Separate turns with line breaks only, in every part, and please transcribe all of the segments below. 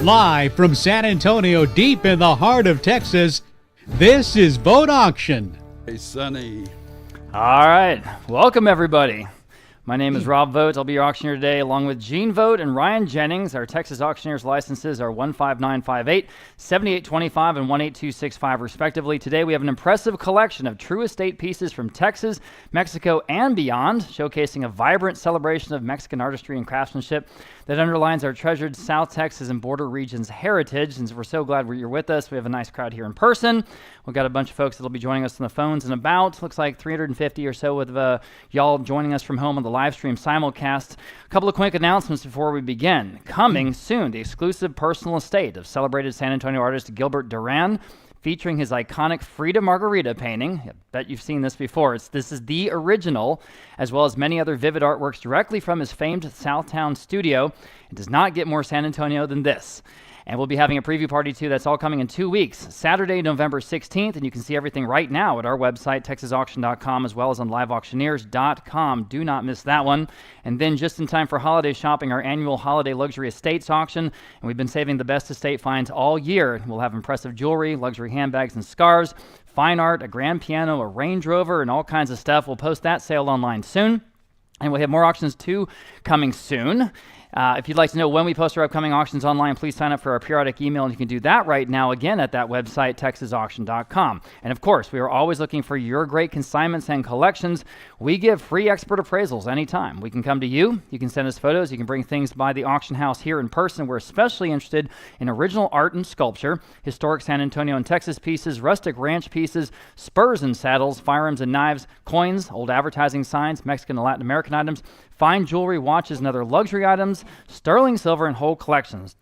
Live from San Antonio, deep in the heart of Texas, this is Vogt Auction.
Hey, Sonny.
All right. Welcome, everybody. My name is Rob Vogt. I'll be your auctioneer today, along with Gene Vogt and Ryan Jennings. Our Texas auctioneers' licenses are 15958, 7825, and 18265, respectively. Today, we have an impressive collection of true estate pieces from Texas, Mexico, and beyond, showcasing a vibrant celebration of Mexican artistry and craftsmanship that underlines our treasured South Texas and border region's heritage. And we're so glad you're with us. We have a nice crowd here in person. We've got a bunch of folks that'll be joining us on the phones and about. Looks like 350 or so with y'all joining us from home on the live stream simulcast. A couple of quick announcements before we begin. Coming soon, the exclusive personal estate of celebrated San Antonio artist Gilbert Duran, featuring his iconic Frida Margarita painting. I bet you've seen this before. This is the original, as well as many other vivid artworks directly from his famed Southtown studio. It does not get more San Antonio than this. And we'll be having a preview party, too. That's all coming in 2 weeks, Saturday, November 16th. And you can see everything right now at our website, texasauction.com, as well as on liveauctioneers.com. Do not miss that one. And then just in time for holiday shopping, our annual Holiday Luxury Estates auction. And we've been saving the best estate finds all year. We'll have impressive jewelry, luxury handbags and scarves, fine art, a grand piano, a Range Rover, and all kinds of stuff. We'll post that sale online soon. And we'll have more auctions, too, coming soon. If you'd like to know when we post our upcoming auctions online, please sign up for our periodic email, and you can do that right now, again, at that website, texasauction.com. And of course, we are always looking for your great consignments and collections. We give free expert appraisals anytime. We can come to you. You can send us photos. You can bring things by the auction house here in person. We're especially interested in original art and sculpture, historic San Antonio and Texas pieces, rustic ranch pieces, spurs and saddles, firearms and knives, coins, old advertising signs, Mexican and Latin American items, fine jewelry, watches, and other luxury items, sterling silver, and whole collections.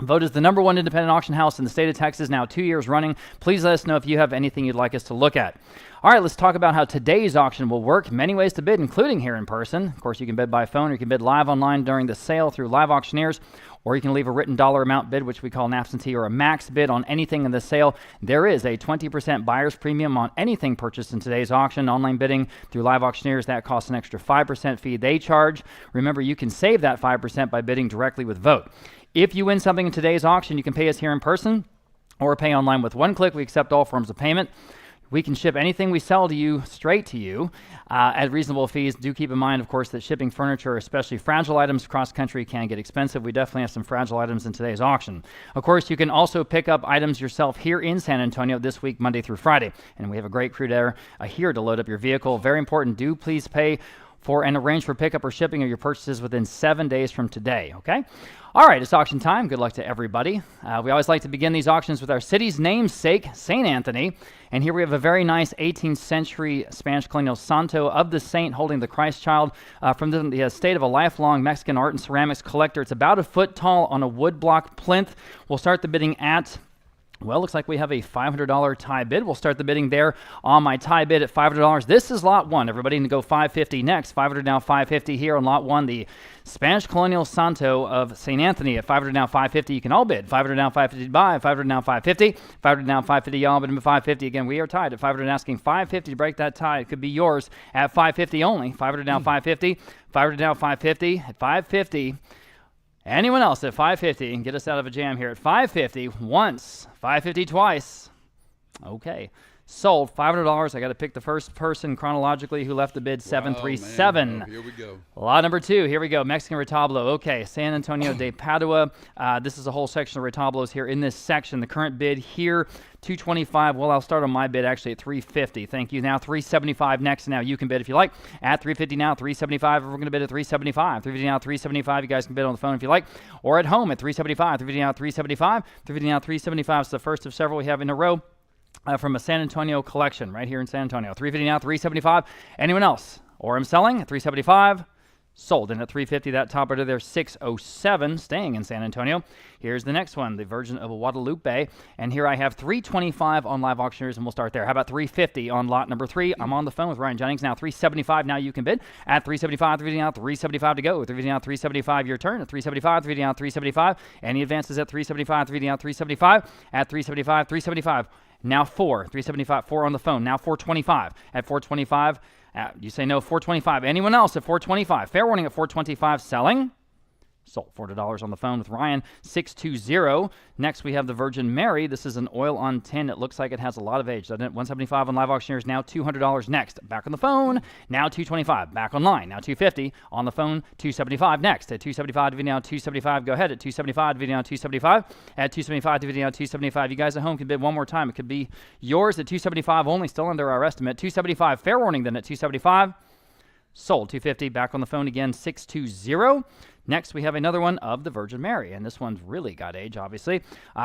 Vogt is the #1 independent auction house in the state of Texas, now 2 years running. Please let us know if you have anything you'd like us to look at. All right, let's talk about how today's auction will work. Many ways to bid, including here in person. Of course, you can bid by phone, or you can bid live online during the sale through Live Auctioneers, or you can leave a written dollar amount bid, which we call an absentee or a max bid on anything in the sale. There is a 20% buyer's premium on anything purchased in today's auction. Online bidding through Live Auctioneers, that costs an extra 5% fee they charge. Remember, you can save that 5% by bidding directly with Vogt. If you win something in today's auction, you can pay us here in person or pay online with one click. We accept all forms of payment. We can ship anything we sell to you straight to you at reasonable fees. Do keep in mind, of course, that shipping furniture, especially fragile items cross-country, can get expensive. We definitely have some fragile items in today's auction. Of course, you can also pick up items yourself here in San Antonio this week, Monday through Friday. And we have a great crew there here to load up your vehicle. Very important, do please pay for and arrange for pickup or shipping of your purchases within 7 days from today, okay? All right, it's auction time. Good luck to everybody. We always like to begin these auctions with our city's namesake, St. Anthony. And here we have a very nice 18th century Spanish colonial santo of the saint holding the Christ child from the estate of a lifelong Mexican art and ceramics collector. It's about a foot tall on a wood block plinth. We'll start the bidding at, well, looks like we have a $500 tie bid. We'll start the bidding there on my tie bid at $500. This is lot one. Everybody can go $550 next. $500 now, $550 here on lot one. The Spanish colonial santo of St. Anthony at $500 now, $550. You can all bid. $500 now, $550 to buy. $500 now, $550. $500 now, $550. Y'all bid $550. Again, we are tied at $500 asking $550 to break that tie. It could be yours at $550 only. $500 now, $550. $500 now, $550 at $550. Anyone else at $550 and get us out of a jam here at $550 once, $550 twice. Okay. Sold $500. I got to pick the first person chronologically who left the bid. 737.
Oh, here we go.
Lot number 2. Here we go. Mexican retablo. Okay. San Antonio de Padua. This is a whole section of retablos here in this section. The current bid here, $225. Well, I'll start on my bid actually at $350. Thank you. Now $375 next. Now you can bid if you like at $350 now, $375. We're going to bid at $375. $350 now, $375. You guys can bid on the phone if you like, or at home at $375. $350 now, $375. $350 now, $375. It's the first of several we have in a row. From a San Antonio collection right here in San Antonio. $350 now, $375. Anyone else? Or I'm selling at $375. Sold. And at $350, that top bidder there, $607, staying in San Antonio. Here's the next one, the Virgin of Guadalupe. And here I have $325 on Live Auctioneers, and we'll start there. How about $350 on lot number 3? I'm on the phone with Ryan Jennings now. $375 now you can bid. At $375, $350 now, $375 to go. $350 now, $375 your turn. At $375, $350 now, $375. Any advances at $375, $350 now, $375. At $375, $375. Now 375, 4 on the phone. Now 425. At 425, you say no, 425. Anyone else at 425? Fair warning at 425, selling. Sold. $400 on the phone with Ryan, 620. Next, we have the Virgin Mary. This is an oil on tin. It looks like it has a lot of age, doesn't it? $175 on live auctioneers, now $200 next. Back on the phone, now $225. Back online, now $250. On the phone, $275 next. At $275, dividing down $275. Go ahead at $275, dividing down $275. At $275, dividing down $275. You guys at home can bid one more time. It could be yours at $275 only, still under our estimate. $275, fair warning then at $275. Sold. $250. Back on the phone again, 620. Next, we have another one of the Virgin Mary, and this one's really got age, obviously.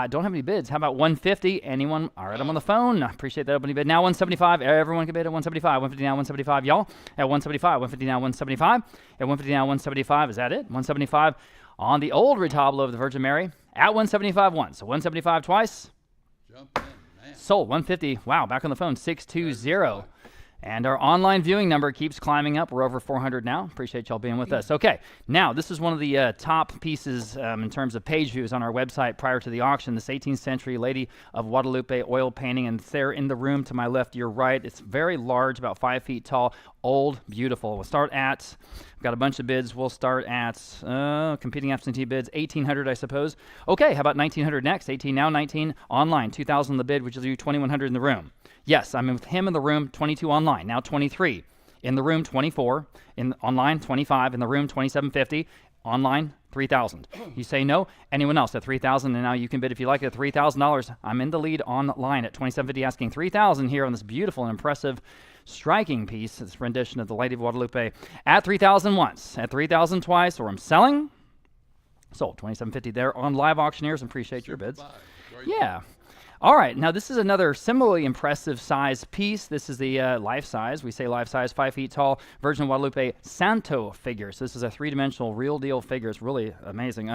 Don't have any bids. How about $150? Anyone? All right, I'm on the phone. Appreciate that opening bid. Now $175. Everyone can bid at $175. $150 now, $175, y'all. At $175. $150 now, $175. At $150 now, $175. Is that it? $175 on the old retablo of the Virgin Mary. At $175 once. So $175 twice.
Jump in, man.
Sold. $150. Wow, back on the phone. 620. And our online viewing number keeps climbing up. We're over 400 now. Appreciate y'all being with us. Okay, now this is one of the top pieces in terms of page views on our website prior to the auction. This 18th century Lady of Guadalupe oil painting, and it's there in the room to my left, your right. It's very large, about 5 feet tall, old, beautiful. We'll start at, we've got a bunch of bids. We'll start at competing absentee bids, 1,800, I suppose. Okay, how about 1,900 next? 18 now, 19 online, 2,000 the bid, which will do 2,100 in the room. Yes, I'm with him in the room, 22 online, now 23. In the room, 24. In online, 25. In the room, 2,750. Online, 3,000. You say no. Anyone else at 3,000, and now you can bid if you like it at $3,000. I'm in the lead online at 2,750, asking 3,000 here on this beautiful and impressive, striking piece. This rendition of the Lady of Guadalupe at 3,000 once, at 3,000 twice, or I'm selling. Sold. 2,750 there on live auctioneers. Appreciate your bids. Yeah. All right, now this is another similarly impressive size piece. This is the life size. We say life size, 5 feet tall, Virgin of Guadalupe Santo figure. So this is a three-dimensional, real deal figure. It's really amazing.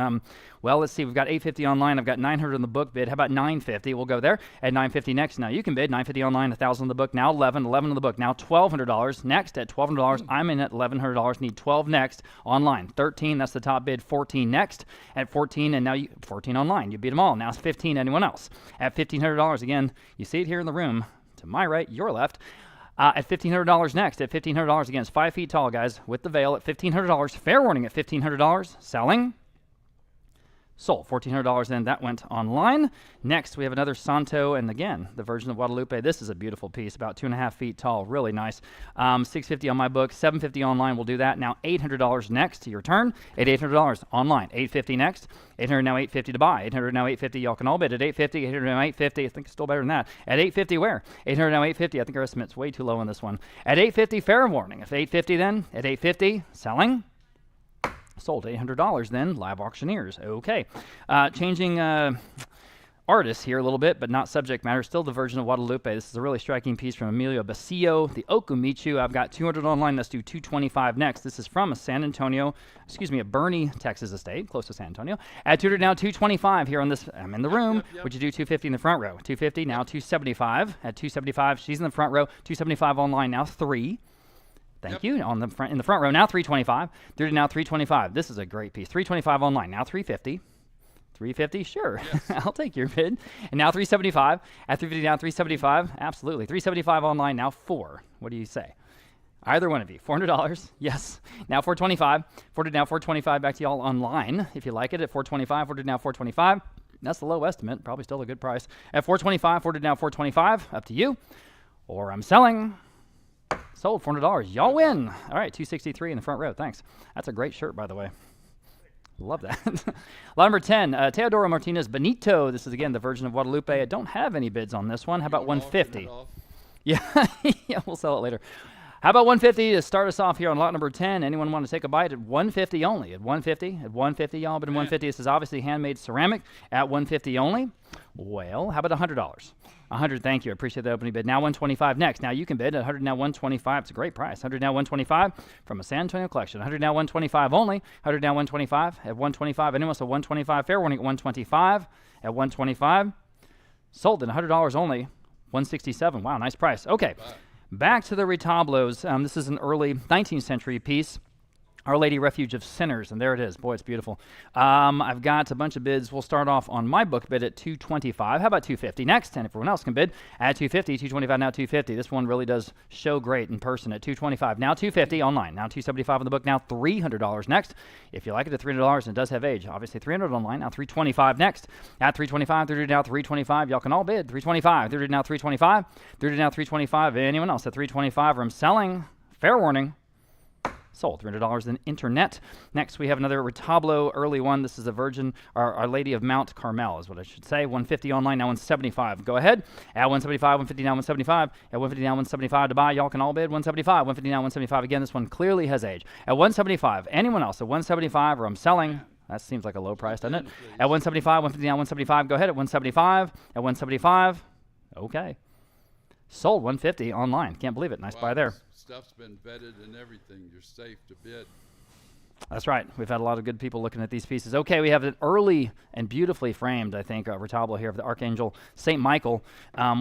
Well, let's see. We've got 850 online. I've got 900 in the book bid. How about 950? We'll go there at 950 next. Now you can bid 950 online, 1,000 in the book. Now 11 in the book. Now $1,200 next at $1,200. I'm in at $1,100. Need 12 next online. 13. That's the top bid. 14 next at 14, and now 14 online. You beat them all. Now it's 15. Anyone else at 1,500 again? You see it here in the room to my right, your left. At $1,500 next. At $1,500 again, it's 5 feet tall, guys, with the veil at $1,500. Fair warning at $1,500. Selling. Sold. $1,400 then. That went online. Next, we have another Santo, and again, the Virgin of Guadalupe. This is a beautiful piece, about 2.5 feet tall. Really nice. $650 on my book, $750 online. We'll do that. Now $800 next. Your turn. At $800 online. $850 next. $800 now, $850 to buy. $800 now, $850. Y'all can all bid at $850. $800 now, $850. I think it's still better than that. At $850 where? $800 now, $850. I think our estimate's way too low on this one. At $850, fair warning. If $850 then, at $850, selling. Sold. $800 then, live auctioneers. Okay. Changing artists here a little bit, but not subject matter. Still the Virgin of Guadalupe. This is a really striking piece from Emilio Basillo, the Okumichu. I've got 200 online. Let's do 225 next. This is from a Bernie, Texas estate, close to San Antonio. At 200 now, 225 here on this. I'm in the room. Yep. Would you do 250 in the front row? 250 now, 275. At 275, she's in the front row. 275 online now, 3. Thank you. On the front, in the front row now, 325. 30 now, 325. This is a great piece. 325 online now, 350. 350, sure. Yes. I'll take your bid. And now 375. At 350 now, 375. Absolutely. 375 online now, 4. What do you say? Either one of you. $400. Yes. Now 425. 400 now, 425. Back to y'all online if you like it at 425. 400 now, 425. That's the low estimate. Probably still a good price. At 425. 400 now, 425. Up to you. Or I'm selling. Sold. $400. Y'all win. All right, 263 in the front row. Thanks. That's a great shirt, by the way. Love that. Lot number 10, Teodoro Martinez Benito. This is, again, the Virgin of Guadalupe. I don't have any bids on this one. How about 150? Yeah, yeah, we'll sell it later. How about 150 to start us off here on lot number 10? Anyone want to take a bite at 150 only? At 150? At 150, y'all. But at 150, this is obviously handmade ceramic. At 150 only. Well, how about $100? 100, thank you. I appreciate that opening bid. Now 125 next. Now you can bid at 100 now 125. It's a great price. 100 now 125 from a San Antonio collection. 100 now 125 only. 100 now 125 at 125. Anyone else at 125? Fair warning at 125. At 125. Sold at $100 only. 167. Wow, nice price. Okay. Back to the retablos. This is an early 19th century piece. Our Lady Refuge of Sinners, and there it is. Boy, it's beautiful. I've got a bunch of bids. We'll start off on my book bid at $225. How about $250 next? And everyone else can bid at $250, $225, now $250. This one really does show great in person at $225. Now $250 online. Now $275 on the book. Now $300 next. If you like it at $300, and it does have age. Obviously $300 online. Now $325 next. At $325, $300 now $325. Y'all can all bid. $325, $300 now $325. $300 now $325. Anyone else at $325? I'm selling. Fair warning. Sold. $300 in internet. Next, we have another Retablo early one. This is a Virgin, Our Lady of Mount Carmel is what I should say. $150 online, now $175. Go ahead. At $175, $150 now $175. At $150 now $175 to buy. Y'all can all bid. $175. $150 now $175. Again, this one clearly has age. At $175. Anyone else at $175 or I'm selling. That seems like a low price, doesn't it? At $175, $150 now $175. Go ahead at $175. At $175. Okay. Sold. $150 online. Can't believe it. Nice buy there.
Stuff's been vetted and everything. You're safe to bid.
That's right. We've had a lot of good people looking at these pieces. Okay, we have an early and beautifully framed, I think, retablo here of the Archangel St. Michael.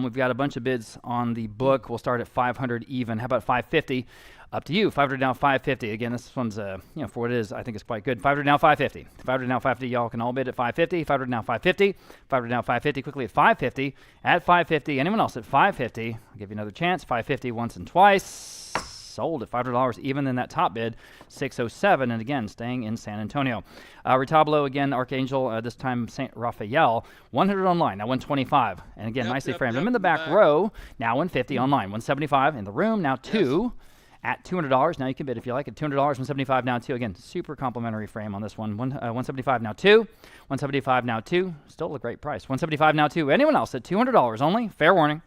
We've got a bunch of bids on the book. We'll start at $500 even. How about $550? Up to you. $500 now $550. Again, this one's, for what it is, I think it's quite good. $500 now $550. $500 now $550. Y'all can all bid at $550. $500 now $550. $500 now $550. Quickly at $550. At $550. Anyone else at $550? I'll give you another chance. $550 once and twice. Sold at $500 even in that top bid, $607, and again, staying in San Antonio. Retablo, again, Archangel, this time St. Raphael, $100 online, now $125, and again, nicely framed. I'm in the back row, now $150 online, $175 in the room, now $2 at $200. Now you can bid if you like it, $200, $175 now $2. Again, super complimentary frame on this one. $175 now $2, $175 now $2, still a great price. $175 now $2. Anyone else at $200 only? Fair warning.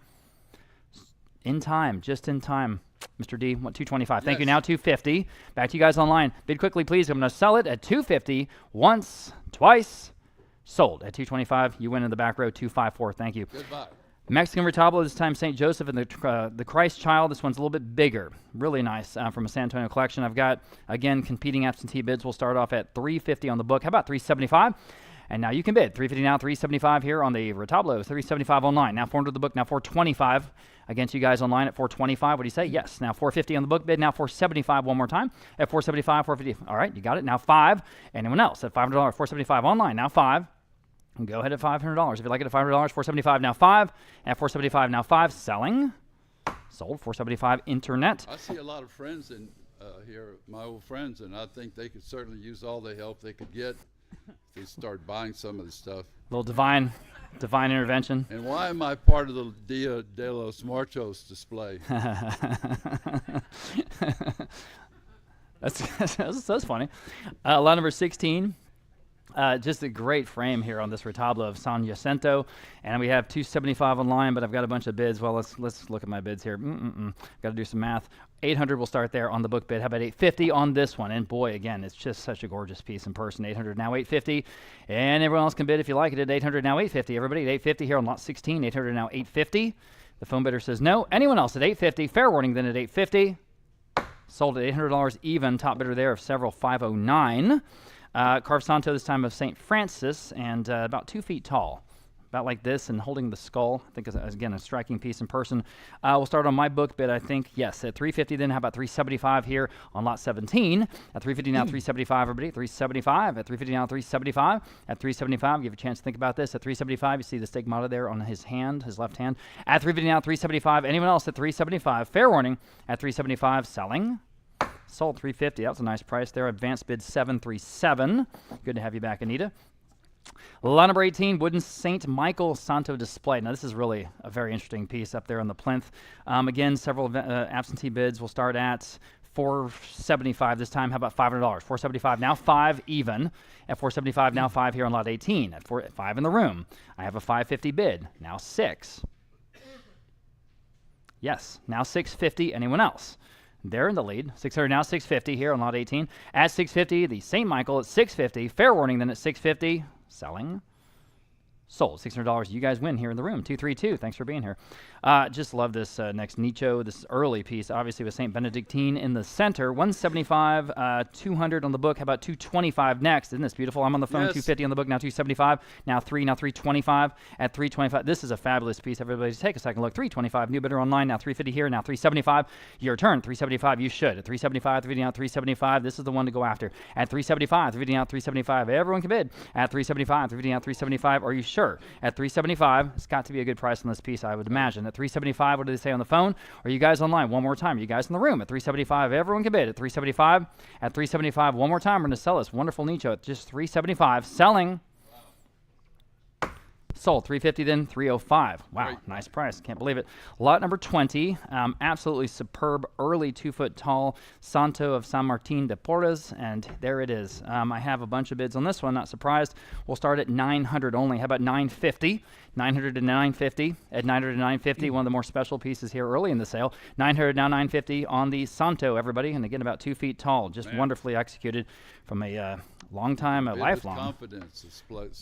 In time, just in time. Mr. D, $225. Thank you. Now $250. Back to you guys online. Bid quickly, please. I'm going to sell it at $250 once, twice. Sold at $225. You win in the back row, $254. Thank you.
Goodbye.
Mexican retablo, this time St. Joseph and the Christ Child. This one's a little bit bigger. Really nice from a San Antonio collection. I've got, again, competing absentee bids. We'll start off at $350 on the book. How about $375? And now you can bid. $350 now, $375 here on the retablo. $375 online. Now $400 the book. Now $425 against you guys online at $425. What do you say? Yes. Now $450 on the book bid. Now $475 one more time at $475, $450. All right, you got it. Now $5. Anyone else at $500? $475 online. Now $5. Go ahead at $500. If you like it at $500, $475 now $5. At $475 now $5. Selling. Sold. $475 internet.
I see a lot of friends in here, my old friends, and I think they could certainly use all the help they could get. They start buying some of the stuff.
Little divine intervention.
And why am I part of the Dia de los Muertos display?
That's funny. Lot number 16. Just a great frame here on this retablo of San Jacinto, and we have $275 online, but I've got a bunch of bids. Well, let's look at my bids here. Got to do some math. $800 will start there on the book bid. How about $850 on this one? And boy, again, it's just such a gorgeous piece in person. $800 now $850, and everyone else can bid if you like it at $800 now $850. Everybody at $850 here on lot 16. $800 now $850. The phone bidder says no. Anyone else at $850? Fair warning then at $850. Sold at $800 even. Top bidder there of several $509. Carved Santo this time of St. Francis, and about 2 feet tall. About like this and holding the skull. I think, again, a striking piece in person. We'll start on my book bid, I think. Yes, at $350 then. How about $375 here on lot 17? At $350 now, $375, everybody. $375. At $350 now, $375. At $375, give you a chance to think about this. At $375, you see the stigmata there on his hand, his left hand. At $350 now, $375. Anyone else at $375? Fair warning. At $375, selling. Sold $350. That was a nice price there. Advanced bid $737. Good to have you back, Anita. Lot number 18, wooden St. Michael Santo display. Now, this is really a very interesting piece up there on the plinth. Again, several absentee bids. We'll start at $475 this time. How about $500? $475 now, $5 even. At $475 now, $5 here on lot 18. At $5 in the room. I have a $550 bid. Now $6. Yes, now $650. Anyone else? They're in the lead. $600 now, $650 here on lot 18. At $650, the St. Michael at $650. Fair warning then at $650. Selling. Sold. $600. You guys win here in the room. 232. Thanks for being here. Just love this next Hecho. This early piece, obviously with St. Benedictine in the center. 175, 200 on the book. How about 225 next? Isn't this beautiful? I'm on the phone.
Yes.
250 on the book. Now 275. Now 325. At 325. This is a fabulous piece. Everybody just take a second look. 325. New bidder online. Now 350 here. Now 375. Your turn. 375. You should. At 375. 350 out. 375. This is the one to go after. At 375. 350 out. 375. Everyone can bid. At 375. 350 out. 375. Are you sure? At 375. It's got to be a good price on this piece, I would imagine. At 375, what do they say on the phone? Or you guys online? One more time. You guys in the room. At 375, everyone can bid. At 375. At 375, one more time. We're going to sell this wonderful Hecho at just 375. Selling. Sold. 350, then 305. Wow,
Great.
nice price. Can't believe it. Lot number 20. Absolutely superb, early 2-foot tall Santo of San Martin de Porres, and there it is. I have a bunch of bids on this one. Not surprised. We'll start at 900 only. How about 950? 900 to 950. At 900 to 950, one of the more special pieces here early in the sale. 900 now 950 on the Santo, everybody, and again about 2 feet tall. Just wonderfully executed from a long time, a
Bid with
lifelong.
confidence. It's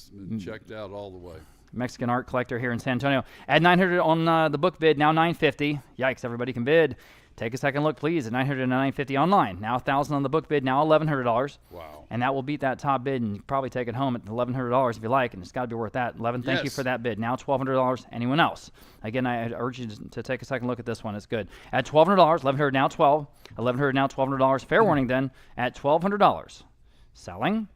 been checked out all the way.
Mexican art collector here in San Antonio. At 900 on the book bid, now 950. Yikes, everybody can bid. Take a second look, please, at 900 and 950 online. Now 1,000 on the book bid, now $1,100.
Wow.
And that will beat that top bid, and you can probably take it home at $1,100 if you like, and it's got to be worth that. 11, thank you
Yes.
for that bid. Now $1,200. Anyone else? Again, I urge you to take a second look at this one. It's good. At $1,200, $1,100 now 12, $1,100 now $1,200. Fair warning then, at $1,200. Selling.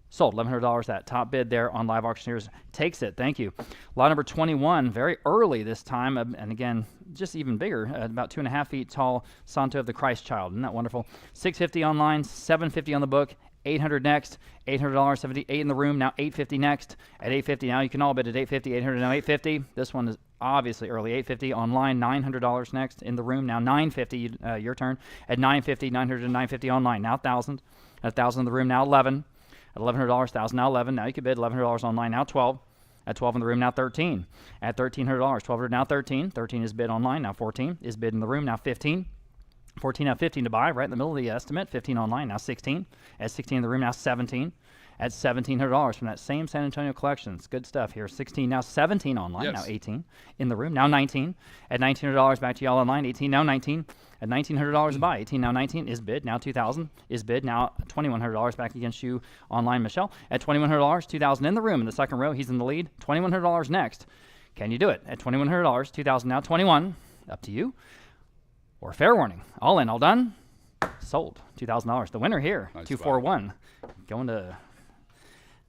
Sold. $1,100. That top bid there on Live Auctioneers takes it. Thank you. Lot number 21, very early this time, and again, just even bigger, about 2.5 feet tall Santo of the Christ Child. Isn't that wonderful? $650 online, $750 on the book, $800 next, $800, 78 in the room, now $850 next. At $850 now, you can all bid at $850, $800 now $850. This one is obviously early. $850 online, $900 next in the room, now $950. Your turn. At $950, $900 to $950 online, now $1,000. At $1,000 in the room, now $11. At $1,100, $1,000 now $11. Now you can bid $1,100 online, now $12. At $12 in the room, now $13. At $1,300, $1,200 now $13. $13 is bid online, now $14. Is bid in the room, now $15. $14 now $15 to buy, right in the middle of the estimate. $15 online, now $16. At $16 in the room, now $17. At $1,700 from that same San Antonio collection. It's good stuff here. $16 now $17 online,
Yes.
now $18 in the room, now $19. At $1,900 back to y'all online, $18 now $19. At $1,900 to buy, $18 now $19 is bid, now $2,000 is bid, now $2,100 back against you online, Michelle. At $2,100, $2,000 in the room in the second row, he's in the lead. $2,100 next. Can you do it? At $2,100, $2,000 now $21, up to you. Or fair warning, all in, all done, sold. $2,000. The winner here,
Nice
241, going to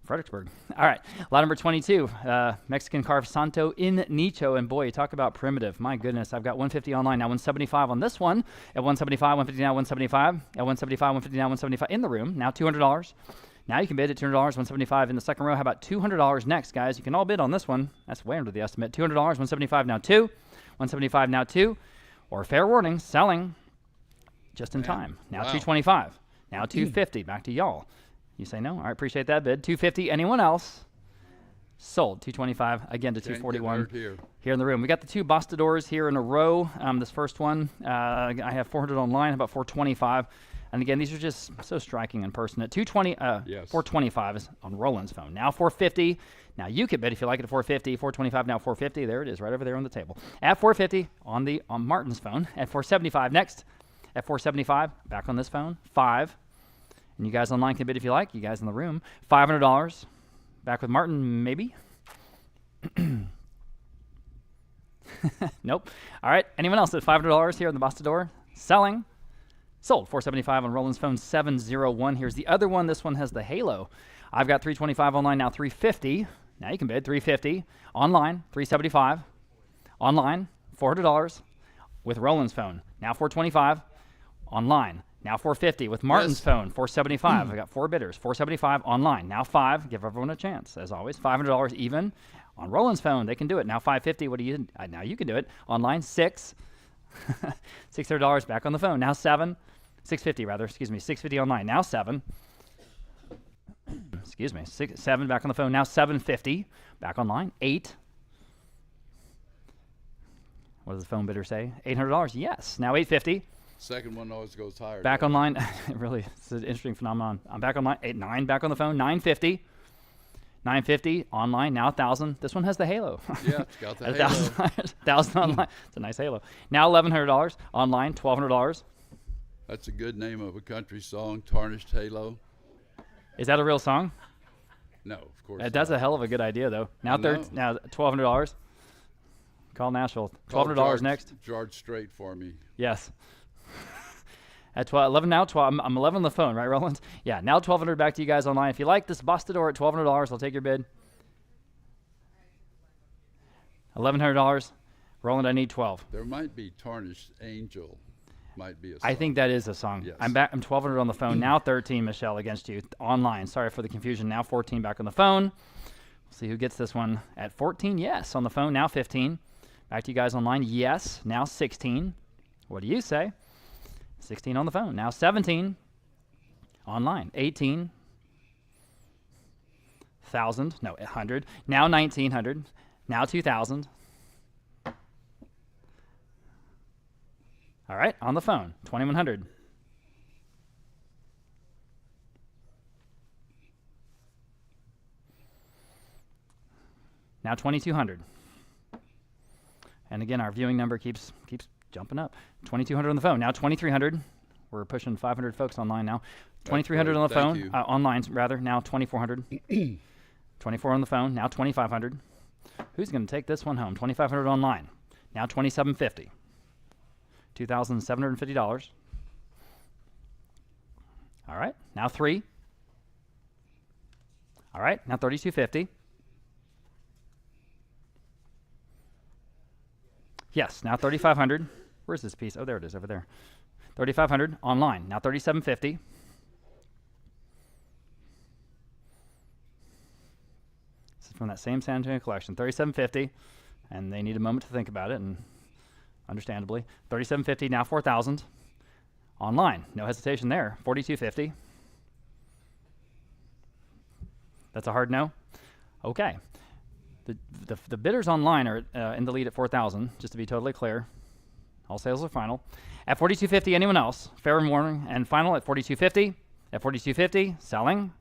Fredericksburg. All right, lot number 22, Mexican carved Santo in Hecho. And boy, you talk about primitive. My goodness, I've got 150 online, now 175 on this one. At 175, 150 now 175. At 175, 150 now 175 in the room. Now $200. Now you can bid at $200, 175 in the second row. How about $200 next, guys? You can all bid on this one. That's way under the estimate. $200, 175 now 2. 175 now 2. Or fair warning, selling just in time. Now
Wow.
225. Now 250. Back to y'all. You say no? All right, appreciate that bid. 250. Anyone else? Sold. 225. Again to
Can't get
241
hurt here.
here in the room. We got the two Bastadors here in a row. This first one, I have 400 online, about 425. And again, these are just so striking in person. At 220,
Yes.
425 is on Roland's phone. Now 450. Now you could bid if you like it at 450. 425 now 450. There it is, right over there on the table. At 450 on Martin's phone. At 475 next. At 475 back on this phone. 5. And you guys online can bid if you like. You guys in the room. $500. Back with Martin, maybe. Nope. All right. Anyone else at $500 here on the Bastador? Selling. Sold. 475 on Roland's phone. 701. Here's the other one. This one has the halo. I've got 325 online, now 350. Now you can bid 350 online. 375 online. $400 with Roland's phone. Now 425 online. Now 450 with Martin's
Yes.
phone. 475. I got 4 bidders. 475 online. Now 5. Give everyone a chance, as always. $500 even on Roland's phone. They can do it. Now 550. What do you? Now you can do it online. 6. $600 back on the phone. Now 7. 650 rather. Excuse me. 650 online. Now 7. Excuse me. 7 back on the phone. Now 750 back online. 8. What does the phone bidder say? $800. Yes. Now 850.
Second one always goes higher.
Back
doesn't it?
online. It really, it's an interesting phenomenon. I'm back online. 9 back on the phone. 950. 950 online, now 1,000. This one has the halo.
Yeah, it's got the
At
halo.
1,000 online. It's a nice halo. Now $1,100 online, $1,200.
That's a good name of a country song, Tarnished Halo.
Is that a real song?
No, of course
That's
not.
a hell of a good idea, though. Now,
I know.
now $1,200. Call Nashville.
Call
$1,200 next.
George Strait for me.
Yes. At 11 now, 12. I'm 11 on the phone, right, Roland? Yeah. Now $1,200 back to you guys online. If you like this Bustador at $1,200, I'll take your bid. $1,100. Roland, I need 12.
There might be Tarnished Angel. Might be a song.
I think that is a song.
Yes.
I'm back. I'm 1,200 on the phone. Now 13, Michelle, against you online. Sorry for the confusion. Now 14 back on the phone. We'll see who gets this one at 14. Yes, on the phone. Now 15. Back to you guys online. Yes. Now 16. What do you say? 16 on the phone. Now 17. Online. 18. 1,000. No, 100. Now 1,900. Now 2,000. All right, on the phone, 2,100. Now 2,200. And again, our viewing number keeps jumping up. 2,200 on the phone. Now 2,300. We're pushing 500 folks online now. 2,300 on the
Thank
phone.
you.
Online, rather. Now 2,400. 24 on the phone. Now 2,500. Who's going to take this one home? 2,500 online. Now 2,750. $2,750. All right, now 3. All right, now 3,250. Yes, now 3,500. Where's this piece? Oh, there it is, over there. 3,500 online. Now 3,750. This is from that same San Antonio collection. 3,750, and they need a moment to think about it, and understandably. 3,750, now 4,000. Online, no hesitation there. 4,250. That's a hard no? Okay. The bidders online are in the lead at 4,000, just to be totally clear. All sales are final. At 4,250, anyone else? Fair warning. And final at 4,250. At 4,250, selling.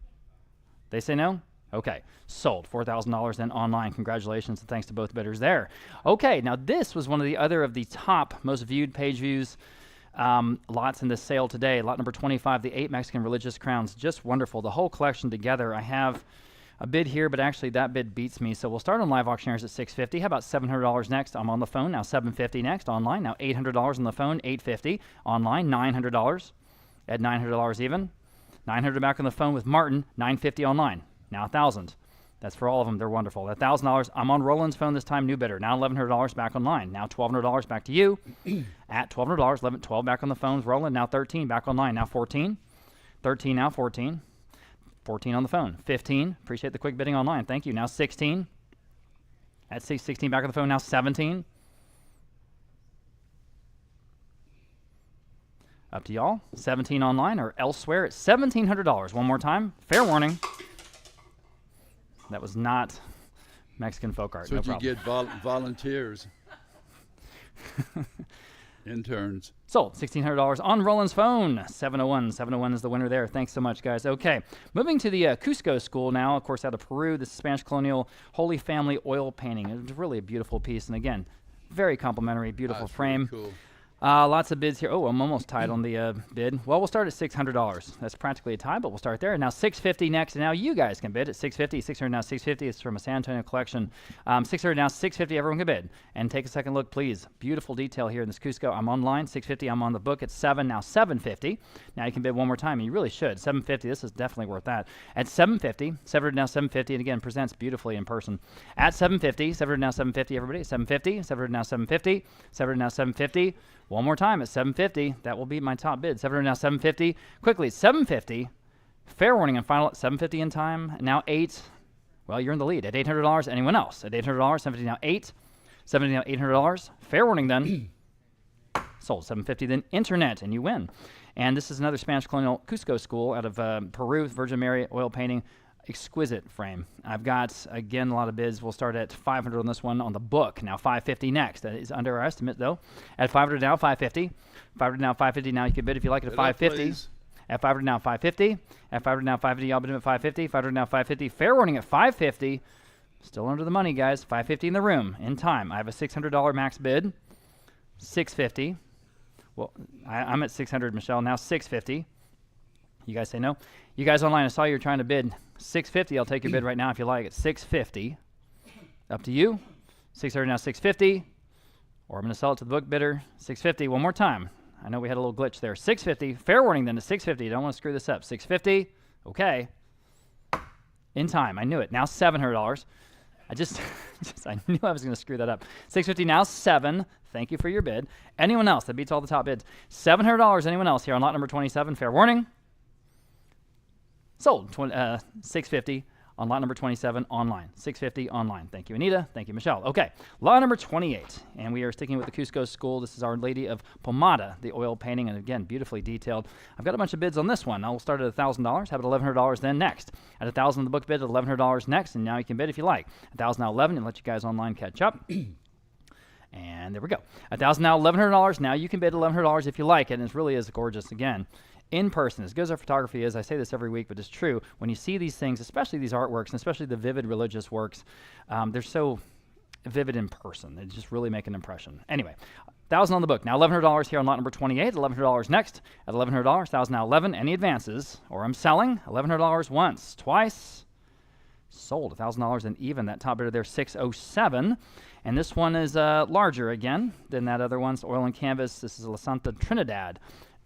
They say no? Okay, sold. $4,000 then online. Congratulations and thanks to both bidders there. Okay, now this was one of the other of the top most viewed page views lots in this sale today. Lot number 25, the 8 Mexican religious crowns. Just wonderful. The whole collection together. I have a bid here, but actually that bid beats me. So we'll start on live auctioneers at $650. How about $700 next? I'm on the phone. Now $750 next online. Now $800 on the phone. $850 online. $900 at $900 even. $900 back on the phone with Martin. $950 online. Now 1,000. That's for all of them. They're wonderful. At $1,000, I'm on Roland's phone this time, new bidder. Now $1,100 back online. Now $1,200 back to you. At $1,200, 12 back on the phone with Roland. Now 13 back online. Now 14. 13 now 14. 14 on the phone. 15. Appreciate the quick bidding online. Thank you. Now 16. At 16 back on the phone. Now 17. Up to y'all. 17 online or elsewhere at $1,700. One more time. Fair warning. That was not Mexican folk art.
So
No
you
problem.
get volunteers, interns.
Sold. $1,600 on Roland's phone. 701. 701 is the winner there. Thanks so much, guys. Okay. Moving to the Cusco School now, of course, out of Peru. This is Spanish colonial Holy Family oil painting. It's really a beautiful piece. And again, very complimentary, beautiful
That's
frame.
really cool.
Lots of bids here. Oh, I'm almost tied on the bid. Well, we'll start at $600. That's practically a tie, but we'll start there. Now $650 next, and now you guys can bid at $650. $600 now $650. It's from a San Antonio collection. $600 now $650. Everyone can bid. And take a second look, please. Beautiful detail here in this Cusco. I'm online. $650. I'm on the book at $7. Now $750. Now you can bid one more time, and you really should. $750. This is definitely worth that. At $750. $700 now $750. And again, presents beautifully in person. At $750. $700 now $750. Everybody. $750. $700 now $750. $700 now $750. One more time at $750. That will be my top bid. $700 now $750. Quickly, $750. Fair warning and final at $750 in time. Now 8. Well, you're in the lead at $800. Anyone else? At $800. $750 now 8. $750 now $800. Fair warning then. Sold. $750 then internet, and you win. And this is another Spanish colonial Cusco school out of Peru, Virgin Mary oil painting. Exquisite frame. I've got, again, a lot of bids. We'll start at $500 on this one on the book. Now $550 next. That is under our estimate, though. At $500 now, $550. $500 now, $550. Now you can bid if you like it at
Bid up,
$550.
please.
At 500 now, 550. At 500 now, 550. Y'all bid him at 550. 500 now, 550. Fair warning at 550. Still under the money, guys. 550 in the room. In time. I have a $600 max bid. 650. Well, I'm at 600, Michelle. Now 650. You guys say no? You guys online, I saw you were trying to bid 650. I'll take your bid right now if you like it. 650. Up to you. 600 now, 650. Or I'm going to sell it to the book bidder. 650. One more time. I know we had a little glitch there. 650. Fair warning then to 650. You don't want to screw this up. 650. Okay. In time. I knew it. Now $700. I knew I was going to screw that up. 650 now, 7. Thank you for your bid. Anyone else? That beats all the top bids. $700. Anyone else here on lot number 27? Fair warning. Sold. 650 on lot number 27 online. 650 online. Thank you, Anita. Thank you, Michelle. Okay, lot number 28. And we are sticking with the Cusco School. This is Our Lady of Pomada, the oil painting. And again, beautifully detailed. I've got a bunch of bids on this one. I'll start at $1,000, have it $1,100 then next. At $1,000 the book bid, at $1,100 next. And now you can bid if you like. 1,000 now 11 and let you guys online catch up. And there we go. 1,000 now $1,100. Now you can bid $1,100 if you like it. And it really is gorgeous again. In person, as good as our photography is, I say this every week, but it's true. When you see these things, especially these artworks, and especially the vivid religious works, they're so vivid in person. They just really make an impression. Anyway, 1,000 on the book. Now $1,100 here on lot number 28. $1,100 next. At $1,100, 1,000 now 11. Any advances? Or I'm selling. $1,100 once, twice. Sold. $1,000 and even. That top bidder there, 607. And this one is larger again than that other one. It's oil and canvas. This is a La Santa Trinidad.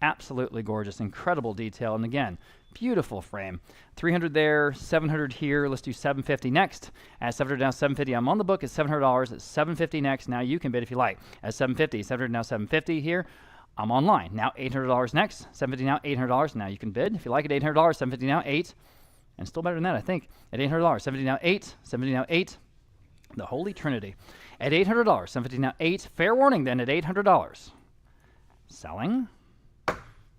Absolutely gorgeous, incredible detail, and again, beautiful frame. 300 there, 700 here. Let's do 750 next. At 700 now, 750. I'm on the book at $700. At 750 next. Now you can bid if you like. At 750, 700 now, 750 here. I'm online. Now $800 next. 750 now, $800. Now you can bid if you like it. $800. 750 now, 8. And still better than that, I think. At $800. 750 now, 8. 750 now, 8. The Holy Trinity. At $800. 750 now, 8. Fair warning then at $800. Selling.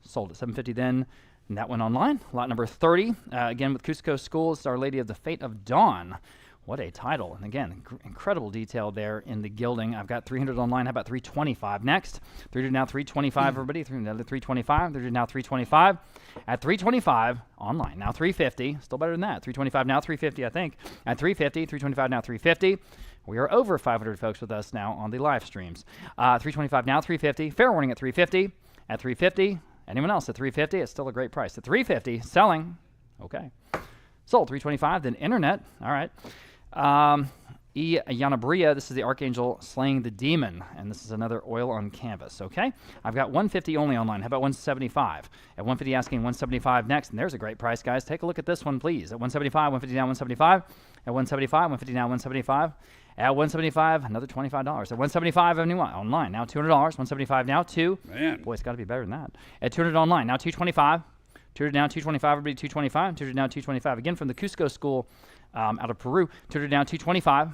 Sold at 750 then, and that went online. Lot number 30, again with Cusco School. It's Our Lady of the Fate of Dawn. What a title. And again, incredible detail there in the gilding. I've got 300 online. How about 325 next? 300 now, 325, everybody. 325. 300 now, 325. At 325, online. Now 350. Still better than that. 325 now, 350, I think. At 350, 325 now, 350. We are over 500 folks with us now on the live streams. 325 now, 350. Fair warning at 350. At 350. Anyone else at 350? It's still a great price. At 350, selling. Okay. Sold 325. Then internet. All right. Yanabria. This is the Archangel slaying the demon, and this is another oil on canvas. Okay. I've got 150 only online. How about 175? At 150, asking 175 next, and there's a great price, guys. Take a look at this one, please. At 175, 150 now, 175. At 175, 150 now, 175. At 175, another $25. At 175, anyone online. Now $200. 175 now, 2.
Man.
Boy, it's got to be better than that. At 200 online. Now 225. 200 now, 225. Everybody, 225. 200 now, 225. Again, from the Cusco School out of Peru. 200 now, 225.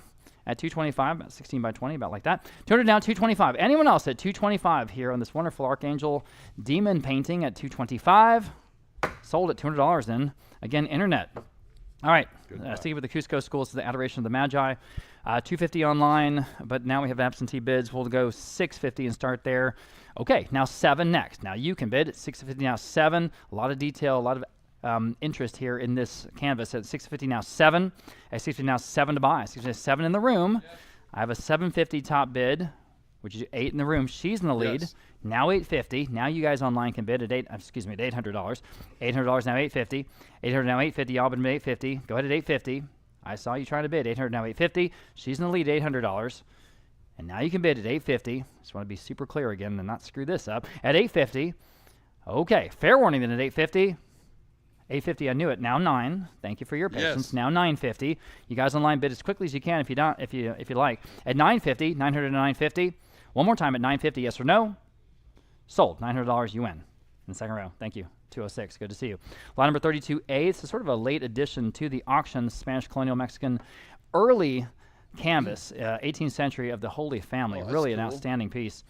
At 225, about 16 by 20, about like that. 200 now, 225. Anyone else at 225 here on this wonderful Archangel demon painting at 225? Sold at $200 then. Again, internet. All right, sticking with the Cusco School, this is the Adoration of the Magi. 250 online, but now we have absentee bids. We'll go 650 and start there. Okay, now 7 next. Now you can bid at 650 now 7. A lot of detail, a lot of interest here in this canvas. At 650 now 7. At 650 now 7 to buy. 650 7 in the room. Yes. I have a 750 top bid, which is 8 in the room. She's in the lead. Yes. Now 850. Now you guys online can bid at $800. $800 now 850. 800 now 850. Y'all bid at 850. Go ahead at 850. I saw you trying to bid. 800 now 850. She's in the lead. $800. And now you can bid at 850. Just want to be super clear again and not screw this up. At 850. Okay. Fair warning then at 850. 850. I knew it. Now 9. Thank you for your patience. Yes. Now 950. You guys online bid as quickly as you can if you don't. If you like. At 950. 900 to 950. One more time at 950. Yes or no? Sold. $900, you win in the second row. Thank you. 206. Good to see you. Lot number 32A. It's sort of a late addition to the auction. Spanish colonial Mexican early canvas, 18th century of the Holy Family. Really cool. An outstanding piece.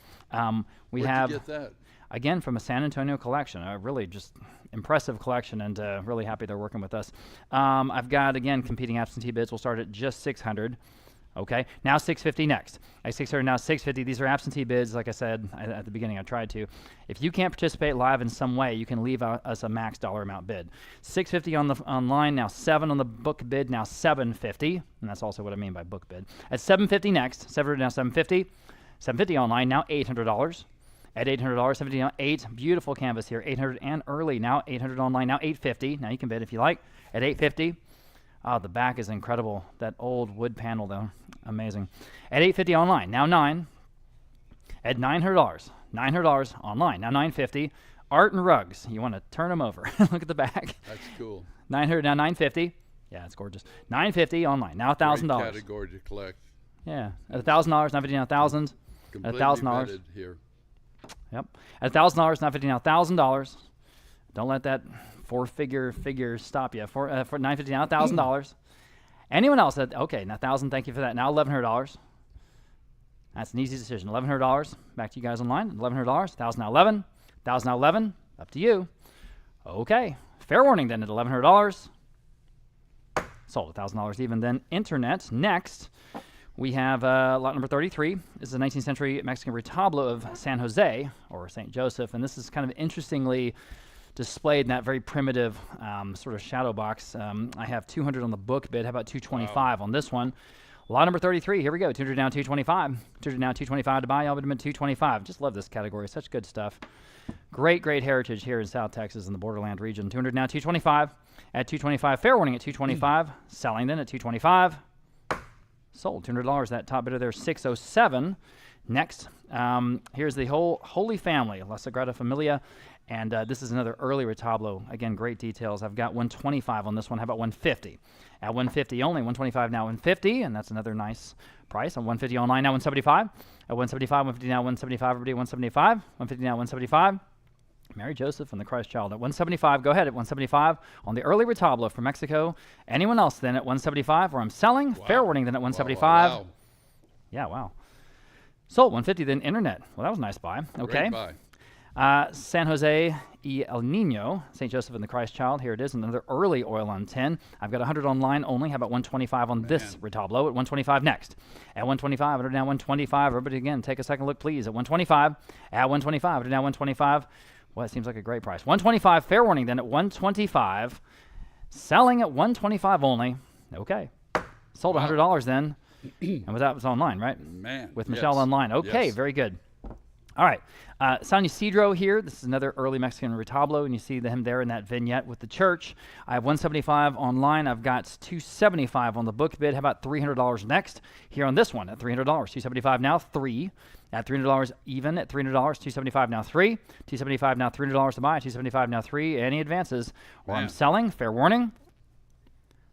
We have,
get that?
Again, from a San Antonio collection. A really just impressive collection, and really happy they're working with us. I've got, again, competing absentee bids. We'll start at just 600. Okay, now 650 next. At 600 now 650. These are absentee bids. Like I said at the beginning, I tried to. If you can't participate live in some way, you can leave us a max dollar amount bid. 650 on the online, now 7 on the book bid, now 750, and that's also what I mean by book bid. At 750 next, 700 now 750, 750 online, now $800. At $800, 750 now 8. Beautiful canvas here. 800 and early, now 800 online, now 850. Now you can bid if you like. At 850. Oh, the back is incredible. That old wood panel, though. Amazing. At $850 online, now 9. At $900, $900 online, now $950. Art and rugs. You want to turn them over. Look at the back.
That's cool.
900 now $950. Yeah, it's gorgeous. $950 online, now $1,000.
Great category to collect.
Yeah, at $1,000, $950 now $1,000. At
Completely
$1,000.
vetted here.
Yep. At $1,000, $950 now $1,000. Don't let that figure stop you. For $950 now $1,000. Anyone else that okay, now $1,000, thank you for that. Now $1,100. That's an easy decision. $1,100. Back to you guys online. $1,100. $1,000 now $11. $1,000 now $11. Up to you. Okay. Fair warning then at $1,100. Sold $1,000 even. Then internet. Next, we have lot number 33. This is a 19th century Mexican retablo of San Jose or St. Joseph, and this is kind of interestingly displayed in that very primitive sort of shadow box. I have 200 on the book bid. How about 225 on this one? Lot number 33. Here we go. 200 now 225. 200 now 225 to buy. Y'all bid 225. Just love this category. Such good stuff. Great heritage here in South Texas in the borderland region. 200 now 225. At 225. Fair warning at 225. Selling then at 225. Sold. $200. That top bidder there 607. Next, here's the whole Holy Family, La Sagrada Familia. And this is another early retablo. Again, great details. I've got 125 on this one. How about 150? At 150 only, 125 now 150, and that's another nice price. On 150 online now 175. At 175, 150 now 175. Everybody 175. 150 now 175. Mary Joseph and the Christ Child at 175. Go ahead at 175 on the early retablo from Mexico. Anyone else then at 175 where I'm selling?
Wow.
Fair warning then at 175.
Wow.
Yeah, wow. Sold 150 then internet. Well, that was a nice buy. Okay.
Great buy.
San Jose y El Nino, St. Joseph and the Christ Child. Here it is, another early oil on 10. I've got 100 online only. How about 125 on this retablo? At 125 next. At 125, now 125. Everybody again, take a second look, please. At 125. At 125, now 125. Well, it seems like a great price. 125, fair warning then at 125. Selling at 125 only. Okay. Sold $100 then. And that was online, right?
Man.
With Michelle online. Okay,
Yes.
very good. All right. San Isidro here. This is another early Mexican retablo, and you see him there in that vignette with the church. I have 175 online. I've got 275 on the book bid. How about $300 next? Here on this one at $300. 275 now, 3. At $300 even at $300. 275 now, 3. 275 now, $300 to buy. 275 now, 3. Any advances? Or I'm selling. Fair warning.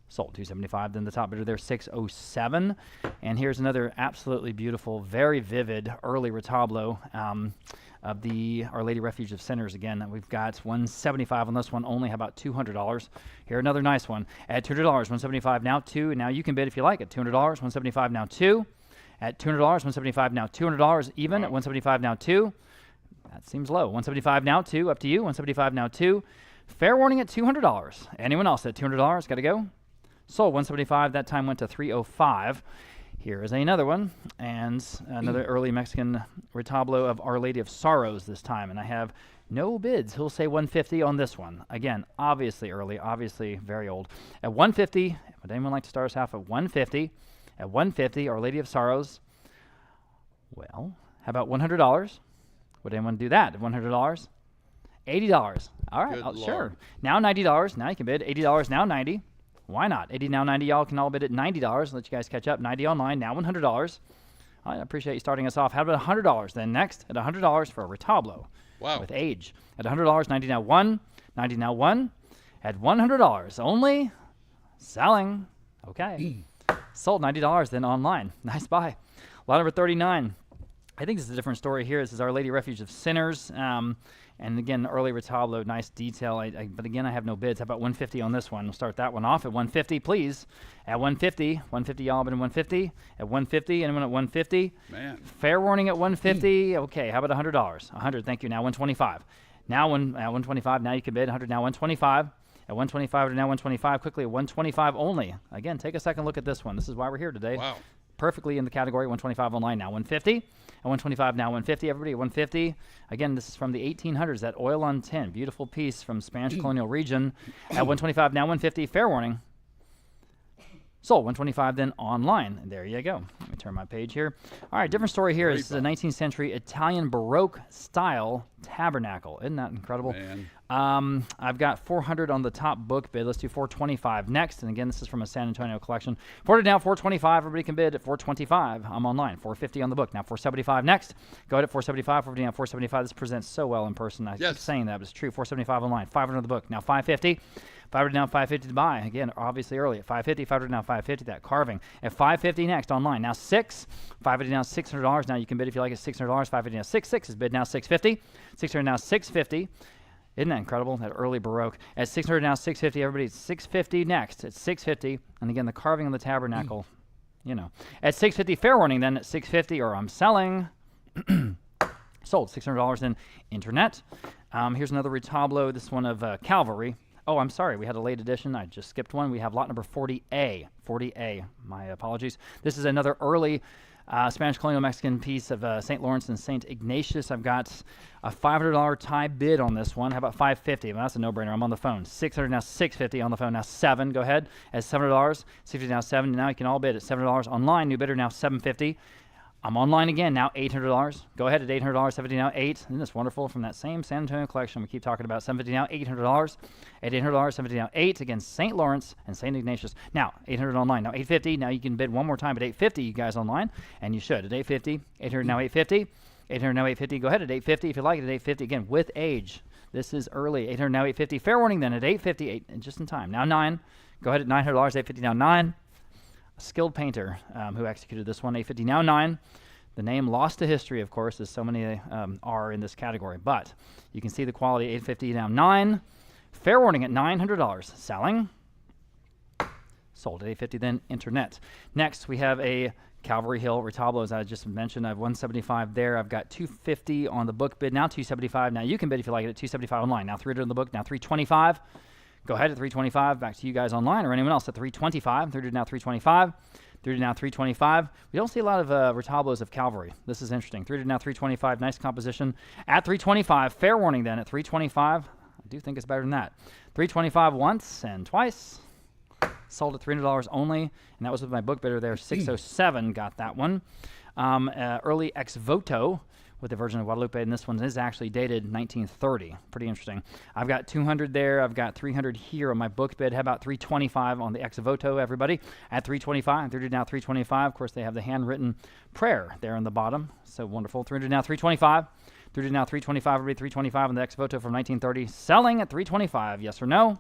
Sold 275. Then the top bidder there 607. And here's another absolutely beautiful, very vivid early retablo of the Our Lady Refuge of Sinners. Again, we've got 175 on this one only. How about $200? Here another nice one at $200. 175 now 2. And now you can bid if you like at $200. 175 now 2. At $200. 175 now $200 even. At 175 now 2. That seems low. 175 now 2. Up to you. 175 now 2. Fair warning at $200. Anyone else at $200? Got to go. Sold 175. That time went to 305. Here is another one, and another early Mexican retablo of Our Lady of Sorrows this time. And I have no bids. He'll say 150 on this one. Again, obviously early, obviously very old. At 150, would anyone like to start us off at 150? At 150, Our Lady of Sorrows. Well, how about $100? Would anyone do that at $100? $80. All right, sure. Now $90. Now you can bid. $80 now 90. Why not? 80 now 90. Y'all can all bid at $90. Let you guys catch up. 90 online. Now $100. I appreciate you starting us off. How about $100 then? Next at $100 for a retablo.
Wow.
With age. At $100, 90 now 1. 90 now 1. At $100 only. Selling. Okay. Sold $90 then online. Nice buy. Lot number 39. I think this is a different story here. This is Our Lady Refuge of Sinners. And again, early retablo, nice detail. But again, I have no bids. How about 150 on this one? We'll start that one off at 150, please. At 150. 150, y'all been 150. At 150. Anyone at 150?
Man.
Fair warning at 150. Okay, how about $100? 100, thank you. Now 125. Now 125. Now you can bid. 100, now 125. At 125 to now 125. Quickly at 125 only. Again, take a second look at this one. This is why we're here today.
Wow.
perfectly in the category. 125 online, now 150. At 125, now 150. Everybody at 150. Again, this is from the 1800s, that oil on tin. Beautiful piece from Spanish colonial region. At 125, now 150. Fair warning. Sold 125 then online. And there you go. Let me turn my page here. All right, different story here. This is a 19th century Italian Baroque style tabernacle. Isn't that incredible?
Man.
I've got 400 on the top book bid. Let's do 425 next. And again, this is from a San Antonio collection. 400 down, 425. Everybody can bid at 425. I'm online. 450 on the book. Now 475 next. Go ahead at 475. 450 down, 475. This presents so well in person. I keep saying that, but it's true. 475 online. 500 on the book. Now 550. 500 down, 550 to buy. Again, obviously early at 550. 500 down, 550. That carving at 550 next online. Now 550 down, $600. Now you can bid if you like it. $600. 550 now 6 is bid now 650. 600 now 650. Isn't that incredible? That early Baroque. At 600 now 650. Everybody at 650 next. At 650. And again, the carving on the tabernacle. You know. At 650, fair warning. Then at 650, or I'm selling. Sold $600 in internet. Here's another retablo. This one of Calvary. Oh, I'm sorry. We had a late edition. I just skipped one. We have lot number 40A. 40A. My apologies. This is another early Spanish colonial Mexican piece of St. Lawrence and St. Ignatius. I've got a $500 tie bid on this one. How about 550? Well, that's a no-brainer. I'm on the phone. 600 now 650 on the phone. Now 7. Go ahead. At $700. 650 now 7. Now you can all bid at $700 online. New bidder now 750. I'm online again, now $800. Go ahead at $800, 750 now 8. Isn't this wonderful? From that same San Antonio collection we keep talking about. 750 now, $800. At $800, 750 now 8. Again, St. Lawrence and St. Ignatius. Now, 800 online. Now 850. Now you can bid one more time at 850, you guys online. And you should at 850. 800 now 850. 800 now 850. Go ahead at 850 if you like it at 850. Again, with age. This is early. 800 now 850. Fair warning then at 850. 8, just in time. Now 9. Go ahead at $900, 850 now 9. A skilled painter who executed this one. 850 now 9. The name lost to history, of course, as so many are in this category. But you can see the quality. 850 down 9. Fair warning at $900. Selling. Sold at 850 then internet. Next, we have a Calvary Hill retablo, as I just mentioned. I have 175 there. I've got 250 on the book bid. Now 275. Now you can bid if you like it at 275 online. Now 300 on the book. Now 325. Go ahead at 325. Back to you guys online or anyone else at 325. 300 now 325. 300 now 325. We don't see a lot of retablos of Calvary. This is interesting. 300 now 325. Nice composition at 325. Fair warning then at 325. I do think it's better than that. 325 once and twice. Sold at $300 only. And that was with my book bidder there. 607 got that one. Early ex voto with the Virgin of Guadalupe, and this one is actually dated 1930. Pretty interesting. I've got 200 there. I've got 300 here on my book bid. How about 325 on the ex voto, everybody? At 325, 300 now 325. Of course, they have the handwritten prayer there on the bottom. So wonderful. 300 now 325. 300 now 325. Everybody 325 on the ex voto from 1930. Selling at 325. Yes or no?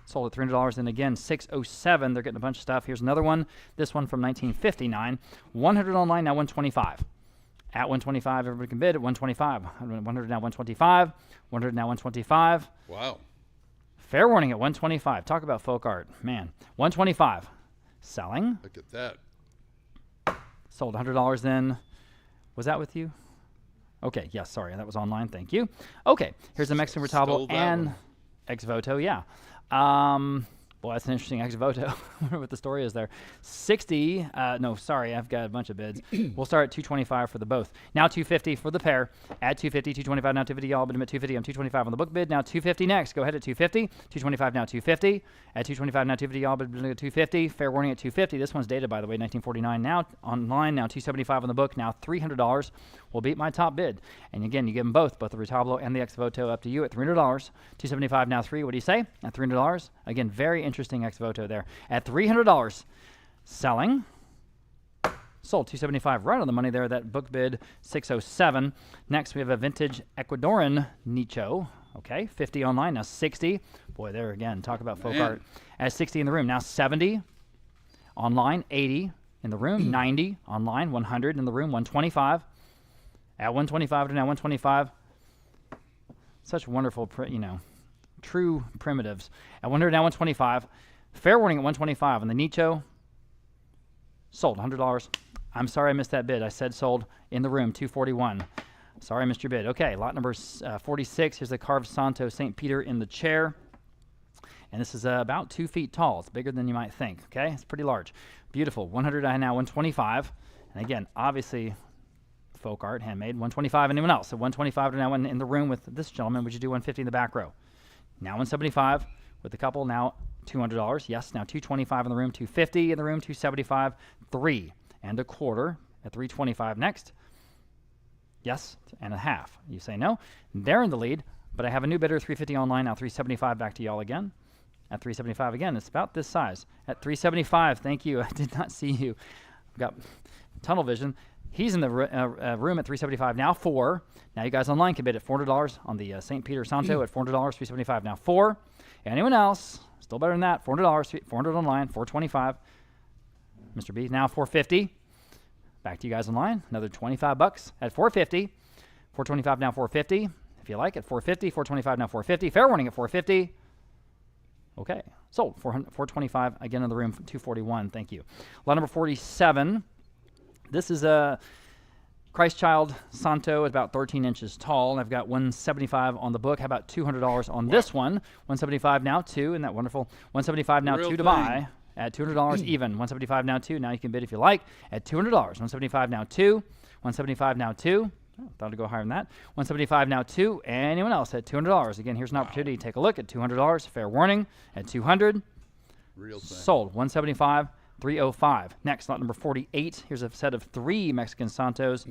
Sold at $300. And again, 607. They're getting a bunch of stuff. Here's another one. This one from 1959. 100 online, now 125. At 125, everybody can bid at 125. 100 now 125. 100 now 125.
Wow.
Fair warning at 125. Talk about folk art. Man. 125. Selling.
Look at that.
Sold $100 then. Was that with you? Okay. Yes. Sorry. That was online. Thank you. Okay. Here's a Mexican retablo and ex voto. Yeah. Boy, that's an interesting ex voto. I wonder what the story is there. 60. No, sorry. I've got a bunch of bids. We'll start at 225 for the both. Now 250 for the pair. At 250, 225 now 250. Y'all bid them at 250. I'm 225 on the book bid. Now 250 next. Go ahead at 250. 225 now 250. At 225 now 250. Y'all bid them at 250. Fair warning at 250. This one's dated, by the way, 1949. Now online. Now 275 on the book. Now $300 will beat my top bid. And again, you give them both the retablo and the ex voto up to you at $300. 275 now 3. What do you say? At $300. Again, very interesting ex voto there. At $300. Selling. Sold 275 right on the money there. That book bid 607. Next we have a vintage Ecuadorian nicho. Okay, 50 online, now 60. Boy, there again, talk about folk art. At 60 in the room, now 70 online, 80 in the room, 90 online, 100 in the room, 125. At 125 to now 125. Such wonderful, true primitives. At 100 now 125. Fair warning at 125 on the nicho. Sold $100. I'm sorry I missed that bid. I said sold in the room, 241. Sorry I missed your bid. Okay, lot number 46. Here's the carved Santo St. Peter in the chair. And this is about 2 feet tall. It's bigger than you might think, okay? It's pretty large. Beautiful. 100 now 125. And again, obviously, folk art, handmade. 125. Anyone else? So 125 to now in the room with this gentleman. Would you do 150 in the back row? Now 175 with the couple. Now $200. Yes. Now 225 in the room. 250 in the room. 275. 3 and a quarter at 325 next. Yes and a half. You say no. They're in the lead. But I have a new bidder, 350 online. Now 375 back to y'all again. At 375 again, it's about this size. At 375, thank you. I did not see you. I've got tunnel vision. He's in the room at 375 now. 4. Now you guys online can bid at $400 on the St. Peter Santo at $400. 375 now. 4. Anyone else? Still better than that. $400. 400 online. 425. Mr. B now 450. Back to you guys online. Another 25 bucks at 450. 425 now 450. If you like, at 450. 425 now 450. Fair warning at 450. Okay, sold. 425 again in the room. 241. Thank you. Lot number 47. This is a Christ Child Santo, about 13 inches tall. And I've got 175 on the book. How about $200 on this one? 175 now 2. Isn't that wonderful? 175 now 2 to buy at $200 even. 175 now 2. Now you can bid if you like at $200. 175 now 2. 175 now 2. Oh, thought it'd go higher than that. 175 now 2. Anyone else at $200? Again, here's an opportunity to take a look at $200. Fair warning at 200.
Real thing.
Sold. 175. 305. Next, lot number 48. Here's a set of 3 Mexican Santos,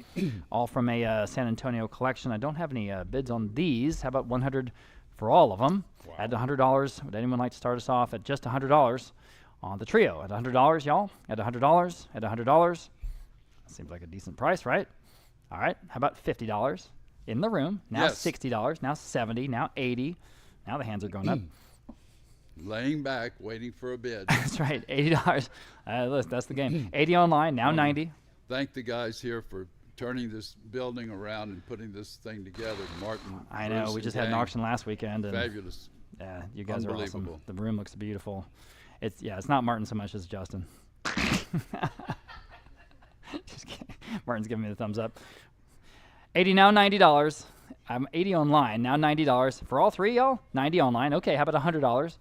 all from a San Antonio collection. I don't have any bids on these. How about 100 for all of them?
Wow.
At $100. Would anyone like to start us off at just $100 on the trio? At $100, y'all? At $100? At $100? Seems like a decent price, right? All right, how about $50 in the room? Now
Yes.
$60, now $70, now $80. Now the hands are going up.
Laying back, waiting for a bid.
That's right, $80. That's the game. 80 online, now 90.
Thank the guys here for turning this building around and putting this thing together. Martin,
I know,
Bruce,
we just
and
had an
gang.
auction last weekend. And
Fabulous.
yeah, you guys are awesome.
Unbelievable.
The room looks beautiful. It's not Martin so much as Justin. Just kidding. Martin's giving me the thumbs up. 80 now, $90. I'm 80 online, now $90. For all 3, y'all? 90 online. Okay, how about $100?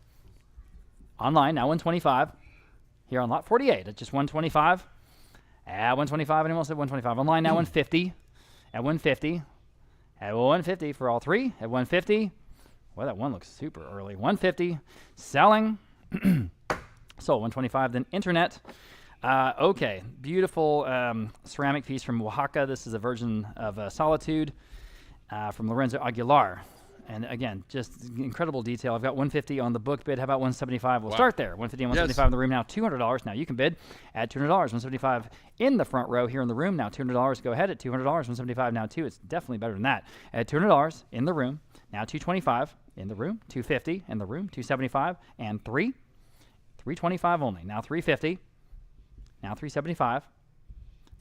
Online, now 125. Here on lot 48 at just 125. At 125, anyone else at 125? Online, now 150. At 150. At 150 for all 3. At 150. Well, that one looks super early. 150. Selling. Sold. 125. Then internet. Okay, beautiful ceramic piece from Oaxaca. This is a Virgin of Solitude from Lorenzo Aguilar. And again, just incredible detail. I've got 150 on the book bid. How about 175? We'll start there. 150 and 175 in the room now. $200. Now you can bid at $200. 175 in the front row here in the room. Now $200. Go ahead at $200. 175 now 2. It's definitely better than that. At $200 in the room. Now 225 in the room. 250 in the room. 275 and 3. 325 only. Now 350. Now 375.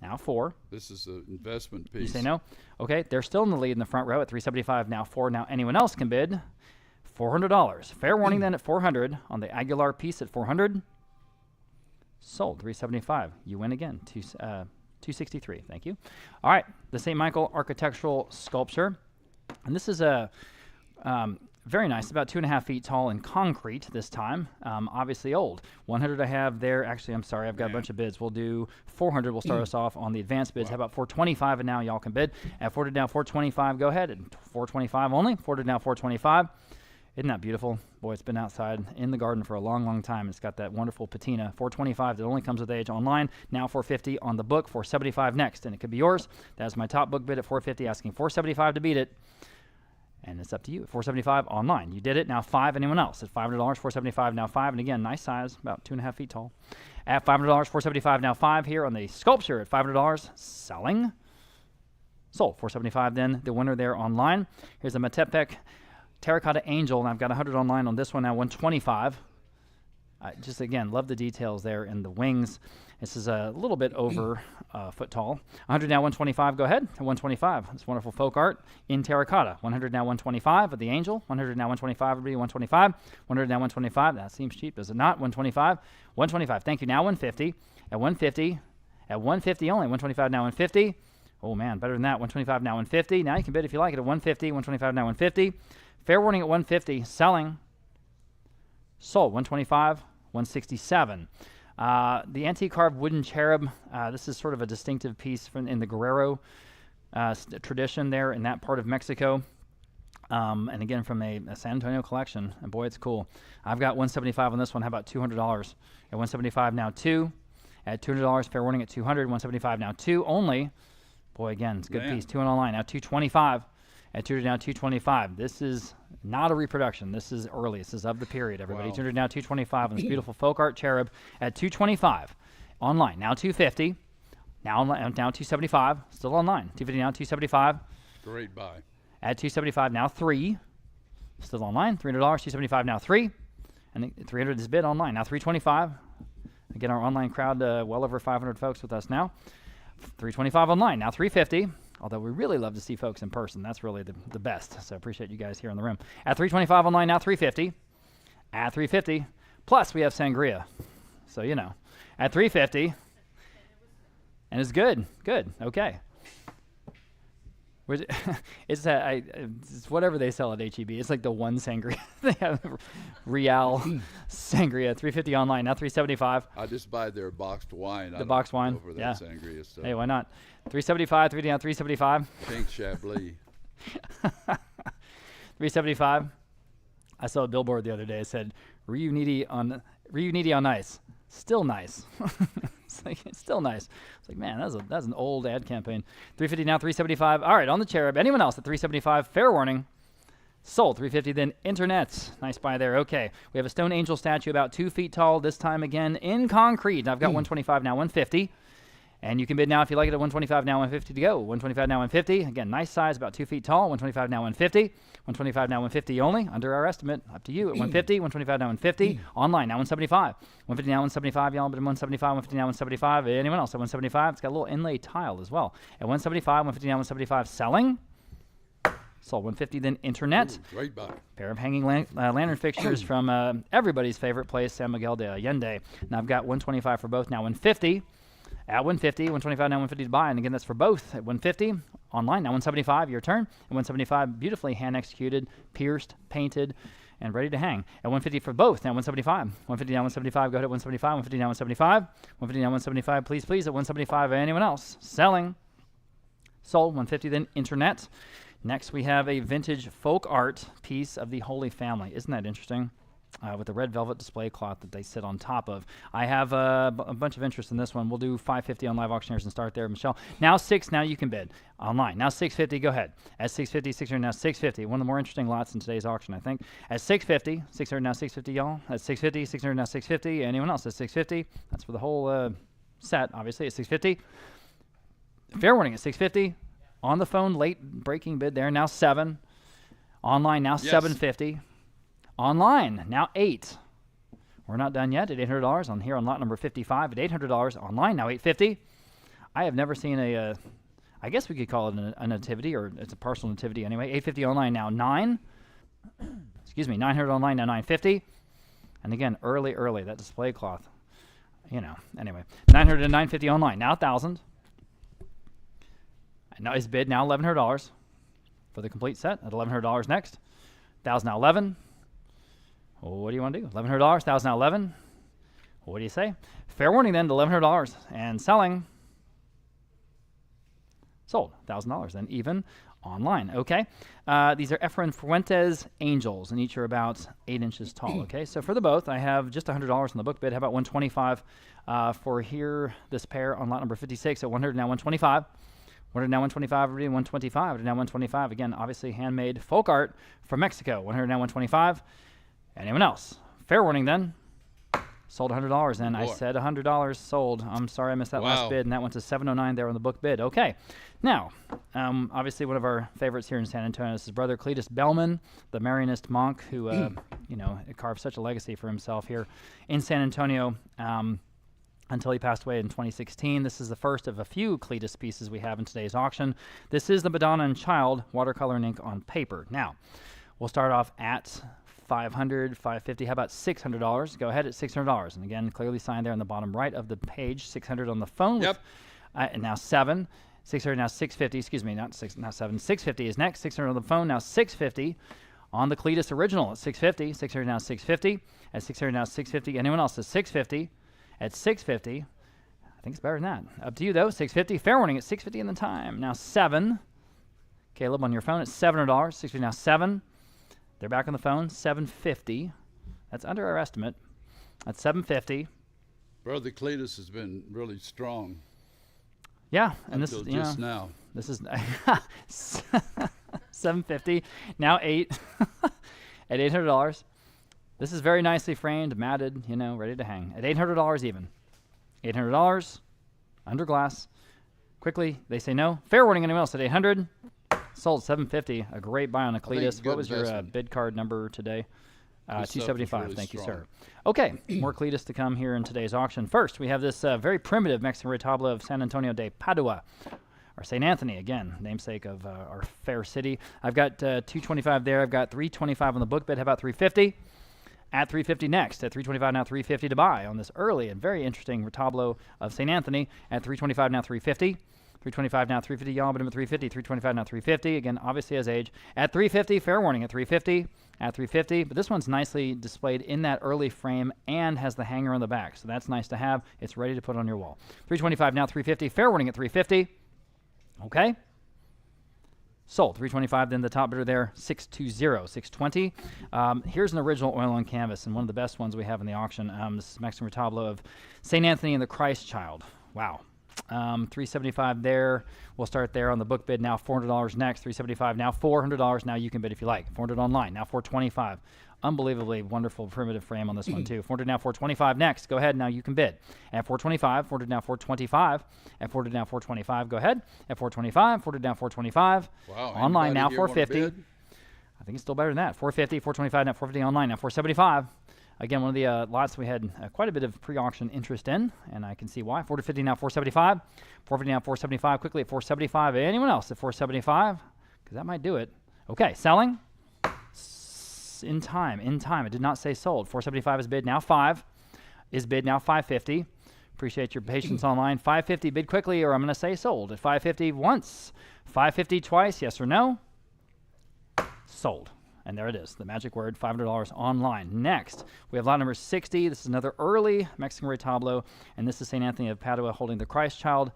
Now 4.
This is an investment piece.
You say no? Okay, they're still in the lead in the front row at 375. Now 4. Now anyone else can bid $400. Fair warning then at 400 on the Aguilar piece at 400. Sold 375. You win again. 263. Thank you. All right, the St. Michael architectural sculpture, and this is a very nice, about 2.5 feet tall in concrete this time. Obviously old. 100 I have there. Actually, I'm sorry, I've got a bunch of bids. We'll do 400. We'll start us off on the advanced bids. How about 425? And now y'all can bid. At 400 now 425. Go ahead. And 425 only. 400 now 425. Isn't that beautiful? Boy, it's been outside in the garden for a long, long time. It's got that wonderful patina. 425 that only comes with age online. Now 450 on the book. 475 next, and it could be yours. That's my top book bid at 450, asking 475 to beat it. And it's up to you. 475 online. You did it. Now 5. Anyone else? At $500, 475 now 5. And again, nice size, about 2.5 feet tall. At $500, 475 now 5 here on the sculpture at $500. Selling. Sold. 475 then. The winner there online. Here's a Metepec Terracotta Angel, and I've got 100 online on this one now. 125. I just, again, love the details there in the wings. This is a little bit over a foot tall. 100 now, 125. Go ahead. 125. It's wonderful folk art in terracotta. 100 now, 125 of the angel. 100 now, 125. Everybody, 125. 100 now, 125. That seems cheap, does it not? 125. 125. Thank you. Now 150. At 150. At 150 only. 125 now, 150. Oh, man, better than that. 125 now, 150. Now you can bid if you like it at 150. 125 now, 150. Fair warning at 150. Selling. Sold. 125, 167. The antique carved wooden cherub. This is sort of a distinctive piece from in the Guerrero tradition there in that part of Mexico. And again, from a San Antonio collection. And boy, it's cool. I've got 175 on this one. How about $200? At 175 now, 2. At $200, fair warning at 200. 175 now, 2 only. Boy, again, it's a good piece. 2 online. Now 225. At 200 now, 225. This is not a reproduction. This is early. This is of the period, everybody.
Wow.
200 now, 225 on this beautiful folk art cherub at 225. Online. Now 250. Now 275. Still online. 250 now, 275.
Great buy.
At 275 now, 3. Still online. $300. 275 now, 3. And 300 is bid online. Now 325. Again, our online crowd, well over 500 folks with us now. 325 online. Now 350. Although we really love to see folks in person. That's really the best. So I appreciate you guys here in the room. At 325 online, now 350. At 350. Plus, we have sangria. So, you know. At 350. And it's good. Good. Okay. It's whatever they sell at HEB. It's like the one sangria. They have Real sangria. 350 online. Now 375.
I just buy their boxed wine.
The boxed wine.
Over
Yeah.
that sangria stuff.
Hey, why not? 375. 3 down. 375.
Pink Chablis.
375. I saw a billboard the other day. It said reuniti on ice. Still nice. It's still nice. It's like, man, that's an old ad campaign. 350 now, 375. All right, on the cherub. Anyone else at 375? Fair warning. Sold. 350 then internet. Nice buy there. Okay. We have a stone angel statue about 2 feet tall, this time again in concrete. I've got 125 now, 150. And you can bid now if you like it at 125 now, 150 to go. 125 now, 150. Again, nice size, about 2 feet tall. 125 now, 150. 125 now, 150 only. Under our estimate, up to you at 150. 125 now, 150. Online now, 175. 150 now, 175. Y'all, but 175. 150 now, 175. Anyone else at 175? It's got a little inlay tile as well. At 175, 150 now, 175. Selling. Sold 150. Then internet.
Ooh, great buy.
Pair of hanging lantern fixtures from everybody's favorite place, San Miguel de Allende. Now I've got 125 for both. Now 150. At 150, 125 now, 150 to buy. And again, that's for both. At 150, online, now 175, your turn. At 175, beautifully hand-executed, pierced, painted, and ready to hang. At 150 for both, now 175. 150 now, 175, go ahead at 175. 150 now, 175. 150 now, 175, please, please, at 175. Anyone else? Selling. Sold, 150, then internet. Next, we have a vintage folk art piece of the Holy Family. Isn't that interesting? With the red velvet display cloth that they sit on top of. I have a bunch of interest in this one. We'll do 550 on Live Auctioneers and start there, Michelle. Now 6, now you can bid. Online. Now 650, go ahead. At 650, 600, now 650. One of the more interesting lots in today's auction, I think. At 650, 600, now 650, y'all. At 650, 600, now 650. Anyone else at 650? That's for the whole set, obviously, at 650. Fair warning at 650. On the phone, late breaking bid there. Now 7. Online, now 750. Online, now 8. We're not done yet at $800 on here on lot number 55 at $800. Online, now $850. I have never seen I guess we could call it a nativity, or it's a partial nativity anyway. $850 online, now 9. Excuse me, $900 online, now $950. And again, early, that display cloth. You know, anyway. $900 and $950 online, now $1,000. And now is bid, now $1,100 for the complete set at $1,100 next. $1,000 now $11. What do you want to do? $1,100, $1,000 now $11. What do you say? Fair warning then to $1,100 and selling. Sold $1,000 then even online. Okay, these are Efrain Fuentes angels, and each are about 8 inches tall. Okay, so for the both, I have just $100 on the book bid. How about 125 for here? This pair on lot number 56 at 100 now 125. 100 now 125, 125 now 125. Again, obviously handmade folk art from Mexico. 100 now 125. Anyone else? Fair warning then. Sold $100, and I said $100 sold. I'm sorry I missed that last bid, and that went to $709 there on the book bid. Okay, now, obviously one of our favorites here in San Antonio is his brother Cletus Bellman, the Marianist monk who, you know, carved such a legacy for himself here in San Antonio until he passed away in 2016. This is the first of a few Cletus pieces we have in today's auction. This is the Madonna and Child watercolor and ink on paper. Now, we'll start off at $500, $550. How about $600? Go ahead at $600. And again, clearly signed there on the bottom right of the page. $600 on the phone.
Yep.
And now 7. $600 now $650. Excuse me, not 7. $650 is next. $600 on the phone. Now $650 On the Cletus original at $650. $600 now $650. At $600 now $650. Anyone else at $650? At $650. I think it's better than that. Up to you though. $650. Fair warning at $650 in the time. Now $7. Caleb on your phone at $700. $650 now $7. They're back on the phone. $750. That's under our estimate. That's $750.
Brother Cletus has been really strong.
Yeah, and this
until
is
just now.
This is $750. Now $8 at $800. This is very nicely framed, matted, ready to hang at $800 even. $800 under glass. Quickly, they say no. Fair warning. Anyone else at $800? Sold $750. A great buy on a Cletus. What was your bid card number today? 275.
Really
Thank you,
strong.
sir. Okay, more Cletus to come here in today's auction. First, we have this very primitive Mexican retablo of San Antonio de Padua, or St. Anthony, again, namesake of our fair city. I've got 225 there. I've got 325 on the book bid. How about 350? At 350 next. At 325 now 350 to buy on this early and very interesting retablo of St. Anthony. At 325 now 350. 325 now 350. Y'all, but him at 350. 325 now 350. Again, obviously has age. At 350, fair warning at 350. At 350, but this one's nicely displayed in that early frame and has the hanger on the back, so that's nice to have. It's ready to put on your wall. 325 now 350. Fair warning at 350. Okay. Sold. 325, then the top bidder there, 620, 620. Here's an original oil on canvas, and one of the best ones we have in the auction. This is Mexican retablo of St. Anthony and the Christ Child. Wow. 375 there. We'll start there on the book bid. Now $400 next. 375 now $400. Now you can bid if you like. 400 online. Now 425. Unbelievably wonderful primitive frame on this one too. 400 now 425 next. Go ahead. Now you can bid. At 425. 400 now 425. At 400 now 425. Go ahead. At 425. 400 now 425.
Wow.
Online now
Anybody here wanna
450.
bid?
I think it's still better than that. 450. 425 now 450 online. Now 475. Again, one of the lots we had quite a bit of pre-auction interest in, and I can see why. 450 now 475. 450 now 475. Quickly at 475. Anyone else at 475? Because that might do it. Okay, selling. In time. It did not say sold. 475 is bid. Now 5 is bid. Now 550. Appreciate your patience online. 550 bid quickly, or I'm going to say sold. At 550 once. 550 twice. Yes or no? Sold. And there it is, the magic word, $500 online. Next, we have lot number 60. This is another early Mexican retablo, and this is St. Anthony of Padua holding the Christ Child.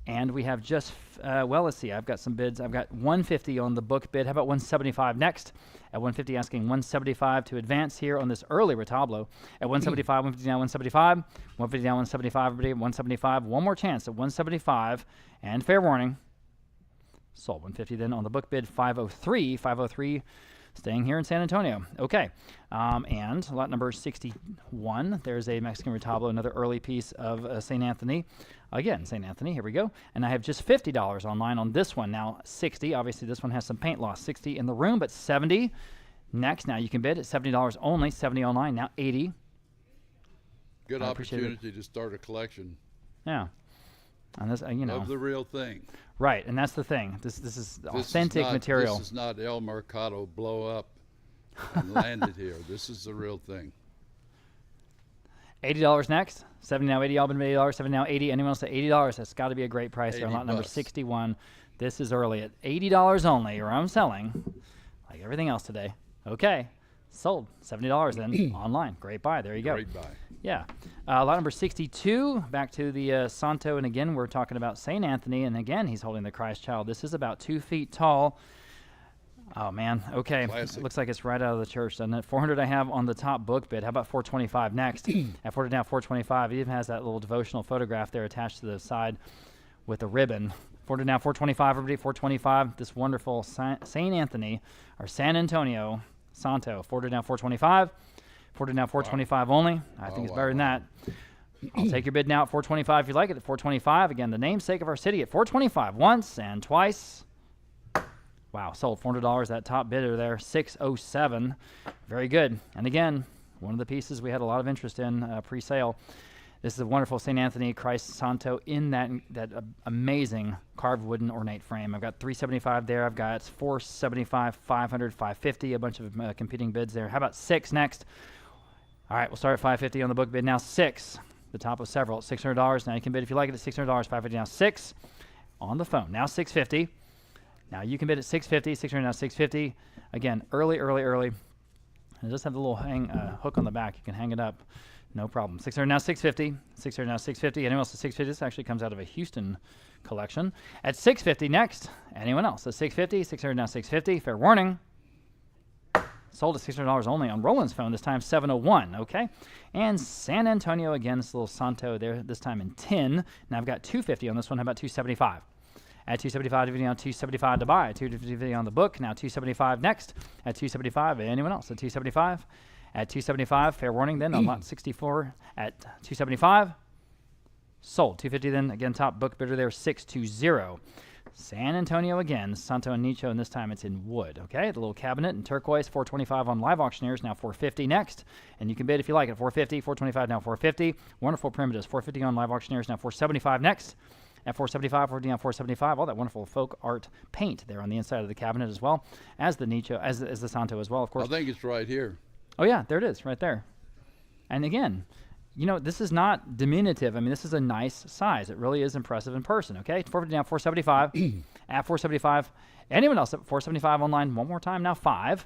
And we have just, let's see, I've got some bids. I've got 150 on the book bid. How about 175 next? At 150, asking 175 to advance here on this early retablo. At 175, 150 now 175. 150 now 175, everybody at 175. One more chance at 175, and fair warning, sold. 150 then on the book bid, 503. 503. Staying here in San Antonio. Okay. And lot number 61, there's a Mexican retablo, another early piece of St. Anthony. Again, St. Anthony, here we go. And I have just $50 online on this one. Now 60, obviously this one has some paint loss. 60 in the room, but 70 next. Now you can bid at $70 only, 70 online, now 80.
Good opportunity to start a collection.
Yeah. And this,
Of the real thing.
Right, and that's the thing. This is authentic material.
This is not El Mercado blow up and landed here. This is the real thing.
$80 next. 70 now 80. All been $80. 70 now 80. Anyone else at $80? That's got to be a great price here on lot number 61. This is early at $80 only, or I'm selling, like everything else today. Okay, sold. $70 then online. Great buy. There you go.
Great buy.
Yeah. Lot number 62, back to the Santo, and again, we're talking about St. Anthony, and again, he's holding the Christ Child. This is about 2 feet tall. Oh, man. Okay.
Classic.
Looks like it's right out of the church, doesn't it? 400 I have on the top book bid. How about 425 next? At 400 now, 425. It even has that little devotional photograph there attached to the side with a ribbon. 400 now, 425, everybody, 425. This wonderful St. Anthony, or San Antonio, Santo. 400 now, 425. 400 now, 425 only. I think it's better than that. I'll take your bid now at 425 if you like it. At 425, again, the namesake of our city at 425 once and twice. Wow, sold $400. That top bidder there, 607. Very good. And again, one of the pieces we had a lot of interest in pre-sale. This is a wonderful St. Anthony Christ Santo in that amazing carved wooden ornate frame. I've got 375 there. I've got 475, 500, 550, a bunch of competing bids there. How about 6 next? All right, we'll start at 550 on the book bid. Now 6, the top of several, at $600. Now you can bid if you like it at $600. 550 now 6 on the phone. Now 650. Now you can bid at 650. 600 now 650. Again, early. And it does have the little hook on the back. You can hang it up. No problem. 600 now 650. 600 now 650. Anyone else at 650? This actually comes out of a Houston collection. At 650 next. Anyone else at 650? 600 now 650. Fair warning. Sold at $600 only on Roland's phone, this time 701, okay? And San Antonio, again, this little Santo there, this time in tin. Now I've got 250 on this one. How about 275? At 275, DVD on 275 to buy. 250 on the book. Now 275 next. At 275, anyone else at 275? At 275, fair warning then on lot 64 at 275. Sold. 250 then, again, top book bidder there, 620. San Antonio again, Santo and Hecho, and this time it's in wood, okay? The little cabinet in turquoise, 425 on Live Auctioneers, now 450 next. And you can bid if you like at 450, 425 now 450. Wonderful primitives, 450 on Live Auctioneers, now 475 next. At 475, 450 on 475, all that wonderful folk art paint there on the inside of the cabinet as well as the Hecho, as the Santo as well, of course.
I think it's right here.
Oh yeah, there it is, right there. And again, you know, this is not diminutive. I mean, this is a nice size. It really is impressive in person, okay? 450 now, 475. At 475. Anyone else at 475 online? One more time now, 5.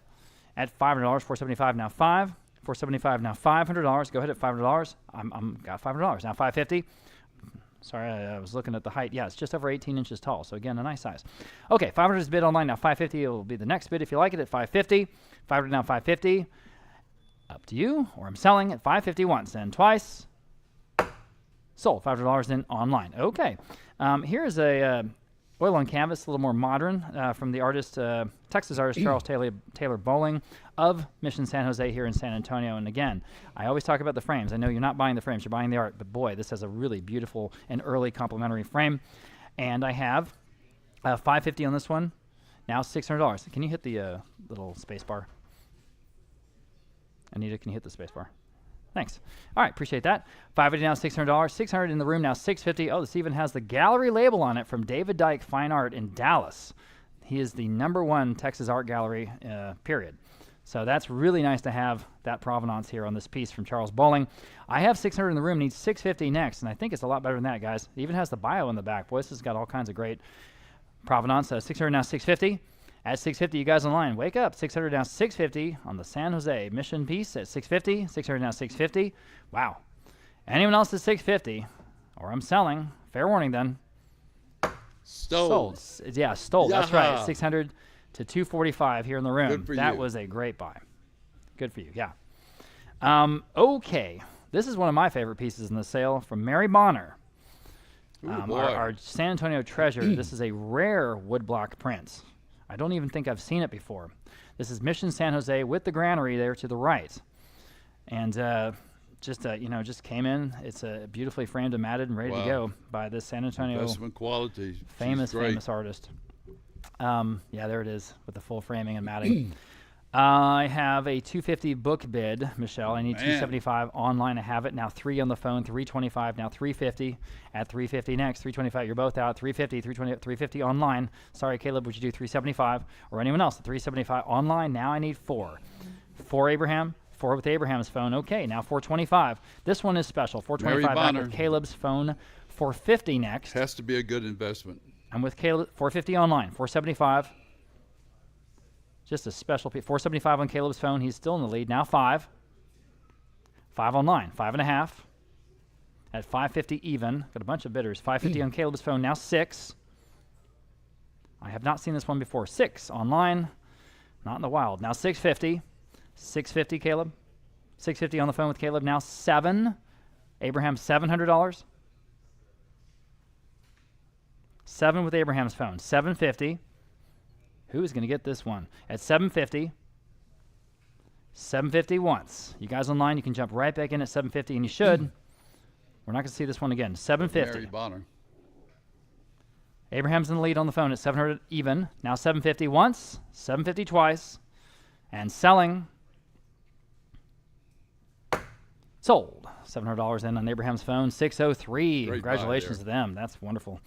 At $500, 475 now 5. 475 now $500. Go ahead at $500. I'm got $500. Now 550. Sorry, I was looking at the height. Yeah, it's just over 18 inches tall. So again, a nice size. Okay, 500 is bid online. Now 550 it will be the next bid if you like it at 550. 500 now 550. Up to you, or I'm selling at 550 once and twice. Sold. $500 then online. Okay. Here's a oil on canvas, a little more modern, from the artist, Texas artist Charles Taylor Bowling of Mission San Jose here in San Antonio. And again, I always talk about the frames. I know you're not buying the frames, you're buying the art. But boy, this has a really beautiful and early complimentary frame. And I have 550 on this one. Now $600. Can you hit the little space bar? Anita, can you hit the space bar? Thanks. All right, appreciate that. $550 now, $600. 600 in the room now, $650. Oh, this even has the gallery label on it from David Dyke Fine Art in Dallas. He is the #1 Texas art gallery, period. So that's really nice to have that provenance here on this piece from Charles Bowling. I have 600 in the room, needs 650 next, and I think it's a lot better than that, guys. It even has the bio in the back. Boy, this has got all kinds of great provenance. 600 now, 650. At 650, you guys online, wake up. 600 now, 650 on the San Jose Mission piece at 650. 600 now, 650. Wow. Anyone else at 650, or I'm selling, fair warning then.
Sold.
Yeah, stole.
Yeah.
That's right. 600 to 245 here in the room.
Good for
that
you.
was a great buy. Good for you, yeah. Okay. This is one of my favorite pieces in the sale from Mary Bonner.
Ooh,
Our San Antonio treasure. This is a rare woodblock print. I don't even think I've seen it before. This is Mission San Jose with the granary there to the right. And just came in. It's beautifully framed and matted and ready to go by this San Antonio
investment quality.
famous artist. Yeah, there it is with the full framing and matting. I have a 250 book bid, Michelle. I need 275 online. I have it now. 3 on the phone. 325 now. 350 at 350 next. 325. You're both out. 350. 320. 350 online. Sorry, Caleb. Would you do 375 or anyone else? 375 online. Now I need 4. 4 Abraham. 4 with Abraham's phone. Okay. Now 425. This one is special. 425 back with Caleb's phone. 450 next.
Has to be a good investment.
I'm with Caleb. 450 online. 475. Just a special piece. 475 on Caleb's phone. He's still in the lead. Now 5. 5 online. 5.5. At 550 even. Got a bunch of bidders. 550 on Caleb's phone. Now 6. I have not seen this one before. 6 online. Not in the wild. Now 650. 650 Caleb. 650 on the phone with Caleb. Now 7. Abraham $700. 7 with Abraham's phone. 750. Who is going to get this one? At 750. 750 once. You guys online, you can jump right back in at 750, and you should. We're not going to see this one again. 750.
Mary Bonner.
Abraham's in the lead on the phone at 700 even. Now 750 once. 750 twice. And selling. Sold. $700 in on Abraham's phone. 603.
Great
Congratulations to them. That's wonderful.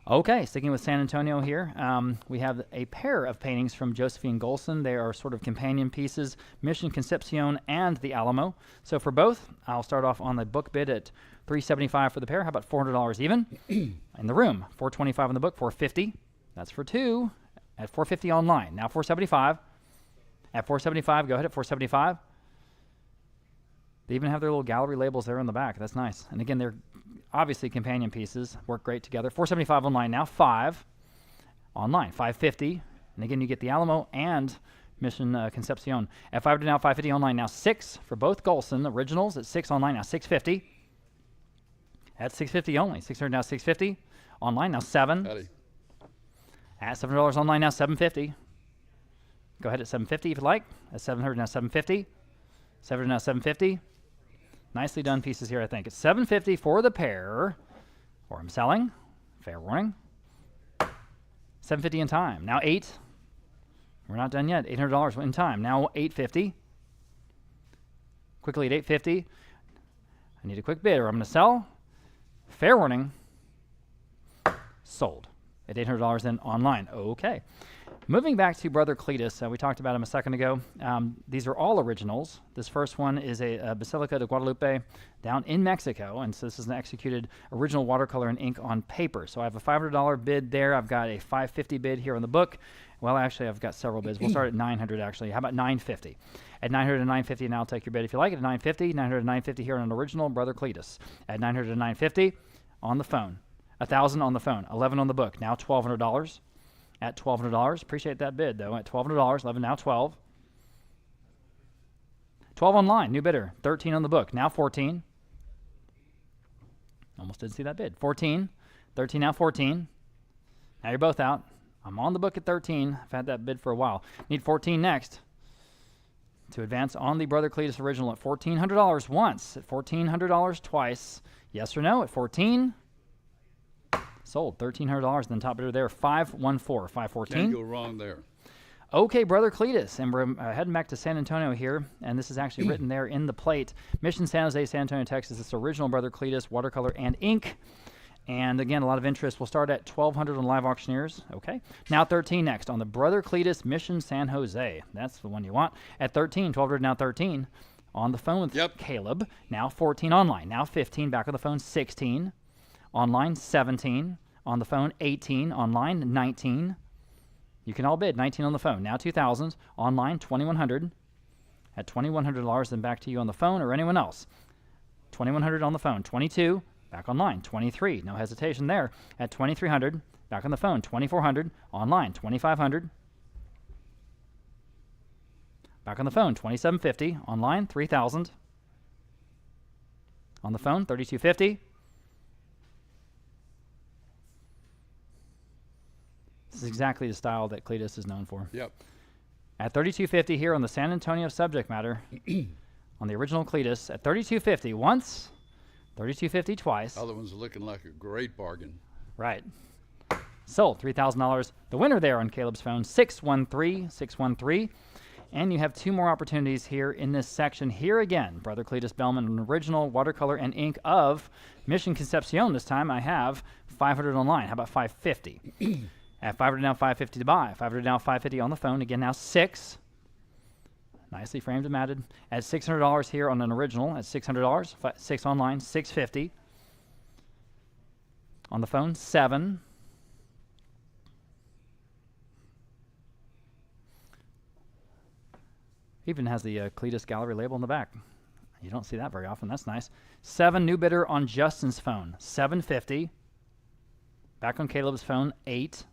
Okay, sticking with San Antonio here, we have a pair of paintings from Josephine Golson. They are sort of companion pieces, Mission Concepcion and the Alamo. So for both, I'll start off on the book bid at $375 for the pair. How about $400 even? In the room, $425 in the book, $450. That's for 2. At $450 online. Now $475. At $475, go ahead at $475. They even have their little gallery labels there in the back. That's nice. And again, they're obviously companion pieces. Work great together. $475 online. Now $5 online. $550. And again, you get the Alamo and Mission Concepcion. At $500 now, $550 online. Now $6 for both Golson originals. At $6 online. Now $650. At $650 only. $600 now, $650 online. Now $7.
Howdy.
At $700 online. Now $750. Go ahead at $750 if you like. At $700 now, $750. $700 now, $750. Nicely done pieces here, I think. It's $750 for the pair, or I'm selling. Fair warning. $750 in time. Now $8. We're not done yet. $800 in time. Now $850. Quickly at $850. I need a quick bid, or I'm going to sell. Fair warning. Sold at $800 in online. Okay. Moving back to Brother Cletus, we talked about him a second ago. These are all originals. This first one is a Basilica de Guadalupe down in Mexico, and so this is an executed original watercolor and ink on paper. So I have a $500 bid there. I've got a $550 bid here on the book. Well, actually, I've got several bids. We'll start at $900, actually. How about $950? At $900 and $950, and I'll take your bid if you like it. At $950, $900 and $950 here on an original Brother Cletus. At $900 and $950 on the phone. $1,000 on the phone. $11 on the book. Now $1,200. At $1,200. Appreciate that bid, though. At $1,200. 11 now 12. 12 online. New bidder. 13 on the book. Now 14. Almost didn't see that bid. 14. 13 now 14. Now you're both out. I'm on the book at 13. I've had that bid for a while. Need 14 next to advance on the Brother Cletus original at $1,400 once. At $1,400 twice. Yes or no? At 14. Sold. $1,300. Then top bidder there, 514, 514.
Can't go wrong there.
Okay, Brother Cletus. And we're heading back to San Antonio here. And this is actually written there in the plate. Mission San Jose, San Antonio, Texas. It's original Brother Cletus, watercolor and ink. And again, a lot of interest. We'll start at $1,200 on Live Auctioneers. Okay. Now 13 next on the Brother Cletus Mission San Jose. That's the one you want. At 13, $1,200 now 13. On the phone with Caleb. Now 14 online. Now 15. Back on the phone, 16. Online, 17. On the phone, 18. Online, 19. You can all bid. 19 on the phone. Now 2,000. Online, 2,100. At $2,100, then back to you on the phone or anyone else. 2,100 on the phone. 22. Back online. 23. No hesitation there. At 2,300. Back on the phone. 2,400. Online. 2,500. Back on the phone. 2,750. Online. 3,000. On the phone. 3,250. This is exactly the style that Cletus is known for.
Yep.
At $3,250 here on the San Antonio subject matter, on the original Cletus, at $3,250 once, $3,250 twice.
Other one's looking like a great bargain.
Right. Sold. $3,000. The winner there on Caleb's phone, 613, 613. And you have two more opportunities here in this section. Here again, Brother Cletus Bellman, an original watercolor and ink of Mission Concepcion. This time I have 500 online. How about 550? At $500 now, $550 to buy. $500 now, $550 on the phone. Again, now 6. Nicely framed and matted. At $600 here on an original. At $600, 6 online, $650. On the phone, 7. Even has the Cletus Gallery label in the back. You don't see that very often. That's nice. 7, new bidder on Justin's phone, $750. Back on Caleb's phone, 8.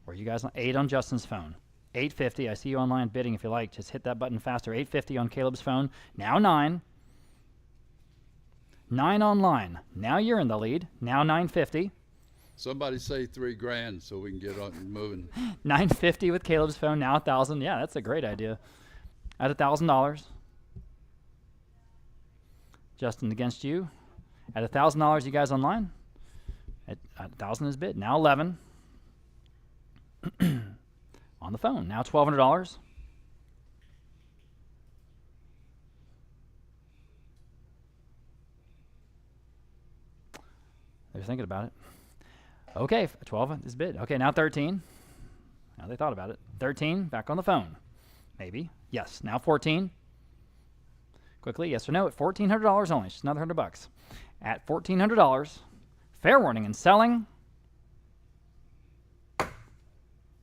Or you guys on 8 on Justin's phone, $850. I see you online bidding if you like. Just hit that button faster. $850 on Caleb's phone. Now 9. 9 online. Now you're in the lead. Now $950.
Somebody say $3,000 so we can get on moving.
$950 with Caleb's phone. Now $1,000. Yeah, that's a great idea. At $1,000. Justin against you. At $1,000, you guys online. At 1,000 is bid. Now 11. On the phone. Now $1,200. They're thinking about it. Okay, 12 is bid. Okay, now 13. Now they thought about it. 13, back on the phone. Maybe. Yes. Now 14. Quickly, yes or no, at $1,400 only. Just another $100. At $1,400, fair warning and selling.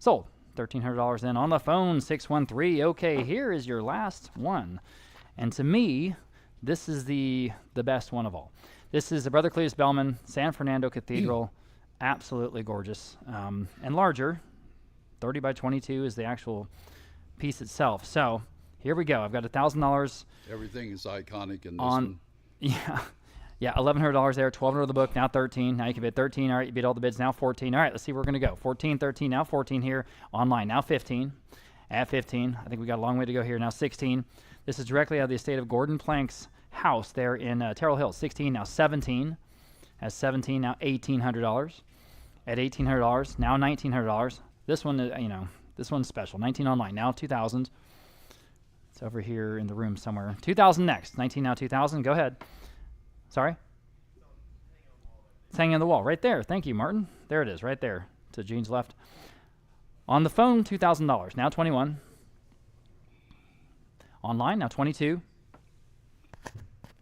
Sold. $1,300 then. On the phone, 613. Okay, here is your last one. And to me, this is the best one of all. This is the Brother Cletus Bellman San Fernando Cathedral. Absolutely gorgeous. And larger. 30 by 22 is the actual piece itself. So here we go. I've got $1,000.
Everything is iconic in this
On,
one.
yeah, $1,100 there, $1,200 the book, now 13. Now you can bid 13. All right, you beat all the bids, now 14. All right, let's see where we're going to go. 14, 13, now 14 here. Online, now 15. At 15, I think we got a long way to go here. Now 16. This is directly out of the estate of Gordon Plank's house there in Terrell Hills. 16, now 17. At 17, now $1,800. At $1,800, now $1,900. This one, this one's special. 19 online, now 2,000. It's over here in the room somewhere. 2,000 next. 19 now 2,000. Go ahead. Sorry? It's hanging on the wall. Right there. Thank you, Martin. There it is, right there. To Gene's left. On the phone, $2,000. Now 21. Online, now 22.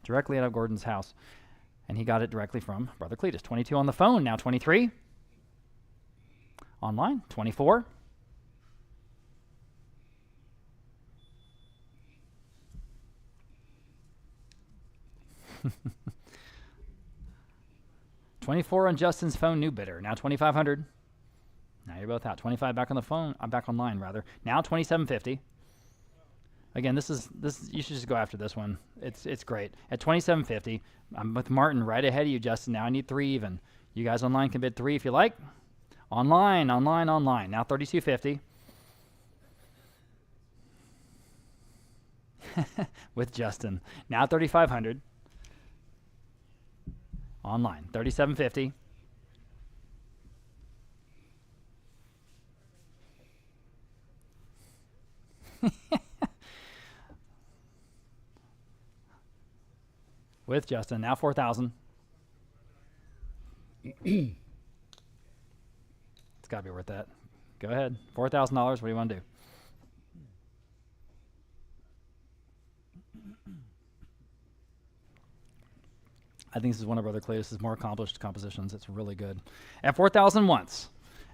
Directly out of Gordon's house. And he got it directly from Brother Cletus. 22 on the phone, now 23. Online, 24. $24 on Justin's phone, new bidder. Now $2,500. Now you're both out. 25 back on the phone. I'm back online rather. Now $2,750. Again, this you should just go after this one. It's great. At $2,750, I'm with Martin right ahead of you, Justin. Now I need 3 even. You guys online can bid 3 if you like. Online. Now $3,250. With Justin. Now $3,500. Online. $3,750. With Justin. Now $4,000. It's got to be worth that. Go ahead. $4,000. What do you want to do? I think this is one of Brother Cletus's more accomplished compositions. It's really good. At $4,000 once.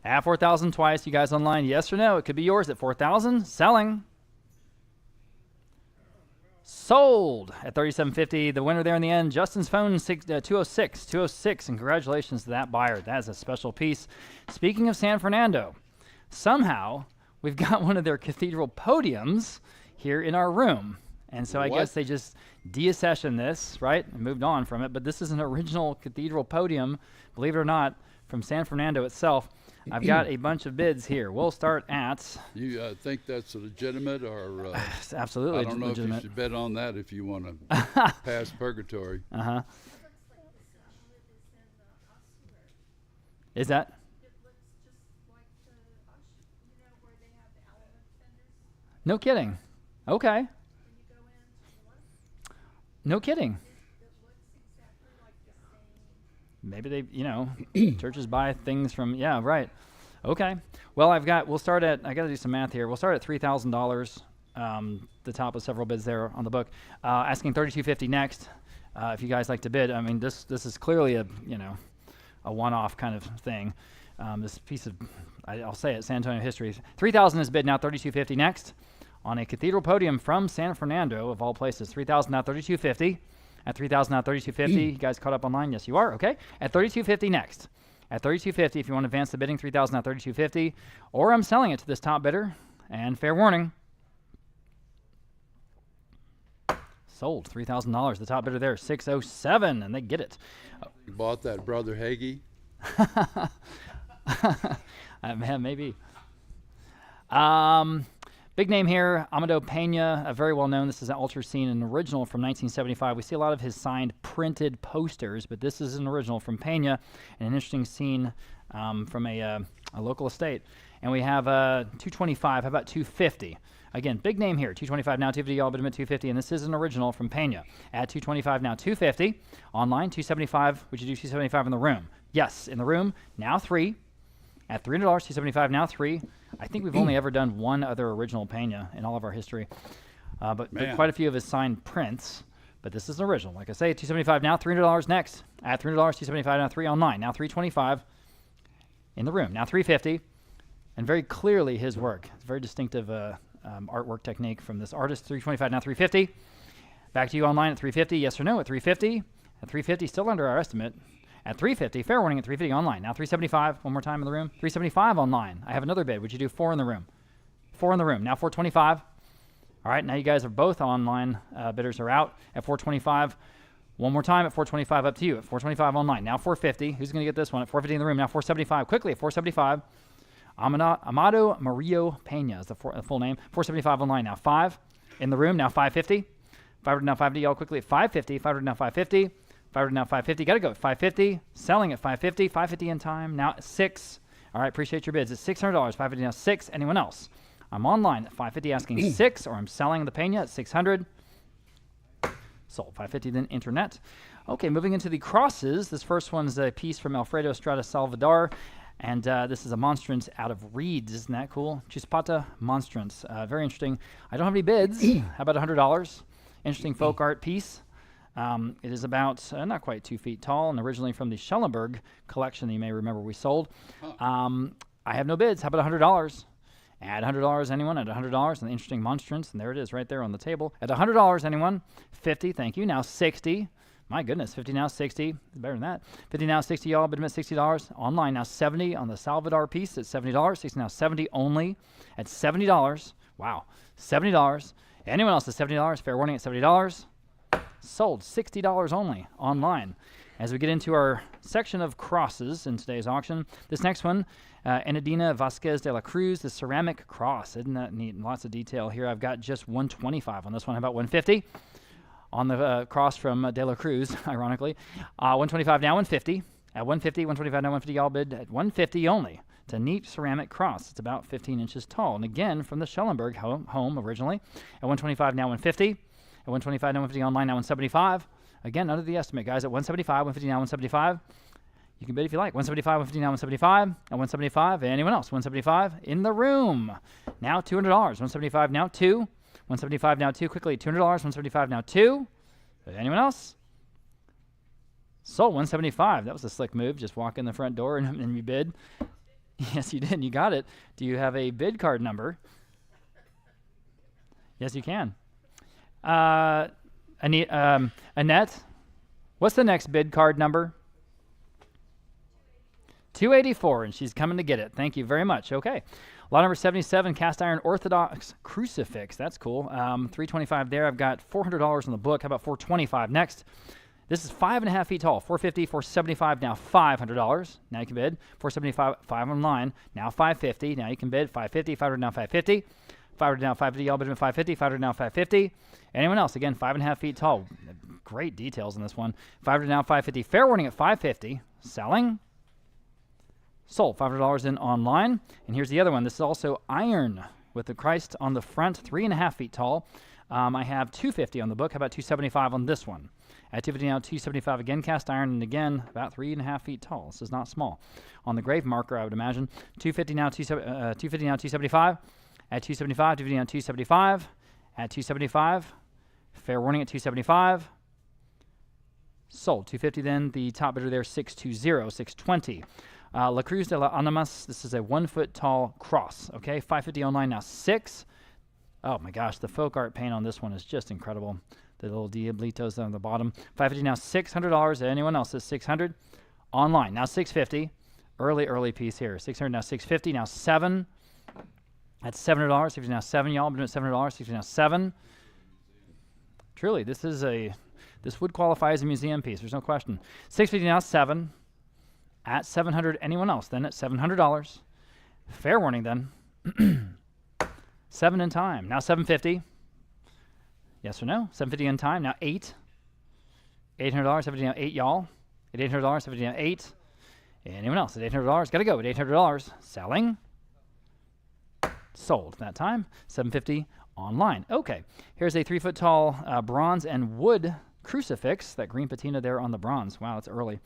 At $4,000 twice. You guys online, yes or no? It could be yours at $4,000. Selling. Sold at $3,750. The winner there in the end, Justin's phone, 206. 206. And congratulations to that buyer. That is a special piece. Speaking of San Fernando, somehow we've got one of their cathedral podiums here in our room. And so I guess they just deaccessioned this, right, and moved on from it. But this is an original cathedral podium, believe it or not, from San Fernando itself. I've got a bunch of bids here. We'll start at...
You think that's legitimate or...
absolutely
I don't know
legitimate.
if you should bet on that if you want to pass purgatory.
Uh-huh. Is that?
It looks just like the where they have the element fenders.
No kidding. Okay.
When you go in to the left,
No kidding.
it looks exactly like the same.
Maybe they, churches buy things from, yeah, right. Okay. Well, I got to do some math here. We'll start at $3,000, the top of several bids there on the book. Asking $3,250 next, if you guys like to bid. I mean, this is clearly a one-off kind of thing. This piece of, I'll say it, San Antonio history. $3,000 is bid now, $3,250 next. On a cathedral podium from San Fernando, of all places. $3,000 now, $3,250. At $3,000 now, $3,250. You guys caught up online? Yes, you are. Okay. At $3,250 next. At $3,250, if you want to advance the bidding, $3,000 now, $3,250. Or I'm selling it to this top bidder. And fair warning. Sold. $3,000. The top bidder there, $607, and they get it.
You bought that Brother Hagee?
Man, maybe. Big name here, Amado Pena, very well known. This is an ultra scene, an original from 1975. We see a lot of his signed printed posters, but this is an original from Pena, and an interesting scene from a local estate. And we have 225. How about 250? Again, big name here. 225 now, 250. All but admit 250, and this is an original from Pena. At 225 now, 250. Online, 275. Would you do 275 in the room? Yes, in the room. Now 3. At $300, 275 now 3. I think we've only ever done one other original Pena in all of our history, but quite a few of his signed prints. But this is an original. Like I say, $275 now, $300 next. At $300, $275 now 3 online. Now $325 in the room. Now $350. and very clearly his work. It's a very distinctive artwork technique from this artist. 325, now 350. Back to you online at 350. Yes or no at 350? At 350, still under our estimate. At 350, fair warning at 350 online. Now 375, one more time in the room. 375 online. I have another bid. Would you do 4 in the room? 4 in the room. Now 425. All right, now you guys are both online. Bidders are out at 425. One more time at 425, up to you. At 425 online. Now 450. Who's going to get this one? At 450 in the room. Now 475. Quickly at 475. Amado Mario Pena is the full name. 475 online. Now 5 in the room. Now 550. 500 now 550. Y'all quickly at 550. 500 now 550. 500 now 550. Got to go at 550. Selling at 550. 550 in time. Now at 6. All right, appreciate your bids. It's $600. 550 now 6. Anyone else? I'm online at 550 asking 6, or I'm selling the Pena at 600. Sold. 550 then internet. Okay, moving into the crosses. This first one's a piece from Alfredo Estrada Salvador, and this is a monstrance out of reeds. Isn't that cool? Chispata monstrance. Very interesting. I don't have any bids. How about $100? Interesting folk art piece. It is about not quite 2 feet tall, and originally from the Schellenberg collection that you may remember we sold. I have no bids. How about $100? At $100, anyone? At $100, an interesting monstrance, and there it is right there on the table. At $100, anyone? 50, thank you. Now 60. My goodness, 50 now 60. Better than that. 50 now 60, y'all. Bid them at $60. Online now 70 on the Salvador piece at $70. 60 now 70 only at $70. Wow, $70. Anyone else at $70? Fair warning at $70. Sold $60 only online. As we get into our section of crosses in today's auction, this next one, Enedina Vasquez de la Cruz, the ceramic cross. Isn't that neat? And lots of detail here. I've got just 125 on this one. How about 150? On the cross from de la Cruz, ironically. 125 now 150. At 150, 125 now 150. Y'all bid at 150 only. It's a neat ceramic cross. It's about 15 inches tall. And again, from the Schellenberg home originally. At 125 now 150. At 125 now 150 online now 175. Again, under the estimate, guys. At 175, 150 now 175. You can bid if you like. 175, 150 now 175. At 175, anyone else? 175 in the room. Now $200. 175 now 2. 175 now 2. Quickly, $200. 175 now 2. Anyone else? Sold 175. That was a slick move. Just walk in the front door and you bid. Yes, you did. You got it. Do you have a bid card number? Yes, you can. Annette, what's the next bid card number? 284, and she's coming to get it. Thank you very much. Okay. Lot number 77, cast iron Orthodox crucifix. That's cool. $325 there. I've got $400 on the book. How about $425 next? This is 5.5 feet tall. $450, $475, now $500. Now you can bid. $475, 5 online. Now $550. Now you can bid. $550, $500 now $550. $500 now $550. Y'all bid at $550. $500 now $550. Anyone else? Again, 5.5 feet tall. Great details in this one. $500 now $550. Fair warning at $550. Selling. Sold. $500 in online. And here's the other one. This is also iron with the Christ on the front, 3.5 feet tall. I have $250 on the book. How about $275 on this one? At $250 now, $275 again, cast iron, and again, about 3.5 feet tall. This is not small. On the grave marker, I would imagine. $250 now, $250 now, $275. At $275, $250 now, $275. At $275. Fair warning at $275. Sold. $250 then. The top bidder there, $620, $620. La Cruz de la Animas. This is a 1 foot tall cross. Okay, $550 online now 6. Oh my gosh, the folk art paint on this one is just incredible. The little diablitos on the bottom. $550 now $600. Anyone else says $600? Online now $650. Early piece here. $600 now $650. Now 7. That's $700. $50 now 7. Y'all been doing $700. $60 now 7. Truly, this would qualify as a museum piece. There's no question. $650 now 7. At $700, anyone else? Then at $700. Fair warning then. 7 in time. Now $750. Yes or no? $750 in time. Now 8. $800. $750 now 8, y'all. At $800. $750 now 8. Anyone else? At $800. Got to go at $800. Selling. Sold that time. $750 online. Okay. Here's a 3 foot tall bronze and wood crucifix. That green patina there on the bronze. Wow, it's early.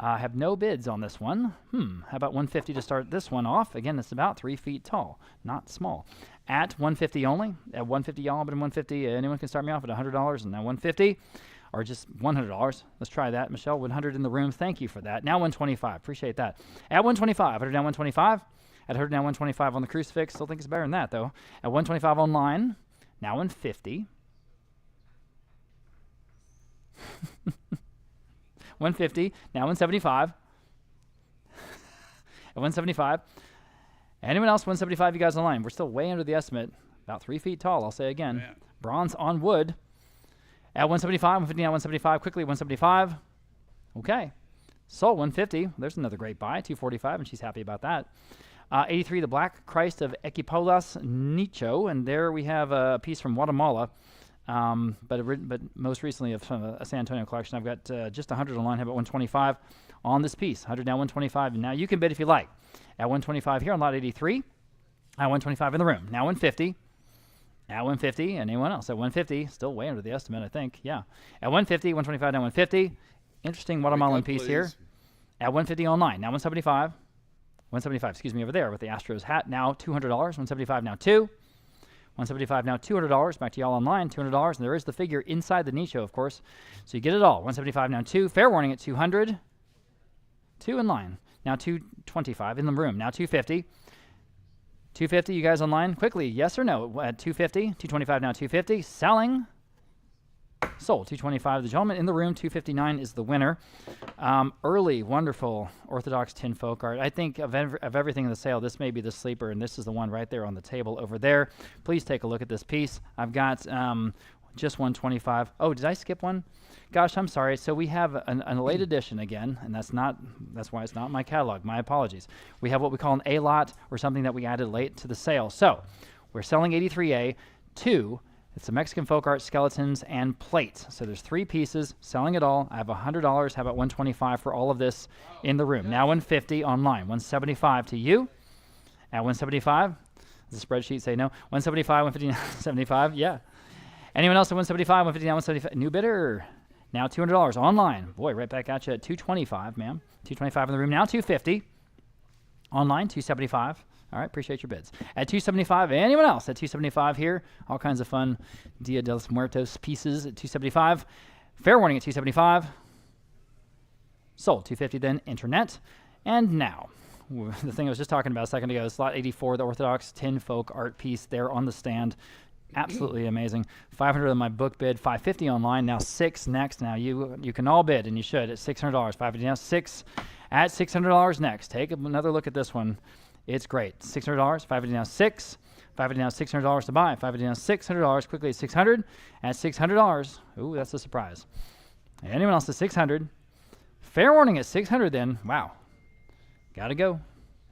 I have no bids on this one. How about $150 to start this one off? Again, it's about 3 feet tall, not small. At $150 only. At $150, y'all, but at $150, anyone can start me off at $100 and now $150, or just $100. Let's try that. Michelle, 100 in the room. Thank you for that. Now $125. Appreciate that. At $125, $100 down $125. At 100 now 125 on the crucifix. Still think it's better than that though. At 125 online. Now 150. 150. Now 175. At 175. Anyone else 175 you guys online? We're still way under the estimate. About 3 feet tall, I'll say again.
Man.
Bronze on wood. At 175, 150 now 175. Quickly 175. Okay. Sold 150. There's another great buy. 245, and she's happy about that. 83, the Black Christ of Equipolas Hecho, and there we have a piece from Guatemala. But most recently from a San Antonio collection. I've got just 100 online. How about 125 on this piece? 100 now 125. And now you can bid if you like. At 125 here on lot 83. At 125 in the room. Now 150. At 150. Anyone else? At 150. Still way under the estimate, I think. Yeah. At 150. 125 now 150. Interesting Guatemalan piece here. At 150 online. Now 175. 175, excuse me, over there with the Astros hat. Now $200. 175 now 2. 175 now $200. Back to y'all online, $200. And there is the figure inside the Hecho, of course. So you get it all. 175 now 2. Fair warning at 200. 2 in line. Now 225 in the room. Now 250. 250, you guys online? Quickly, yes or no? At 250. 225 now 250. Selling. Sold. 225. The gentleman in the room. 259 is the winner. Early, wonderful Orthodox tin folk art. I think of everything in the sale, this may be the sleeper, and this is the one right there on the table over there. Please take a look at this piece. I've got just 125. Oh, did I skip one? Gosh, I'm sorry. So we have an late edition again, and that's why it's not in my catalog. My apologies. We have what we call an A lot, or something that we added late to the sale. So we're selling 83A to. It's the Mexican folk art skeletons and plates. So there's 3 pieces, selling it all. I have $100. How about 125 for all of this in the room? Now 150 online. 175 to you. At 175, does the spreadsheet say no? 175, 150, 75. Yeah. Anyone else at 175, 150, now 175? New bidder. Now $200 online. Boy, right back at you at 225, ma'am. 225 in the room. Now 250 online. 275. All right, appreciate your bids. At 275, anyone else at 275 here? All kinds of fun Dia de los Muertos pieces at 275. Fair warning at 275. Sold 250 then, internet. And now, the thing I was just talking about a second ago, slot 84, the Orthodox tin folk art piece there on the stand. Absolutely amazing. 500 on my book bid, 550 online, now 6 next. Now you can all bid, and you should, at $600. 550 now 6 at $600 next. Take another look at this one. It's great. $600, 550 now 6. 550 now $600 to buy. 550 now $600. Quickly at 600. At $600. Ooh, that's a surprise. Anyone else at 600? Fair warning at 600 then. Wow. Gotta go.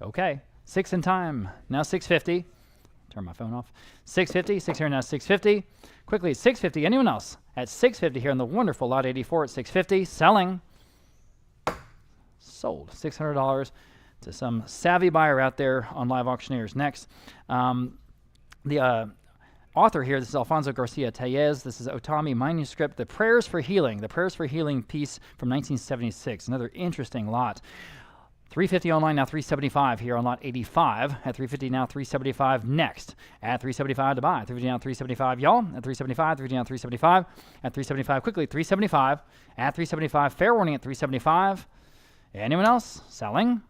Okay. 6 in time. Now 650. Turn my phone off. 650. 600 now 650. Quickly at 650. Anyone else at 650 here on the wonderful lot 84 at 650. Selling. Sold. $600. To some savvy buyer out there on Live Auctioneers. Next, the author here, this is Alfonso Garcia Tellez. This is Otami manuscript, The Prayers for Healing. The Prayers for Healing piece from 1976. Another interesting lot. 350 online, now 375 here on lot 85. At 350 now 375 next. At 375 to buy. 350 now 375, y'all. At 375, 350 now 375. At 375, quickly 375. At 375, fair warning at 375. Anyone else? Selling.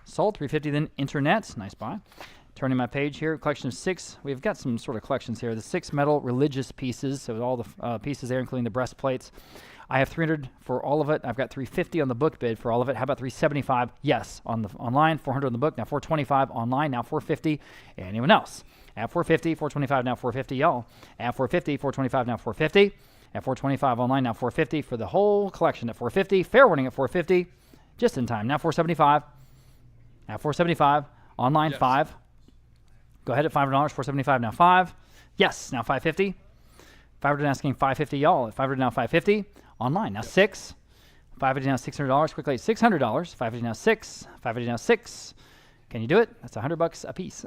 Sold. 350 then internet. Nice buy. Turning my page here. Collection of 6. We've got some sort of collections here. The 6 metal religious pieces. So all the pieces there, including the breastplates. I have 300 for all of it. I've got 350 on the book bid for all of it. How about 375? Yes, on the online. 400 on the book. Now 425 online. Now 450. Anyone else? At 450, 425 now 450, y'all. At 450, 425 now 450. At 425 online. Now 450 for the whole collection at 450. Fair warning at 450. Just in time. Now 475. At 475, online yes. 5. Go ahead at $500, 475 now 5. Yes, now 550. 500 asking 550, y'all. At 500 now 550. Online now 6. 550 now $600. Quickly at $600. 550 now 6. 550 now 6. Can you do it? That's $100 a piece.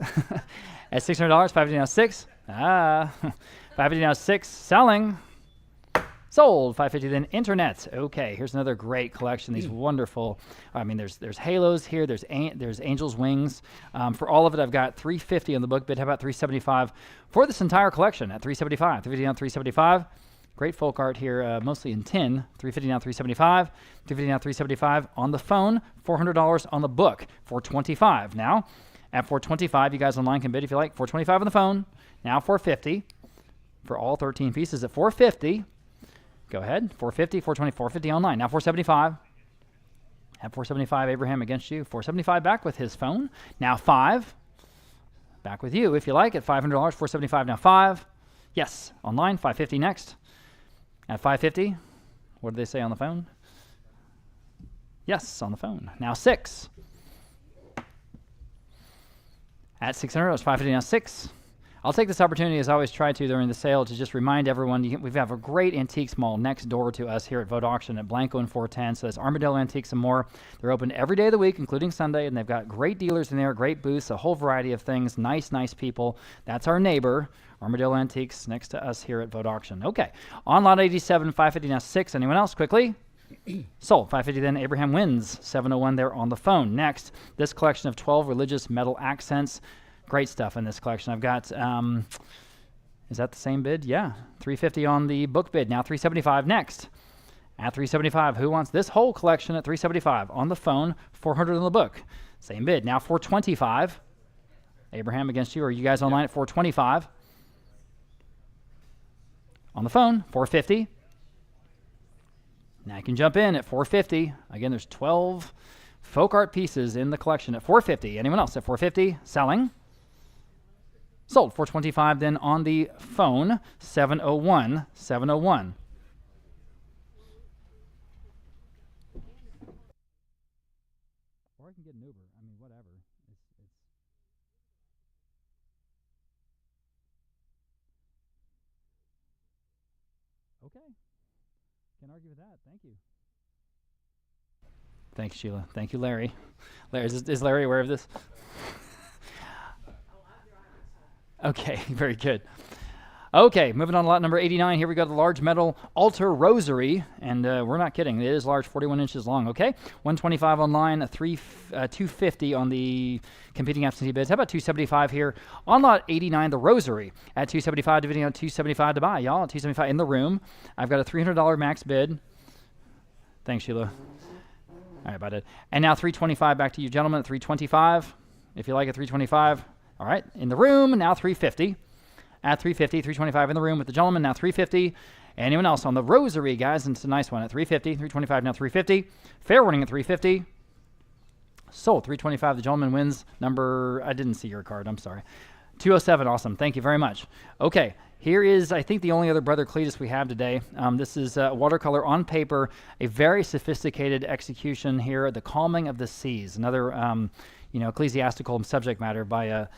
At $600, 550 now 6. 550 now 6. Selling. Sold. 550 then internet. Okay, here's another great collection. These wonderful, I mean, there's halos here. There's angels' wings. For all of it, I've got 350 on the book bid. How about 375 for this entire collection at 375? 350 now 375. Great folk art here, mostly in tin. 350 now 375. 350 now 375 on the phone. $400 on the book. 425 now. At 425, you guys online can bid if you like. 425 on the phone. Now 450 for all 13 pieces at 450. Go ahead. 450, 420, 450 online. Now 475. At 475, Abraham against you. 475 back with his phone. Now 5. Back with you if you like at $500. 475 now 5. Yes, online. 550 next. At 550, what did they say on the phone? Yes, on the phone. Now 6. At 600, it was 550 now 6. I'll take this opportunity, as I always try to during the sale, to just remind everyone we have a great antiques mall next door to us here at Vogt Auction at Blanco and 410. So that's Armadillo Antiques and more. They're open every day of the week, including Sunday, and they've got great dealers in there, great booths, a whole variety of things. Nice people. That's our neighbor, Armadillo Antiques, next to us here at Vogt Auction. Okay, on lot 87, 550 now 6. Anyone else? Quickly. Sold. 550 then. Abraham wins. 701 there on the phone. Next, this collection of 12 religious metal accents. Great stuff in this collection. I've got, is that the same bid? Yeah. 350 on the book bid. Now 375 next. At 375, who wants this whole collection at 375? On the phone, 400 on the book. Same bid. Now 425. Abraham against you. Are you guys online at 425? On the phone, 450. Now you can jump in at 450. Again, there's 12 folk art pieces in the collection at 450. Anyone else at 450? Selling. Sold. 425 then on the phone. 701. 701. Or I can get an Uber. I mean, whatever. It's okay. Can't argue with that. Thank you. Thanks, Sheila. Thank you, Larry. Larry, is Larry aware of this? Okay, very good. Okay, moving on to lot number 89. Here we go, the large metal altar rosary. And we're not kidding. It is large, 41 inches long, okay? 125 online, 250 on the competing absentee bids. How about 275 here? On lot 89, the rosary. At 275, dividing on 275 to buy, y'all. At 275 in the room. I've got a $300 max bid. Thanks, Sheila. All right, about it. And now 325 back to you, gentlemen, at 325. If you like it, 325. All right, in the room, now 350. At 350, 325 in the room with the gentleman, now 350. Anyone else on the rosary, guys? And it's a nice one at 350, 325, now 350. Fair warning at 350. Sold, 325. The gentleman wins. Number, I didn't see your card, I'm sorry. 207, awesome. Thank you very much. Okay, here is, I think, the only other Brother Cletus we have today. This is watercolor on paper, a very sophisticated execution here, The Calming of the Seas, another ecclesiastical subject matter by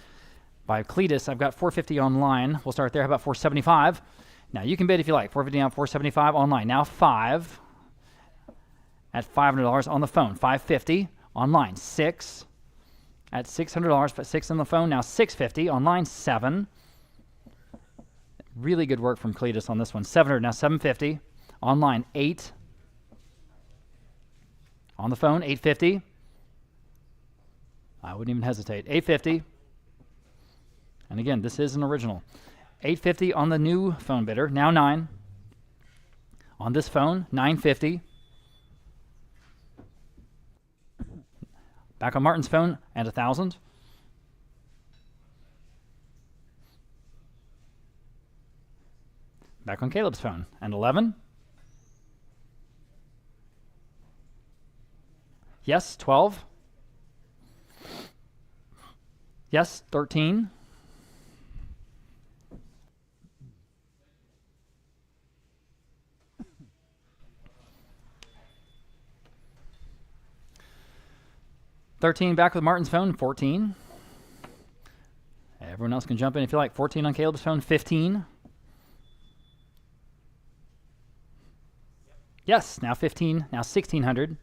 Cletus. I've got 450 online. We'll start there. How about 475? Now, you can bid if you like. 450 on 475 online. Now 5 at $500 on the phone. 550 online. 6 at $600, but 6 on the phone. Now 650 online. 7. Really good work from Cletus on this one. 700 now. 750 online. 8 on the phone. 850. I wouldn't even hesitate. 850. And again, this is an original. 850 on the new phone bidder. Now 9. On this phone, 950. Back on Martin's phone, and 1,000. Back on Caleb's phone, and 11. Yes, 12. Yes, 13. Back with Martin's phone, 14. Everyone else can jump in if you like. 14 on Caleb's phone, 15. Yes, now 15, now 1,600.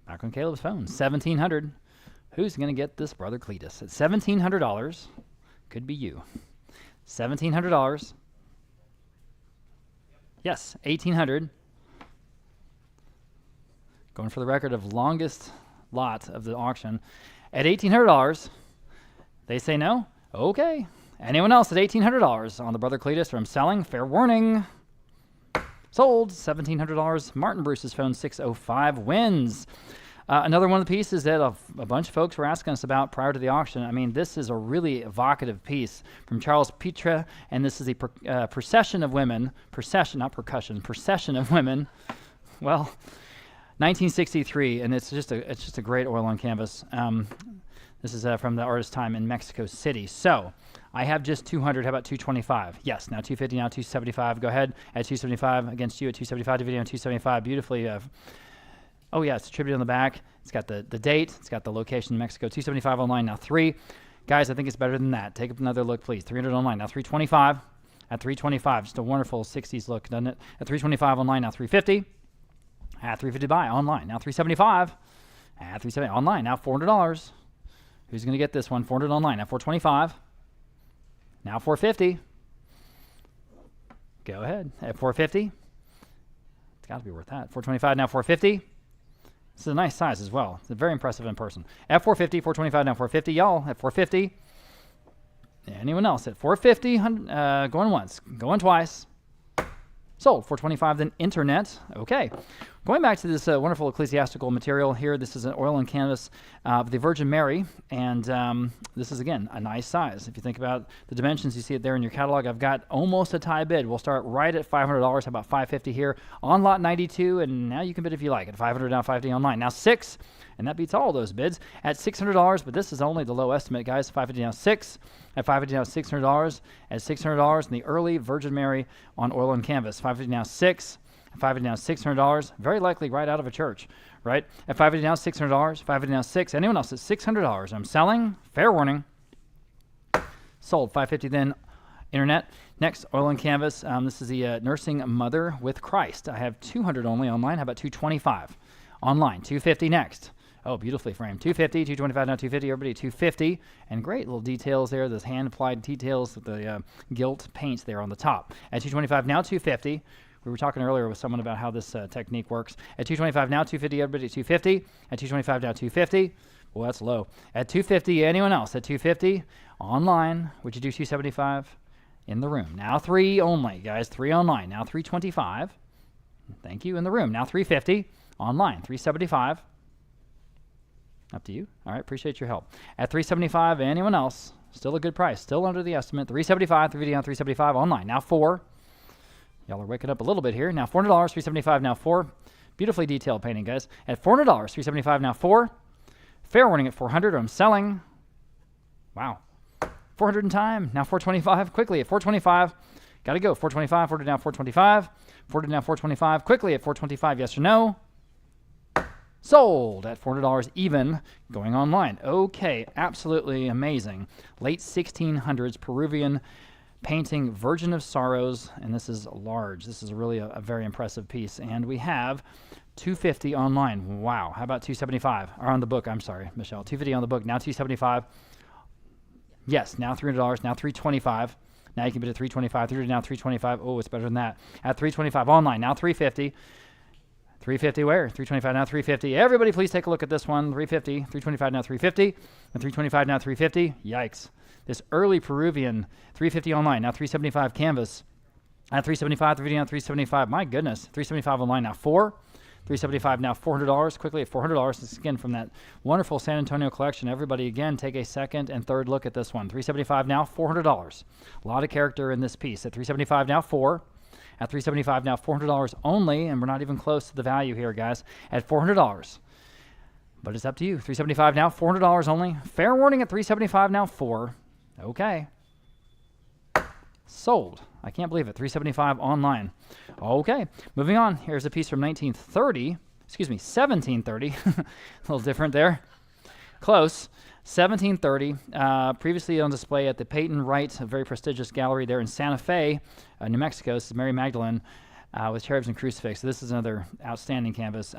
Back on Caleb's phone, 1,700. Who's going to get this, Brother Cletus? At $1,700, could be you. $1,700. Yes, 1,800. Going for the record of longest lot of the auction. At $1,800, they say no? Okay. Anyone else at $1,800 on the Brother Cletus from selling? Fair warning. Sold. $1,700. Martin Bruce's phone, 605, wins. Another one of the pieces that a bunch of folks were asking us about prior to the auction. I mean, this is a really evocative piece from Charles Pitre, and this is a procession of women. Procession, not percussion. Procession of women. Well, 1963, and it's just a great oil on canvas. This is from the artist's time in Mexico City. So I have just 200. How about 225? Yes. Now 250. Now 275. Go ahead at 275 against you at 275. Dividing on 275. Beautifully. Oh yeah, it's attributed on the back. It's got the date. It's got the location in Mexico. 275 online. Now 3. Guys, I think it's better than that. Take another look, please. 300 online. Now 325. At 325. Just a wonderful 60s look, doesn't it? At 325 online. Now 350. At 350 buy online. Now 375. At 370 online. Now $400. Who's going to get this one? 400 online. Now 425. Now 450. Go ahead. At 450. It's got to be worth that. 425. Now 450. This is a nice size as well. It's very impressive in person. At 450, 425, now 450. Y'all at 450. Anyone else at 450? Going once, going twice. Sold. 425, then internet. Okay. Going back to this wonderful ecclesiastical material here, this is an oil and canvas of the Virgin Mary, and this is, again, a nice size. If you think about the dimensions, you see it there in your catalog. I've got almost a tie bid. We'll start right at $500. How about $550 here on lot 92, and now you can bid if you like. At $500, now $550 online. Now 6, and that beats all those bids at $600, but this is only the low estimate, guys. $550 now 6. At $550 now $600. At $600 in the early Virgin Mary on oil and canvas. $550 now 6. At $550 now $600. Very likely right out of a church, right? At $550 now $600. $550 now 6. Anyone else at $600? I'm selling. Fair warning. Sold. $550 then internet. Next, oil and canvas. This is the Nursing Mother with Christ. I have 200 only online. How about 225 online? 250 next. Oh, beautifully framed. 250, 225, now 250. Everybody, 250. And great little details there. Those hand-applied details with the gilt paint there on the top. At 225, now 250. We were talking earlier with someone about how this technique works. At 225, now 250. Everybody, 250. At 225, now 250. Well, that's low. At 250, anyone else? At 250, online. Would you do 275? In the room. Now 3 only, guys. 3 online. Now 325. Thank you. In the room. Now 350. Online. 375. Up to you. All right, appreciate your help. At 375, anyone else? Still a good price. Still under the estimate. 375, 350 on 375 online. Now 4. Y'all are waking up a little bit here. Now $400, 375, now 4. Beautifully detailed painting, guys. At $400, 375, now 4. Fair warning at 400. I'm selling. Wow. 400 in time. Now 425. Quickly at 425. Got to go. 425. 400 now 425. 400 now 425. Quickly at 425. Yes or no? Sold at $400 even, going online. Okay, absolutely amazing. Late 1600s Peruvian painting, Virgin of Sorrows, and this is large. This is really a very impressive piece. And we have 250 online. Wow. How about 275? Or on the book, I'm sorry, Michelle. 250 on the book, now 275. Yes, now $300, now 325. Now you can bid at 325. 300 now 325. Oh, it's better than that. At 325 online, now 350. 350 where? 325 now 350. Everybody please take a look at this one. 350, 325 now 350, and 325 now 350. Yikes. This early Peruvian 350 online, now 375 canvas. At 375, 350 now 375. My goodness. 375 online now 4. 375 now $400. Quickly at $400. This is again from that wonderful San Antonio collection. Everybody again take a second and third look at this one. 375 now $400. A lot of character in this piece. At 375 now 4. At 375 now $400 only, and we're not even close to the value here, guys. At $400. But it's up to you. 375 now $400 only. Fair warning at 375 now 4. Okay. Sold. I can't believe it. 375 online. Okay. Moving on. Here's a piece from 1930. Excuse me, 1730. A little different there. Close. 1730. Previously on display at the Peyton Wright, a very prestigious gallery there in Santa Fe, New Mexico. This is Mary Magdalene with cherubs and crucifix. So this is another outstanding canvas.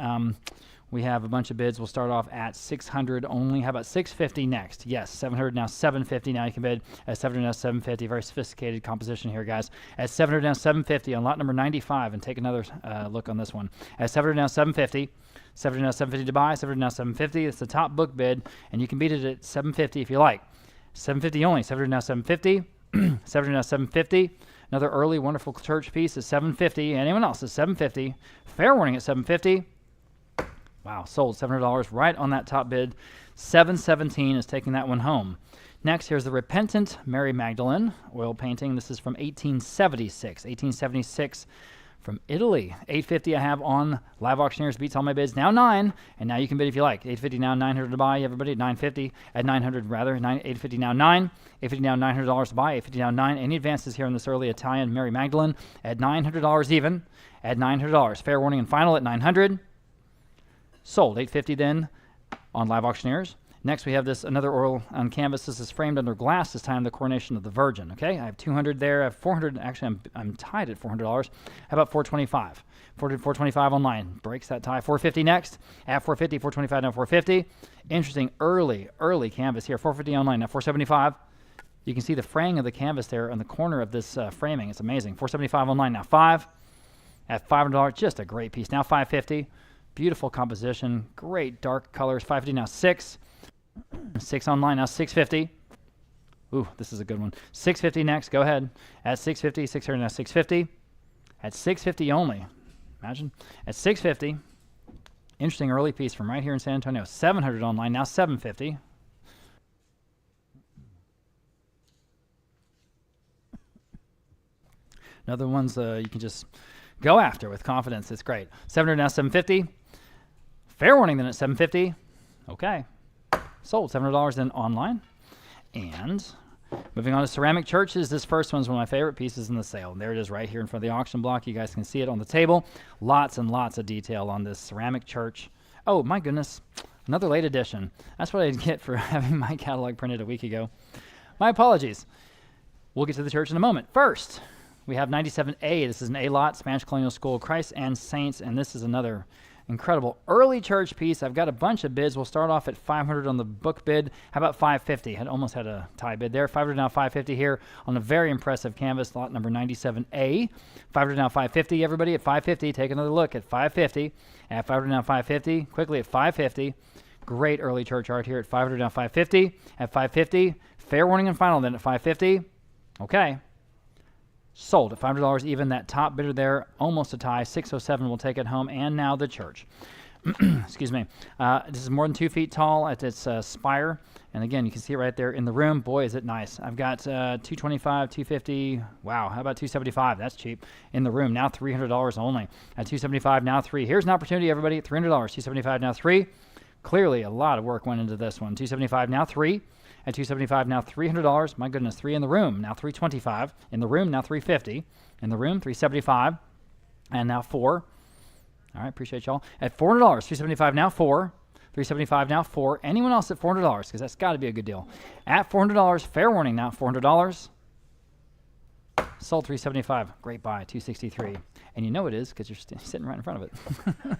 We have a bunch of bids. We'll start off at 600 only. How about 650 next? Yes, 700 now 750. Now you can bid at 700 now 750. Very sophisticated composition here, guys. At 700 now 750 on lot number 95, and take another look on this one. At 700 now 750. 700 now 750 to buy. 700 now 750. It's the top book bid, and you can beat it at 750 if you like. 750 only. 700 now 750. 700 now 750. Another early wonderful church piece is 750. Anyone else is 750. Fair warning at 750. Wow, sold $700 right on that top bid. 717 is taking that one home. Next, here's the Repentant Mary Magdalene oil painting. This is from 1876. 1876 from Italy. 850 I have on Live Auctioneers, beats all my bids. Now 9, and now you can bid if you like. 850 now, 900 to buy. Everybody at 950, at 900 rather. 850 now 9. 850 now, $900 to buy. 850 now 9. Any advances here on this early Italian Mary Magdalene at $900 even. At $900. Fair warning and final at 900. Sold. 850 then on Live Auctioneers. Next, we have this another oil on canvas. This is framed under glass. This time, the Coronation of the Virgin. Okay, I have 200 there. I have 400. Actually, I'm tied at $400. How about 425? 425 online breaks that tie. 450 next. At 450, 425 now 450. Interesting early canvas here. 450 online now 475. You can see the fraying of the canvas there on the corner of this framing. It's amazing. 475 online now 5. At $500, just a great piece. Now 550. Beautiful composition. Great dark colors. 550 now 6. 6 online now 650. Ooh, this is a good one. 650 next. Go ahead. At 650, 600 now 650. At 650 only. Imagine. At 650. Interesting early piece from right here in San Antonio. 700 online now 750. Another ones you can just go after with confidence. It's great. 700 now 750. Fair warning then at 750. Okay. Sold. $700 then online. And moving on to ceramic churches. This first one's one of my favorite pieces in the sale. And there it is right here in front of the auction block. You guys can see it on the table. Lots and lots of detail on this ceramic church. Oh, my goodness. Another late edition. That's what I get for having my catalog printed a week ago. My apologies. We'll get to the church in a moment. First, we have 97A. This is an A-lot, Spanish Colonial School, Christ and Saints. And this is another incredible early church piece. I've got a bunch of bids. We'll start off at 500 on the book bid. How about 550? Almost had a tie bid there. 500 now 550 here on a very impressive canvas, lot number 97A. 500 now 550, everybody at 550. Take another look at 550. At 500 now 550. Quickly at 550. Great early church art here at 500 now 550. At 550. Fair warning and final then at 550. Okay. Sold at $500 even. That top bidder there, almost a tie. 607 will take it home. And now the church. Excuse me. This is more than 2 feet tall at its spire. And again, you can see it right there in the room. Boy, is it nice. I've got 225, 250. Wow, how about 275? That's cheap. In the room, now $300 only. At 275, now 3. Here's an opportunity, everybody. $300. 275, now 3. Clearly, a lot of work went into this one. 275, now 3. At 275 now $300. My goodness, 3 in the room. Now 325. In the room now 350. In the room 375. And now 4. All right, appreciate y'all. At $400, 375 now 4. 375 now 4. Anyone else at $400? Because that's got to be a good deal. At $400, fair warning now $400. Sold 375. Great buy 263. And you know it is because you're sitting right in front of it.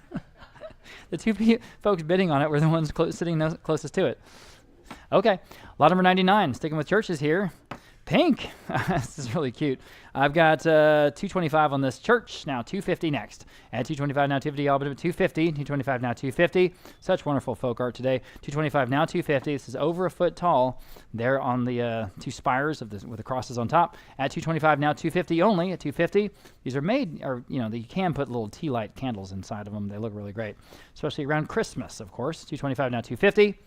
The 2 folks bidding on it were the ones sitting closest to it. Okay, lot number 99, sticking with churches here. Pink, this is really cute. I've got 225 on this church, now 250 next. At 225 now 250, all but 250, 225 now 250. Such wonderful folk art today. 225 now 250, this is over a foot tall. There on the 2 spires of with the crosses on top. At 225 now 250 only, at 250. These are made, or you can put little tea light candles inside of them. They look really great, especially around Christmas, of course. 225 now 250.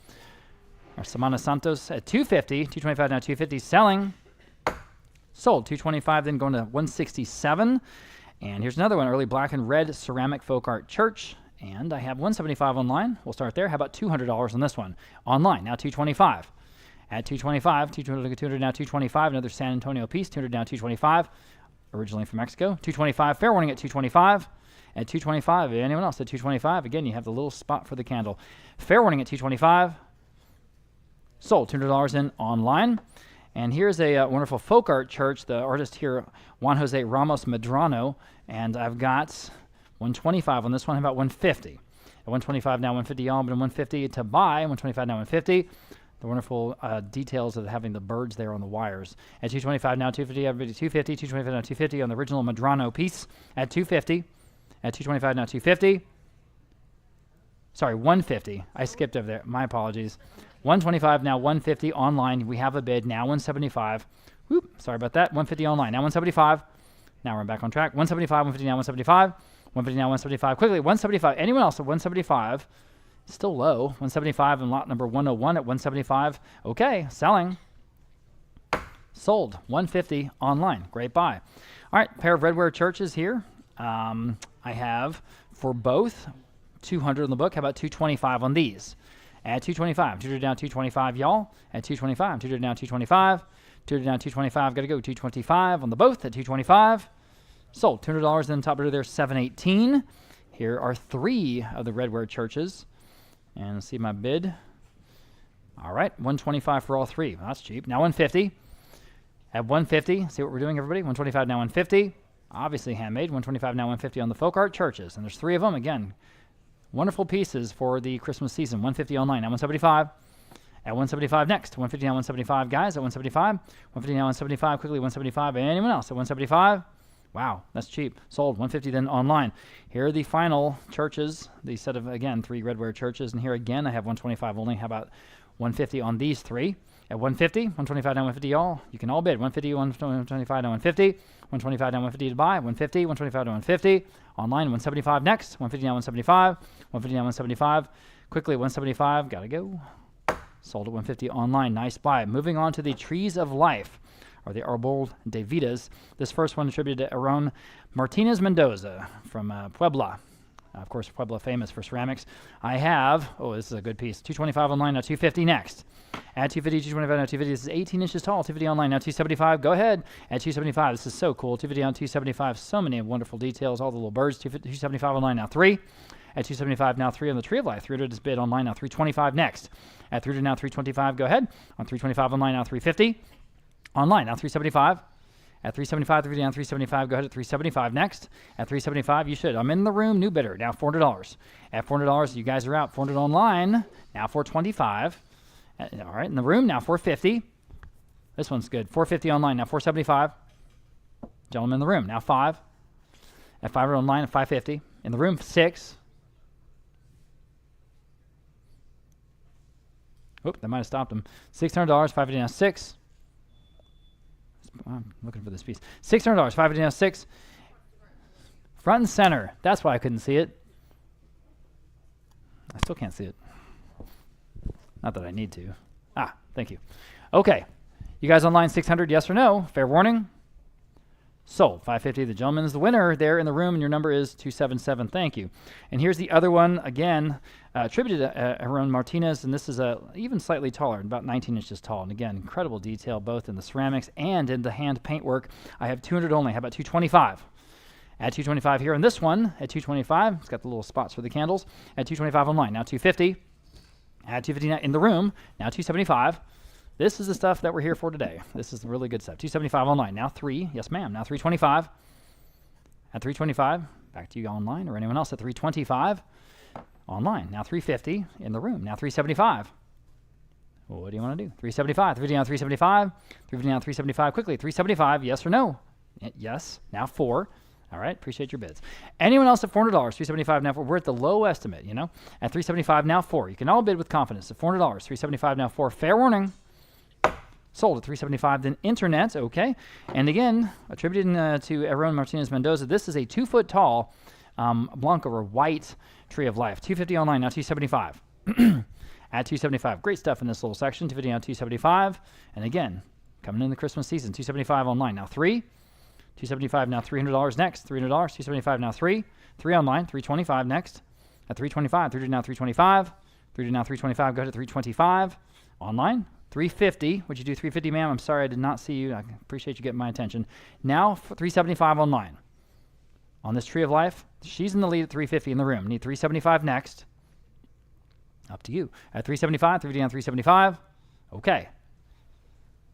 Our Semana Santos at 250, 225 now 250, selling. Sold, 225, then going to 167. And here's another one, early black and red ceramic folk art church. And I have 175 online. We'll start there. How about $200 on this one? Online, now 225. At 225, 200 now 225, another San Antonio piece, 200 now 225, originally from Mexico. 225, fair warning at 225. At 225, anyone else at 225? Again, you have the little spot for the candle. Fair warning at 225. Sold, $200 in online. And here's a wonderful folk art church. The artist here, Juan Jose Ramos Medrano. And I've got 125 on this one. How about 150? At 125 now 150 all, but 150 to buy. 125 now 150. The wonderful details of having the birds there on the wires. At 225 now 250. Everybody 250. 225 now 250 on the original Medrano piece. At 250. At 225 now 250. Sorry, 150. I skipped over there. My apologies. 125 now 150 online. We have a bid now 175. Whoop, sorry about that. 150 online now 175. Now we're back on track. 175, 150 now 175. 150 now, 175. Quickly, 175. Anyone else at 175? Still low. 175 and lot number 101 at 175. Okay, selling. Sold. 150 online. Great buy. All right, pair of redware churches here. I have for both 200 in the book. How about 225 on these? At 225. 200 down, 225, y'all. At 225. 200 down, 225. 200 down, 225. Got to go. 225 on the both at 225. Sold. $200. Then top bidder there, 718. Here are 3 of the redware churches. And see my bid. All right, 125 for all 3. Well, that's cheap. Now 150. At 150, see what we're doing, everybody? 125 now 150. Obviously handmade. 125 now 150 on the folk art churches. And there's 3 of them. Again, wonderful pieces for the Christmas season. 150 online. Now 175. At 175 next. 150 now 175, guys. At 175. 150 now 175. Quickly 175. Anyone else at 175? Wow, that's cheap. Sold. 150 then online. Here are the final churches. The set of, again, 3 redware churches. And here again, I have 125 only. How about 150 on these 3? At 150, 125 down 150, y'all. You can all bid. 150, 125 down 150. 125 down 150 to buy. 150, 125 down 150. Online, 175 next. 150 down 175. 150 down 175. Quickly, 175. Got to go. Sold at 150 online. Nice buy. Moving on to the Trees of Life, or the Arbol de Vidas. This first one attributed to Aaron Martinez Mendoza from Puebla. Of course, Puebla famous for ceramics. I have, this is a good piece, 225 online, now 250 next. At 250, 225, now 250. This is 18 inches tall, 250 online, now 275. Go ahead. At 275, this is so cool. 250 on 275, so many wonderful details, all the little birds. 275 online, now 3. At 275, now 3 on the Tree of Life. 300 is bid online, now 325 next. At 300, now 325, go ahead. On 325 online, now 350. Online, now 375. At 375, 350 down 375, go ahead at 375 next. At 375, you should. I'm in the room, new bidder, now $400. At $400, you guys are out. 400 online, now 425. All right, in the room, now 450. This one's good. 450 online, now 475. Gentlemen in the room, now 5. At 500 online, at 550. In the room, 6. Oop, that might have stopped him. $600, 550 now 6. I'm looking for this piece. $600, 550 now 6. Front and center. That's why I couldn't see it. I still can't see it. Not that I need to. Thank you. Okay. You guys online, 600, yes or no? Fair warning. Sold. 550. The gentleman is the winner there in the room, and your number is 277. Thank you. And here's the other one, again, attributed to Aaron Martinez, and this is even slightly taller, about 19 inches tall. And again, incredible detail both in the ceramics and in the hand paintwork. I have 200 only. How about 225? At 225 here in this one, at 225, it's got the little spots for the candles. At 225 online, now 250. At 250 in the room, now 275. This is the stuff that we're here for today. This is the really good stuff. 275 online, now 3. Yes, ma'am. Now 325. At 325, back to you online or anyone else at 325. Online, now 350. In the room, now 375. Well, what do you want to do? 375. 350 down 375. 350 down 375. Quickly, 375. Yes or no? Yes. Now 4. All right. Appreciate your bids. Anyone else at $400? 375 now 4. We're at the low estimate, you know. At 375 now 4. You can all bid with confidence. At $400. 375 now 4. Fair warning. Sold at 375, then internet, okay. And again, attributed to Aaron Martinez Mendoza, this is a 2-foot tall Blanco or white Tree of Life. 250 online, now 275. At 275, great stuff in this little section. 250 now 275. And again, coming in the Christmas season, 275 online, now 3. 275 now $300 next. $300, 275 now 3. 3 online, 325 next. At 325, 300 now 325. 300 now 325, go ahead at 325. Online. 350. Would you do 350, ma'am? I'm sorry I did not see you. I appreciate you getting my attention. Now 375 online. On this Tree of Life, she's in the lead at 350 in the room. Need 375 next. Up to you. At 375, 350 on 375. Okay.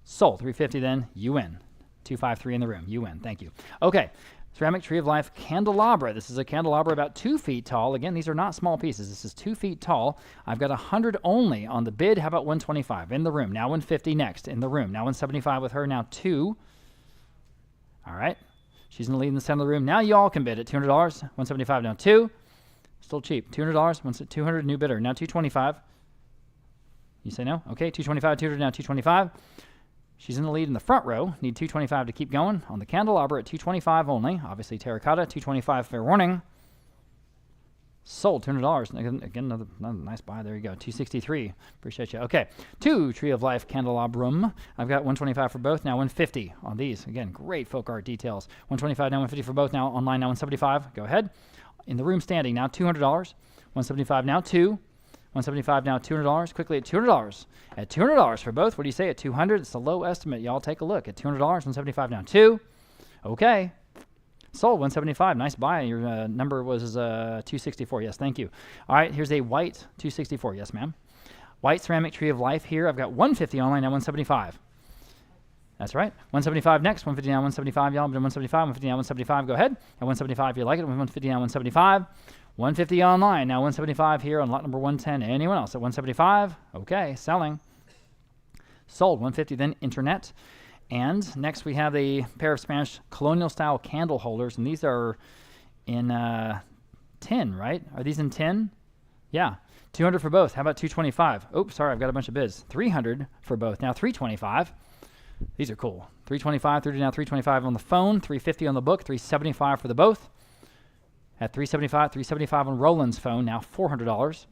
Sold. 350 then. You win. 253 in the room. You win. Thank you. Okay. Ceramic Tree of Life candelabra. This is a candelabra about 2 feet tall. Again, these are not small pieces. This is 2 feet tall. I've got 100 only on the bid. How about 125? In the room. Now 150 next. In the room. Now 175 with her. Now 2. All right. She's in the lead in the center of the room. Now you all can bid at $200. 175 now 2. Still cheap. $200. 200 new bidder. Now 225. You say no? Okay. 225. 200 now 225. She's in the lead in the front row. Need 225 to keep going. On the candelabra at 225 only. Obviously terracotta. 225 fair warning. Sold, $200. Again, another nice buy. There you go. $263. Appreciate you. Okay, 2 Tree of Life candelabrum. I've got $125 for both. Now $150 on these. Again, great folk art details. $125 now, $150 for both. Now online, now $175. Go ahead. In the room standing now $200. $175 now 2. $175 now $200. Quickly at $200. At $200 for both. What do you say at $200? It's a low estimate. Y'all take a look at $200. $175 now 2. Okay. Sold, $175. Nice buy. Your number was $264. Yes, thank you. All right, here's a white $264. Yes, ma'am. White ceramic Tree of Life here. I've got $150 online, now $175. That's right. $175 next. $150 now $175. Y'all, $175. $150 now $175. Go ahead. At $175 if you like it. $150 now $175. $150 online. Now $175 here on lot number 110. Anyone else at $175? Okay, selling. Sold, $150. Then internet. And next we have a pair of Spanish colonial-style candle holders, and these are in tin, right? Are these in tin? Yeah. $200 for both. How about $225? Oops, sorry, I've got a bunch of bids. $300 for both. Now $325. These are cool. $325, now $325 on the phone, $350 on the book, $375 for the both. At $375 on Roland's phone, now $400.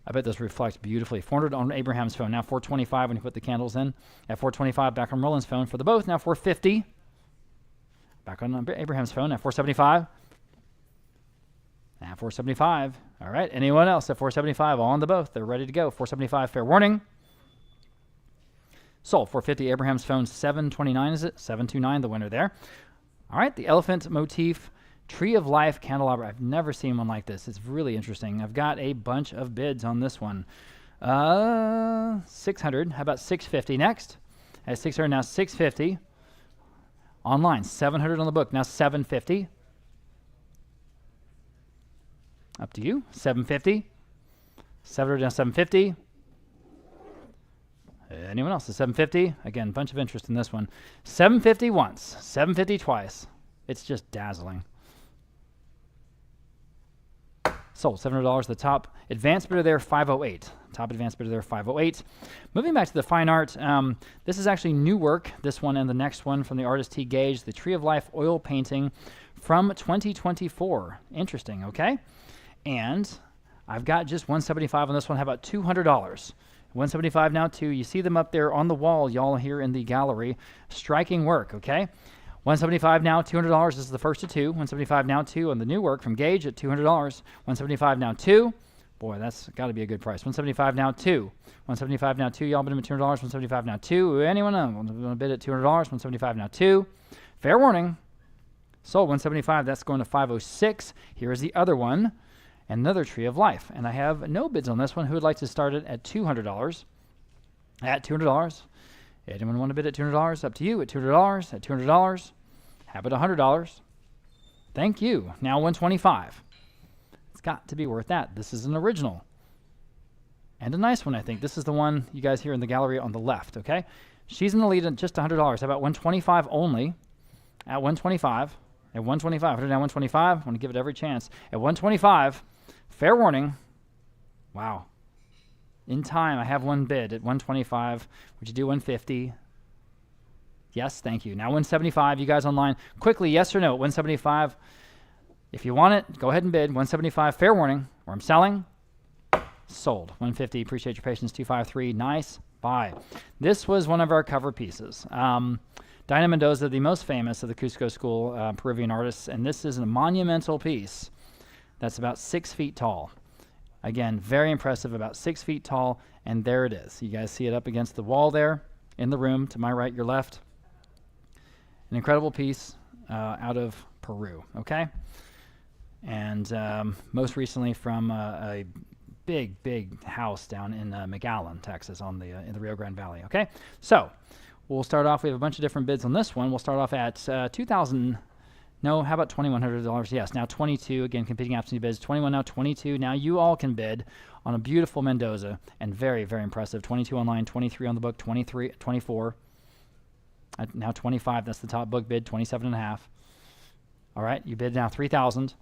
I bet this reflects beautifully. $400 on Abraham's phone, now $425 when you put the candles in. At $425 back on Roland's phone for the both, now $450. Back on Abraham's phone, at $475. At $475. All right, anyone else at $475 on the both? They're ready to go. $475, fair warning. Sold, $450, Abraham's phone, $729 is it? $729, the winner there. All right, the elephant motif Tree of Life candelabra. I've never seen one like this. It's really interesting. I've got a bunch of bids on this one. $600. How about $650 next? At $600 now $650. Online, $700 on the book. Now $750. Up to you. $750. $700 now $750. Anyone else at $750? Again, bunch of interest in this one. $750 once. $750 twice. It's just dazzling. Sold, $700. The top advanced bidder there, $508. Top advanced bidder there, $508. Moving back to the fine art, this is actually new work, this one and the next one from the artist T. Gage, the Tree of Life oil painting from 2024. Interesting, okay? And I've got just $175 on this one. How about $200? $175 now, too. You see them up there on the wall, y'all here in the gallery. Striking work, okay? $175 now, $200. This is the first of 2. $175 now, 2 on the new work from Gage at $200. $175 now, 2. Boy, that's got to be a good price. $175 now, 2. $175 now, 2. Y'all bid him at $200. $175 now, 2. Anyone want to bid at $200? $175 now, 2. Fair warning. Sold, $175. That's going to $506. Here is the other one. Another Tree of Life. And I have no bids on this one. Who would like to start it at $200? At $200. Anyone want to bid at $200? Up to you at $200. At $200. How about $100? Thank you. Now $125. It's got to be worth that. This is an original. And a nice one, I think. This is the one you guys here in the gallery on the left, okay? She's in the lead at just $100. How about $125 only? At $125. At $125. $100 now $125. I want to give it every chance. At $125. Fair warning. Wow. In time, I have one bid at $125. Would you do $150? Yes, thank you. Now $175. You guys online, quickly, yes or no? $175. If you want it, go ahead and bid. $175. Fair warning. Or I'm selling. Sold. $150. Appreciate your patience. $253. Nice buy. This was one of our cover pieces. Dinah Mendoza, the most famous of the Cusco School Peruvian artists, and this is a monumental piece that's about 6 feet tall. Again, very impressive, about 6 feet tall, and there it is. You guys see it up against the wall there in the room, to my right, your left. An incredible piece out of Peru, okay? And most recently from a big, big house down in McAllen, Texas, in the Rio Grande Valley, okay? So we'll start off, we have a bunch of different bids on this one. We'll start off at $2,000. No, how about $2,100? Yes, now 22. Again, competing absentee bids. 21 now, 22. Now you all can bid on a beautiful Mendoza, and very, very impressive. 22 online, 23 on the book, 23, 24. Now 25. That's the top book bid. 27.5. All right, you bid now $3,000.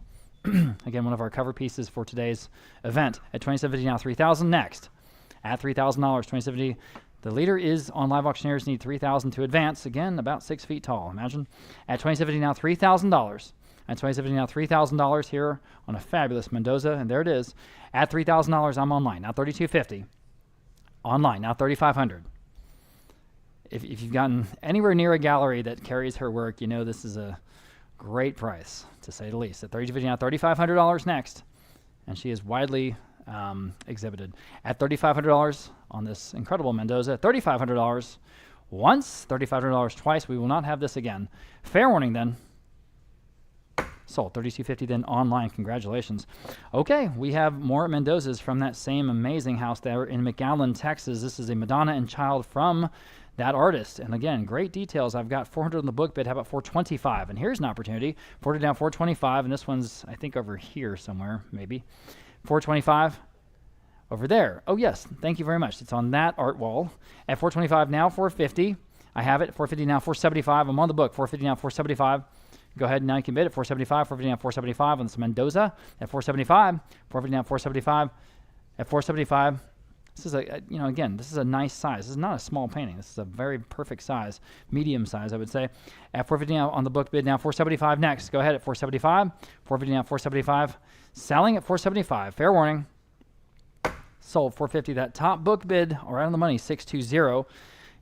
Again, one of our cover pieces for today's event at $2,750. Now $3,000 next. At $3,000, $2,750. The leader is on Live Auctioneers. Need $3,000 to advance. Again, about 6 feet tall. Imagine. At $2,750 now, $3,000. At 2017 now, $3,000 here on a fabulous Mendoza, and there it is. At $3,000, I'm online now, $3,250. Online now, $3,500. If you've gotten anywhere near a gallery that carries her work, you know this is a great price, to say the least. At $3,250 now, $3,500 next, and she is widely exhibited. At $3,500 on this incredible Mendoza, $3,500 once, $3,500 twice. We will not have this again. Fair warning then. Sold. $3,250 then online. Congratulations. Okay, we have more Mendozas from that same amazing house there in McAllen, Texas. This is a Madonna and Child from that artist. And again, great details. I've got 400 on the book bid. How about 425? And here's an opportunity. 40 down, 425. And this one's, I think, over here somewhere, maybe. 425 over there. Oh, yes. Thank you very much. It's on that art wall. At 425 now, 450. I have it. 450 now, 475. I'm on the book. 450 now, 475. Go ahead and now you can bid at 475, 450 now, 475 on this Mendoza. At 475, 450 now, 475. At 475, this is again, this is a nice size. This is not a small painting. This is a very perfect size, medium size, I would say. At 450 now on the book bid now, 475 next. Go ahead at 475, 450 now, 475. Selling at 475. Fair warning. Sold 450. That top book bid, right on the money, 620.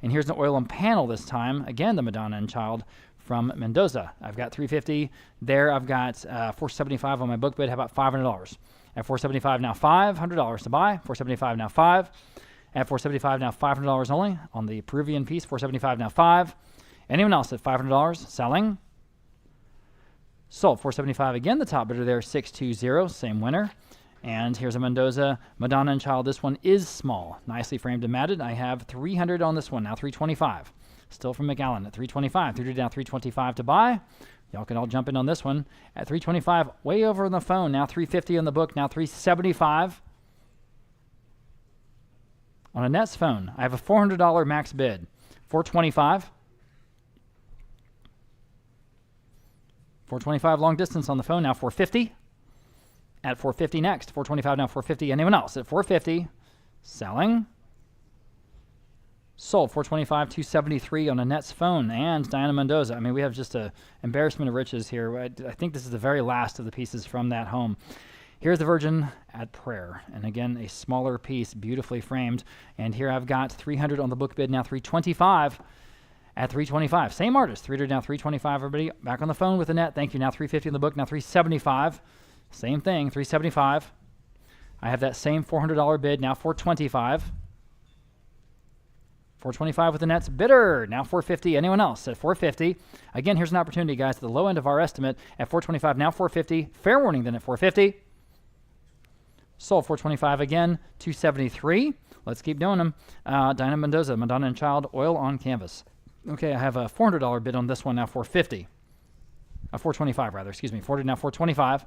And here's an oil and panel this time. Again, the Madonna and Child from Mendoza. I've got 350 there. I've got 475 on my book bid. How about $500? At 475 now, $500 to buy. 475 now, 5. At 475 now, $500 only on the Peruvian piece. 475 now, 5. Anyone else at $500? Selling. Sold. 475 again. The top bidder there, 620. Same winner. And here's a Mendoza Madonna and Child. This one is small, nicely framed and matted. I have 300 on this one now, 325. Still from McAllen at 325. 300 down, 325 to buy. Y'all can all jump in on this one at 325. Way over on the phone now, 350 on the book now, 375 on Annette's phone. I have a $400 max bid, 425. 425 long distance on the phone now, 450. At 450 next, 425 now, 450. Anyone else at 450? Selling. Sold 425, 273 on Annette's phone and Diana Mendoza. I mean, we have just a embarrassment of riches here. I think this is the very last of the pieces from that home. Here's the Virgin at Prayer. And again, a smaller piece, beautifully framed. And here I've got 300 on the book bid now, 325 at 325. Same artist, 300 now, 325. Everybody back on the phone with Annette. Thank you. Now 350 on the book, now 375. Same thing, 375. I have that same $400 bid, now 425. 425 with the Annette's bidder. Now 450. Anyone else at 450? Again, here's an opportunity, guys, at the low end of our estimate at 425. Now 450. Fair warning then at 450. Sold 425 again. 273. Let's keep doing them. Diana Mendoza, Madonna and Child, oil on canvas. Okay, I have a $400 bid on this one now. 450. 425 rather. Excuse me. 40 now 425.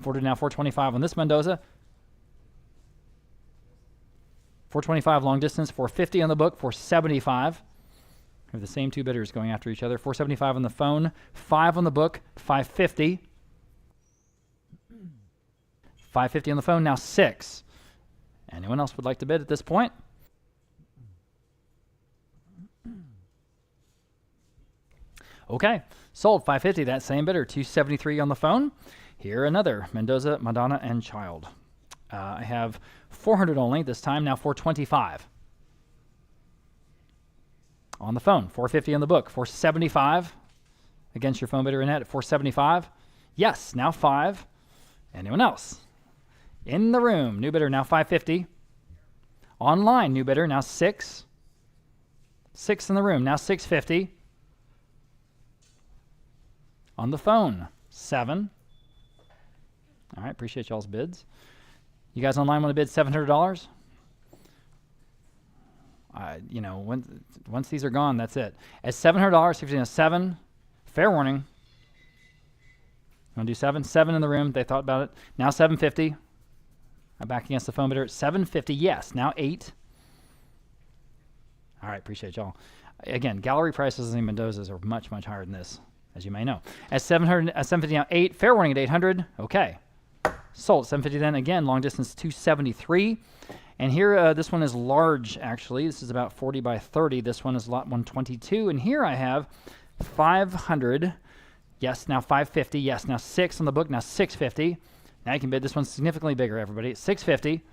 40 now 425 on this Mendoza. 425 long distance, 450 on the book, 475. We have the same two bidders going after each other. 475 on the phone, 5 on the book, 550. 550 on the phone, now 6. Anyone else would like to bid at this point? Okay, sold 550, that same bidder, 273 on the phone. Here another, Mendoza, Madonna and Child. I have 400 only this time, now 425. On the phone, 450 on the book, 475. Against your phone bidder Annette at 475. Yes, now 5. Anyone else? In the room, new bidder now 550. Online, new bidder now 6. 6 in the room, now 650. On the phone, 7. All right, appreciate y'all's bids. You guys online want to bid $700? Once these are gone, that's it. At $700, 7. Fair warning. You want to do 7? 7 in the room. They thought about it. Now 750. I'm back against the phone bidder at 750. Yes. Now 8. All right. Appreciate y'all. Again, gallery prices in Mendoza's are much, much higher than this, as you may know. At 750 now 8. Fair warning at 800. Okay. Sold 750 then again, long distance 273. And here, this one is large actually. This is about 40 by 30. This one is lot 122. And here I have 500 Yes, now 550. Yes, now 6 on the book. Now 650. Now you can bid. This one's significantly bigger, everybody. 650.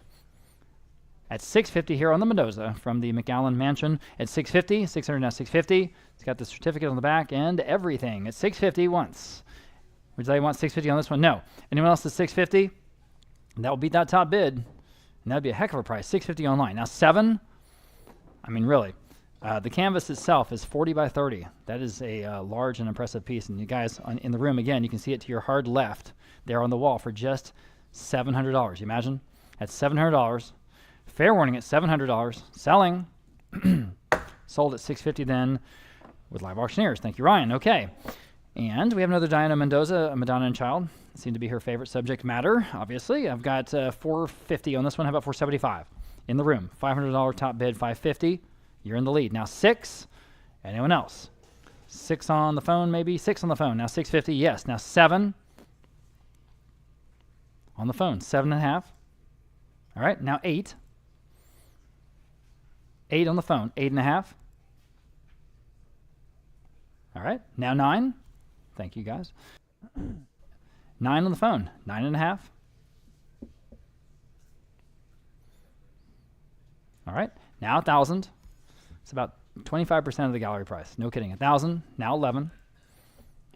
At 650 here on the Mendoza from the McAllen Mansion. At 650. 600 now 650. It's got the certificate on the back and everything. At 650 once. Would you want 650 on this one? No. Anyone else at 650? That will beat that top bid. And that would be a heck of a price. 650 online. Now 7. I mean, really. The canvas itself is 40 by 30. That is a large and impressive piece. And you guys in the room, again, you can see it to your hard left there on the wall for just $700. You imagine? At $700. Fair warning at $700. Selling. Sold at $650 then with live auctioneers. Thank you, Ryan. Okay. And we have another Diana Mendoza, a Madonna and Child. Seemed to be her favorite subject matter, obviously. I've got $450 on this one. How about $475? In the room. $500 top bid, $550. You're in the lead. Now 6. Anyone else? 6 on the phone, maybe? 6 on the phone. Now $650. Yes. Now 7 on the phone. 7.5. All right. Now 8. 8 on the phone. 8.5. All right. Now 9. Thank you, guys. 9 on the phone. 9.5. All right. Now 1,000. It's about 25% of the gallery price. No kidding. 1,000. Now 11.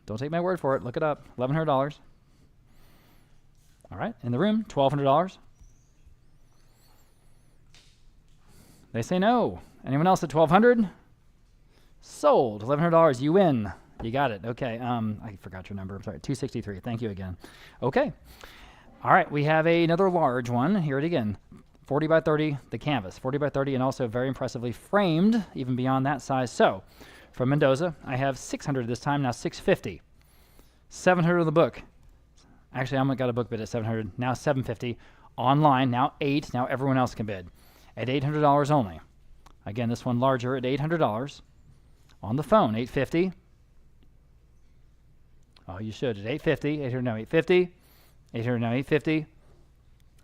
Don't take my word for it. Look it up. $1,100. All right. In the room, $1,200. They say no. Anyone else at $1,200? Sold. $1,100. You win. You got it. Okay. I forgot your number. I'm sorry. 263. Thank you again. Okay. All right. We have another large one. Here it again. 40 by 30, the canvas. 40 by 30 and also very impressively framed, even beyond that size. So, from Mendoza, I have 600 this time. Now 650. 700 of the book. Actually, I got a book bid at 700. Now 750. Online. Now 8. Now everyone else can bid. At $800 only. Again, this one larger at $800. On the phone, $850. Oh, you should at $850. 800 now $850. 800 now $850.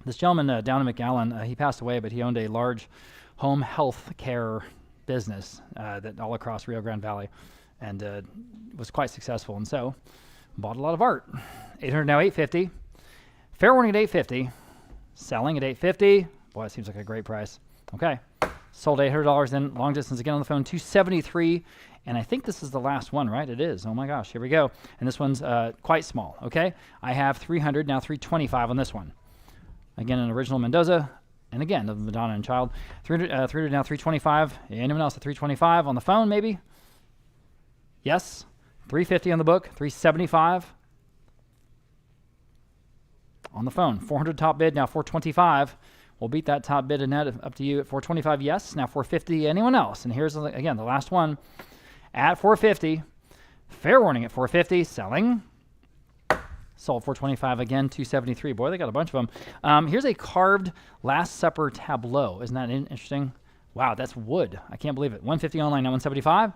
This gentleman down in McAllen, he passed away, but he owned a large home health care business that all across Rio Grande Valley, and was quite successful. And so, bought a lot of art. 800 now $850. Fair warning at $850. Selling at $850. Boy, that seems like a great price. Okay. Sold $800. Then long distance again on the phone, $273. And I think this is the last one, right? It is. Oh my gosh, here we go. And this one's quite small, okay? I have 300, now 325 on this one. Again, an original Mendoza. And again, the Madonna and Child. 300 now 325. Anyone else at 325 on the phone, maybe? Yes. 350 on the book, 375 on the phone. 400 top bid, now 425. We'll beat that top bid and net up to you at 425. Yes. Now 450. Anyone else? And here's, again, the last one at 450. Fair warning at 450. Selling. Sold 425 again, 273. Boy, they got a bunch of them. Here's a carved Last Supper tableau. Isn't that interesting? Wow, that's wood. I can't believe it. 150 online, now 175.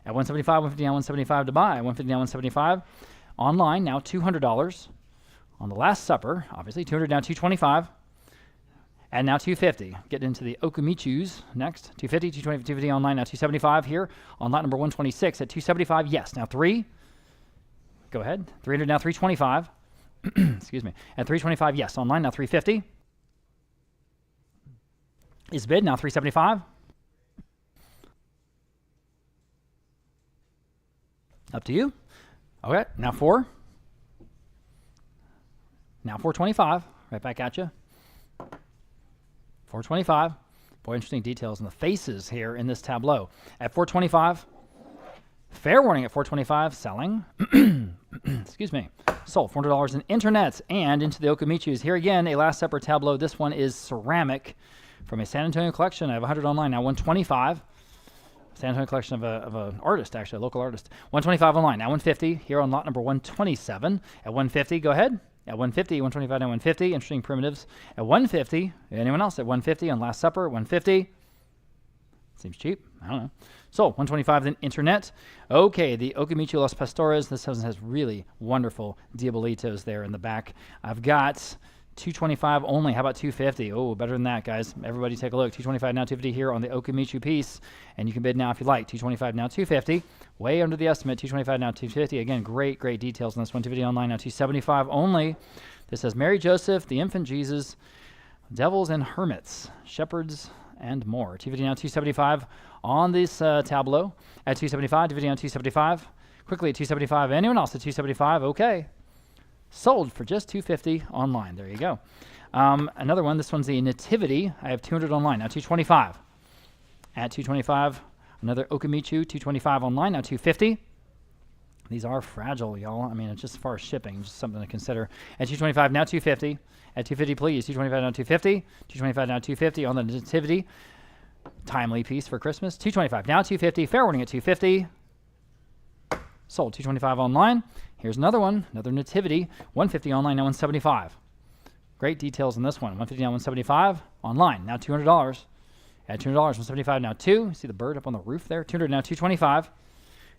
At 175, 150 now 175 to buy. 150 now 175. Online, now $200. On the Last Supper, obviously, 200 now 225. And now 250. Getting into the Okamichus next. 250, 220, 250 online, now 275 here. On lot number 126 at 275. Yes, now 3. Go ahead. 300 now 325. Excuse me. At 325, yes. Online now 350. Is bid now 375. Up to you. Okay. Now 4. Now 425. Right back at you. 425. Boy, interesting details in the faces here in this tableau. At 425. Fair warning at 425. Selling. Excuse me. Sold $400 in internets and into the Okamichus. Here again, a Last Supper tableau. This one is ceramic from a San Antonio collection. I have 100 online now. 125. San Antonio collection of an artist, actually, a local artist. 125 online. Now 150 here on lot number 127. At 150, go ahead. At 150, 125 now 150. Interesting primitives. At 150, anyone else at 150 on Last Supper? 150. Seems cheap. I don't know. So 125 then internet. Okay, the Okamichu Los Pastores. This has really wonderful diabolitos there in the back. I've got 225 only. How about 250? Oh, better than that, guys. Everybody take a look. 225 now, 250 here on the Okamichu piece. And you can bid now if you like. 225 now, 250. Way under the estimate. 225 now, 250. Again, great details on this one. 250 online now, 275 only. This says Mary Joseph, the infant Jesus, devils and hermits, shepherds, and more. 250 now, 275 on this tableau. At 275, 250 now, 275. Quickly at 275. Anyone else at 275? Okay. Sold for just $250 online. There you go. Another one. This one's the Nativity. I have 200 online. Now $225. At $225, another Okamichu. $225 online. Now $250. These are fragile, y'all. I mean, it's just as far as shipping, just something to consider. At $225, now $250. At $250, please. $225 now $250. $225 now $250 on the Nativity. Timely piece for Christmas. $225 now $250. Fair warning at $250. Sold. $225 online. Here's another one, another Nativity. $150 online, now $175. Great details on this one. $150 now $175 online. Now $200. At $200, $175 now $2. See the bird up on the roof there? $200 now $225.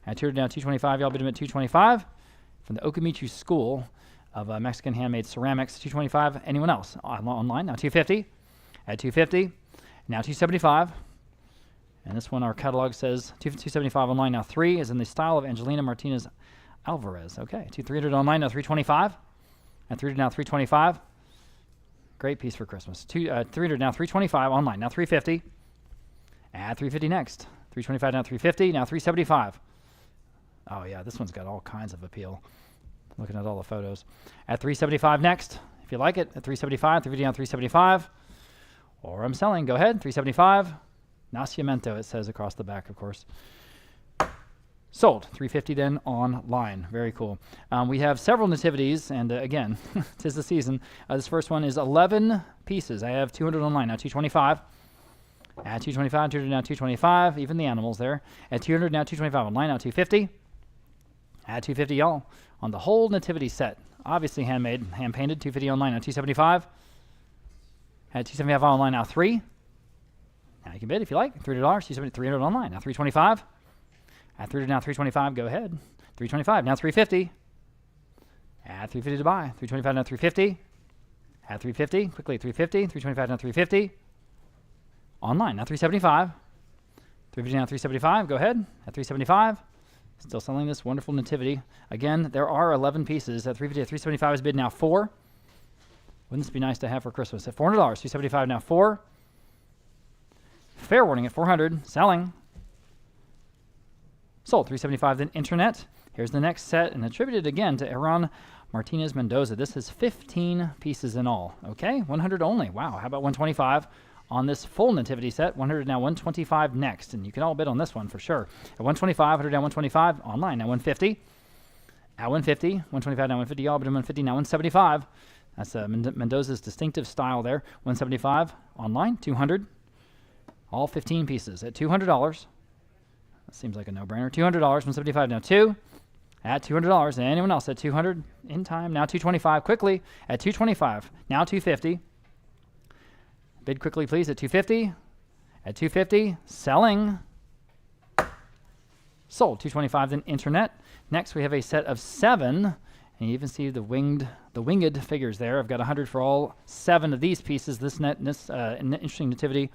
At $200 now $225. Y'all bid him at $225 from the Okamichu School of Mexican Handmade Ceramics. $225. Anyone else online? Now $250. At $250. Now $275. And this one, our catalog says $275 online. Now $3 is in the style of Angelina Martinez Alvarez. Okay, $300 online, now $325. At $300 now $325. Great piece for Christmas. $300 now $325 online, now $350. At $350 next. $325 now $350, now $375. Oh yeah, this one's got all kinds of appeal. Looking at all the photos. At $375 next, if you like it. At $375, $350 now $375. Or I'm selling. Go ahead. $375. Nacimiento, it says across the back, of course. Sold. $350 then online. Very cool. We have several nativities, and again, 'tis the season. This first one is 11 pieces. I have 200 online, now $225. At $225, 200 now $225. Even the animals there. At $200 now $225 online, now $250. At $250, y'all, on the whole nativity set. Obviously handmade, hand-painted. $250 online, now $275. At $275 online, now $3. Now you can bid if you like. $300, $300 online, now $325. At $300 now $325, go ahead. $325 now $350. At $350 to buy. $325 now $350. At $350, quickly $350. $325 now $350. Online now $375. $350 now $375, go ahead. At $375. Still selling this wonderful nativity. Again, there are 11 pieces. At $350 at $375 is bid now $4. Wouldn't this be nice to have for Christmas? At $400, $375 now $4. Fair warning at $400. Selling. Sold. $375 then internet. Here's the next set, and attributed again to Aaron Martinez Mendoza. This is 15 pieces in all. Okay, 100 only. Wow. How about 125 on this full nativity set? 100 now 125 next, and you can all bid on this one for sure. At 125, 100 now 125 online. Now 150. At 150, 125 now 150. Y'all bid on 150 now 175. That's Mendoza's distinctive style there. 175 online. 200. All 15 pieces at $200. That seems like a no-brainer. $200, $175 now 2. At $200. And anyone else at $200 in time? Now $225 quickly at $225. Now $250. Bid quickly, please, at $250. At $250. Selling. Sold. $225 then internet. Next we have a set of 7. And you even see the winged figures there. I've got 100 for all 7 of these pieces. This interesting nativity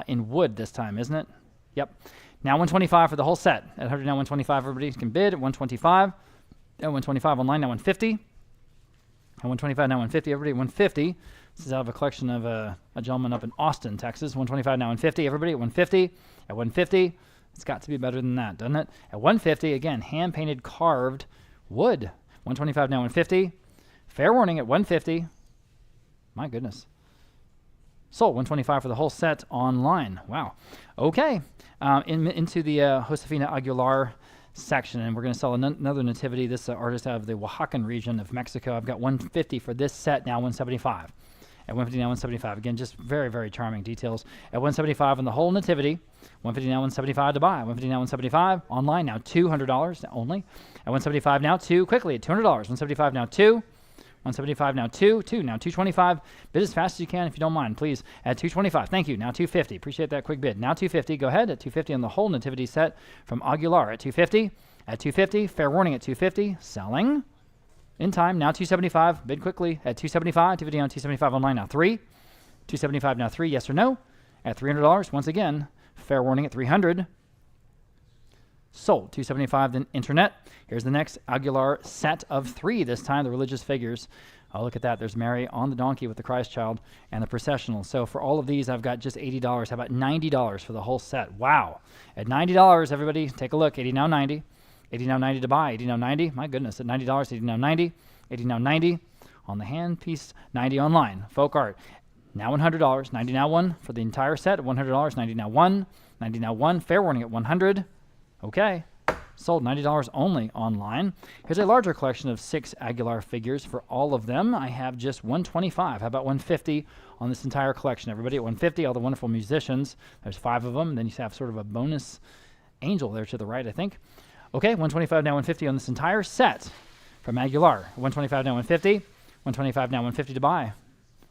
in wood this time, isn't it? Yep. Now 125 for the whole set. At 100 now 125, everybody can bid. At 125. At 125 online, now 150. At 125 now 150, everybody. 150. This is out of a collection of a gentleman up in Austin, Texas. 125 now 150, everybody. At 150. At 150. It's got to be better than that, doesn't it? At 150, again, hand-painted, carved wood. 125 now 150. Fair warning at 150. My goodness. Sold. 125 for the whole set online. Wow. Okay. Into the Josefina Aguilar section, and we're going to sell another nativity. This artist out of the Oaxacan region of Mexico. I've got 150 for this set, now 175. At 150 now 175. Again, just very, very charming details. At 175 on the whole nativity. 150 now 175 to buy. 150 now 175. Online now $200 only. At 175 now 2. Quickly at $200. 175 now 2. 175 now 2. Now 225. Bid as fast as you can if you don't mind, please. At 225. Thank you. Now 250. Appreciate that quick bid. Now 250. Go ahead at 250 on the whole nativity set from Aguilar. At 250. At 250. Fair warning at 250. Selling. in time. Now 275. Bid quickly at 275. 250 on 275 online now. 3. 275 now 3. Yes or no? At $300. Once again, fair warning at 300. Sold. 275 then internet. Here's the next Aguilar set of 3. This time the religious figures. Oh, look at that. There's Mary on the donkey with the Christ child and the processional. So for all of these, I've got just $80. How about $90 for the whole set? Wow. At $90, everybody, take a look. 80 now 90. 80 now 90 to buy. 80 now 90. My goodness, at $90, 80 now 90. 80 now 90. On the hand piece, 90 online. Folk art. Now $100. 90 now 1 for the entire set at $100. 90 now 1. 90 now 1. Fair warning at 100. Okay. Sold $90 only online. Here's a larger collection of 6 Aguilar figures. For all of them, I have just $125. How about $150 on this entire collection? Everybody at $150, all the wonderful musicians. There's 5 of them. Then you have sort of a bonus angel there to the right, I think. Okay, $125 now $150 on this entire set from Aguilar. $125 now $150. $125 now $150 to buy.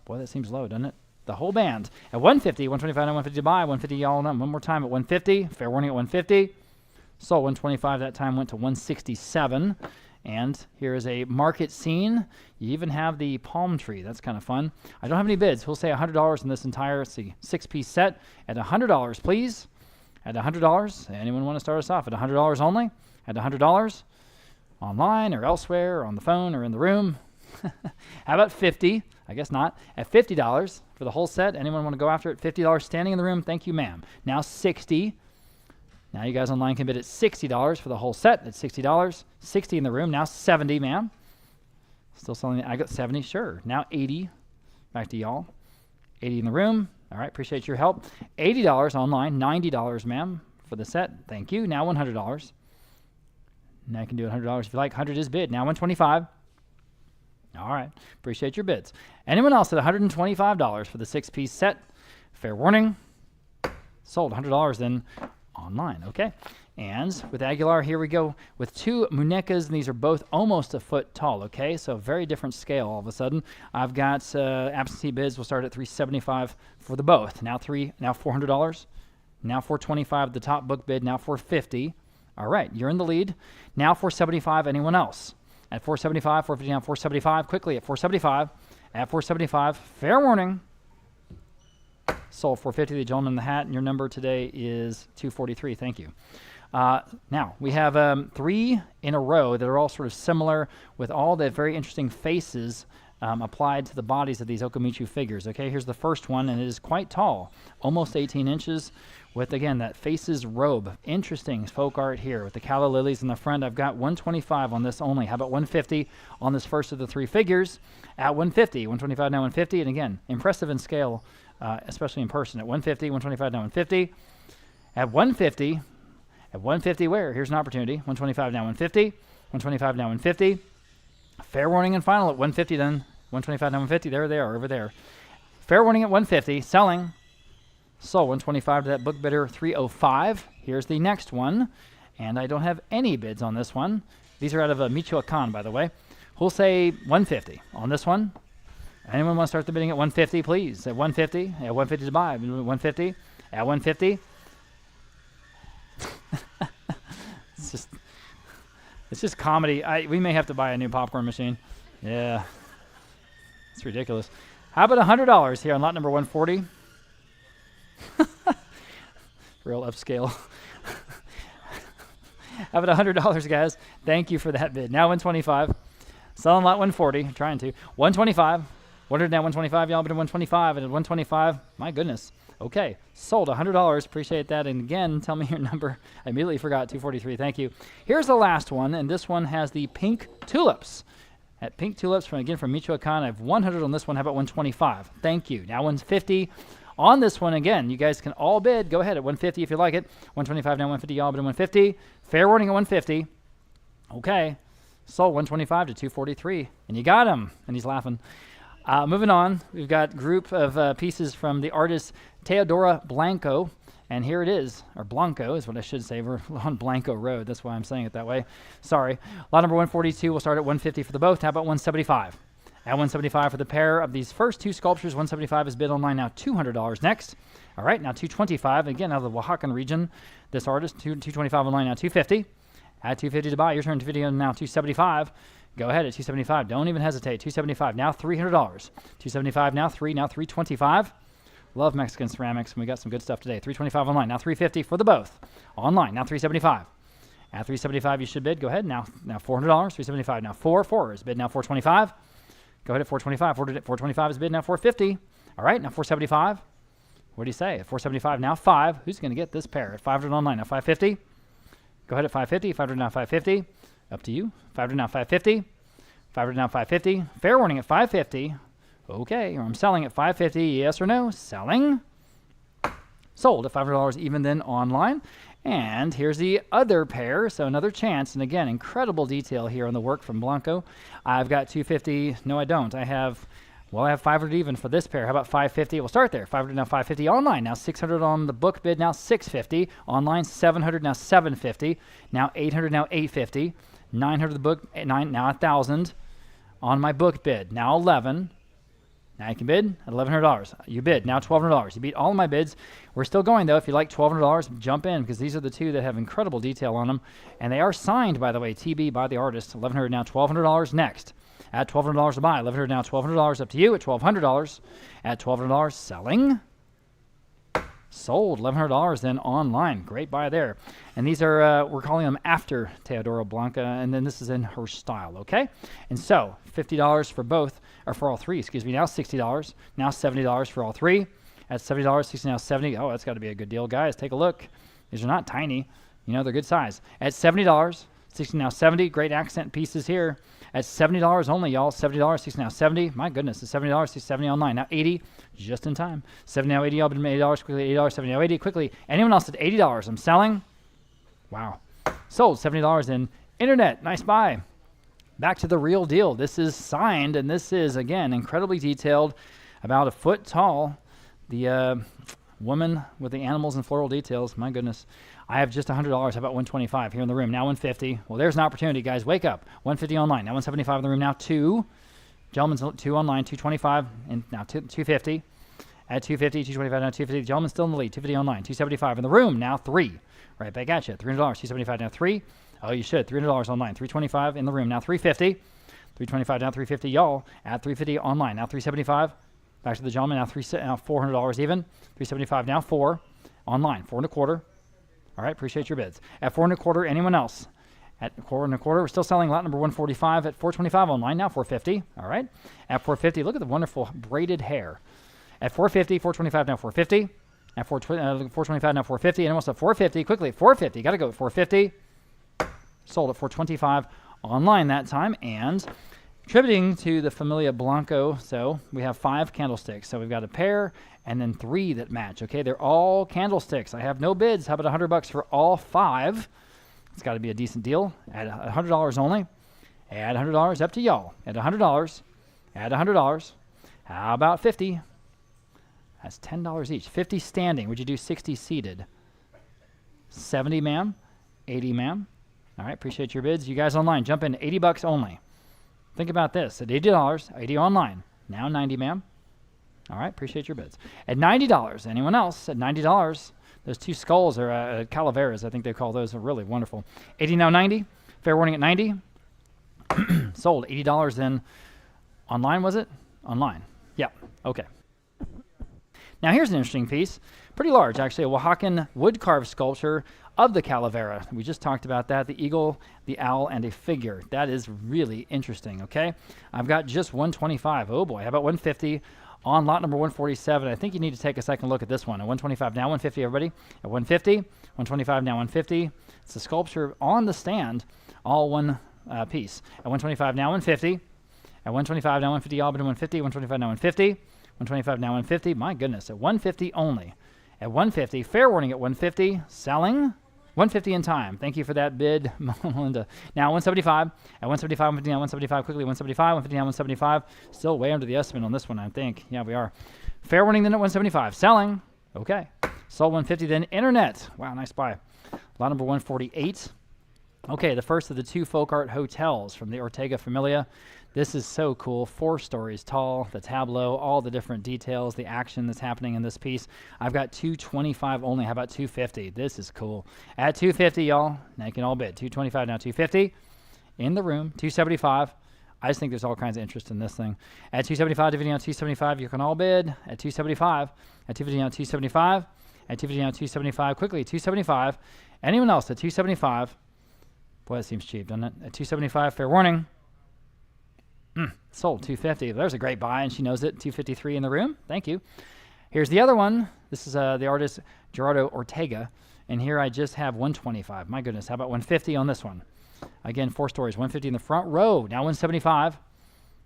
Boy, that seems low, doesn't it? The whole band. At $150, $125 now $150 to buy. $150 y'all know. One more time at $150. Fair warning at $150. So $125 that time went to $167. And here is a market scene. You even have the palm tree. That's kind of fun. I don't have any bids. We'll say $100 in this entire 6-piece set at $100, please. At $100. Anyone want to start us off at $100 only? At $100 online or elsewhere or on the phone or in the room. How about $50? I guess not. At $50 for the whole set. Anyone want to go after it? $50 standing in the room. Thank you, ma'am. Now $60. Now you guys online can bid at $60 for the whole set. At $60. $60 in the room. Now $70, ma'am. Still selling. I got $70. Sure. Now $80. Back to y'all. $80 in the room. All right. Appreciate your help. $80 online. $90, ma'am, for the set. Thank you. Now $100. Now you can do $100 if you like. 100 is bid. Now $125. All right. Appreciate your bids. Anyone else at $125 for the 6-piece set? Fair warning. Sold. $100 then online. Okay. And with Aguilar, here we go with 2 muñecas, and these are both almost a foot tall. Okay. So very different scale all of a sudden. I've got absentee bids. We'll start at $375 for the both. Now $400. Now $425 the top book bid. Now $450. All right. You're in the lead. Now $475. Anyone else? At $475, $450 now $475. Quickly at $475. At $475. Fair warning. Sold $450. The gentleman in the hat. And your number today is 243. Thank you. Now we have 3 in a row that are all sort of similar with all the very interesting faces applied to the bodies of these Okamichu figures. Okay, here's the first one, and it is quite tall, almost 18 inches, with again that faces robe. Interesting folk art here with the calla lilies in the front. I've got $125 on this only. How about $150 on this first of the 3 figures? At $150, $125 now $150, and again impressive in scale, especially in person. At $150, $125 now $150. At $150. At $150, where? Here's an opportunity. $125 now $150. $125 now $150. Fair warning and final at $150 then. $125 now $150. There they are, over there. Fair warning at $150. Selling. So $125 to that book bidder, $305. Here's the next one. And I don't have any bids on this one. These are out of Michoacan, by the way. We'll say $150 on this one. Anyone want to start the bidding at $150, please? At $150. At $150 to buy. $150. At $150. It's just comedy. We may have to buy a new popcorn machine. Yeah. It's ridiculous. How about $100 here on lot number 140? Real upscale. How about $100, guys? Thank you for that bid. Now $125. Selling lot 140. I'm trying to. $125. What are now $125? Y'all bid at $125 and at $125. My goodness. Okay. Sold $100. Appreciate that. And again, tell me your number. I immediately forgot. 243. Thank you. Here's the last one, and this one has the pink tulips. At pink tulips from Michoacan. I have 100 on this one. How about 125? Thank you. Now 150 on this one. Again, you guys can all bid. Go ahead at 150 if you like it. 125 now 150. Y'all bid at 150. Fair warning at 150. Okay. Sold 125 to 243. And you got him. And he's laughing. Moving on, we've got a group of pieces from the artist Teodora Blanco. And here it is, or Blanco is what I should say. We're on Blanco Road. That's why I'm saying it that way. Sorry. Lot number 142, we'll start at 150 for the both. How about 175? At 175 for the pair of these first 2 sculptures. 175 is bid online now. $200 next. All right, now 225. Again, out of the Oaxacan region, this artist, 225 online now. 250. At 250 to buy. Your turn to video now. 275. Go ahead at 275. Don't even hesitate. 275. Now $300. 275. Now 3. Now 325. Love Mexican ceramics. We got some good stuff today. 325 online. Now 350 for the both. Online. Now 375. At 375 you should bid. Go ahead. Now $400. 375. Now 4 is bid. Now 425. Go ahead at 425. 425 is bid. Now 450. All right. Now 475. What do you say? At 475. Now 5. Who's going to get this pair? At 500 online. Now 550. Go ahead at 550. 500 now 550. Up to you. 500 now 550. 500 now 550. Fair warning at 550. Okay, or I'm selling at 550. Yes or no? Selling. Sold at $500 even then online. And here's the other pair. So another chance. And again, incredible detail here on the work from Blanco. I've got 250. No, I don't. I have 500 even for this pair. How about 550? We'll start there. 500 now 550 online. Now 600 on the book bid. Now 650 online. 700 now 750. Now 800 now 850. 900 the book. 9 now 1,000 on my book bid. Now 11. Now you can bid at $1,100. You bid now $1,200. You beat all of my bids. We're still going though. If you like $1,200, jump in because these are the two that have incredible detail on them, and they are signed, by the way, TB by the artist. $1,100 now $1,200 next. At $1,200 to buy. $1,100 now $1,200 up to you at $1,200. At $1,200 selling. Sold $1,100 then online. Great buy there. And these are, we're calling them after Teodoro Blanca, and then this is in her style, okay? And so $50 for both, or for all three, excuse me. Now $60. Now $70 for all three. At $70, 60 now 70. Oh, that's got to be a good deal, guys. Take a look. These are not tiny. You know, they're good size. At $70, 60 now 70. Great accent pieces here. At $70 only, y'all. $70, 60 now 70. My goodness, it's $70, 60, 70 online. Now 80, just in time. 70 now 80, y'all. Been $80 quickly. $80, 70 now 80 quickly. Anyone else at $80? I'm selling. Wow. Sold $70 in internet. Nice buy. Back to the real deal. This is signed, and this is, again, incredibly detailed, about a foot tall. The woman with the animals and floral details. My goodness. I have just $100. How about $125 here in the room? Now $150. Well, there's an opportunity, guys. Wake up. $150 online. Now $175 in the room. Now 2. Gentlemen's 2 online. $225. And now $250. At $250. $225. Now $250. Gentlemen's still in the lead. $250 online. $275 in the room. Now 3. Right back at you. $300. $275 now 3. Oh, you should. $300 online. $325 in the room. Now $350. $325 now $350. Y'all at $350 online. Now $375. Back to the gentleman. Now $400 even. $375 now 4 online. 4 1/4. All right, appreciate your bids. At 4 1/4, anyone else? At 4 1/4, we're still selling lot number 145 at $425 online. Now $450. All right. At $450, look at the wonderful braided hair. At $450, $425 now $450. At $425 now $450. Anyone else at $450? Quickly, $450. Got to go at $450. Sold at $425 online that time. And contributing to the Familia Blanco, so we have 5 candlesticks. So we've got a pair and then 3 that match. Okay, they're all candlesticks. I have no bids. How about $100 for all 5? It's got to be a decent deal. At $100 only. Add $100 up to y'all. At $100. Add $100. How about 50? That's $10 each. 50 standing. Would you do 60 seated? 70, ma'am. 80, ma'am. All right, appreciate your bids. You guys online, jump in. $80 only. Think about this. At $80, 80 online. Now 90, ma'am. All right, appreciate your bids. At $90, anyone else? At $90, those 2 skulls are calaveras, I think they call those. Are really wonderful. 80 now 90. Fair warning at 90. Sold $80 then. Online, was it? Online. Yeah, okay. Now here's an interesting piece. Pretty large, actually. A Oaxacan wood-carved sculpture of the calavera. We just talked about that. The eagle, the owl, and a figure. That is really interesting, okay? I've got just $125. Oh, boy. How about $150 on lot number 147? I think you need to take a second look at this one. At $125 now $150, everybody. At $150. $125 now $150. It's a sculpture on the stand, all one piece. At $125 now $150. At $125 now $150. All but $150. $125 now $150. $125 now $150. My goodness. At $150 only. At $150. Fair warning at $150. Selling. $150 in time. Thank you for that bid, Melinda. Now $175. At $175, $150 now $175. Quickly $175. $150 now $175. Still way under the estimate on this one, I think. Yeah, we are. Fair warning then at $175. Selling. Okay. Sold $150 then. Internet. Wow, nice buy. Lot number 148. Okay, the first of the 2 folk art hotels from the Ortega Familia. This is so cool. 4 stories tall, the tableau, all the different details, the action that's happening in this piece. I've got $225 only. How about $250? This is cool. At $250, y'all, now you can all bid. $225 now $250. in the room, 275. I just think there's all kinds of interest in this thing. At 275, 250 now, 275, you can all bid. At 275, at 250 now, 275, at 250 now, 275, quickly, 275. Anyone else at 275? Boy, that seems cheap, doesn't it? At 275, fair warning. Sold, 250. There's a great buy, and she knows it. 253 in the room. Thank you. Here's the other one. This is the artist Gerardo Ortega, and here I just have 125. My goodness, how about 150 on this one? Again, 4 stories, 150 in the front row. Now 175.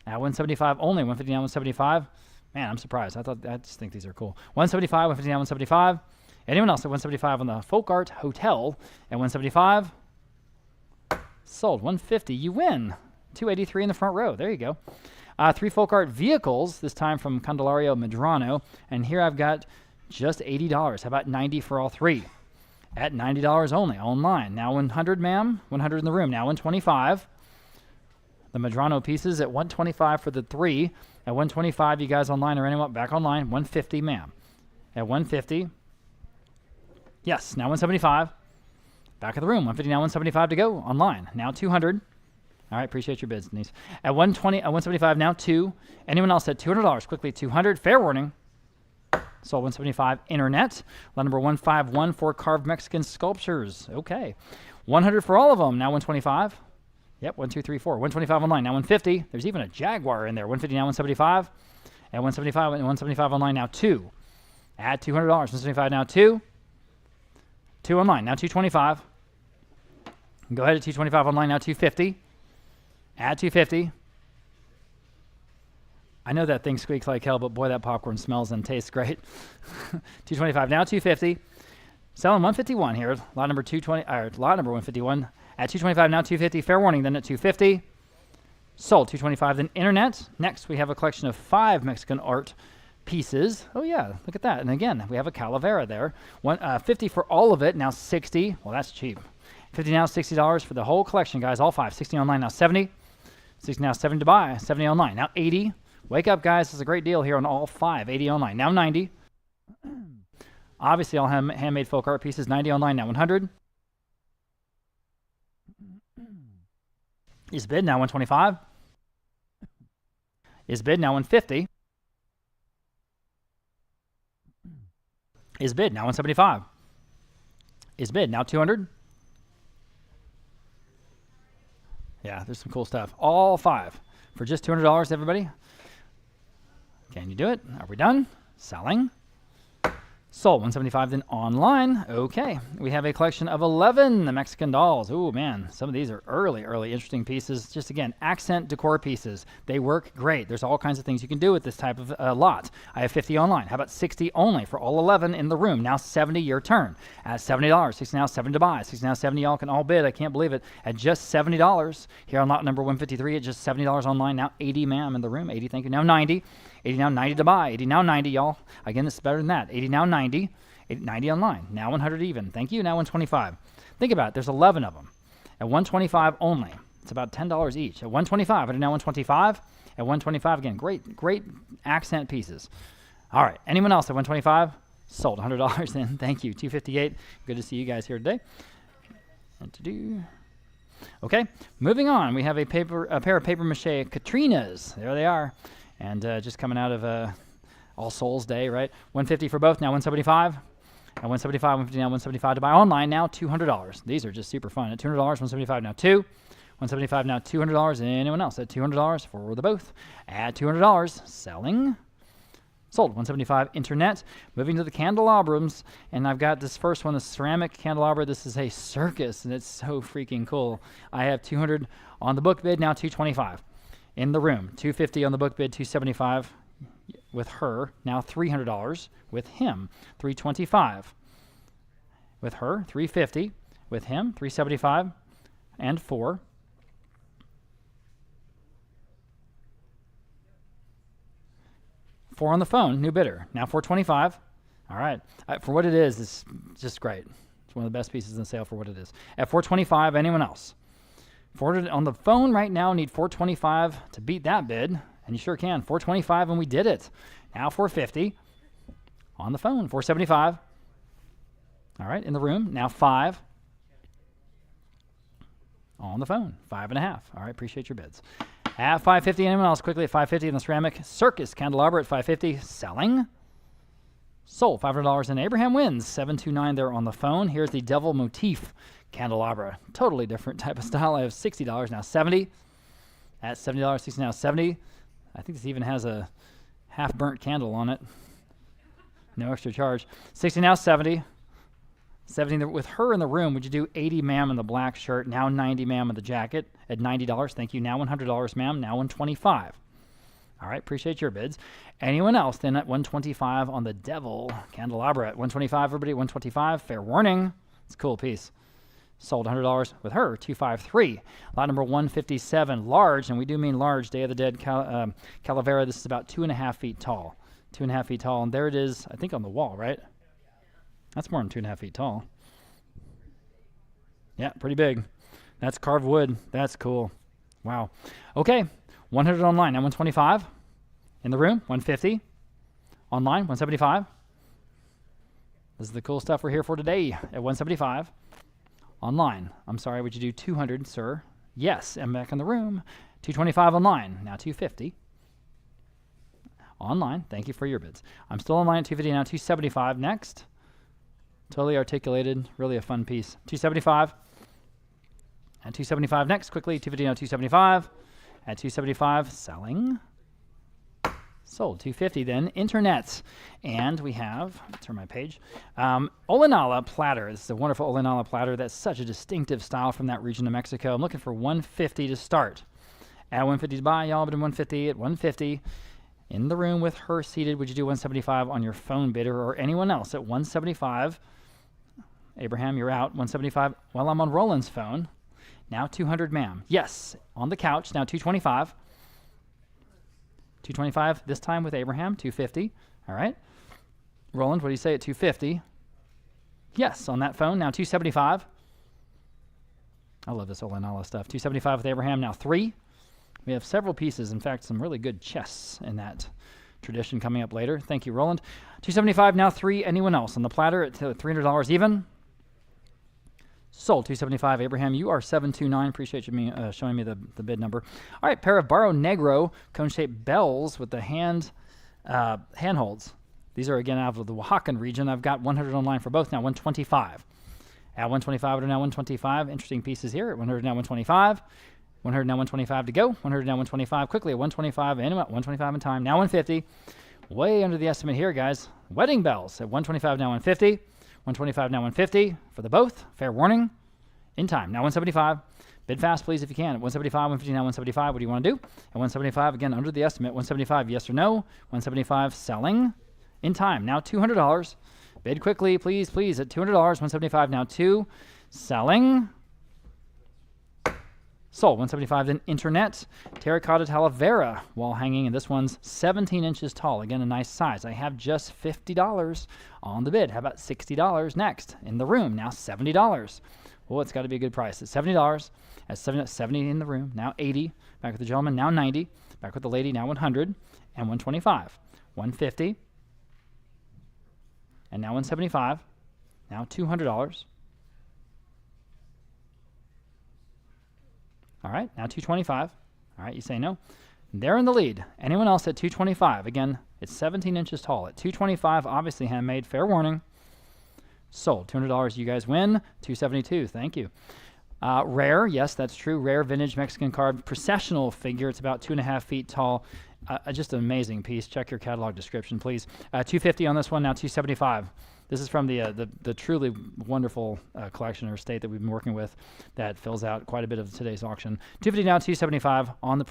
At 175 only. 150 now 175. Man, I'm surprised. I just think these are cool. 175, 150 now 175. Anyone else at 175 on the Folk Art Hotel at 175? Sold. 150. You win. 283 in the front row. There you go. 3 Folk Art vehicles, this time from Candelario Medrano. And here I've got just $80. How about 90 for all 3? At $90 only, online. Now 100, ma'am. 100 in the room. Now 125. The Medrano pieces at 125 for the 3. At 125, you guys online or anyone back online, 150, ma'am. At 150. Yes, now 175. Back of the room, 150, now 175 to go. Online, now 200. All right, appreciate your bids, Denise. At 120, at 175, now 2. Anyone else at $200? Quickly, 200. Fair warning. Sold 175 internet. Lot number 151 for carved Mexican sculptures. Okay. 100 for all of them. Now 125. Yep, 1, 2, 3, 4. 125 online. Now 150. There's even a Jaguar in there. 150 now 175. At 175 and 175 online now 2. At $200. 175 now 2. 2 online. Now 225. Go ahead at 225 online now 250. At 250. I know that thing squeaks like hell, but boy, that popcorn smells and tastes great. 225 now 250. Selling 151 here. Lot number 220. Lot number 151 at 225 now 250. Fair warning. Then at 250. Sold 225. Then internet. Next, we have a collection of 5 Mexican art pieces. Oh yeah, look at that. And again, we have a calavera there. 50 for all of it. Now 60. Well, that's cheap. 50 now, $60 for the whole collection, guys. All 5. 60 online now 70. 60 now 70 to buy. 70 online now 80. Wake up, guys. This is a great deal here on all 5. 80 online. Now 90. Obviously, all handmade folk art pieces. 90 online. Now 100. Is bid now 125. Is bid now 150. Is bid now 175. Is bid now 200. Yeah, there's some cool stuff. All 5 for just $200, everybody. Can you do it? Are we done? Selling. Sold 175 then online. Okay. We have a collection of 11 Mexican dolls. Oh man, some of these are early interesting pieces. Just again, accent decor pieces. They work great. There's all kinds of things you can do with this type of lot. I have 50 online. How about 60 only for all 11 in the room? Now 70 your turn. At $70. 60 now 70 to buy. 60 now 70 y'all can all bid. I can't believe it. At just $70 here on lot number 153 at just $70 online. Now 80 ma'am in the room. 80, thank you. Now 90. 80 now 90 to buy. 80 now 90 y'all. Again, this is better than that. 80 now 90. 90 online. Now 100 even. Thank you. Now 125. Think about it. There's 11 of them. At 125 only. It's about $10 each. At 125. Now 125. At 125 again. Great accent pieces. All right. Anyone else at 125? Sold $100 in. Thank you. 258. Good to see you guys here today. Okay. Moving on. We have a pair of paper mache Katrinas. There they are. And just coming out of All Souls Day, right? 150 for both. Now 175. At 175, 150 now 175 to buy online. Now $200. These are just super fun. At $200, 175 now 2. 175 now $200. Anyone else at $200 for the both? At $200, selling. Sold. 175 internet. Moving to the candelabrums, and I've got this first one, the ceramic candelabra. This is a circus, and it's so freaking cool. I have 200 on the book bid. Now 225 in the room. 250 on the book bid. 275. With her, now $300. With him, $325. With her, $350. With him, $375. And 4. On the phone, new bidder. Now $425. All right. For what it is, it's just great. It's one of the best pieces in the sale for what it is. At $425, anyone else? On the phone right now, need $425 to beat that bid. And you sure can. $425, and we did it. Now $450. On the phone, $475. All right, in the room, now $5. on the phone. 5.5. All right, appreciate your bids. At 550, anyone else quickly at 550 in the ceramic circus candelabra at 550, selling. Sold $500 and Abraham wins 729 there on the phone. Here's the devil motif candelabra. Totally different type of style. I have $60 now 70. At $70, 60 now 70. I think this even has a half burnt candle on it. No extra charge. 60 now 70. 70 with her in the room. Would you do 80, ma'am, in the black shirt? Now 90, ma'am, in the jacket at $90. Thank you. Now $100, ma'am. Now $125. All right, appreciate your bids. Anyone else then at $125 on the devil candelabra at $125, everybody, $125. Fair warning. It's a cool piece. Sold $100 with her, $253. Lot number 157, large, and we do mean large, Day of the Dead Calavera. This is about 2.5 feet tall. 2.5 feet tall, and there it is, I think on the wall, right? That's more than 2.5 feet tall. Yeah, pretty big. That's carved wood. That's cool. Wow. Okay, 100 online, now 125. In the room, 150. Online, 175. This is the cool stuff we're here for today at 175. Online, I'm sorry, would you do 200, sir? Yes, I'm back in the room. 225 online, now 250. Online, thank you for your bids. I'm still online at 250, now 275 next. Totally articulated, really a fun piece. 275. And 275 next, quickly. 250 now 275. At 275, selling. Sold. 250 then. Internets. And we have, turn my page, Olinala platter. This is a wonderful Olinala platter. That's such a distinctive style from that region of Mexico. I'm looking for 150 to start. At 150 to buy, y'all, but in 150 at 150. In the room with her seated, would you do 175 on your phone bidder or anyone else at 175? Abraham, you're out. 175. Well, I'm on Roland's phone. Now 200, ma'am. Yes, on the couch. Now 225. 225 this time with Abraham. 250. All right. Roland, what do you say at 250? Yes, on that phone. Now 275. I love this Olinala stuff. 275 with Abraham. Now 3. We have several pieces. In fact, some really good chests in that tradition coming up later. Thank you, Roland. 275 now 3. Anyone else on the platter at $300 even? Sold. 275. Abraham, you are 729. Appreciate you showing me the bid number. All right, pair of Barro Negro cone-shaped bells with the handholds. These are again out of the Oaxacan region. I've got 100 online for both now. 125. At 125 or now 125. Interesting pieces here. At 100 now 125. 100 now 125 to go. 100 now 125 quickly at 125 and 125 in time. Now 150. Way under the estimate here, guys. Wedding bells at 125 now 150. 125 now 150 for the both. Fair warning. In time. Now 175. Bid fast, please, if you can. At 175, 150 now 175. What do you want to do? At 175, again, under the estimate. 175, yes or no. 175, selling. In time. Now $200. Bid quickly, please, please. At $200. 175 now 2. Selling. Sold. 175 then internet. Terracotta Talavera wall hanging, and this one's 17 inches tall. Again, a nice size. I have just $50 on the bid. How about $60 next? In the room, now $70. Well, it's got to be a good price. At $70. At 70 in the room, now 80. Back with the gentleman, now 90. Back with the lady, now 100. And 125. 150. And now 175. Now $200. All right, now 225. All right, you say no. They're in the lead. Anyone else at 225? Again, it's 17 inches tall. At 225, obviously handmade. Fair warning. Sold. $200, you guys win. 272, thank you. Rare, yes, that's true. Rare vintage Mexican carved processional figure. It's about 2.5 feet tall. Just an amazing piece. Check your catalog description, please. 250 on this one, now 275. This is from the truly wonderful collection or estate that we've been working with that fills out quite a bit of today's auction. 250 now 275 on the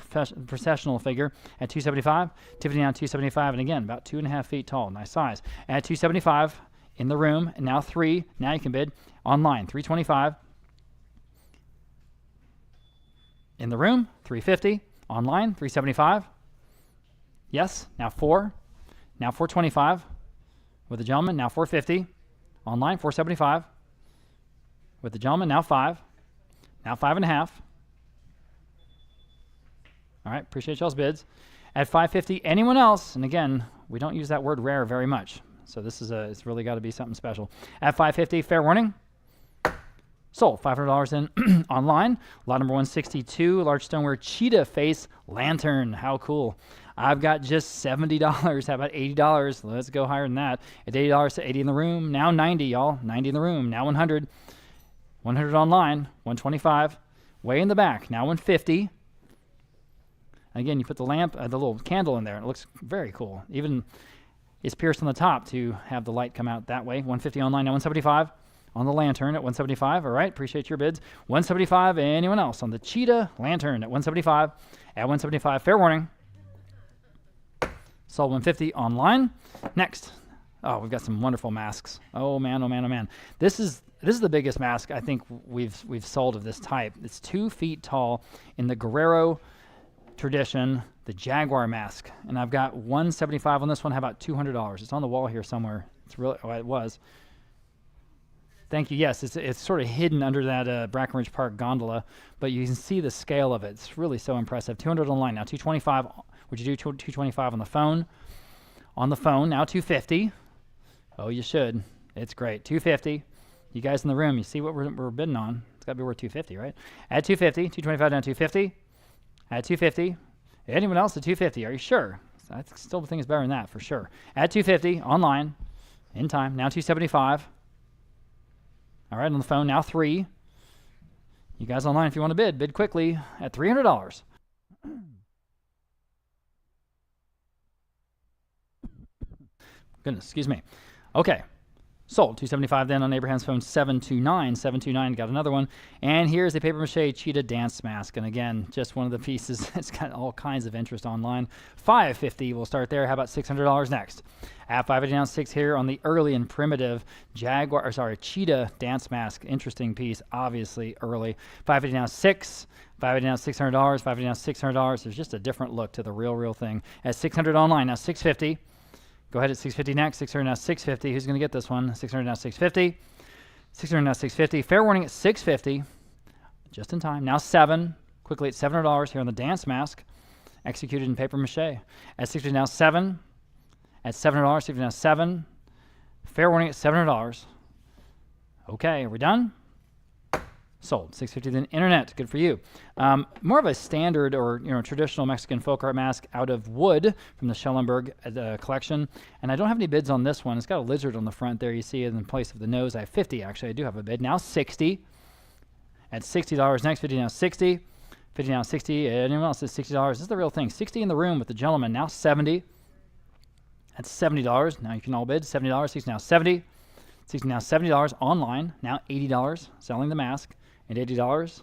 processional figure at 275. 250 now 275, and again, about 2.5 feet tall. Nice size. At 275 in the room, and now 3. Now you can bid online. 325 in the room. 350 online. 375. Yes. Now 4. Now 425. With the gentleman, now 450. Online, 475. With the gentleman, now 5. Now 5.5. All right, appreciate y'all's bids. At 550, anyone else? And again, we don't use that word rare very much. So this is it's really got to be something special. At 550, fair warning. Sold. $500 in online. Lot number 162, large stoneware cheetah face lantern. How cool. I've got just $70. How about $80? Let's go higher than that. At $80 to 80 in the room. Now 90, y'all. 90 in the room. Now 100. 100 online. 125. Way in the back. Now 150. Again, you put the lamp, the little candle in there. It looks very cool. Even it's pierced on the top to have the light come out that way. 150 online. Now 175. On the lantern at 175. All right, appreciate your bids. 175. Anyone else on the cheetah lantern at 175? At 175. Fair warning. Sold 150 online. Next. Oh, we've got some wonderful masks. Oh man, oh man, oh man. This is the biggest mask I think we've sold of this type. It's 2 feet tall in the Guerrero tradition, the Jaguar mask. And I've got 175 on this one. How about $200? It's on the wall here somewhere. It's really, oh, it was. Thank you. Yes, it's sort of hidden under that Brackenridge Park gondola, but you can see the scale of it. It's really so impressive. 200 online now. 225. Would you do 225 on the phone? On the phone now. 250. Oh, you should. It's great. 250. You guys in the room, you see what we're bidding on? It's got to be worth 250, right? At 250. 225 down. 250. At 250. Anyone else at 250? Are you sure? I still think it's better than that for sure. At 250 online. In time. Now 275. All right, on the phone, now 3. You guys online, if you want to bid quickly at $300. Goodness, excuse me. Okay, sold. $275 then on Abraham's phone, 729. 729, got another one. And here's a papier-mâché cheetah dance mask. And again, just one of the pieces. It's got all kinds of interest online. $550, we'll start there. How about $600 next? At $580 down 6 here on the early and primitive cheetah dance mask. Interesting piece, obviously early. $580 down 6. $580 down $600. $580 down $600. There's just a different look to the real thing. At $600 online, now $650. Go ahead at $650 next. $600 now $650. Who's going to get this one? $600 now $650. $600 now $650. Fair warning at $650. Just in time. Now $7. Quickly at $700 here on the dance mask. Executed in paper mache. At $650 now $7. At $700, $650 now $7. Fair warning at $700. Okay, are we done? Sold. $650 then internet. Good for you. More of a standard or traditional Mexican folk art mask out of wood from the Schellenberg collection. And I don't have any bids on this one. It's got a lizard on the front there. You see it in place of the nose. I have 50 actually. I do have a bid. Now 60. At $60 next. 50 now 60. 50 now 60. Anyone else says $60? This is the real thing. 60 in the room with the gentleman. Now 70. That's $70. Now you can all bid. $70. 60 now 70. 60 now $70 online. Now $80 selling the mask. And $80.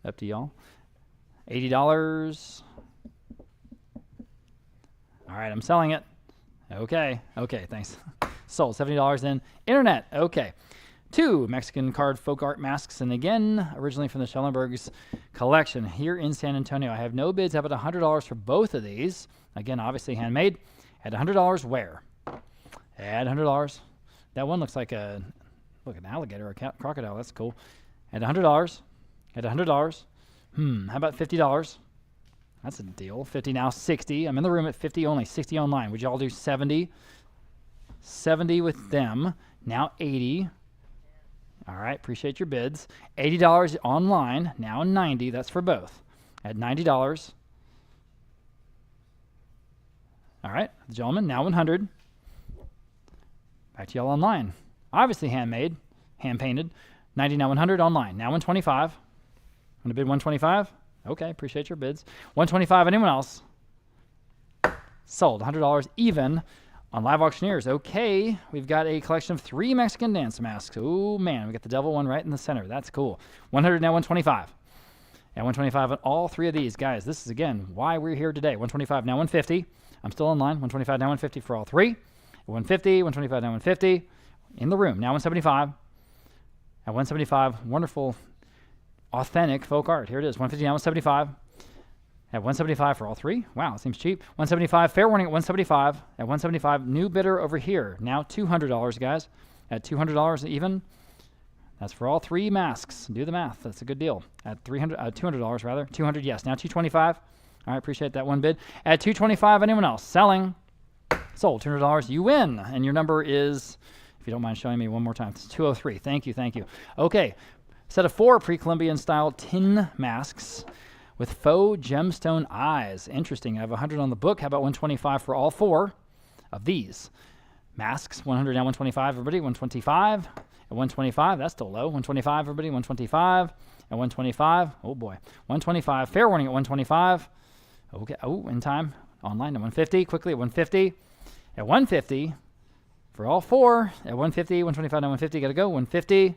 Up to y'all. $80. All right, I'm selling it. Okay, thanks. Sold. $70 then. Internet. Okay. 2 Mexican card folk art masks, and again, originally from the Schellenberg's collection here in San Antonio. I have no bids. How about $100 for both of these? Again, obviously handmade. At $100, where? At $100. That one looks like an alligator or a crocodile. That's cool. At $100. At $100. How about $50? That's a deal. 50 now, 60. I'm in the room at 50 only, 60 online. Would you all do 70? 70 with them. Now 80. All right, appreciate your bids. $80 online, now 90. That's for both. At $90. All right, the gentleman, now 100. Back to y'all online. Obviously handmade, hand-painted. 90 now 100 online. Now 125. Want to bid 125? Okay, appreciate your bids. 125, anyone else? Sold, $100 even on Live Auctioneers. Okay, we've got a collection of 3 Mexican dance masks. Oh man, we got the devil one right in the center. That's cool. 100 now 125. And 125 on all 3 of these. Guys, this is again why we're here today. 125 now 150. I'm still online. 125 now 150 for all 3. 150, 125 now 150. In the room, now 175. At 175, wonderful, authentic folk art. Here it is, 150 now 175. At 175 for all 3. Wow, it seems cheap. 175, fair warning at 175. At 175, new bidder over here. Now $200, guys. At $200 even. That's for all 3 masks. Do the math. That's a good deal. At $200 rather. 200, yes. Now $225. All right, appreciate that one bid. At $225, anyone else? Selling. Sold. $200. You win. And your number is, If you don't mind showing me one more time. It's 203. Thank you, thank you. Okay, set of 4 pre-Columbian style tin masks with faux gemstone eyes. Interesting. I have 100 on the book. How about 125 for all 4 of these masks? 100 now, 125, everybody. 125 and 125. That's still low. 125, everybody. 125 and 125. Oh boy. 125. Fair warning at 125. Okay. Oh, in time. Online at 150. Quickly at 150. At 150 for all 4. At 150. 125 now, 150. Got to go. 150.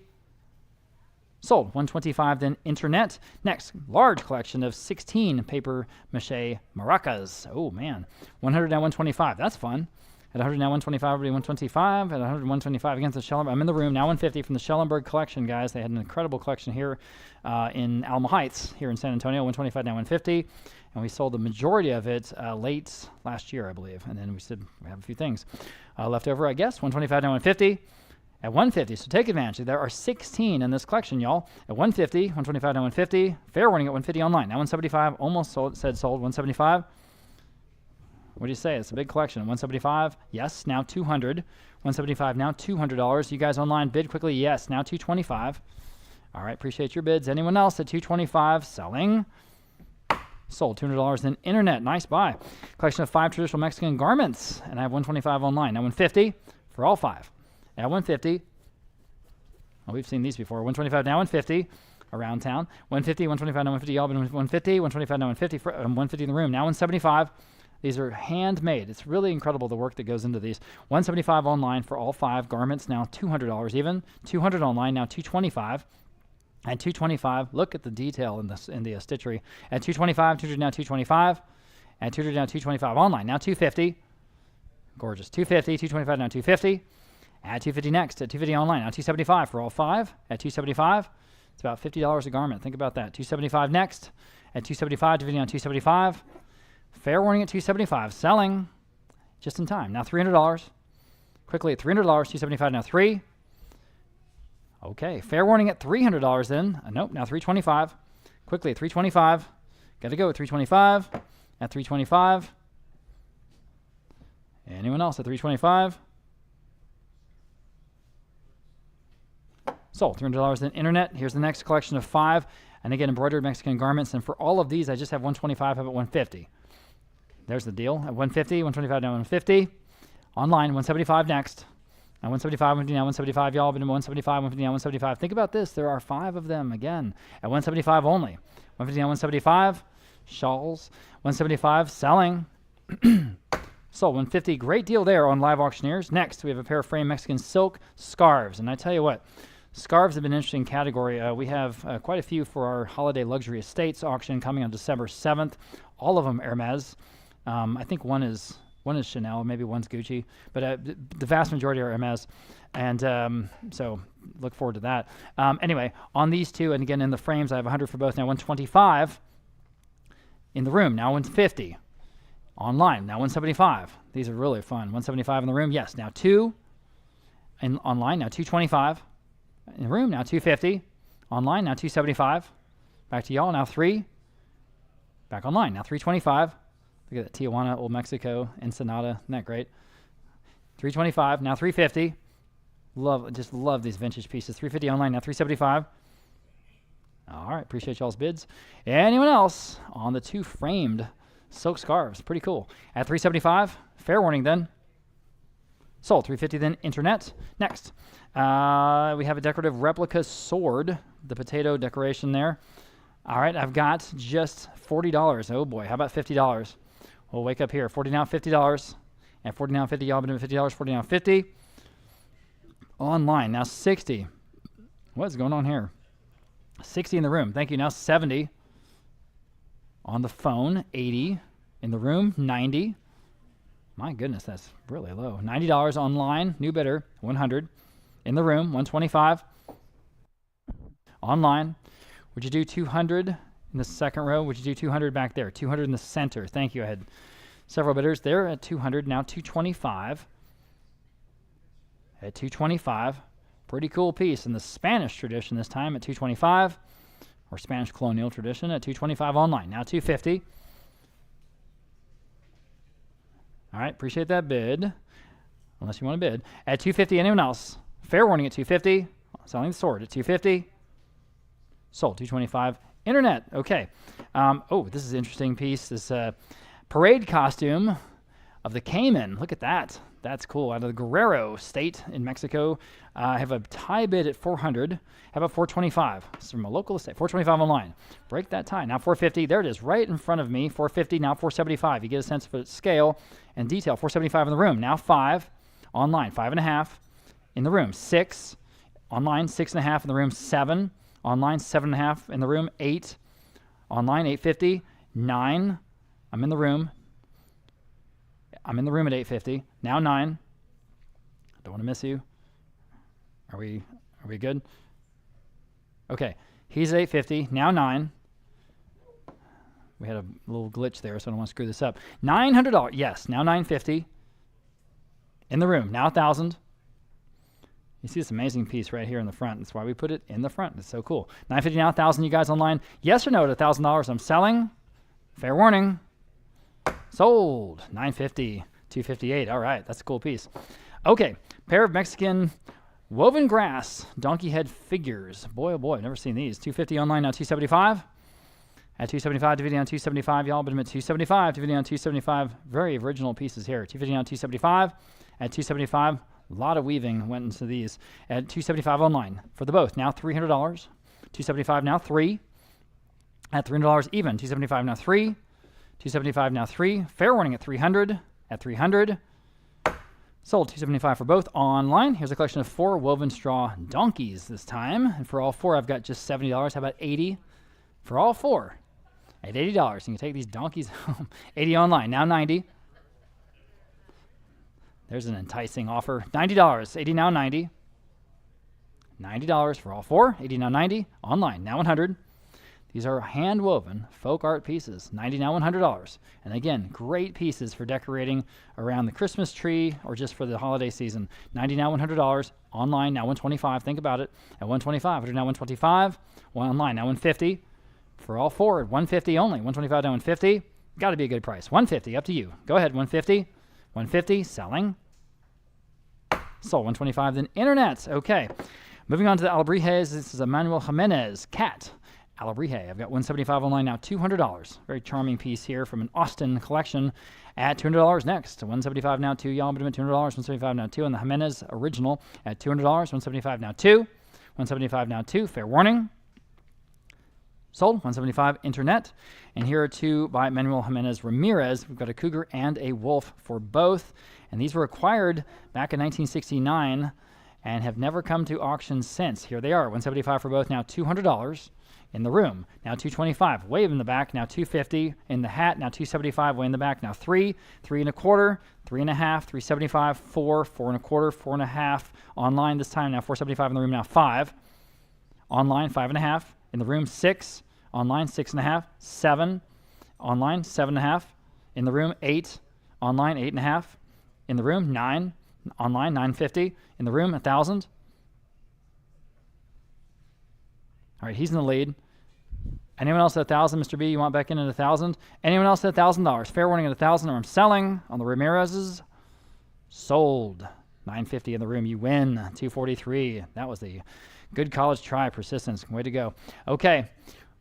Sold. 125 then internet. Next, large collection of 16 paper mache maracas. Oh man. 100 now, 125. That's fun. At 100 now, 125, everybody 125. At 100, 125 against the Schellenberg. I'm in the room now, 150 from the Schellenberg collection, guys. They had an incredible collection here in Alma Heights, here in San Antonio. 125 now, 150. And we sold the majority of it late last year, I believe. And then we said we have a few things left over, I guess. 125 now, 150. At 150, so take advantage. There are 16 in this collection, y'all. At 150, 125 now, 150. Fair warning at 150 online. Now 175, almost sold, said sold. 175. What do you say? It's a big collection. 175, yes, now 200. 175, now $200. You guys online, bid quickly, yes, now 225. All right, appreciate your bids. Anyone else at 225, selling? Sold. $200 in internet. Nice buy. Collection of 5 traditional Mexican garments, and I have 125 online. Now 150 for all 5. At 150, well, we've seen these before. 125 now, 150 around town. 150, 125 now, 150. Y'all been 150, 125 now, 150. 150 in the room. Now 175. These are handmade. It's really incredible the work that goes into these. 175 online for all 5 garments. Now $200 even. 200 online. Now 225. At 225, look at the detail in this in the stitchery. At 225, 200 now 225. At 200 now 225 online. Now 250. Gorgeous. 250, 225 now 250. At 250 next. At 250 online. Now 275 for all 5. At 275, it's about $50 a garment. Think about that. 275 next. At 275, 250 now 275. Fair warning at 275. Selling just in time. Now $300. Quickly at $300. 275 now 3. Okay. Fair warning at $300 then. Nope. Now 325. Quickly at 325. Got to go at 325. At 325. Anyone else at 325? Sold. $300 in internet. Here's the next collection of 5. And again, embroidered Mexican garments. And for all of these, I just have 125 up at 150. There's the deal. At 150, 125 now 150. Online, 175 next. Now 175, 150 now 175. Y'all been 175, 150 now 175. Think about this. There are 5 of them again. At 175 only. 150 now 175. Shawls. 175 selling. Sold. 150. Great deal there on Live Auctioneers. Next, we have a pair of framed Mexican silk scarves. And I tell you what, scarves have been an interesting category. We have quite a few for our Holiday Luxury Estates auction coming on December 7th. All of them Hermes. I think one is Chanel, maybe one's Gucci, but the vast majority are Hermes, and so look forward to that. Anyway, on these 2, and again in the frames, I have 100 for both. Now 125 in the room. Now 150 online. Now 175. These are really fun. 175 in the room. Yes. Now 2 and online. Now 225 in the room. Now 250 online. Now 275. Back to y'all. Now 3. Back online. Now 325. Look at that. Tijuana, Old Mexico, Ensenada. Isn't that great? 325. Now 350. Just love these vintage pieces. 350 online. Now 375. All right. Appreciate y'all's bids. Anyone else on the 2 framed silk scarves? Pretty cool. At 375. Fair warning then. Sold. 350 then internet. Next. We have a decorative replica sword. The potato decoration there. All right, I've got just $40. Oh boy, how about $50? We'll wake up here. 40 now, $50. And 40 now, 50. Y'all been doing $50. 40 now, 50. Online now 60. What's going on here? 60 in the room. Thank you. Now 70. On the phone, 80. In the room, 90. My goodness, that's really low. $90 online. New bidder, 100. In the room, 125. Online. Would you do 200 in the second row? Would you do 200 back there? 200 in the center. Thank you. I had several bidders there at 200. Now 225. At 225. Pretty cool piece in the Spanish tradition this time at 225. Or Spanish colonial tradition at 225 online. Now 250. All right. Appreciate that bid. unless you want to bid. At $250, anyone else? Fair warning at $250. Selling the sword at $250. Sold $225. Internet. Okay. Oh, this is an interesting piece. This parade costume of the Cayman. Look at that. That's cool. Out of the Guerrero state in Mexico. I have a tie bid at $400. How about $425? It's from a local estate. $425 online. Break that tie. Now $450. There it is, right in front of me. $450. Now $475. You get a sense of its scale and detail. $475 in the room. Now $5 online. $5.5 in the room. $6 online. $6.5 in the room. $7 online. $7.5 in the room. $8 online. $850. $9. I'm in the room. I'm in the room at $850. Now $9. Don't want to miss you. Are we good? Okay. He's at $850. Now $9. We had a little glitch there, so I don't want to screw this up. $900. Yes. Now $950. In the room. Now $1,000. You see this amazing piece right here in the front. That's why we put it in the front. It's so cool. $950 now $1,000. You guys online? Yes or no at $1,000? I'm selling. Fair warning. Sold. $950. $258. All right. That's a cool piece. Okay. Pair of Mexican woven grass donkey head figures. Boy, oh boy. I've never seen these. $250 online now $275. At $275, dividing on $275. Y'all, but I'm at $275. Dividing on $275. Very original pieces here. $250 on $275. At $275. A lot of weaving went into these. At $275 online for the both. Now $300. $275 now $3. At $300 even. $275 now $3. $275 now $3. Fair warning at $300. At $300. Sold $275 for both online. Here's a collection of 4 woven straw donkeys this time. And for all 4, I've got just $70. How about $80 for all 4? At $80. You can take these donkeys home. $80 online. Now $90. There's an enticing offer. $90. $80 now $90. $90 for all 4. $80 now $90. Online. Now $100. These are hand-woven folk art pieces. $90 now $100. And again, great pieces for decorating around the Christmas tree or just for the holiday season. $90 now $100. Online now $125. Think about it. At $125. $100 now $125. Online now $150. For all 4 at $150 only. $125 now $150. Got to be a good price. $150. Up to you. Go ahead. $150. $150. Selling. Sold. $125. Then internet. Okay. Moving on to the Alebrijes. This is a Manuel Jimenez cat. Alebrije. I've got $175 online now, $200. Very charming piece here from an Austin collection at $200 next. $175 now, 2. Y'all, but I'm at $200. $175 now, 2. And the Jimenez original at $200. $175 now, 2. $175 now, 2. Fair warning. Sold. $175 internet. And here are 2 by Manuel Jimenez Ramirez. We've got a cougar and a wolf for both. And these were acquired back in 1969 and have never come to auction since. Here they are. $175 for both now, $200. In the room. Now $225. Way in the back. Now $250 in the hat. Now $275. Way in the back. Now $3, $3 1/4, $3 1/2, $375, $4, $4 1/4, $4 1/2. Online this time. Now $475 in the room. Now $5. Online 5 1/2. In the room 6. Online 6 1/2. 7. Online 7 1/2. In the room 8. Online 8 1/2. In the room 9. Online $950. In the room 1,000. All right, he's in the lead. Anyone else at 1,000? Mr. B, you want back in at 1,000? Anyone else at $1,000? Fair warning at 1,000, or I'm selling on the Ramirez's. Sold. $950 in the room. You win. $243. That was a good college try. Persistence. Way to go. Okay,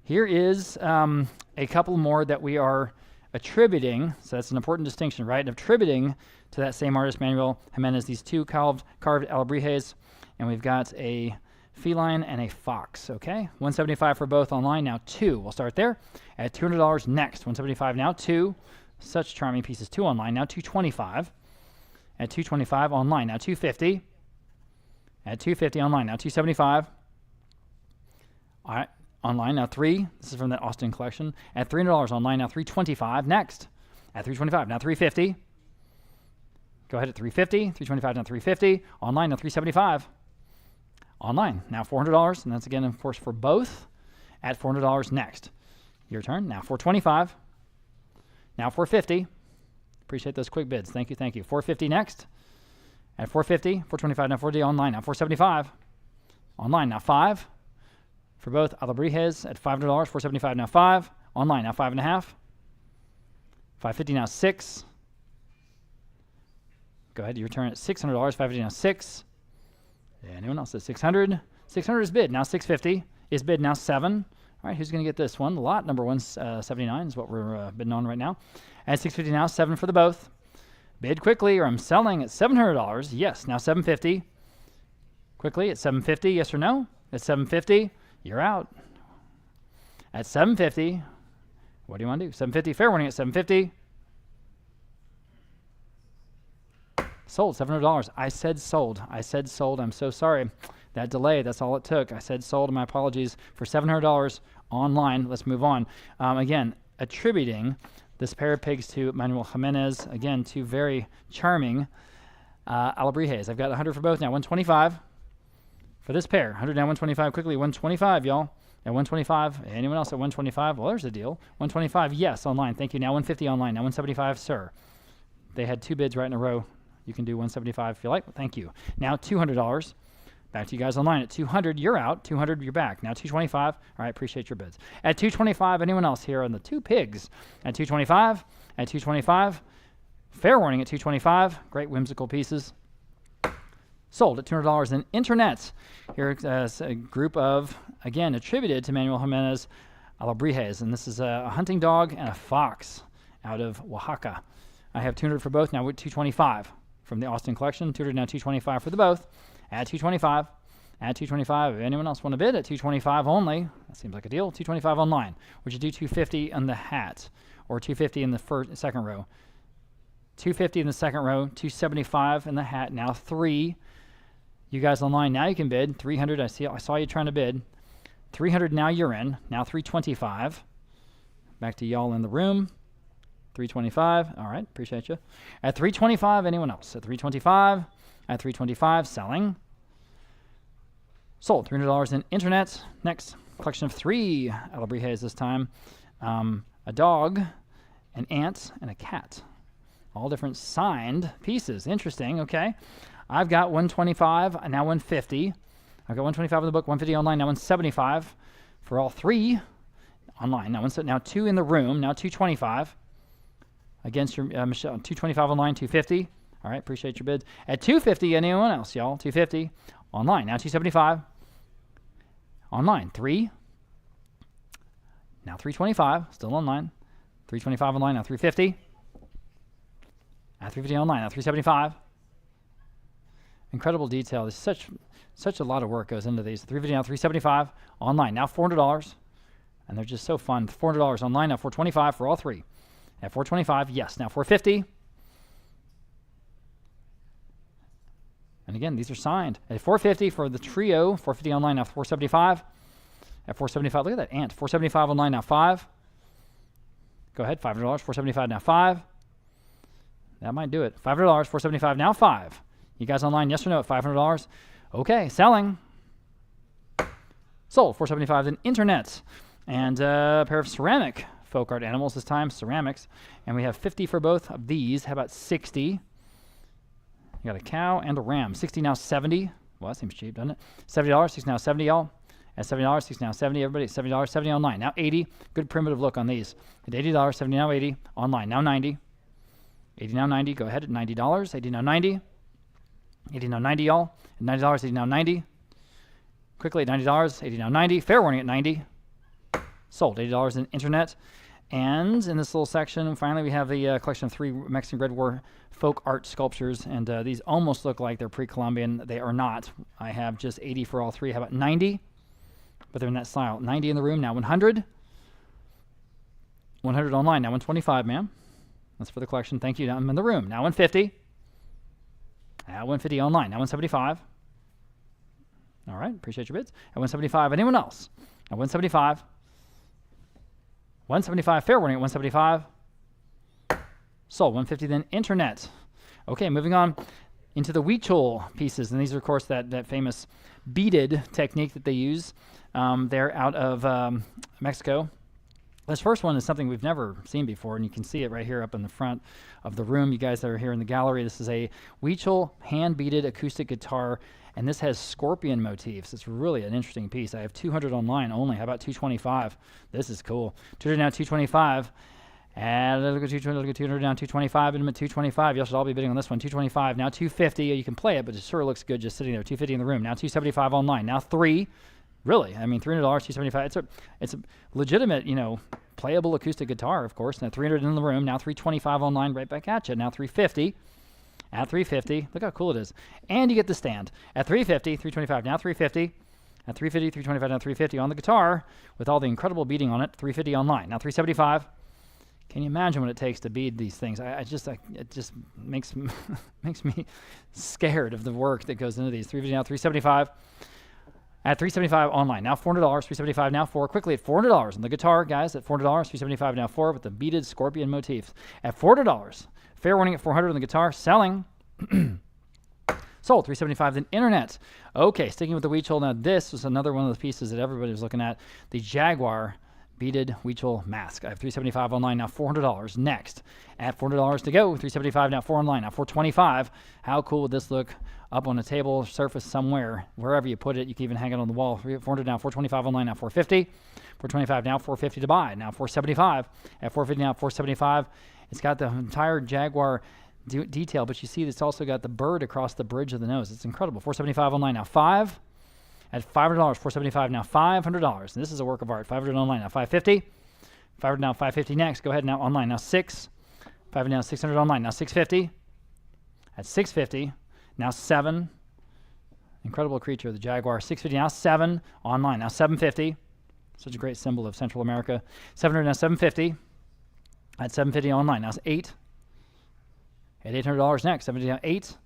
here is a couple more that we are attributing. So that's an important distinction, right? Attributing to that same artist, Manuel Jimenez, these 2 carved Alebrijes. And we've got a feline and a fox. Okay, $175 for both online. Now 2. We'll start there at $200 next. $175 now 2. Such charming pieces. 2 online now $225. At $225 online now $250. At $250 online now $275. All right, online now 3. This is from the Austin collection. At $300 online now $325 next. At $325 now $350. Go ahead at $350. $325 now $350. Online now $375. Online, now $400, and that's again, of course, for both at $400 next. Your turn. Now $425. Now $450. Appreciate those quick bids. Thank you, thank you. $450 next. At $450. $425 now $450. Online now $475. Online now $5. For both Alebrijes at $500. $475 now $5. Online now $5 1/2. $550 now $6. Go ahead, your turn at $600. 550 now 6. Anyone else at 600? 600 is bid, now 650. Is bid now 7. All right, who's going to get this one? Lot number 179 is what we're bidding on right now. At 650 now, 7 for the both. Bid quickly, or I'm selling at $700. Yes, now 750. Quickly at 750, yes or no? At 750, you're out. At 750, what do you want to do? 750, fair warning at 750. Sold, $700. I said sold. I said sold. I'm so sorry. That delay, that's all it took. I said sold, my apologies, for $700 online. Let's move on. Again, attributing this pair of pigs to Manuel Jimenez. Again, two very charming alebrijes. I've got 100 for both now, 125 for this pair. 100 now, 125 quickly, 125, y'all. At 125, anyone else at 125? Well, there's a deal. 125, yes, online. Thank you. Now 150 online. Now 175, sir. They had two bids right in a row. You can do 175 if you like. Thank you. Now $200. Back to you guys online at 200. You're out. 200. You're back. Now 225. All right. Appreciate your bids. At 225. Anyone else here on the two pigs? At 225. At 225. Fair warning at 225. Great whimsical pieces. Sold at $200 in internet. Here's a group of, again, attributed to Manuel Jimenez alebrijes, and this is a hunting dog and a fox out of Oaxaca. I have 200 for both now with 225 from the Austin collection. 200 now 225 for the both. At 225. At 225. If anyone else want to bid at 225 only, that seems like a deal. 225 online. Would you do 250 on the hat or 250 in the second row? 250 in the second row. 275 in the hat. Now 3. You guys online now you can bid 300. I saw you trying to bid 300. Now you're in. Now 325. Back to y'all in the room. 325. All right, appreciate you. At 325, anyone else? At 325. At 325, selling. Sold. $300 in internet. Next, collection of 3 alebrijes this time. A dog, an ant, and a cat. All different signed pieces. Interesting. Okay. I've got 125, now 150. I've got 125 in the book, 150 online, now 175 for all 3 online. Now 2 in the room, now 225. Against your Michelle, 225 online, 250. All right, appreciate your bids. At 250, anyone else, y'all? 250 online, now 275. Online, 3. Now 325, still online. 325 online, now 350. At 350 online, now 375. Incredible detail. There's such a lot of work goes into these. 350 now 375 online. Now $400. And they're just so fun. $400 online, now $425 for all 3. At $425, yes. Now $450. And again, these are signed. At $450 for the trio. $450 online, now $475. At $475, look at that ant. $475 online, now $5. Go ahead, $500. $475 now $5. That might do it. $500. $475 now $5. You guys online, yes or no at $500? Okay, selling. Sold, $475 in internet. And a pair of ceramic folk art animals this time, ceramics. And we have 50 for both of these. How about 60? You got a cow and a ram. 60 now 70. Well, that seems cheap, doesn't it? $70, 60 now 70, y'all. At $70, 60 now 70, everybody. $70, 70 online. Now 80. Good primitive look on these. At $80, 70 now 80. Online, now 90. 80 now 90. Go ahead at $90. 80 now 90. 80 now 90, y'all. At $90, 80 now 90. Quickly at $90, 80 now 90. Fair warning at 90. Sold, $80 in internet. And in this little section, finally, we have the collection of 3 Mexican Red War folk art sculptures. And these almost look like they're pre-Columbian. They are not. I have just 80 for all 3. How about 90? But they're in that style. 90 in the room, now 100. 100 online, now 125, ma'am. That's for the collection. Thank you. Now I'm in the room. Now 150. At 150 online. Now 175. All right. Appreciate your bids. At 175. Anyone else? At 175. 175. Fair warning at 175. Sold. 150 then internet. Okay. Moving on into the Huichol pieces. And these are, of course, that famous beaded technique that they use. They're out of Mexico. This first one is something we've never seen before, and you can see it right here up in the front of the room. You guys that are here in the gallery, this is a Huichol hand-beaded acoustic guitar, and this has scorpion motifs. It's really an interesting piece. I have 200 online only. How about 225? This is cool. 200 now, 225. And look at 200, down 225, intimate 225. You should all be bidding on this one. 225, now 250. You can play it, but it sure looks good just sitting there. 250 in the room. Now 275 online. Now 3. Really, I mean, $300, 275. It's a legitimate, playable acoustic guitar, of course. Now 300 in the room. Now 325 online, right back at you. Now 350. At 350, look how cool it is. And you get the stand. At 350, 325. Now 350. At 350, 325. Now 350 on the guitar with all the incredible beading on it. 350 online. Now 375. Can you imagine what it takes to bead these things? It just makes makes me scared of the work that goes into these. 350 now, 375. At 375 online. Now $400, 375 now 4. Quickly at $400 on the guitar, guys. At $400, 375 now 4 with the beaded scorpion motifs. At $400. Fair warning at $400 on the guitar. Selling. Sold. 375 then internet. Okay, sticking with the Weechel. Now this was another one of the pieces that everybody was looking at. The Jaguar beaded Weechel mask. I have 375 online, now $400. Next, at $400 to go, 375 now 4 online, now 425. How cool would this look up on a table surface somewhere, wherever you put it? You can even hang it on the wall. 400 now 425 online, now 450. 425 now 450 to buy, now 475. At 450 now 475. It's got the entire Jaguar detail, but you see it's also got the bird across the bridge of the nose. It's incredible. 475 online, now 5. At $500, 475 now $500. And this is a work of art. 500 online now 550. 500 now 550 next. Go ahead now online now 6. 500 now 600 online now 650. At 650 now 7. Incredible creature, the Jaguar. 650 now 7 online now 750. Such a great symbol of Central America. 700 now 750. At 750 online now 8. At $800 next. 750 now 8.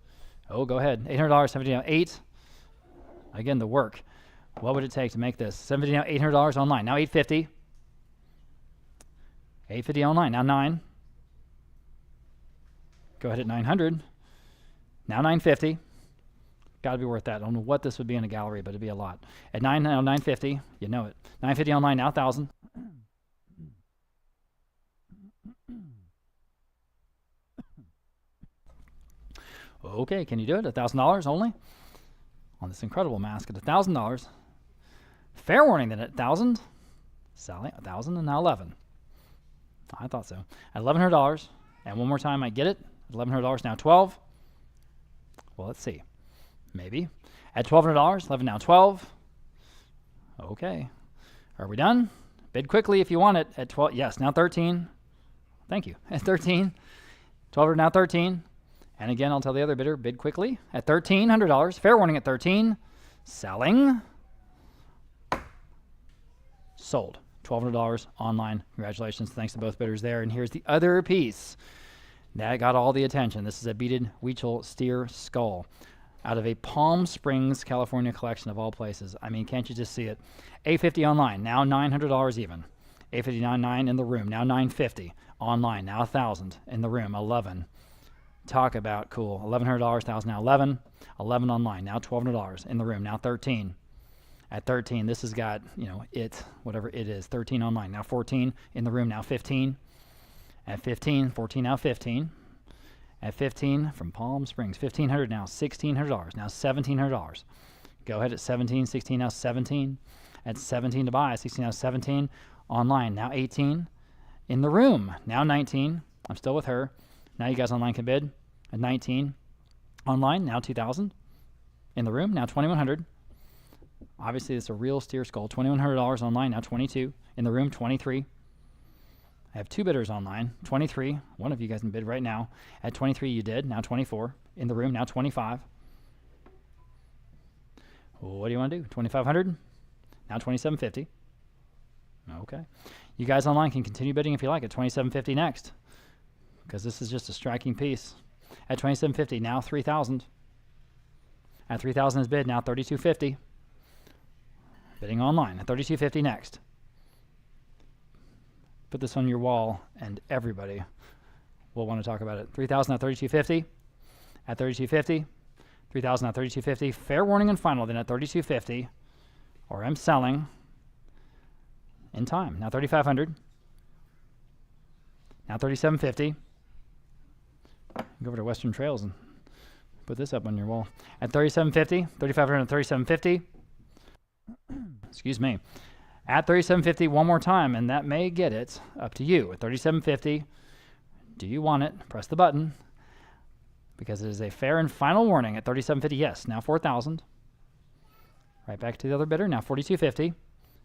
Oh, go ahead. $800, 750 now 8. Again, the work. What would it take to make this? $750 now, $800 online. Now $850. $850 online. Now 9. Go ahead at $900. Now $950. Got to be worth that. I don't know what this would be in a gallery, but it'd be a lot. At now $950. You know it. $950 online. Now $1,000. Okay, can you do it? $1,000 only? On this incredible mask at $1,000. Fair warning then at $1,000. Selling $1,000 and now 11. I thought so. At $1,100. And one more time I get it. At $1,100 now 12. Well, let's see. Maybe. At $1,200. 11 now 12. Okay. Are we done? Bid quickly if you want it. At 12. Yes, now 13. Thank you. At 13. 12 now 13. And again, I'll tell the other bidder, bid quickly at $1,300. Fair warning at 13. Selling. Sold. $1,200 online. Congratulations. Thanks to both bidders there. And here's the other piece that got all the attention. This is a beaded Weechel steer skull out of a Palm Springs, California collection of all places. I mean, can't you just see it? $850 online. Now $900 even. $859 in the room. Now $950 online. Now $1,000 in the room. 11. Talk about cool. $1,100, $1,000 now 11. 11 online. Now $1,200 in the room. Now 13. At 13, this has got, whatever it is. 13 online. Now 14 in the room. Now 15. At 15, 14 now 15. At 15 from Palm Springs. $1,500 now $1,600. Now $1,700. Go ahead at 17, 16 now 17. At 17 to buy. 16 now 17. Online. Now 18. In the room. Now 19. I'm still with her. Now you guys online can bid. At 19. Online, now 2,000. In the room, now 2,100. Obviously, it's a real steer skull. $2,100 online, now 22. In the room, 23. I have two bidders online. 23. One of you guys can bid right now. At 23, you did. Now 24. In the room, now 25. What do you want to do? 2,500. Now 2,750. Okay. You guys online can continue bidding if you like at 2,750 next, because this is just a striking piece. At 2,750, now 3,000. At 3,000 is bid, now 3,250. Bidding online at 3,250 next. Put this on your wall, and everybody will want to talk about it. 3,000 at 3,250. At 3,250. 3,000 at 3,250. Fair warning and final then at 3,250, or I'm selling in time. Now 3,500. Now 3,750. Go over to Western Trails and put this up on your wall. At 3,750, 3,500 and 3,750. Excuse me. At $37.50 one more time, and that may get it. Up to you. At $37.50, do you want it? Press the button, because it is a fair and final warning. At $37.50, yes. Now $4,000. Right back to the other bidder. Now $42.50.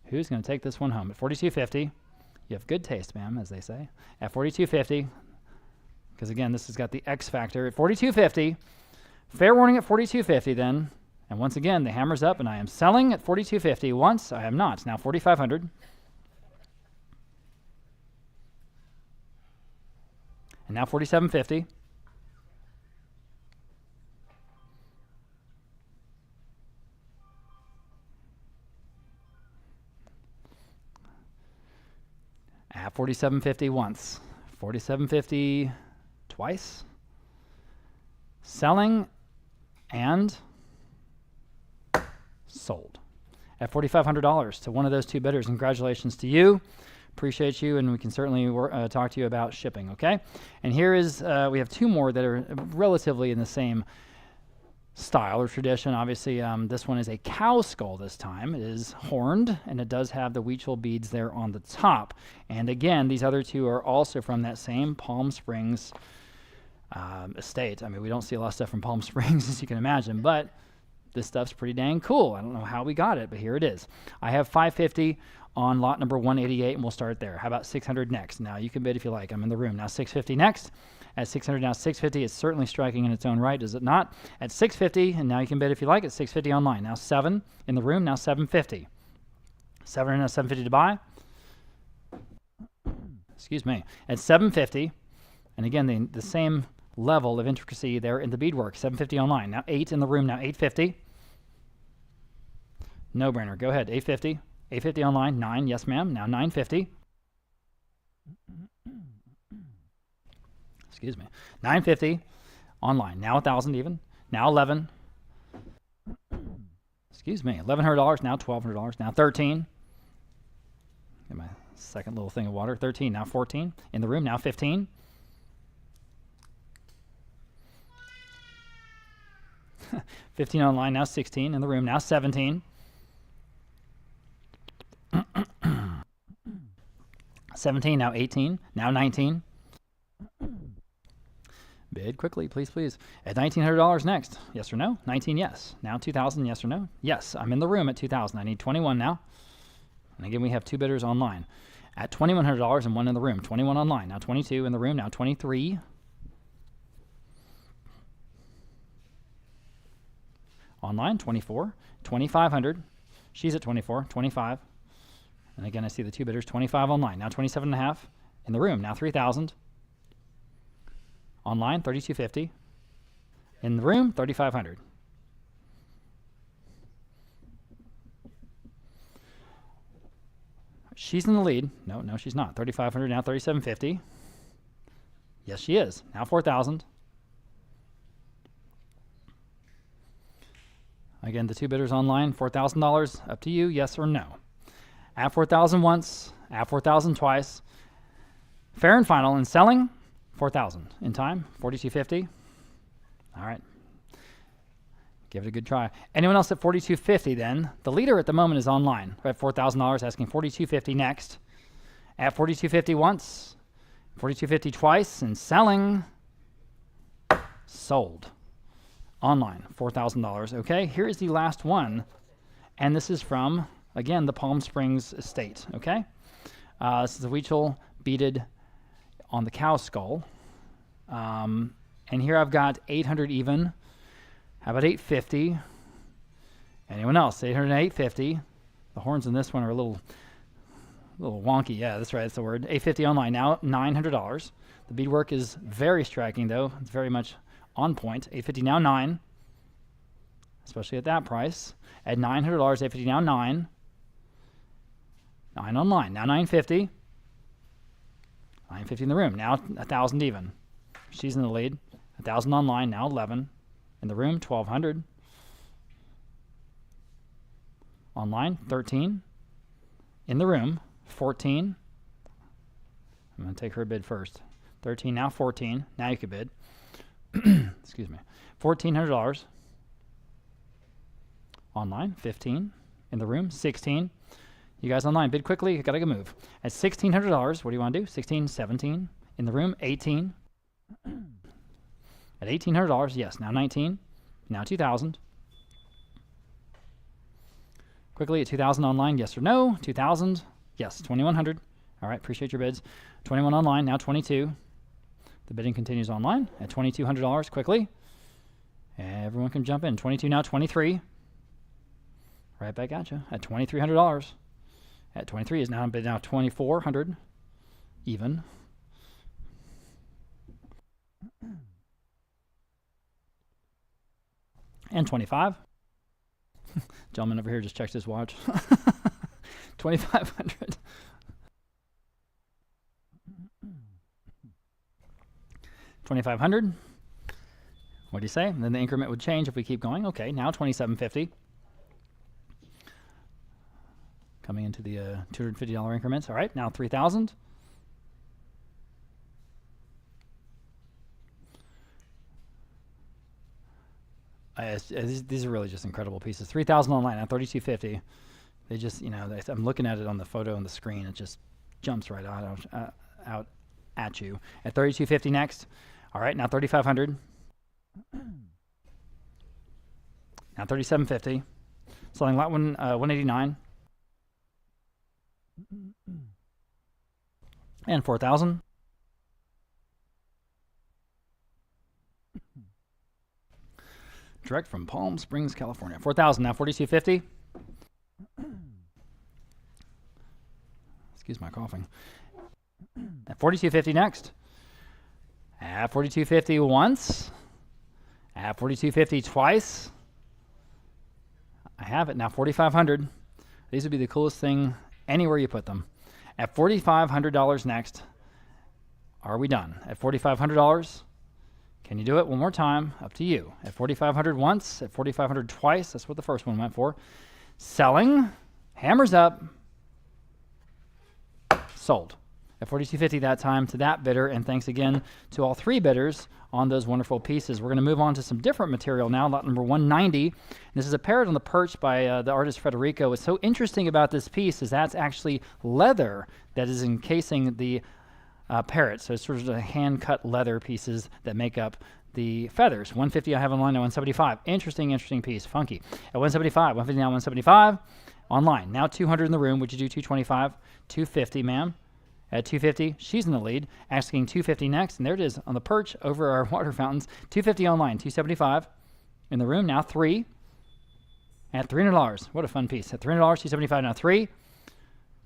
Who's going to take this one home? At $42.50, you have good taste, ma'am, as they say. At $42.50, because again, this has got the X factor. At $42.50, fair warning at $42.50 then. And once again, the hammer's up, and I am selling at $42.50 once. I am not. Now $4,500. And now $47.50. At $47.50 once. $47.50 twice. Selling and sold at $4,500 to one of those two bidders. Congratulations to you. Appreciate you, and we can certainly talk to you about shipping, okay? And here is, we have two more that are relatively in the same style or tradition. Obviously, this one is a cow skull this time. It is horned, and it does have the Weechel beads there on the top. And again, these other two are also from that same Palm Springs estate. I mean, we don't see a lot of stuff from Palm Springs, as you can imagine, but this stuff's pretty dang cool. I don't know how we got it, but here it is. I have $550 on lot number 188, and we'll start there. How about $600 next? Now, you can bid if you like. I'm in the room. Now, $650 next. At $600, now $650. It's certainly striking in its own right, is it not? At $650, and now you can bid if you like. At $650 online. Now, 7 in the room. Now, $750. 7 now $750 to buy. Excuse me. At $750, and again, the same level of intricacy there in the beadwork. $750 online. Now, 8 in the room. Now, $850. No brainer. Go ahead. $850. $850 online. 9. Yes, ma'am. Now $950. Excuse me. $950 online. Now $1,000 even. Now 11. Excuse me. $1,100. Now $1,200. Now 13. Get my second little thing of water. 13. Now 14. In the room. Now 15. $15 online. Now 16. In the room. Now 17. 17, now 18, now 19. Bid quickly, please, please. At $1,900 next. Yes or no? 19, yes. Now 2,000, yes or no? Yes, I'm in the room at 2,000. I need 21 now. And again, we have two bidders online. At $2,100 and one in the room. 21 online. Now 22 in the room. Now 23. Online, 24. 2,500. She's at 24. 25. And again, I see the two bidders, 25 online. Now 27.5 in the room. Now 3,000. Online, 3,250. In the room, 3,500. She's in the lead. No, she's not. 3,500, now 3,750. Yes, she is. Now 4,000. Again, the two bidders online, $4,000. Up to you, yes or no. At 4,000 once, at 4,000 twice. Fair and final. And selling, 4,000. In time, 4,250. All right. Give it a good try. Anyone else at 4,250 then? The leader at the moment is online. We're at $4,000, asking 4,250 next. At 4,250 once, 4,250 twice, and selling, sold. Online, $4,000. Okay, here is the last one. And this is from, again, the Palm Springs estate, okay? This is a Weechel beaded on the cow skull. And here I've got 800 even. How about 850? Anyone else? 800 and 850. The horns in this one are a little wonky. Yeah, that's right. That's the word. 850 online. Now $900. The beadwork is very striking, though. It's very much on point. 850 now 9. Especially at that price. At $900, 850 now 9. 9 online. Now 950. 950 in the room. Now 1,000 even. She's in the lead. 1,000 online. Now 11. In the room, 1,200. Online, 13. In the room, 14. I'm going to take her bid first. 13, now 14. Now you can bid. Excuse me. $1,400. Online, 15. In the room, 16. You guys online, bid quickly. Got to move. At $1,600, what do you want to do? 16, 17. In the room, 18. At $1,800, yes. Now 19. Now 2,000. Quickly at 2,000 online, yes or no? 2,000, yes. 2,100. All right, appreciate your bids. 21 online, now 22. The bidding continues online at $2,200 quickly. Everyone can jump in. 22 now, 23. Right back at you at $2,300. At 23 is now bid now 2,400 even. And 25. Gentleman over here just checked his watch. 2,500. 2,500. What do you say? And then the increment would change if we keep going. Okay, now 2,750. Coming into the $250 increments. All right, now 3,000. These are really just incredible pieces. 3,000 online now 3,250. They just, I'm looking at it on the photo on the screen. It just jumps right out at you. At 3,250 next. All right, now 3,500. Now 3,750. Selling lot 189. And 4,000. Direct from Palm Springs, California. 4,000 now 4,250. Excuse my coughing. At 4,250 next. At 4,250 once. At 4,250 twice. I have it now 4,500. These would be the coolest thing anywhere you put them. At $4,500 next. Are we done? At $4,500. Can you do it one more time? Up to you. At $4,500 once, at $4,500 twice. That's what the first one went for. Selling. Hammers up. Sold. At $4,250 that time to that bidder. And thanks again to all three bidders on those wonderful pieces. We're going to move on to some different material now. Lot number 190. This is a parrot on the perch by the artist Federico. What's so interesting about this piece is that's actually leather that is encasing the parrot. So it's sort of the hand-cut leather pieces that make up the feathers. 150 I have online at 175. Interesting piece. Funky. At 175. 150 now 175. Online. Now 200 in the room. Would you do 225? 250, ma'am. At 250, she's in the lead. Asking 250 next. And there it is on the perch over our water fountains. 250 online. 275 in the room. Now 3. At $300. What a fun piece. At $300, 275 now 3.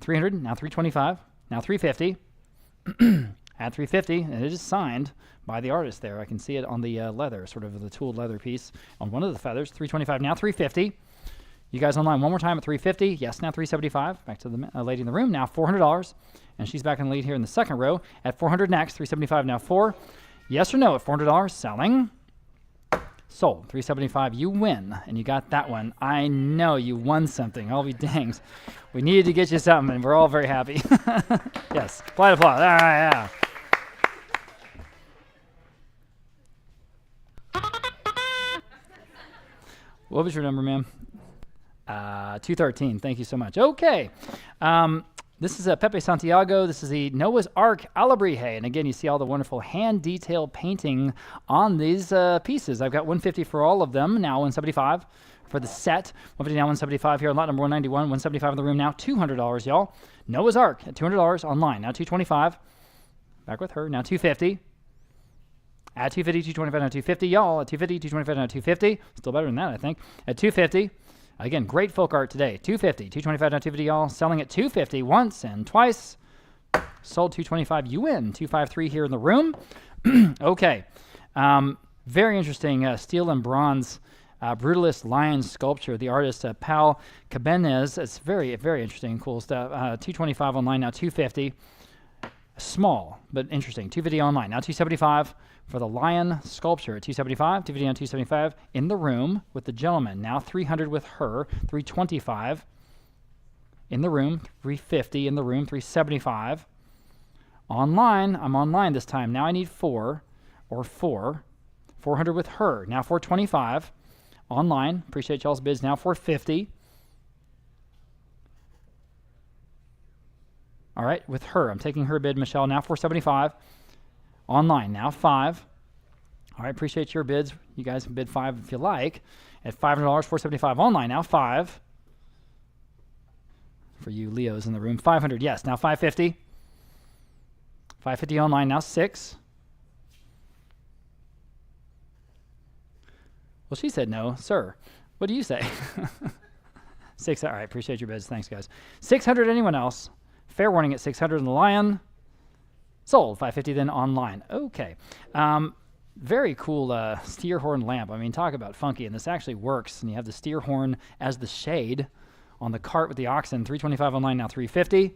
300, now 325. Now 350. At 350, and it is signed by the artist there. I can see it on the leather, sort of the tooled leather piece on one of the feathers. 325, now 350. You guys online one more time at 350. Yes, now 375. Back to the lady in the room. Now $400, and she's back in the lead here in the second row. At 400 next, 375 now 4. Yes or no at $400, selling. Sold. 375, you win, and you got that one. I know you won something. I'll be danged. We needed to get you something, and we're all very happy. Yes, applause. All right, yeah. What was your number, ma'am? 213. Thank you so much. Okay. This is Pepe Santiago. This is the Noah's Ark Alabrije. And again, you see all the wonderful hand detail painting on these pieces. I've got 150 for all of them. Now 175 for the set. 150 now 175 here on lot number 191. 175 in the room now. $200, y'all. Noah's Ark at $200 online. Now 225. Back with her. Now 250. At 250, 225, now 250, y'all. At 250, 225, now 250. Still better than that, I think. At 250. Again, great folk art today. 250, 225, now 250, y'all. Selling at 250 once and twice. Sold 225. You win. 253 here in the room. Okay. Very interesting steel and bronze brutalist lion sculpture. The artist Pal Cabanez. It's very, very interesting, cool stuff. 225 online, now 250. Small, but interesting. 250 online. Now 275 for the lion sculpture at 275. 250 on 275 in the room with the gentleman. Now 300 with her. 325 in the room. 350 in the room. 375 online. I'm online this time. Now I need 4 or 4. 400 with her. Now 425 online. Appreciate y'all's bids. Now 450. All right, with her. I'm taking her bid, Michelle, now $475. Online, now $5. All right, appreciate your bids. You guys can bid $5 if you like. At $500, $475. Online, now $5. For you Leos in the room. $500, yes, now $550. $550 online, now $6. Well, she said no, sir. What do you say? 6, all right, appreciate your bids. Thanks, guys. 600, anyone else? Fair warning at 600 in the Lion. Sold, 550 then online. Okay. Very cool steer horn lamp. I mean, talk about funky, and this actually works. And you have the steer horn as the shade on the cart with the oxen. $325 online, now $350.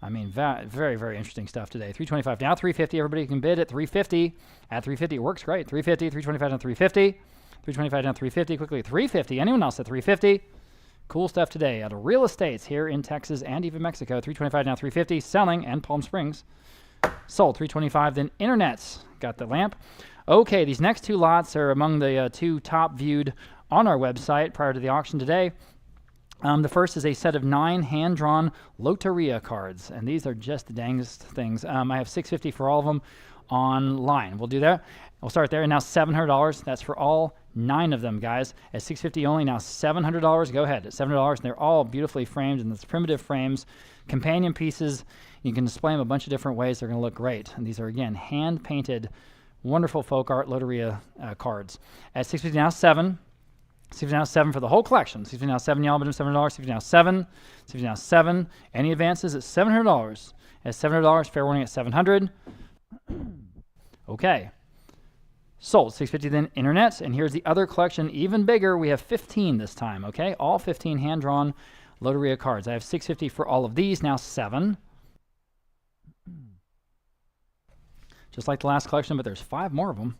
I mean, very, very interesting stuff today. $325 now $350. Everybody can bid at $350. At $350, it works great. $350, $325 down $350. $325 down $350. Quickly $350. Anyone else at $350? Cool stuff today out of real estates here in Texas and even Mexico. $325 now $350. Selling and Palm Springs. Sold $325. Then internets got the lamp. Okay, these next two lots are among the two top viewed on our website prior to the auction today. The first is a set of 9 hand-drawn Loteria cards, and these are just the dangest things. I have $650 for all of them online. We'll do that. We'll start there. And now $700. That's for all 9 of them, guys. At $650 only, now $700. Go ahead. At $700, and they're all beautifully framed in these primitive frames, companion pieces. You can display them a bunch of different ways. They're going to look great. And these are, again, hand-painted, wonderful folk art Loteria cards. At $650 now, $7. $650 now, $7 for the whole collection. $650 now, $7, y'all, but $7. $650 now, $7. $650 now, $7. Any advances at $700. At $700, fair warning at $700. Okay. Sold. $650 then internet. And here's the other collection, even bigger. We have 15 this time, okay? All 15 hand-drawn Loteria cards. I have $650 for all of these, now $7. Just like the last collection, but there's 5 more of them.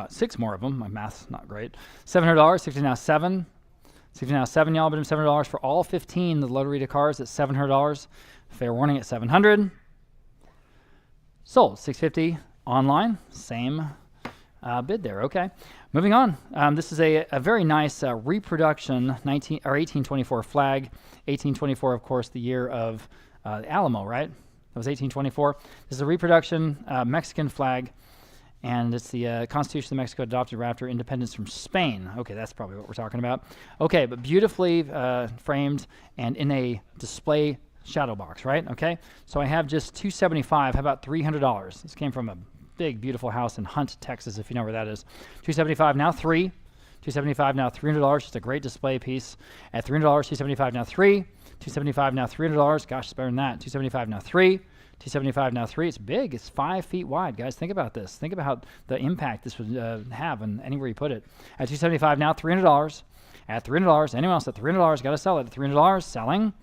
6 more of them. My math's not great. $700. $650 now, $7. $650 now, $7, y'all, but $7 for all 15 the Loteria cards at $700. Fair warning at $700. Sold. $650 online. Same bid there. Okay. Moving on. This is a very nice reproduction 1824 flag. 1824, of course, the year of Alamo, right? That was 1824. This is a reproduction Mexican flag, and it's the Constitution of Mexico adopted right after independence from Spain. Okay, that's probably what we're talking about. Okay, but beautifully framed and in a display shadow box, right? Okay, so I have just $275. How about $300? This came from a big, beautiful house in Hunt, Texas, if you know where that is. $275 now, $3. $275 now, $300. Just a great display piece. At $300, $275 now, $3. $275 now, $300. Gosh, it's better than that. $275 now, $3. $275 now, $3. It's big. It's 5 feet wide, guys. Think about this. Think about how the impact this would have and anywhere you put it. At $275 now, $300. At $300, anyone else at $300? Got to sell it at $300. Selling.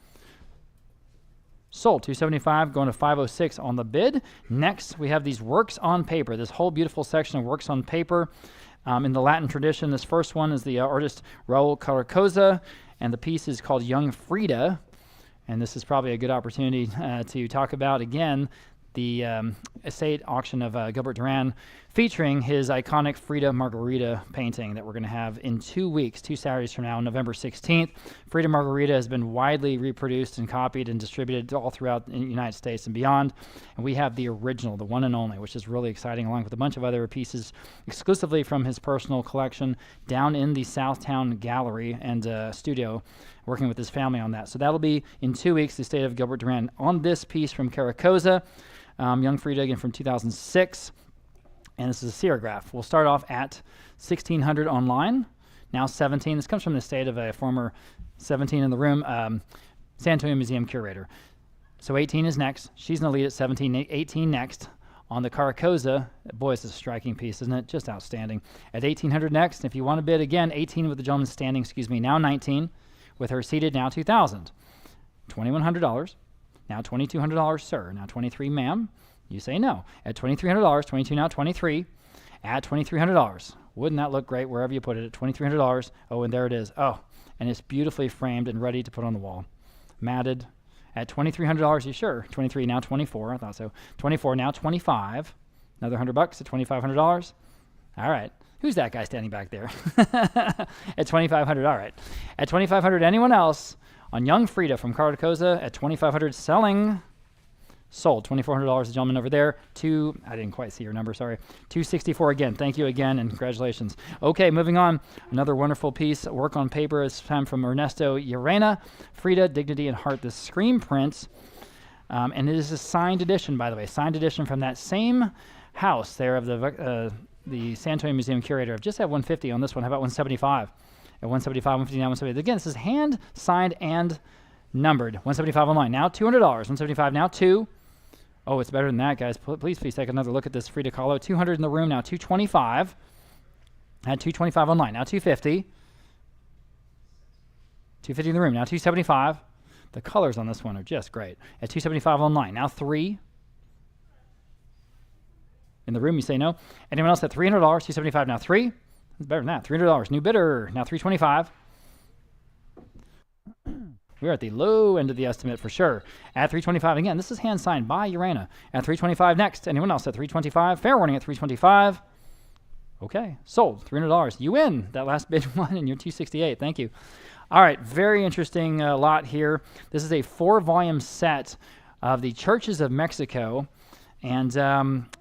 Sold. $275 going to $506 on the bid. Next, we have these works on paper. This whole beautiful section of works on paper. In the Latin tradition, this first one is the artist Raul Carricosa, and the piece is called Young Frida. And this is probably a good opportunity to talk about, again, the estate auction of Gilbert Duran, featuring his iconic Frida Margarita painting that we're going to have in 2 weeks, 2 Saturdays from now, November 16th. Frida Margarita has been widely reproduced and copied and distributed all throughout the United States and beyond. And we have the original, the one and only, which is really exciting, along with a bunch of other pieces exclusively from his personal collection down in the Southtown Gallery and studio, working with his family on that. So that'll be in 2 weeks, the estate of Gilbert Duran on this piece from Carricosa. Young Frida, again, from 2006. And this is a serigraph. We'll start off at $1,600 online. Now $17. This comes from the estate of a former 17 in the room, San Antonio Museum curator. So 18 is next. She's in the lead at 17. 18 next on the Carricosa. Boy, it's a striking piece, isn't it? Just outstanding. At $1,800 next. If you want to bid again, 18 with the gentleman standing, now 19. With her seated, now $2,000. $2,100. Now $2,200, sir. Now $23, ma'am. You say no. At $2,300, 22 now, 23. At $2,300. Wouldn't that look great wherever you put it? At $2,300. Oh, and there it is. Oh, and it's beautifully framed and ready to put on the wall. Matted. At $2,300, you sure? 23 now, 24. I thought so. 24 now, 25. Another $100 at $2,500. All right. Who's that guy standing back there? At $2,500. All right. At $2,500, anyone else on Young Frida from Cardacosa at $2,500, selling. Sold. $2,400, the gentleman over there. I didn't quite see your number, sorry. $264 again. Thank you again, and congratulations. Okay, moving on. Another wonderful piece, work on paper. This time from Ernesto Llerena. Frida, Dignity and Heart, the screen print. And it is a signed edition, by the way. Signed edition from that same house there of the San Antonio Museum curator. I've just had 150 on this one. How about 175? At 175, 159, 170. Again, this is hand signed and numbered. 175 online. Now $200. 175 now $2. Oh, it's better than that, guys. Please take another look at this Frida Kahlo. 200 in the room now. 225. Had 225 online. Now 250. 250 in the room. Now 275. The colors on this one are just great. At 275 online. Now 3. In the room, you say no. Anyone else at $300? 275 now 3. It's better than that. $300. New bidder. Now 325. We're at the low end of the estimate for sure. At 325 again, this is hand signed by Llerena. At 325 next. Anyone else at 325? Fair warning at 325. Okay, sold. $300. You win that last bid one, and you're 268. Thank you. All right, very interesting lot here. This is a 4-volume set of the Churches of Mexico, and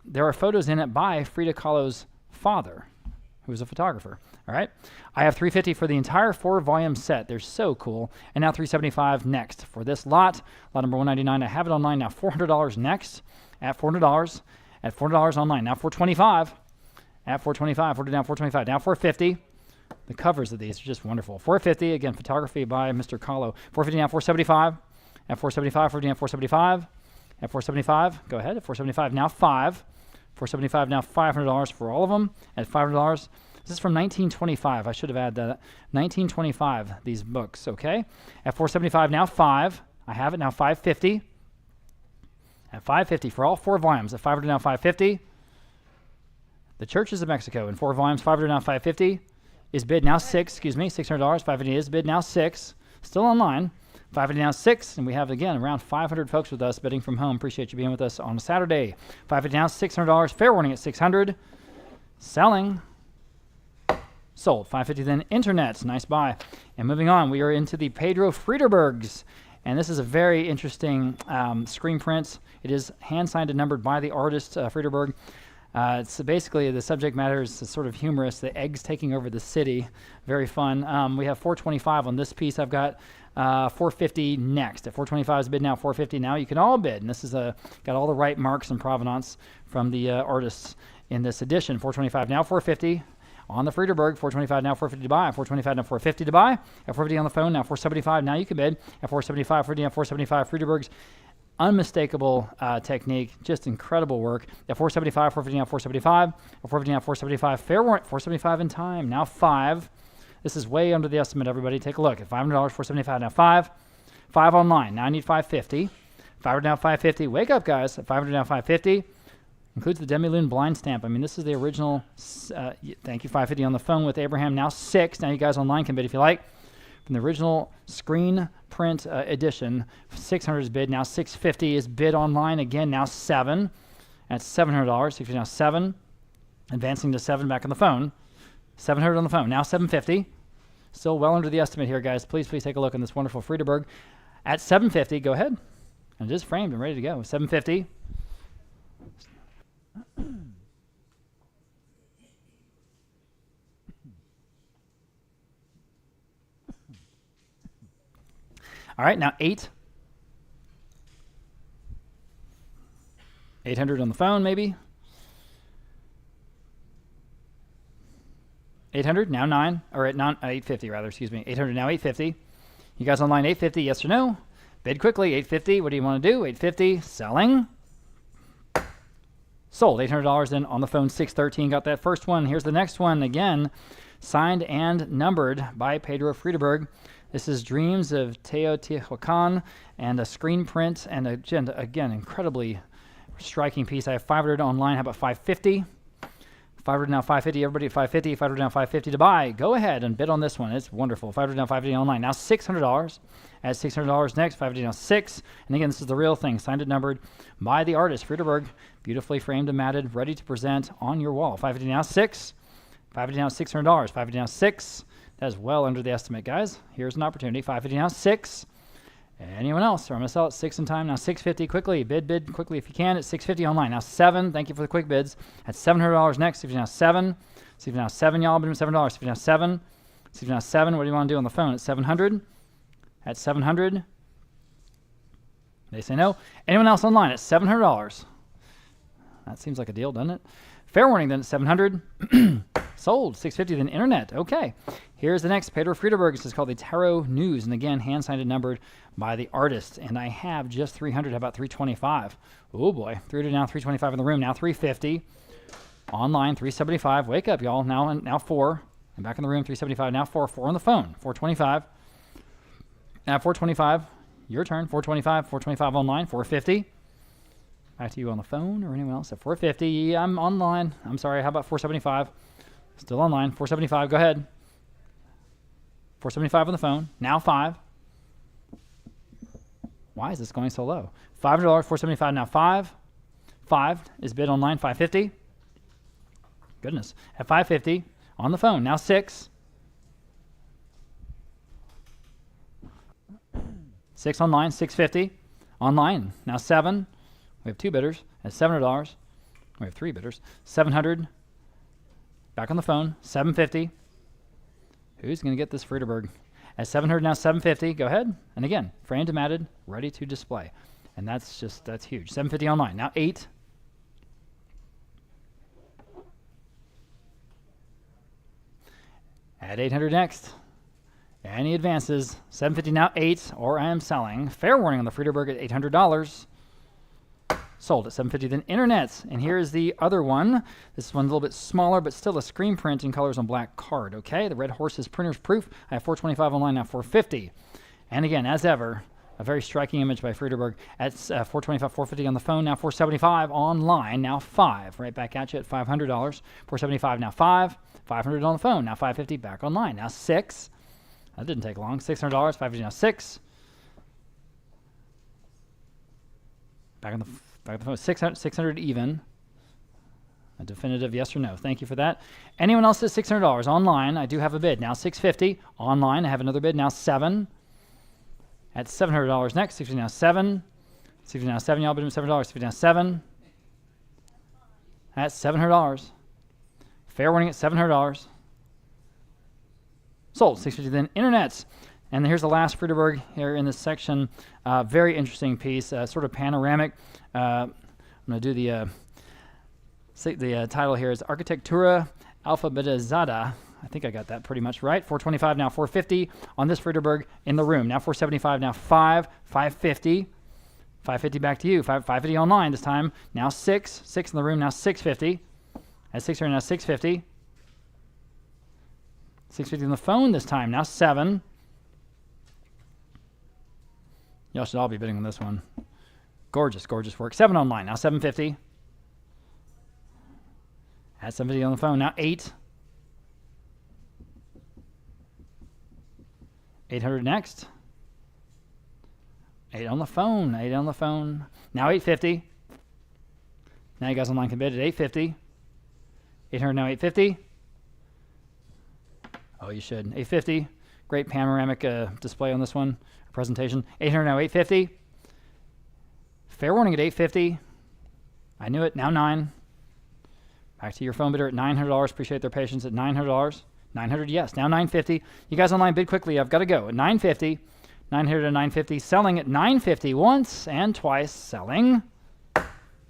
there are photos in it by Frida Kahlo's father, who was a photographer. All right, I have $350 for the entire 4-volume set. They're so cool. And now $375 next for this lot. Lot number 199. I have it online now. $400 next at $400. At $400 online. Now $425. At $425. We're down $425. Now $450. The covers of these are just wonderful. $450 again. Photography by Mr. Kahlo. $450 now $475. At $475. $450 now $475. At $475. Go ahead. At $475 now $5. $475 now $500 for all of them. At $500. This is from 1925. I should have added that. 1925, these books, okay? At $475 now $5. I have it now $550. At $550 for all 4 volumes. At $500 now $550. The Churches of Mexico in 4 volumes. $500 now $550. Is bid now $6. Excuse me, $600. $550 is bid now $6. Still online. $550 now $6. And we have, again, around 500 folks with us bidding from home. Appreciate you being with us on a Saturday. $550 now $600. Fair warning at $600. Selling. Sold. $550 then internet. Nice buy. And moving on, we are into the Pedro Friederbergs. And this is a very interesting screen print. It is hand signed and numbered by the artist Friederberg. It's basically the subject matter is sort of humorous. The eggs taking over the city. Very fun. We have $425 on this piece. I've got $450 next. At $425 is bid now. $450 now. You can all bid. And this is got all the right marks and provenance from the artists in this edition. $425 now. $450. On the Friederberg, $425 now, $450 to buy. At $425 now, $450 to buy. At $450 on the phone now, $475 now. You can bid. At $475, $450 now, $475. Friederberg's unmistakable technique, just incredible work. At $475, $450 now, $475. At $450 now, $475. Fair warrant, $475 in time. Now $5. This is way under the estimate. Everybody, take a look. At $500, $475 now $5. $5 online. Now I need $550. $500 now, $550. Wake up, guys. At $500 now, $550. Includes the Demi-Lune blind stamp. I mean, this is the original. Thank you, $550 on the phone with Abraham. Now $6. Now you guys online can bid if you like. From the original screen print edition, $600 is bid. Now $650 is bid online. Again, now $7. That's $700. $650 now $7. Advancing to $7 back on the phone. $700 on the phone. Now $750. Still well under the estimate here, guys. Please take a look on this wonderful Friederberg. At $750, go ahead. And it is framed and ready to go. $750. All right, now 8. 800 on the phone, maybe. 800 now 9, or at 850 rather. Excuse me. 800 now 850. You guys online 850? Yes or no? Bid quickly. 850. What do you want to do? 850. Selling. Sold. $800 then on the phone. 613. Got that first one. Here's the next one. Again, signed and numbered by Pedro Friederberg. This is Dreams of Teotihuacan and a screen print and again, incredibly striking piece. I have 500 online. How about 550? 500 now 550. Everybody at 550. 500 now 550 to buy. Go ahead and bid on this one. It's wonderful. 500 now 550 online. Now $600. At $600 next. 550 now 6. And again, this is the real thing. Signed and numbered by the artist Friederberg. Beautifully framed and matted. Ready to present on your wall. 550 now 6. 550 now $600. 550 now 6. That is well under the estimate, guys. Here's an opportunity. 550 now 6. Anyone else? Or I'm going to sell it 6 in time. Now 650 quickly. Bid quickly if you can. It's 650 online. Now 7. Thank you for the quick bids. At $700 next. See if you now 7. See if you now 7, y'all. Bid $7. See if you now 7. See if you now 7. What do you want to do on the phone? At 700. At 700. They say no. Anyone else online at $700? That seems like a deal, doesn't it? Fair warning then at 700. Sold. 650 then internet. Okay. Here's the next. Peter Friederberg. This is called the Tarot News. And again, hand signed and numbered by the artist. And I have just 300. How about 325? Oh boy. 300 now, 325 in the room. Now 350. Online, 375. Wake up, y'all. Now 4. And back in the room, 375. Now 4. 4 on the phone. 425. Now 425. Your turn. 425. 425 online. 450. Back to you on the phone or anyone else at 450. Yeah, I'm online. I'm sorry. How about 475? Still online. 475. Go ahead. 475 on the phone. Now 5. Why is this going so low? $500. 475. Now 5. 5 is bid online. 550. Goodness. At 550 on the phone. Now 6. 6 online. 650 online. Now 7. We have 2 bidders at $700. We have 3 bidders. 700. Back on the phone. 750. Who's going to get this Friederberg? At 700 now, 750. Go ahead. And again, framed and matted, ready to display. And that's huge. 750 online. Now 8. At 800 next. Any advances? 750 now, 8. Or I am selling. Fair warning on the Friederberg at $800. Sold at 750 then internet. And here's the other one. This one's a little bit smaller, but still a screen print in colors on black card. Okay, the red horse is printer's proof. I have 425 online now, 450. And again, as ever, a very striking image by Friederberg at 425, 450 on the phone, now 475 online, now 5. Right back at you at $500. 475 now 5. 500 on the phone, now 550 back online, now 6. That didn't take long. $600, 550 now 6. Back on the phone, 600 even. A definitive yes or no. Thank you for that. Anyone else at $600 online? I do have a bid. Now 650 online. I have another bid. Now 7. At $700 next. 60 now 7. 60 now 7. Y'all bid $7. 60 now 7. At $700. Fair warning at $700. Sold. 650 then internet. And here's the last Friederberg here in this section. Very interesting piece, sort of panoramic. I'm going to do the title here is Architectura Alfabetizada. I think I got that pretty much right. 425 now 450 on this Friederberg in the room. Now 475 now 5, 550. 550 back to you. 550 online this time. Now 6, 6 in the room. Now 650. At 600 now 650. 650 on the phone this time. Now 7. Y'all should all be bidding on this one. Gorgeous, gorgeous work. 7 online. Now 750. At 750 on the phone. Now 8. 800 next. 8 on the phone. 8 on the phone. Now 850. Now you guys online can bid at 850. 800 now 850. Oh, you should. 850. Great panoramic display on this one. Presentation. 800 now 850. Fair warning at 850. I knew it. Now 9. Back to your phone bidder at $900. Appreciate their patience at $900. 900, yes. Now 950. You guys online bid quickly. I've got to go. At 950. 900 to 950. Selling at 950 once and twice. Selling.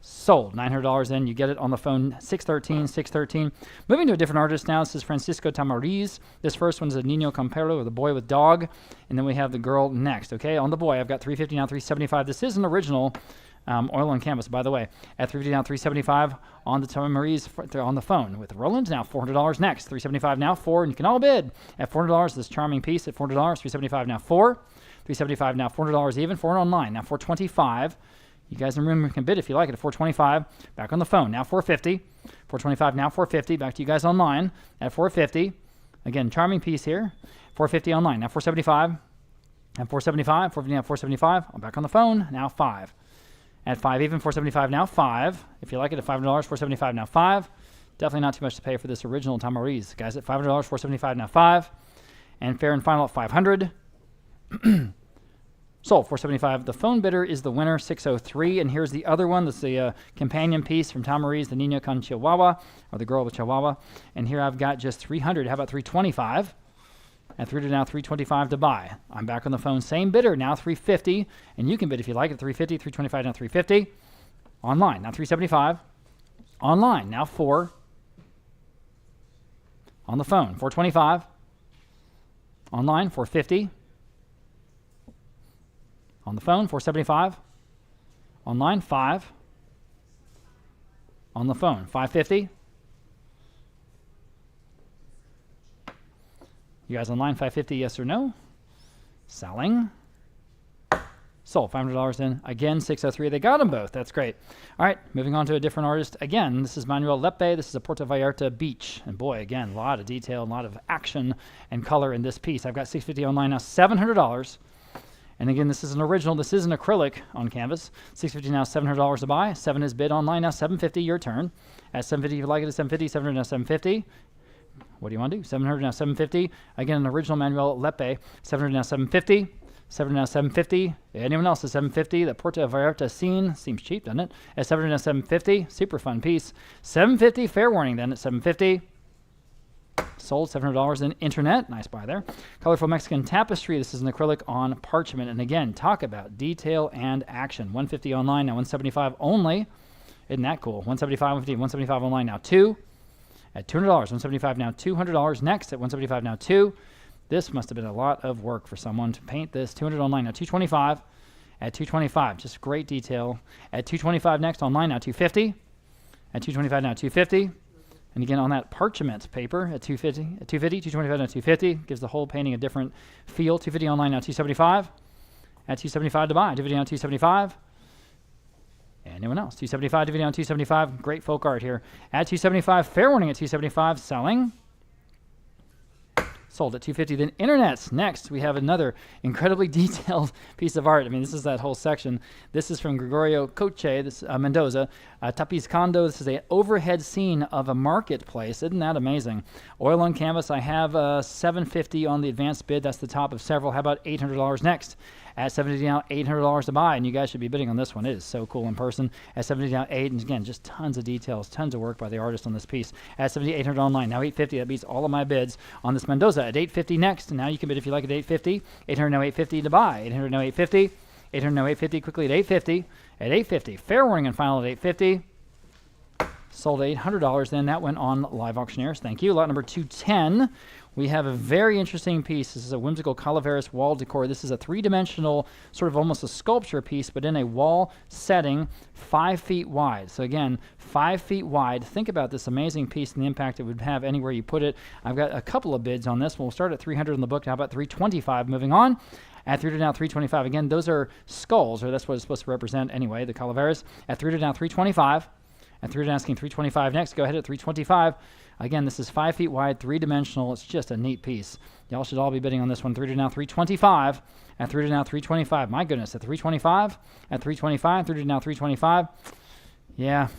Sold. $900 in. You get it on the phone. 613, 613. Moving to a different artist now. This is Francisco Tamariz. This first one's a Niño Campero, or the boy with dog. And then we have the girl next. Okay, on the boy, I've got 350 now, 375. This is an original oil on canvas, by the way. At 350 now, 375 on the Tamariz on the phone with Roland. Now $400 next. 375 now, 4. And you can all bid at $400. This charming piece at $400. 375 now, 4. 375 now, $400 even. 4 online. Now 425. You guys in the room can bid if you like it at 425. Back on the phone. Now 450. 425 now 450. Back to you guys online at 450. Again, charming piece here. 450 online. Now 475. And 475. 450 now 475. I'm back on the phone. Now 5. At 5 even. 475 now 5. If you like it at $500. 475 now 5. Definitely not too much to pay for this original Tamariz. Guys at $500. 475 now 5. And fair and final at 500. Sold, 475. The phone bidder is the winner, 603. And here's the other one. This is the companion piece from Tom Marie's, the Nina con Chihuahua, or the girl with Chihuahua. And here I've got just 300. How about 325? And through to now 325 to buy. I'm back on the phone. Same bidder, now 350. And you can bid if you like at 350, 325, now 350. Online, now 375. Online, now 4. On the phone, 425. Online, 450. On the phone, 475. Online, 5. On the phone, 550. You guys online, 550, yes or no? Selling. Sold, $500 in. Again, 603. They got them both. That's great. All right, moving on to a different artist. Again, this is Manuel Lepe. This is a Puerto Vallarta beach. And boy, again, a lot of detail, a lot of action and color in this piece. I've got 650 online now, $700. And again, this is an original. This is an acrylic on canvas. 650 now, $700 to buy. 7 is bid online now, 750, your turn. At 750, if you like it, at 750, 700 now, 750. What do you want to do? 700 now, 750. Again, an original Manuel Lepe. 700 now, 750. 700 now, 750. Anyone else at 750? The Puerto Vallarta scene seems cheap, doesn't it? At 700 now, 750. Super fun piece. 750. Fair warning then at 750. Sold, $700 in internet. Nice buy there. Colorful Mexican tapestry. This is an acrylic on parchment. And again, talk about detail and action. 150 online, now 175 only. Isn't that cool? 175, 150, 175 online, now 2. At $200, 175 now, $200. Next at 175 now, 2. This must have been a lot of work for someone to paint this. 200 online, now 225. At 225, just great detail. At 225 next, online now 250. At 225 now 250. And again, on that parchment paper at 250, 225 now 250, gives the whole painting a different feel. 250 online now 275. At 275 to buy. 250 now 275. Anyone else? 275, 250 on 275. Great folk art here. At 275, fair warning at 275, selling. Sold at 250. Then internets. Next, we have another incredibly detailed piece of art. I mean, this is that whole section. This is from Gregorio Coche, this Mendoza. Tapizcando. This is an overhead scene of a marketplace. Isn't that amazing? Oil on canvas. I have $750 on the advanced bid. That's the top of several. How about $800 next? At $70 now, $800 to buy, and you guys should be bidding on this one. It is so cool in person. At $70 now, 8, and again, just tons of details, tons of work by the artist on this piece. At $70, $800 online. Now $850. That beats all of my bids on this Mendoza. At $850 next, and now you can bid if you like at $850. $800 now, $850 to buy. $800 now, $850. $800 now, $850. Quickly at $850. At $850. Fair warning and final at $850. Sold at $800. Then that went on Live Auctioneers. Thank you. Lot number 210. We have a very interesting piece. This is a whimsical Calaveras wall decor. This is a 3-dimensional, sort of almost a sculpture piece, but in a wall setting 5 feet wide. So again, 5 feet wide. Think about this amazing piece and the impact it would have anywhere you put it. I've got a couple of bids on this. We'll start at 300 in the book. How about 325? Moving on. At 300 now, 325. Again, those are skulls, or that's what it's supposed to represent anyway, the Calaveras. At 300 now, 325. At 300 asking 325 next. Go ahead at 325. Again, this is 5 feet wide, 3-dimensional. It's just a neat piece. Y'all should all be bidding on this one. 300 now, 325. At 300 now, 325. My goodness, at 325. At 325, 300 now, 325. Yeah,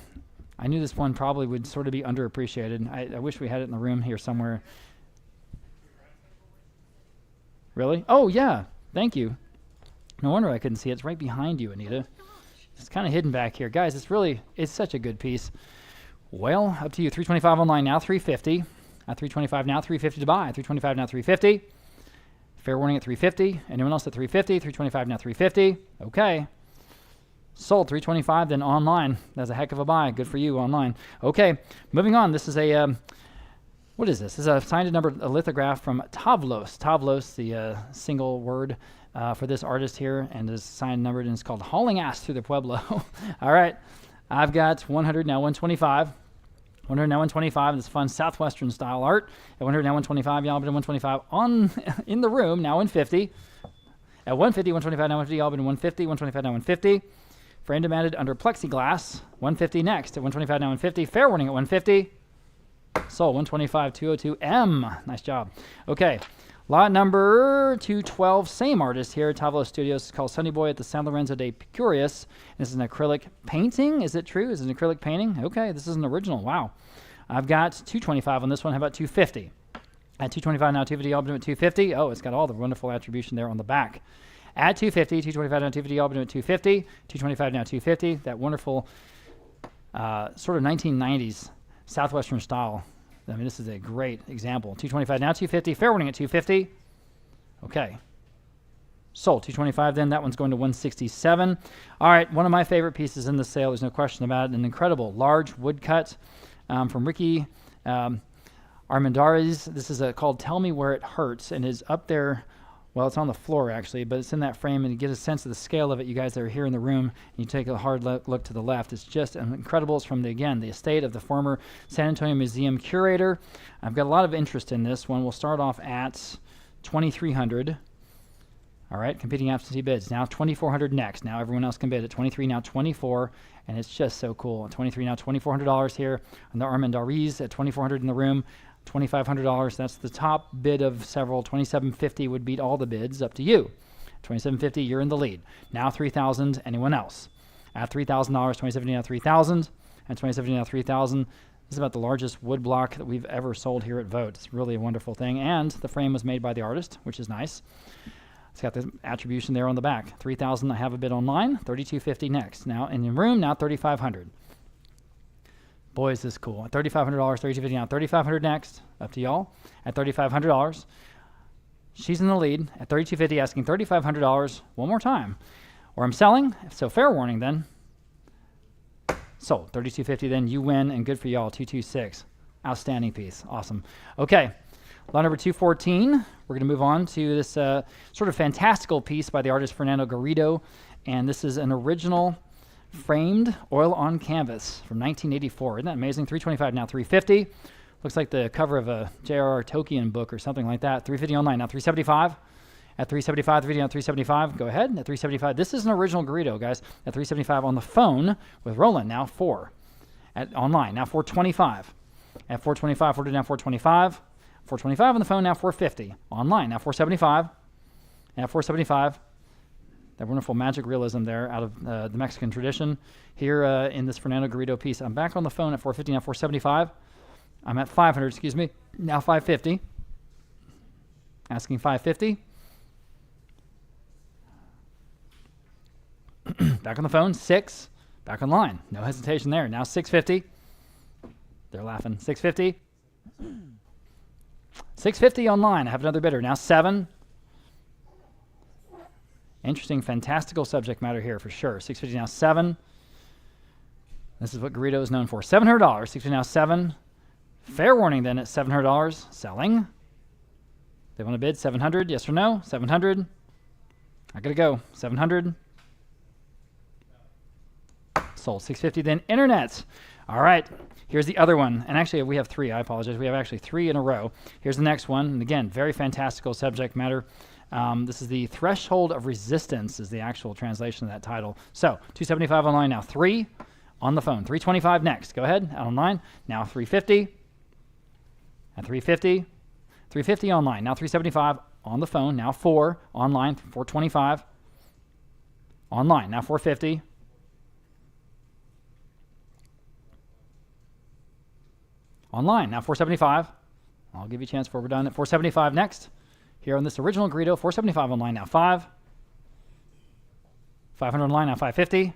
I knew this one probably would sort of be underappreciated. I wish we had it in the room here somewhere. Really? Oh, yeah. Thank you. No wonder I couldn't see it. It's right behind you, Anita. It's kind of hidden back here. Guys, it's such a good piece. Well, up to you. 325 online now, 350. At 325 now, 350 to buy. 325 now, 350. Fair warning at 350. Anyone else at 350? 325 now, 350. Okay. Sold 325, then online. That's a heck of a buy. Good for you online. Okay, moving on. This is a, what is this? This is a signed and numbered lithograph from Tavlos. Tavlos, the single word for this artist here, and is signed and numbered, and it's called Hauling Ass Through the Pueblo. All right. I've got 100 now, 125. 100 now, 125. This fun Southwestern style art. At 100 now, 125. Y'all been 125 on in the room now, 150. At 150, 125 now, 150. Y'all been 150. 125 now, 150. Frame demanded under plexiglass. 150 next. At 125 now, 150. Fair warning at 150. Sold 125, 202M. Nice job. Okay. Lot number 212, same artist here, Tavlos Studios. It's called Sunny Boy at the San Lorenzo de Picurious. This is an acrylic painting. Is it true? Is it an acrylic painting? Okay, this is an original. Wow. I've got 225 on this one. How about 250? At 225 now, 250, I'll do it 250. Oh, it's got all the wonderful attribution there on the back. at 250, 225 now 250, all been at 250, 225 now 250. That wonderful sort of 1990s Southwestern style. I mean, this is a great example. 225 now 250, fair warning at 250. Okay. Sold. 225 then. That one's going to 167. All right, one of my favorite pieces in the sale, there's no question about it. An incredible large woodcut from Ricky Armendariz. This is called Tell Me Where It Hurts, and is up there. Well, it's on the floor actually, but it's in that frame, and you get a sense of the scale of it. You guys that are here in the room, and you take a hard look to the left. It's just incredible. It's from the estate of the former San Antonio Museum curator. I've got a lot of interest in this one. We'll start off at 2,300. All right, competing absentee bids. Now 2,400 next. Now everyone else can bid at 23, now 24, and it's just so cool. At 23, now $2,400 here on the Armendariz at 2,400 in the room. $2,500. That's the top bid of several. $2,750 would beat all the bids. Up to you. $2,750. You're in the lead. Now $3,000. Anyone else? At $3,000. $2,750 now $3,000, and $2,750 now $3,000. This is about the largest wood block that we've ever sold here at Vogt. It's really a wonderful thing, and the frame was made by the artist, which is nice. It's got the attribution there on the back. $3,000. I have a bid online. $3,250 next. Now in the room. Now $3,500. Boy, is this cool. At $3,500, $3,250 now, $3,500 next. Up to y'all. At $3,500, she's in the lead. At $3,250, asking $3,500 one more time. Or I'm selling, so fair warning then. Sold. $3,250 then, you win, and good for y'all, 226. Outstanding piece. Awesome. Okay, lot number 214. We're going to move on to this sort of fantastical piece by the artist Fernando Garrido, and this is an original framed oil on canvas from 1984. Isn't that amazing? $325 now $350. Looks like the cover of a J.R.R. Tolkien book or something like that. $350 online now $375. At $375, $350 now $375. Go ahead. At $375. This is an original Garrido, guys. At $375 on the phone with Roland now $4. At online now $425. At $425, $4 now $425. $425 on the phone now $450. Online now $475. At $475. That wonderful magic realism there out of the Mexican tradition here in this Fernando Garrido piece. I'm back on the phone at $450, now $475. I'm at $500, excuse me, now $550. Asking $550. Back on the phone, $6. Back online, no hesitation there. Now $650. They're laughing. $650. $650 online. I have another bidder. Now $7. Interesting, fantastical subject matter here for sure. $650 now $7. This is what Garrido is known for. $700. $650 now $7. Fair warning then at $700. Selling. They want to bid $700. Yes or no? $700. I gotta go. $700. Sold. $650 then internet. All right. Here's the other one. And actually we have three. I apologize. We have actually three in a row. Here's the next one. And again, very fantastical subject matter. This is the Threshold of Resistance is the actual translation of that title. So $275 online now, $3 on the phone, $325 next. Go ahead, out online now $350. At $350, $350 online now $375 on the phone now $4 online $425 online now $450. Online now $475. I'll give you a chance before we're done. At $475 next. Here on this original Garrido, $475 online now $5. $500 online now $550.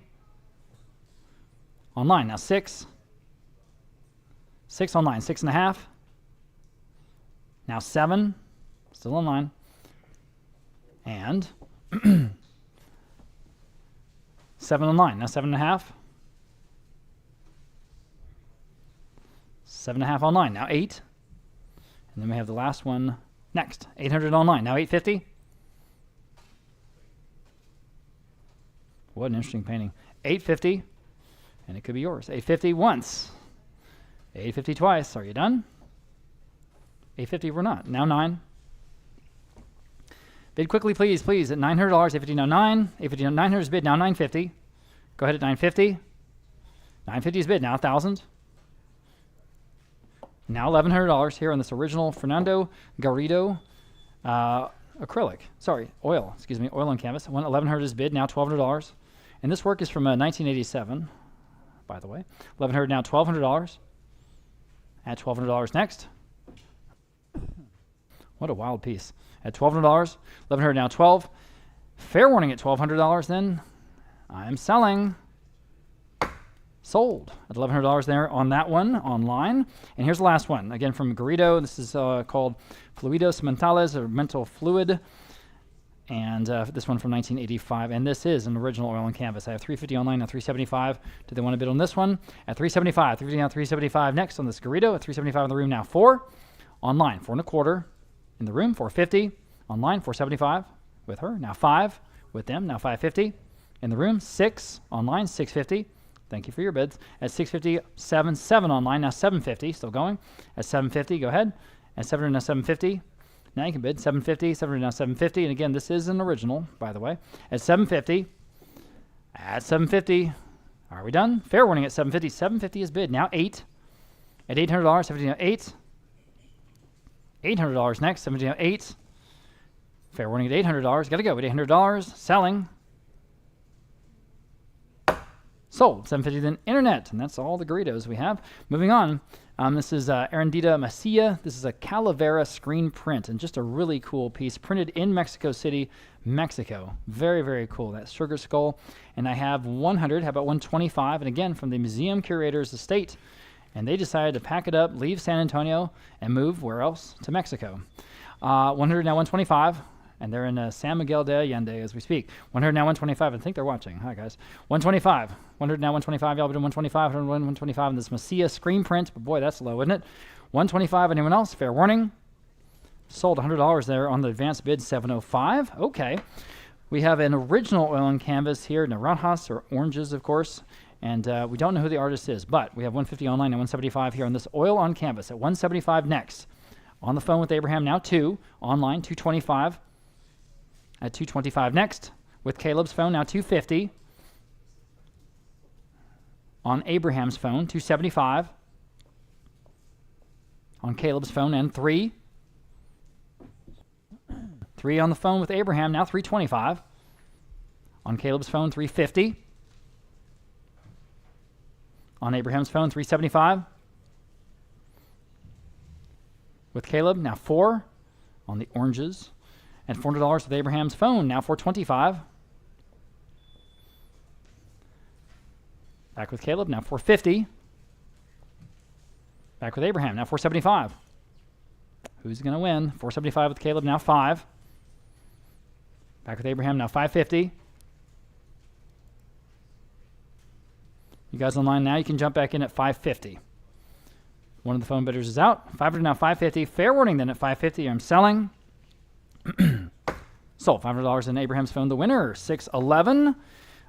Online now $6. $6 online, $6.5. Now $7. Still online. And $7 online, now $7.5. $7.5 online, now $8. And then we have the last one next. $800 online, now $850. What an interesting painting. $850, and it could be yours. $850 once. $850 twice. Are you done? $850 we're not. Now $9. Bid quickly, please, please. At $900, $850 now $9. $850 now $900 is bid, now $950. Go ahead at $950. $950 is bid, now $1,000. Now $1,100 here on this original Fernando Garrido acrylic. Sorry, oil. Excuse me, oil on canvas. $1,100 is bid, now $1,200. And this work is from 1987, by the way. $1,100 now $1,200. At $1,200 next. What a wild piece. At $1,200, $1,100 now $12. Fair warning at $1,200 then. I am selling. Sold at $1,100 there on that one online. And here's the last one, again from Garrido. This is called Fluidos Mentales, or Mental Fluid. And this one from 1985. And this is an original oil and canvas. I have $350 online, now $375. Do they want to bid on this one? At $375. $350 now, $375 next on this Garrido. At $375 in the room now, 4. Online, 4.25. In the room, $450. Online, $475 with her. Now 5 with them, now $550. In the room, 6. Online, $650. Thank you for your bids. At $650, 7 online, now $750, still going. At $750, go ahead. At $700, now $750. Now you can bid $750, $700, now $750. And again, this is an original, by the way. At $750, are we done? Fair warning at $750. $750 is bid, now 8. At $800, $750, now 8. $800 next, $750, now 8. Fair warning at $800, gotta go at $800, selling. Sold, $750 then internet, and that's all the Garridos we have. Moving on, this is Arendita Macia. This is a Calavera screen print, and just a really cool piece, printed in Mexico City, Mexico. Very, very cool, that sugar skull. And I have 100, how about 125? And again, from the museum curator's estate. And they decided to pack it up, leave San Antonio, and move where else? To Mexico. 100 now 125. And they're in San Miguel de Allende as we speak. 100 now 125. I think they're watching. Hi, guys. 125. 100 now 125. Y'all been 125. 125 in this Macia screen print. But boy, that's low, isn't it? 125. Anyone else? Fair warning. Sold $100 there on the advanced bid, 705. Okay. We have an original oil and canvas here, naranjas, or oranges, of course. And we don't know who the artist is, but we have 150 online and 175 here on this oil on canvas at 175 next. On the phone with Abraham, now 2. Online, 225. At 225 next. With Caleb's phone, now 250. On Abraham's phone, 275. On Caleb's phone, and 3. 3 on the phone with Abraham, now 325. On Caleb's phone, 350. On Abraham's phone, 375. With Caleb, now 4 on the oranges. And $400 with Abraham's phone, now $425. Back with Caleb, now $450. Back with Abraham, now $475. Who's going to win? $475 with Caleb, now 5. Back with Abraham, now $550. You guys online now, you can jump back in at $550. One of the phone bidders is out. 500 now, $550. Fair warning then at $550. I'm selling. Sold $500 in Abraham's phone. The winner, 611.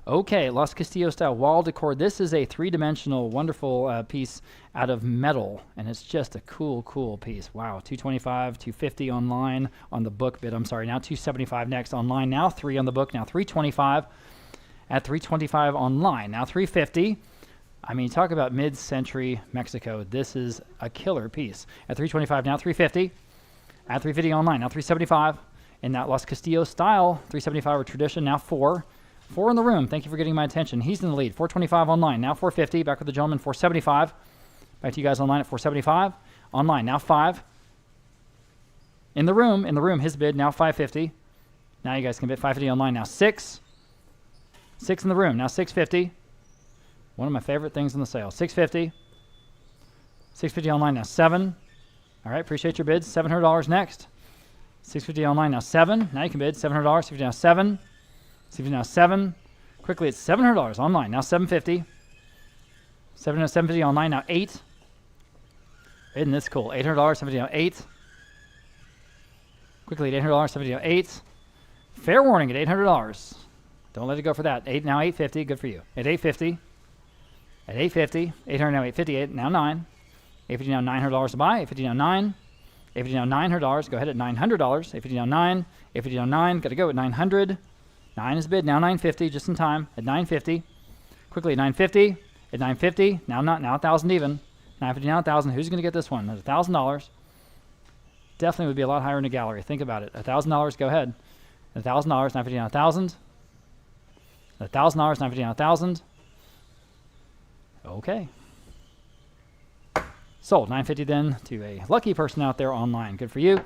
Okay, Los Castillo style wall decor. This is a 3-dimensional, wonderful piece out of metal, and it's just a cool, cool piece. Wow, 225, 250 online on the book bid. I'm sorry, now 275 next online. Now 3 on the book. Now 325 at 325 online. Now 350. I mean, talk about mid-century Mexico. This is a killer piece. At 325 now 350. At 350 online. Now 375. In that Los Castillo style, 375 or tradition, now 4. 4 in the room. Thank you for getting my attention. He's in the lead. 425 online. Now 450. Back with the gentleman, 475. Back to you guys online at 475. Online, now 5. In the room, his bid, now 550. Now you guys can bid 550 online. Now 6. 6 in the room. Now 650. One of my favorite things in the sale. 650. 650 online. Now 7. All right, appreciate your bids. $700 next. 650 online, now 7. Now you can bid $700. 650 now 7. 650 now 7. Quickly, it's $700 online, now 750. 750 online, now 8. Isn't this cool? $800, 750 now 8. Quickly at $800, 750 now 8. Fair warning at $800. Don't let it go for that. 8 now 850, good for you. At 850. At 850. 800 now 850, now 9. 850 now $900 to buy. 850 now 9. 850 now $900. Go ahead at $900. 850 now 9. 850 now 9. Got to go at 900. 9 is bid. Now 950. Just in time. At 950. Quickly at 950. At 950. Now 1,000 even. 950 now 1,000. Who's going to get this one? At $1,000. Definitely would be a lot higher in a gallery. Think about it. $1,000. Go ahead. $1,000. 950 now 1,000. $1,000. 950 now 1,000. Okay. Sold. $950 then to a lucky person out there online. Good for you.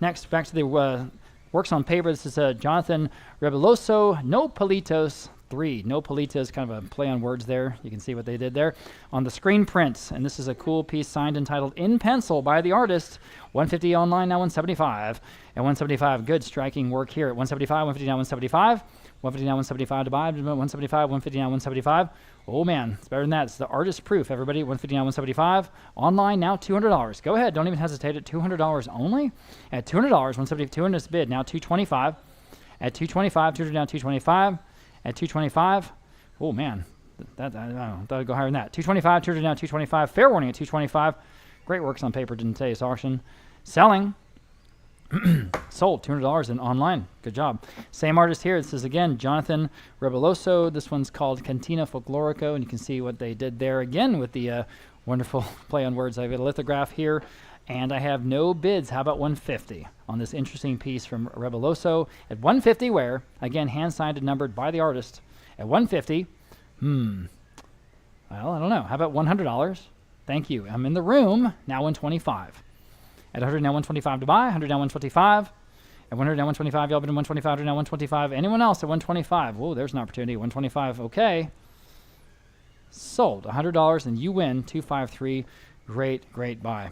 Next, back to the Works on paper. This is Jonathan Rebeloso, No Palitos 3. No Palitos, kind of a play on words there. You can see what they did there. On the screen prints, and this is a cool piece signed entitled In Pencil by the artist. 150 online, now 175. At 175, good striking work here. At 175, 150 now 175. 150 now 175 to buy. 175, 150 now 175. Oh man, it's better than that. It's the artist proof, everybody. 150 now 175. Online now $200. Go ahead, don't even hesitate. At $200 only. At $200, 172 in this bid, now 225. At 225, 200 now 225. At 225, oh man, that I don't know, thought I'd go higher than that. 225, 200 now 225. Fair warning at 225. Great works on paper, didn't today's auction. Selling. Sold $200 and online. Good job. Same artist here. This is again Jonathan Rebeloso. This one's called Cantina Folklorico, and you can see what they did there again with the wonderful play on words. I've got a lithograph here, and I have no bids. How about 150 on this interesting piece from Rebeloso at 150? Where again, hand signed and numbered by the artist at 150. Well, I don't know. How about $100? Thank you. I'm in the room now. 125. At 100 now 125 to buy, 100 now 125. At 100 now 125, y'all bid in 125, 100 now 125. Anyone else at 125? Whoa, there's an opportunity. 125, okay. Sold, $100, and you win 253. Great, great buy.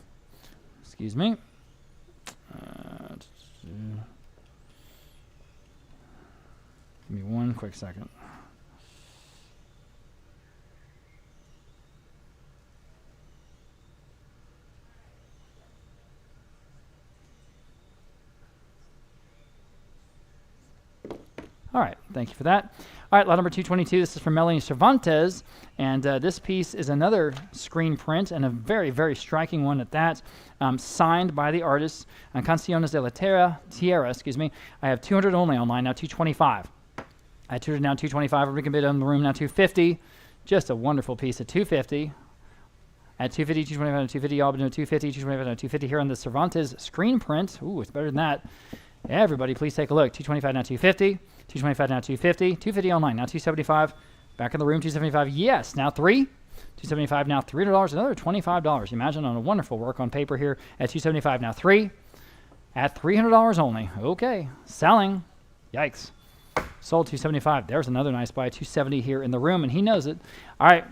Excuse me. Give me one quick second. All right, thank you for that. All right, lot number 222. This is from Melanie Cervantes, and this piece is another screen print, and a very, very striking one at that, signed by the artist, Canciones de la Tierra, excuse me. I have 200 only online, now 225. I have 200 now 225, we can bid on the room now 250. Just a wonderful piece at 250. At 250, 225, 250, y'all bid at 250, 225, 250 here on the Cervantes screen print. Ooh, it's better than that. Everybody, please take a look. 225 now 250. 225 now 250. 250 online now 275. Back in the room 275. Yes, now 3. 275 now $300. Another $25. Imagine on a wonderful work on paper here. At 275 now 3. At $300 only. Okay, selling. Yikes. Sold 275. There's another nice buy. 270 here in the room, and he knows it. All right,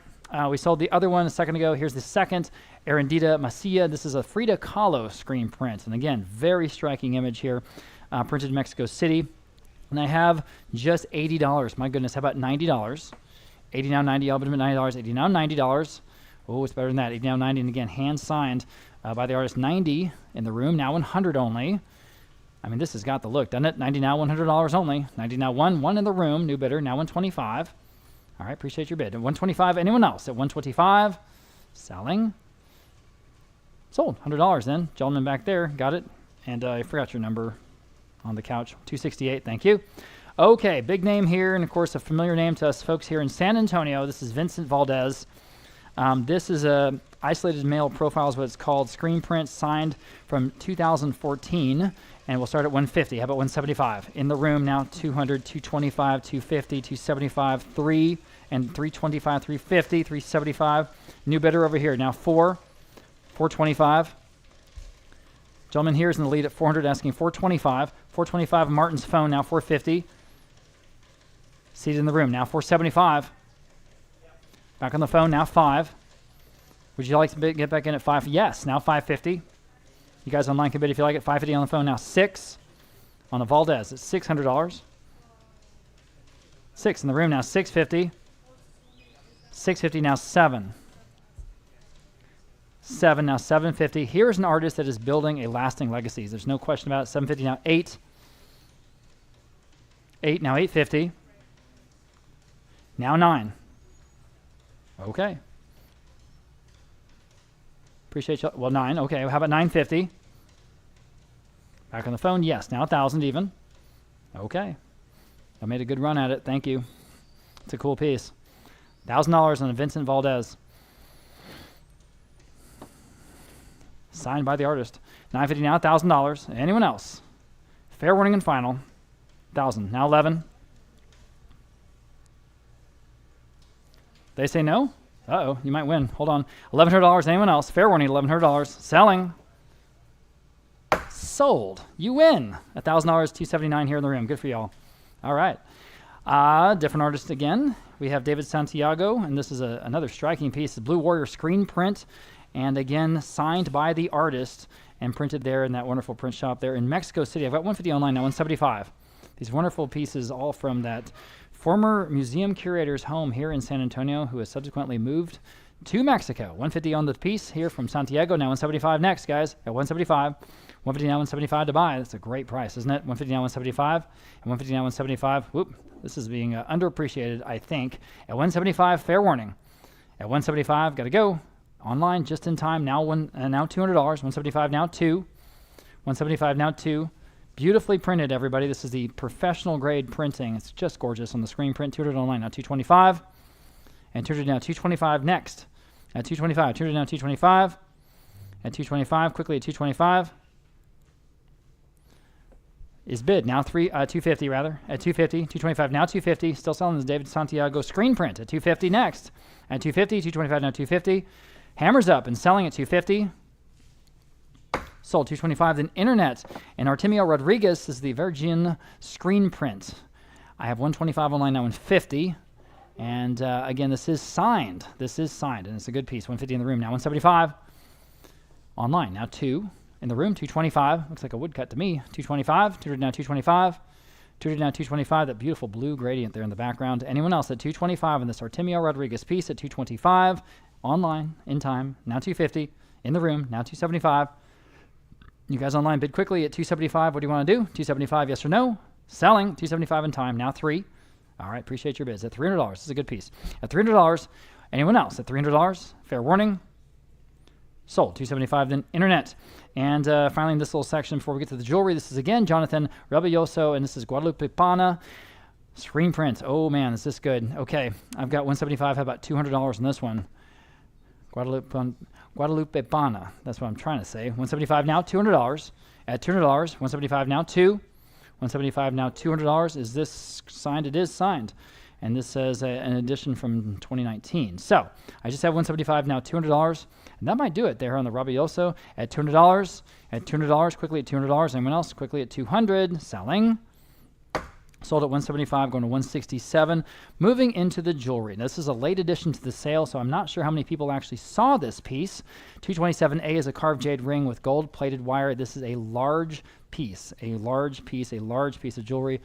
we sold the other one a second ago. Here's the second. Arendita Macia. This is a Frida Kahlo screen print, and again, very striking image here. Printed in Mexico City. And I have just $80. My goodness, how about $90? 80 now 90, I'll bid at $90. 80 now $90. Oh, it's better than that. 80 now 90, and again, hand signed by the artist. 90 in the room, now 100 only. I mean, this has got the look, doesn't it? 90 now $100 only. 90 now 1 in the room, new bidder, now 125. All right, appreciate your bid. At 125, anyone else? At 125, selling. Sold, $100 then. Gentleman back there, got it. And I forgot your number on the couch. 268, thank you. Okay, big name here, and of course a familiar name to us folks here in San Antonio. This is Vincent Valdez. This is a isolated male profile is what it's called. Screen print signed from 2014, and we'll start at 150. How about 175? In the room now 200, 225, 250, 275, 3, and 325, 350, 375. New bidder over here now 425. Gentleman here is in the lead at 400, asking 425. 425, Martin's phone, now 450. Seated in the room, now 475. Back on the phone, now 5. Would you like to get back in at 5? Yes, now 550. You guys online can bid if you like it. 550 on the phone, now 6. On the Valdez, it's $600. 6 in the room, now 650. 650, now 7. 7, now 750. Here's an artist that is building a lasting legacy. There's no question about it. 750, now 8. 8, now 850. Now 9. Okay. Appreciate you. Well, 9. Okay, how about 950? Back on the phone. Yes, now 1,000 even. Okay. I made a good run at it. Thank you. It's a cool piece. $1,000 on a Vincent Valdez. Signed by the artist. 950 now, $1,000. Anyone else? Fair warning and final. 1,000. Now 11. They say no? Uh-oh, you might win. Hold on. $1,100. Anyone else? Fair warning, $1,100. Selling. sold. You win. $1,000, $279 here in the room. Good for y'all. All right. Different artist again. We have David Santiago, and this is another striking piece. The Blue Warrior screen print, and again, signed by the artist and printed there in that wonderful print shop there in Mexico City. I've got 150 online now, 175. These wonderful pieces all from that former museum curator's home here in San Antonio, who has subsequently moved to Mexico. 150 on the piece here from Santiago. Now 175 next, guys, at 175. 150 now, 175 to buy. That's a great price, isn't it? 150 now, 175, and 150 now, 175. Whoop. This is being underappreciated, I think. At 175, fair warning. At 175, got to go. Online, just in time. Now now $200. 175 now, 2. 175 now, 2. Beautifully printed, everybody. This is the professional grade printing. It's just gorgeous on the screen print. 200 online now, 225. And 200 now, 225 next. At 225, 200 now, 225. At 225, quickly at 225. Is bid now 250 rather at 250, 225 now 250. Still selling the David Santiago screen print at 250 next. At 250, 225 now 250. Hammers up and selling at 250. Sold 225. Then internet and Artemio Rodriguez is the Virgin screen print. I have 125 online now, 150. And again, this is signed. This is signed, and it's a good piece. 150 in the room now, 175. Online now 2. In the room, 225. Looks like a woodcut to me. 225. 200 now, 225. 200 now, 225. That beautiful blue gradient there in the background. Anyone else at 225 on this Artemio Rodriguez piece at 225. Online, in time, now 250. In the room, now 275. You guys online, bid quickly at 275. What do you want to do? 275, yes or no? Selling, 275 in time, now 3. All right, appreciate your bids. At $300, this is a good piece. At $300, anyone else at $300? Fair warning. Sold, 275, then internet. And finally, in this little section, before we get to the jewelry, this is again Jonathan Rabelloso, and this is Guadalupe Pana screen print. Oh man, is this good? Okay, I've got 175. How about $200 on this one? Guadalupe Pana. That's what I'm trying to say. 175 now, $200. At $200, 175 now, 2. 175 now, $200. Is this signed? It is signed. And this says an edition from 2019. So I just have 175 now, $200. And that might do it there on the Rabioso at $200. At $200, quickly at $200. Anyone else? Quickly at $200. Selling. Sold at 175, going to 167. Moving into the jewelry. Now, this is a late addition to the sale, so I'm not sure how many people actually saw this piece. 227A is a carved jade ring with gold-plated wire. This is a large piece, a large piece of jewelry.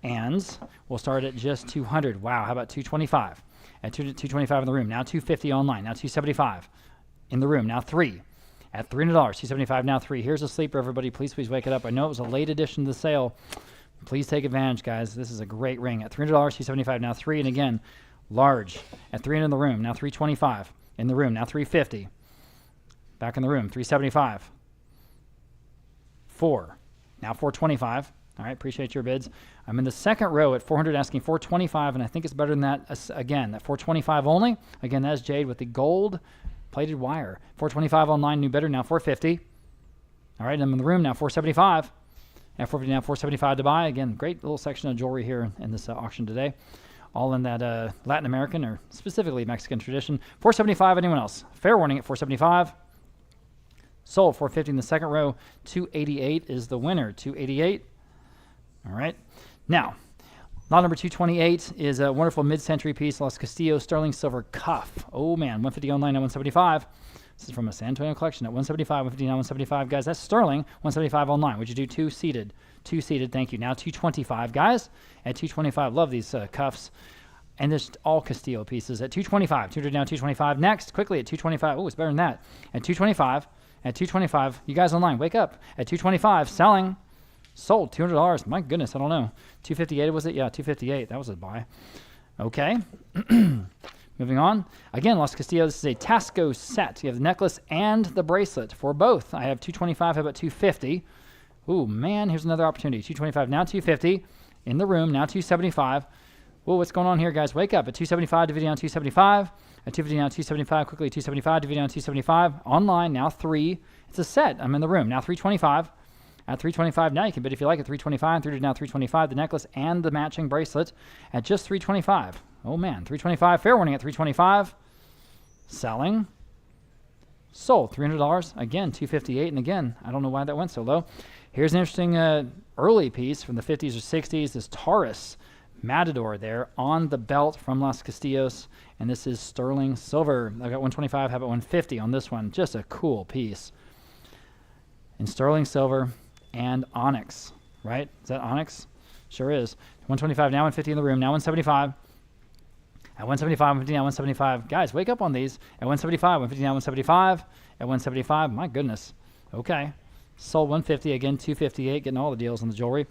And we'll start at just 200. Wow, how about 225? At 225 in the room. Now 250 online. Now 275 in the room. Now 3. At $300. 275 now 3. Here's a sleeper, everybody. Please wake it up. I know it was a late addition to the sale. Please take advantage, guys. This is a great ring. At $300, 275 now 3. And again, large. At 300 in the room. Now 325 in the room. Now 350. Back in the room. 375. 4. Now 425. All right, appreciate your bids. I'm in the second row at 400, asking 425, and I think it's better than that. Again, at 425 only. Again, that is jade with the gold-plated wire. 425 online, new bidder, now 450. All right, I'm in the room now, 475. At 450 now, 475 to buy. Again, great little section of jewelry here in this auction today. All in that Latin American or specifically Mexican tradition. 475, anyone else? Fair warning at 475. Sold, 450 in the second row. 288 is the winner, 288. All right. Now, lot number 228 is a wonderful mid-century piece, Los Castillo sterling silver cuff. Oh, man, 150 online at 175. This is from a San Antonio collection at 175, 150 now 175. Guys, that's sterling, 175 online. Would you do two-seated? Two-seated, thank you. Now 225, guys. At 225, love these cuffs. And this all Castillo pieces at 225. 200 now 225. Next, quickly at 225. Oh, it's better than that. At 225. At 225. You guys online, wake up. At 225, selling. Sold, $200. My goodness, I don't know. 258 was it? Yeah, 258. That was a buy. Okay. Moving on. Again, Los Castillo, this is a Tasco set. You have the necklace and the bracelet for both. I have 225. How about 250? Ooh, man, here's another opportunity. 225, now 250. In the room, now 275. Whoa, what's going on here, guys? Wake up. At 275, dividing on 275. At 250 now 275. Quickly, 275, dividing on 275. Online, now 3. It's a set. I'm in the room. Now 325. At 325 now, you can bid if you like at 325, 300 now 325, the necklace and the matching bracelet at just 325. Oh man, 325, fair warning at 325. Selling. Sold, $300. Again, 258, and again, I don't know why that went so low. Here's an interesting early piece from the 50s or 60s. This Taurus Matador there on the belt from Las Castillos. And this is sterling silver. I got 125, how about 150 on this one? Just a cool piece. In sterling silver and onyx, right? Is that onyx? Sure is. 125, now 150 in the room, now 175. At 175, 150, now 175. Guys, wake up on these. At 175, 150, now 175. At 175, my goodness. Okay. Sold 150, again 258, getting all the deals on the jewelry.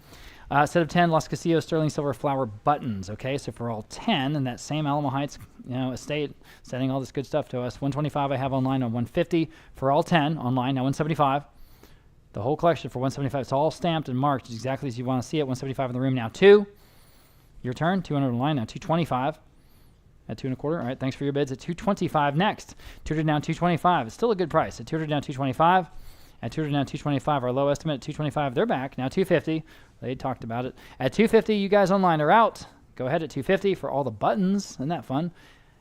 Set of 10 Las Castillos sterling silver flower buttons. Okay, so for all 10 in that same Alamo Heights, estate, sending all this good stuff to us. 125 I have online on 150 for all 10 online. Now 175. The whole collection for 175. It's all stamped and marked exactly as you want to see it. 175 in the room. Now 2. Your turn. 200 online. Now 225. At 2 1/4. All right, thanks for your bids. At 225 next. 200 down 225. It's still a good price. At 200 down 225. At 200 down 225. Our low estimate at 225. They're back. Now 250. They talked about it. At 250, you guys online are out. Go ahead at 250 for all the buttons. Isn't that fun?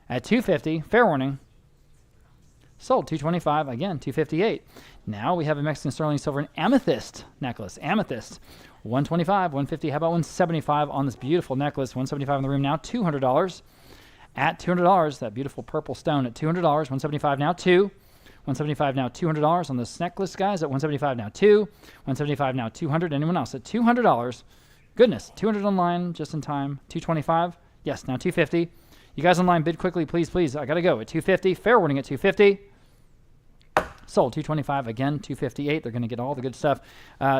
At 250, fair warning. Sold 225. Again, 258. Now we have a Mexican sterling silver and amethyst necklace. Amethyst. 125, 150. How about 175 on this beautiful necklace? 175 in the room now. $200. At $200, that beautiful purple stone at $200. 175 now. 2. 175 now, $200 on this necklace, guys. At 175 now, 2. 175 now, 200. Anyone else at $200? Goodness, 200 online, just in time. 225. Yes, now 250. You guys online, bid quickly, please, please. I gotta go at 250. Fair warning at 250. Sold 225 again, 258. They're gonna get all the good stuff.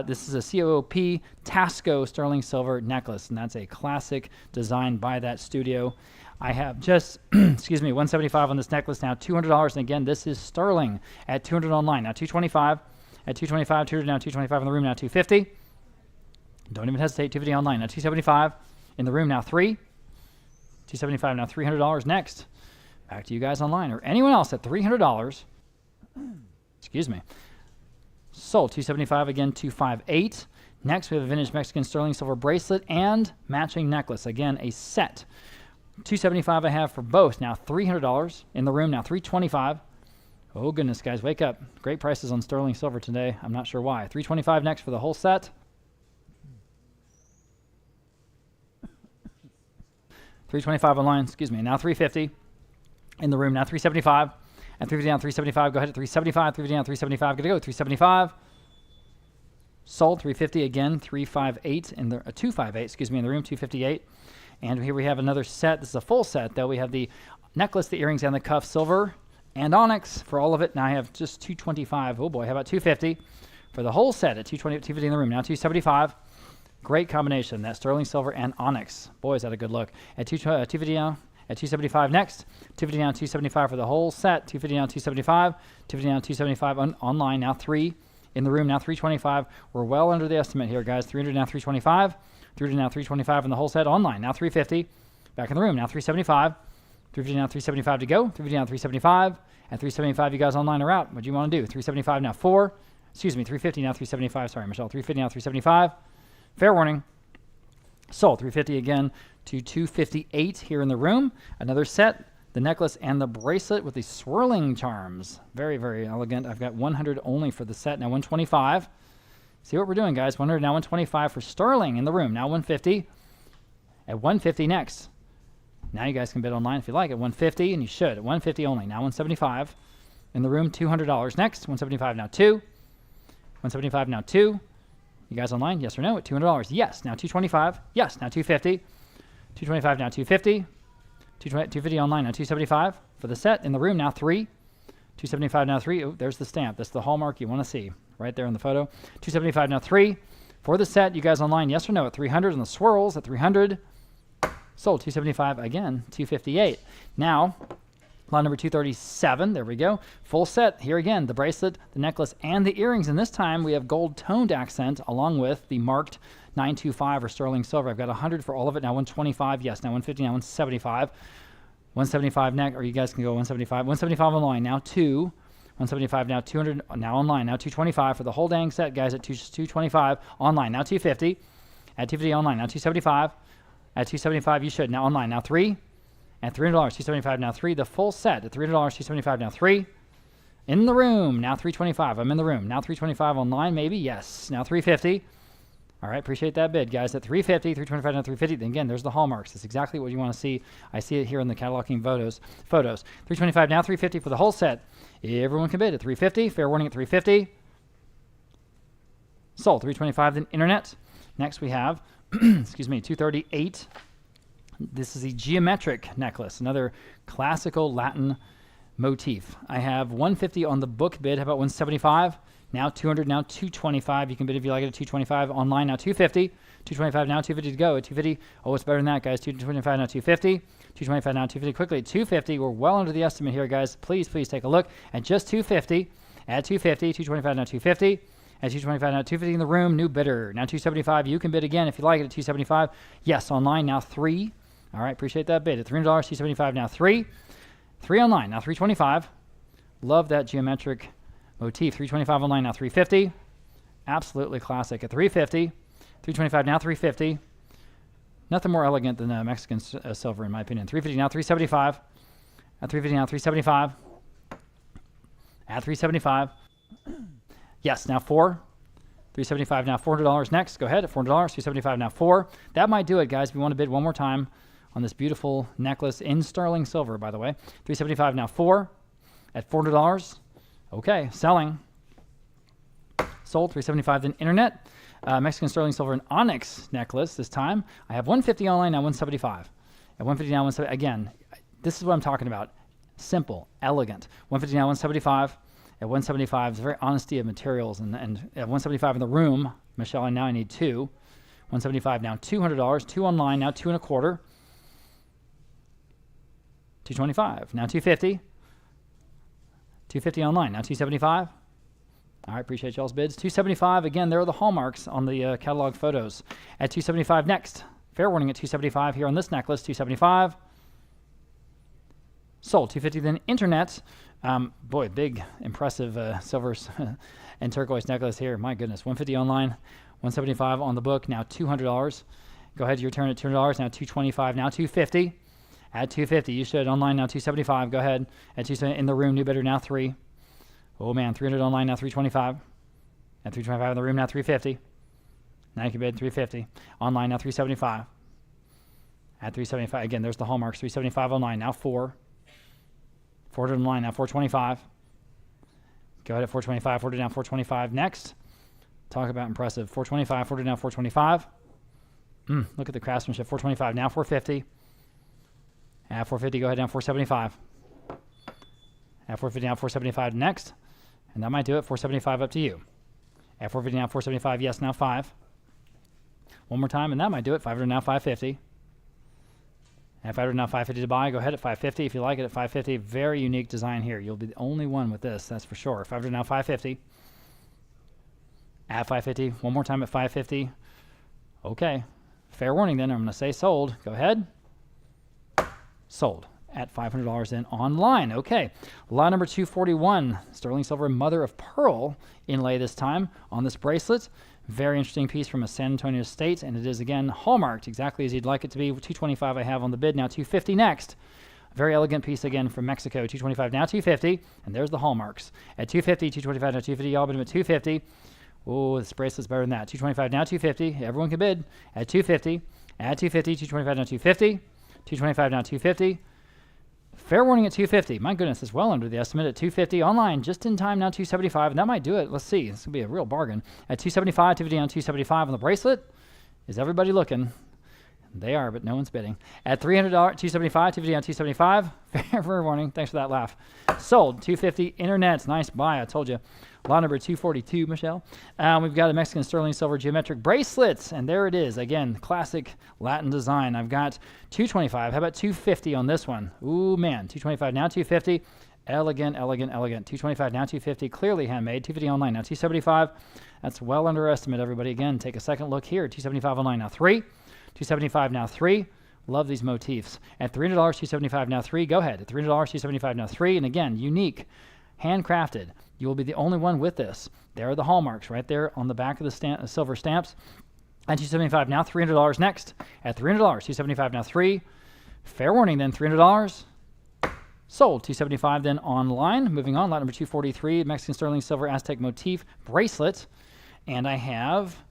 This is a COOP Tasco sterling silver necklace, and that's a classic design by that studio. I have just, 175 on this necklace now, $200. And again, this is sterling at 200 online. Now 225. At 225, 200 now, 225 in the room now, 250. Don't even hesitate, 250 online. Now 275 in the room now, 3. 275 now, $300 next. Back to you guys online or anyone else at $300. Excuse me. Sold 275 again, 258. Next, we have a vintage Mexican sterling silver bracelet and matching necklace. Again, a set. 275 I have for both. Now $300 in the room. Now $325. Oh goodness, guys, wake up! Great prices on sterling silver today. I'm not sure why. $325 next for the whole set. $325 online. Excuse me. Now $350 in the room. Now $375. And $350 down. $375. Go ahead at $375. $350 down. $375. Gonna go. $375. Sold $350 again. $358 in the $258. Excuse me, in the room. $258. And here we have another set. This is a full set, though. We have the necklace, the earrings, and the cuff, silver and onyx for all of it. Now I have just $225. Oh, boy. How about $250 for the whole set at $250 in the room. Now $275. Great combination. That sterling silver and onyx. Boy, is that a good look. At $250 now. At $275 next. $250 down, $275 for the whole set. $250 down, $275. $250 down, $275 online. Now 3 in the room. Now $325. We're well under the estimate here, guys. $300 now, $325. $300 now, $325 in the whole set online. Now $350. Back in the room. Now $375. $350 now, $375 to go. $350 now, $375. And $375, you guys online are out. What do you want to do? $375 now, 4. Excuse me, $350 now, $375. Sorry, Michelle. $350 now, $375. Fair warning. Sold $350 again to $258 here in the room. Another set, the necklace and the bracelet with the swirling charms. Very, very elegant. I've got 100 only for the set. Now $125. See what we're doing, guys. 100 now, 125 for sterling in the room. Now 150. At 150 next. Now you guys can bid online if you like at 150, and you should. At 150 only. Now 175 in the room. $200 next. 175 now 2. 175 now 2. You guys online? Yes or no? At $200. Yes. Now 225. Yes. Now 250. 225 now 250. 250 online now 275 for the set in the room. Now 3. 275 now 3. Oh, there's the stamp. That's the hallmark you want to see right there in the photo. 275 now 3 for the set. You guys online? Yes or no? At 300 and the swirls at 300. Sold 275 again. 258. Now. Lot number 237, there we go. Full set, here again, the bracelet, the necklace, and the earrings. And this time we have gold toned accent along with the marked 925 or sterling silver. I've got 100 for all of it. Now 125, yes. Now 150, now 175. 175 next, or you guys can go 175. 175 online, now 2. 175 now 200, now online. Now 225 for the whole dang set, guys, at 225. Online, now 250. At 250 online, now 275. At 275, you should. Now online, now 3. At $300, $275 now 3. The full set at $300, $275 now 3. In the room, now $325. I'm in the room. Now $325 online, maybe? Yes. Now $350. All right, appreciate that bid, guys. At $350, $325, now $350. Then again, there's the hallmarks. That's exactly what you want to see. I see it here in the cataloging photos. $325, now $350 for the whole set. Everyone can bid at $350. Fair warning at $350. Sold. $325, then internet. Next we have, excuse me, $238. This is a geometric necklace, another classical Latin motif. I have $150 on the book bid. How about $175? Now $200, now $225. You can bid if you like it at $225. Online, now $250. $225, now $250 to go. At $250, oh, it's better than that, guys. $225, now $250. $225, now $250. Quickly, $250. We're well under the estimate here, guys. Please take a look at just $250. At $250, $225, now $250. At $225, now $250 in the room. New bidder. Now $275. You can bid again if you like it at $275. Yes, online, now $3. All right, appreciate that bid. At $300, $275, now $3. $3 online, now $325. Love that geometric motif. $325 online, now $350. Absolutely classic. At $350. $325, now $350. Nothing more elegant than Mexican silver, in my opinion. $350, now $375. At $350, now $375. At $375. Yes, now $4. $375, now $400 next. Go ahead at $400. $375, now $4. That might do it, guys. If you want to bid one more time on this beautiful necklace in sterling silver, by the way. $375, now $4. At $400. Okay, selling. Sold. $375, then internet. Mexican sterling silver and onyx necklace this time. I have $150 online, now $175. At $150, now $175. Again, this is what I'm talking about. Simple, elegant. $150, now $175. At $175, it's very honesty of materials. And at $175 in the room, Michelle, now I need 2. $175, now $200. 2 online, now 2 1/4. $225, now $250. $250 online, now $275. All right, appreciate y'all's bids. $275, again, there are the hallmarks on the catalog photos. At $275 next. Fair warning at $275 here on this necklace, $275. Sold. $250 then internet. Boy, big, impressive silvers and turquoise necklace here. My goodness, $150 online, $175 on the book, now $200. Go ahead to your turn at $200, now $225, now $250. At $250, you should online, now $275. Go ahead. At $275 in the room, new bidder, now $3. Oh man, $300 online, now $325. At $325 in the room, now $350. Now you can bid $350. Online, now $375. At $375, again, there's the hallmarks. $375 online, now $4. $400 online, now $425. Go ahead at $425, $400 down $425. Next, talk about impressive. $425, $400 now $425. Look at the craftsmanship. $425, now $450. At $450, go ahead down $475. At $450, now $475 next. And that might do it. $475 up to you. At $450, now $475, yes, now $5. One more time, and that might do it. $500, now $550. At $500, now $550 to buy. Go ahead at $550 if you like it at $550. Very unique design here. You'll be the only one with this, that's for sure. $500, now $550. At $550. One more time at $550. Okay. Fair warning then. I'm going to say sold. Go ahead. Sold at $500 then online. Okay. Lot number 241. Sterling silver mother of pearl inlay this time on this bracelet. Very interesting piece from a San Antonio state, and it is again hallmarked exactly as you'd like it to be. $225 I have on the bid, now $250 next. Very elegant piece again from Mexico. $225 now $250, and there's the hallmarks. At $250, $225 now $250, y'all bid at $250. Oh, this bracelet's better than that. $225 now $250. Everyone can bid at $250. At $250, $225 now $250. $225 now $250. Fair warning at $250. My goodness, it's well under the estimate at $250. Online, just in time now $275, and that might do it. Let's see. This will be a real bargain. At $275, $250 on $275 on the bracelet. Is everybody looking? They are, but no one's bidding. At $300, $275, $250 on $275. Fair warning. Thanks for that laugh. Sold. $250. Internet's nice buy. I told you. Lot number 242, Michelle. We've got a Mexican sterling silver geometric bracelets, and there it is. Again, classic Latin design. I've got $225. How about $250 on this one? Ooh, man. $225 now $250. Elegant, elegant, elegant. $225 now $250. Clearly handmade. $250 online now $275. That's well under estimate, everybody. Again, take a second look here. $275 online now $3. $275 now $3. Love these motifs. At $300, $275 now $3. Go ahead. At $300, $275 now $3. And again, unique, handcrafted. You will be the only one with this. There are the hallmarks right there on the back of the silver stamps. At $275 now $300 next. At $300, $275 now $3. Fair warning then, $300. Sold. 275 then online. Moving on, lot number 243, Mexican sterling silver Aztec motif bracelet. And I have,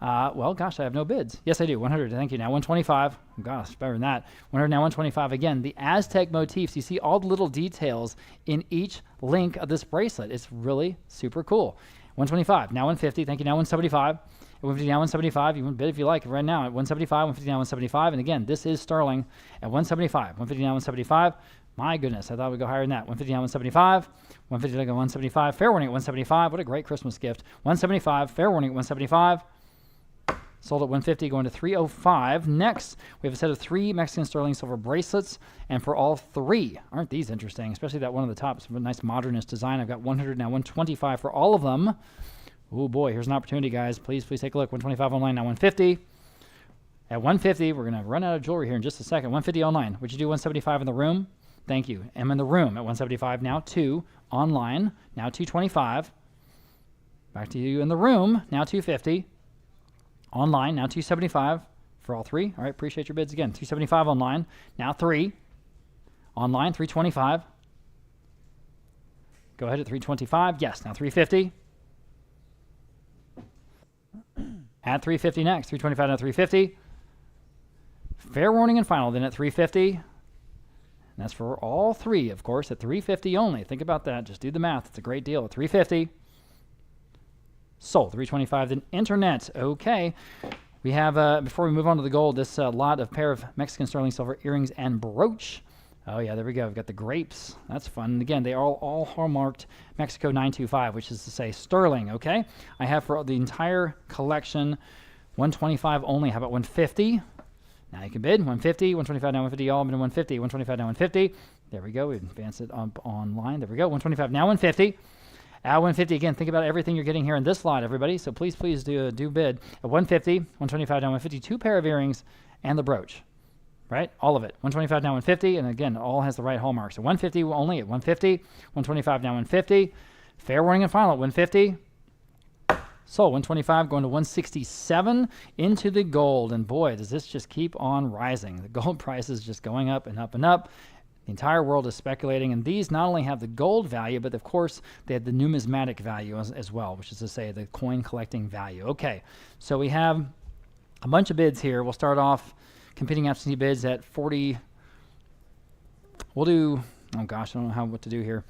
well, gosh, I have no bids. Yes, I do. 100. Thank you. Now 125. Gosh, better than that. 100, now 125 again. The Aztec motifs. You see all the little details in each link of this bracelet. It's really super cool. 125. Now 150. Thank you. Now 175. 150 now 175. You can bid if you like right now at 175. 150 now 175. And again, this is sterling at 175. 150 now 175. My goodness, I thought we'd go higher than that. 150 now 175. 150 to go 175. Fair warning at 175. What a great Christmas gift. 175. Fair warning at 175. Sold at 150, going to 305. Next, we have a set of 3 Mexican sterling silver bracelets, and for all 3, aren't these interesting? Especially that one on the top, it's a nice modernist design. I've got 100 now, 125 for all of them. Oh boy, here's an opportunity, guys. Please take a look. 125 online, now 150. At 150, we're going to run out of jewelry here in just a second. 150 online. Would you do 175 in the room? Thank you. I'm in the room at 175, now 2. Online, now 225. Back to you in the room, now 250. Online, now 275 for all 3. All right, appreciate your bids again. 275 online, now 3. Online, 325. Go ahead at 325. Yes, now 350. At 350 next. 325 now 350. Fair warning and final then at 350. And that's for all 3, of course, at 350 only. Think about that. Just do the math. It's a great deal at 350. Sold. 325 then internet. Okay. We have, before we move on to the gold, this lot of pair of Mexican sterling silver earrings and brooch. Oh yeah, there we go. We've got the grapes. That's fun. And again, they are all hallmarked Mexico 925, which is to say sterling. Okay. I have for the entire collection 125 only. How about 150? Now you can bid 150, 125 now 150. All been 150, 125 now 150. There we go. We advance it up online. There we go. 125 now 150. At 150, again, think about everything you're getting here in this lot, everybody. So please do bid. At 150, 125 down 150, 2 pair of earrings and the brooch, right? All of it. 125 down 150, and again, all has the right hallmarks. So 150 only at 150, 125 down 150. Fair warning and final at 150. So 125 going to 167 into the gold. And boy, does this just keep on rising. The gold price is just going up and up and up. The entire world is speculating, and these not only have the gold value, but of course they have the numismatic value as well, which is to say the coin collecting value. Okay, so we have a bunch of bids here. We'll start off competing absentee bids at 40. We'll do, oh gosh, I don't know what to do here.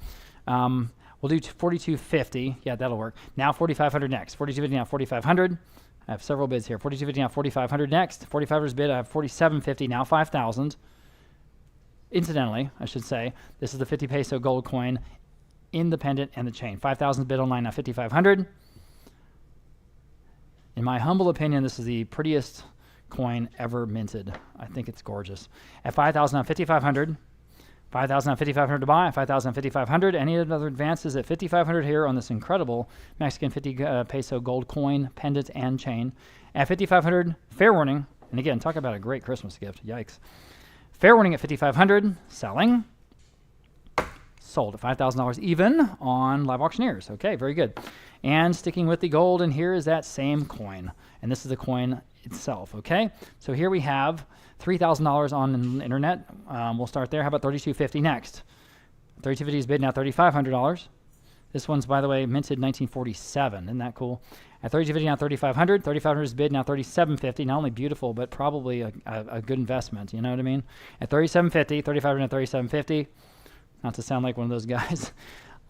We'll do 4250. Yeah, that'll work. Now 4500 next. 4250 now 4500. I have several bids here. 4250 now 4500 next. 4500's bid. I have 4750 now 5000. Incidentally, I should say, this is the 50 peso gold coin in the pendant and the chain. 5,000 bid online, now 5,500. In my humble opinion, this is the prettiest coin ever minted. I think it's gorgeous. At 5,000 now 5,500. 5,000 now 5,500 to buy. 5,000 now 5,500. Any other advances at 5,500 here on this incredible Mexican 50 peso gold coin, pendant, and chain. At 5,500, fair warning. And again, talk about a great Christmas gift. Yikes. Fair warning at 5,500, selling. Sold at $5,000 even on Live Auctioneers. Okay, very good. And sticking with the gold, and here is that same coin. And this is the coin itself, okay? So here we have $3,000 on the internet. We'll start there. How about $3,250 next? $3,250 is bid now $3,500. This one's, by the way, minted 1947. Isn't that cool? At $3,250 now $3,500. $3,500 is bid now $3,750. Not only beautiful, but probably a good investment. You know what I mean? At $3,750, $3,500 now $3,750. Not to sound like one of those guys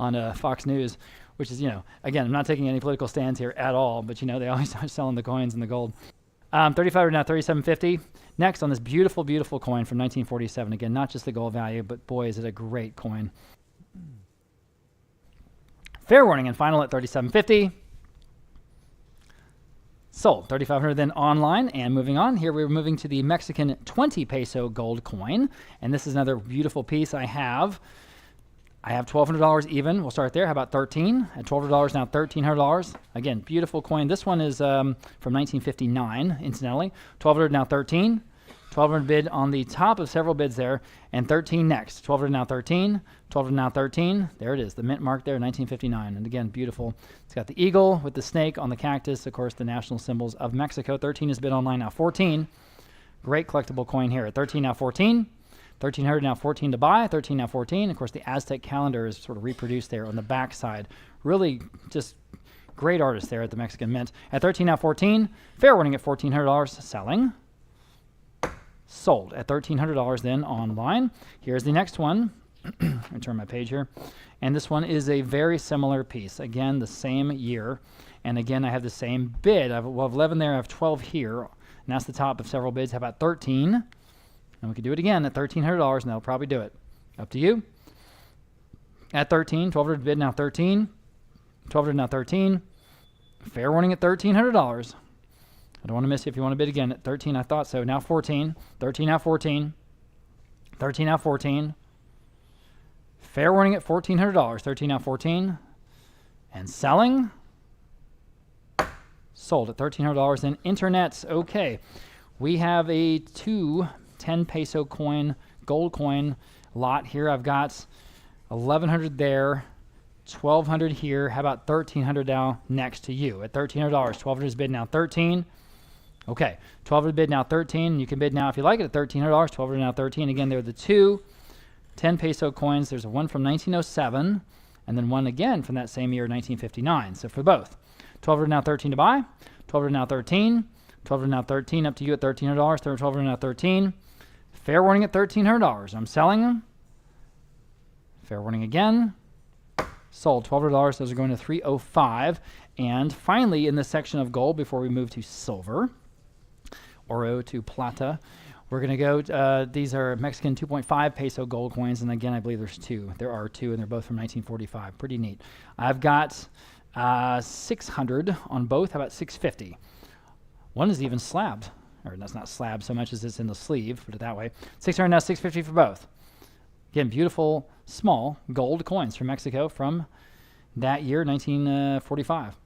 on Fox News, which is, you know, again, I'm not taking any political stands here at all, but, you know, they always are selling the coins and the gold. $3,500 now $3,750. Next on this beautiful, beautiful coin from 1947. Again, not just the gold value, but boy, is it a great coin. Fair warning and final at $3,750. Sold. $3,500 then online. And moving on, here we're moving to the Mexican 20 peso gold coin. And this is another beautiful piece I have. I have $1,200 even. We'll start there. How about 13? At $1,200 now $1,300. Again, beautiful coin. This one is from 1959, incidentally. $1,200 now 13. $1,200 bid on the top of several bids there, and 13 next. $1,200 now 13. $1,200 now 13. There it is, the mint mark there, 1959. And again, beautiful. It's got the eagle with the snake on the cactus, of course, the national symbols of Mexico. 13 is bid online now 14. Great collectible coin here. At 13 now 14. $1,300 now 14 to buy, 13 now 14. Of course, the Aztec calendar is sort of reproduced there on the back side. Really just great artist there at the Mexican Mint. At 13 now 14, fair warning at $1,400, selling. Sold at $1,300 then online. Here's the next one. Let me turn my page here. And this one is a very similar piece. Again, the same year. And again, I have the same bid. I have 11 there, I have 12 here. And that's the top of several bids. How about 13? And we could do it again at $1,300, and that'll probably do it. Up to you. At 13, 1,200 bid, now 13. 1,200 now 13. Fair warning at $1,300. I don't want to miss you if you want to bid again at 13. I thought so. Now 14. 13 now 14. 13 now 14. Fair warning at $1,400. 13 now 14. And selling. Sold at $1,300. Then internets. Okay. We have a 10 peso coin, gold coin lot here. I've got 1,100 there. 1,200 here. How about 1,300 now next to you at $1,300? 1,200 is bid now 13. Okay, 1,200 bid now 13. You can bid now if you like it at $1,300. 1,200 now 13. Again, they're the 10 peso coins. There's one from 1907, and then one again from that same year, 1959. So for both, 1,200 now 13 to buy. 1,200 now 13. 1,200 now 13. Up to you at $1,300. 1,200 now 13. Fair warning at $1,300. I'm selling them. Fair warning again. Sold $1,200. Those are going to $305. And finally, in this section of gold, before we move to silver, oro to plata, we're going to go. These are Mexican 2.5 peso gold coins, and again, I believe there's two. There are two, and they're both from 1945. Pretty neat. I've got 600 on both. How about 650? One is even slabbed, or that's not slabbed so much as it's in the sleeve. Put it that way. 600 now 650 for both. Again, beautiful small gold coins from Mexico from that year, 1945.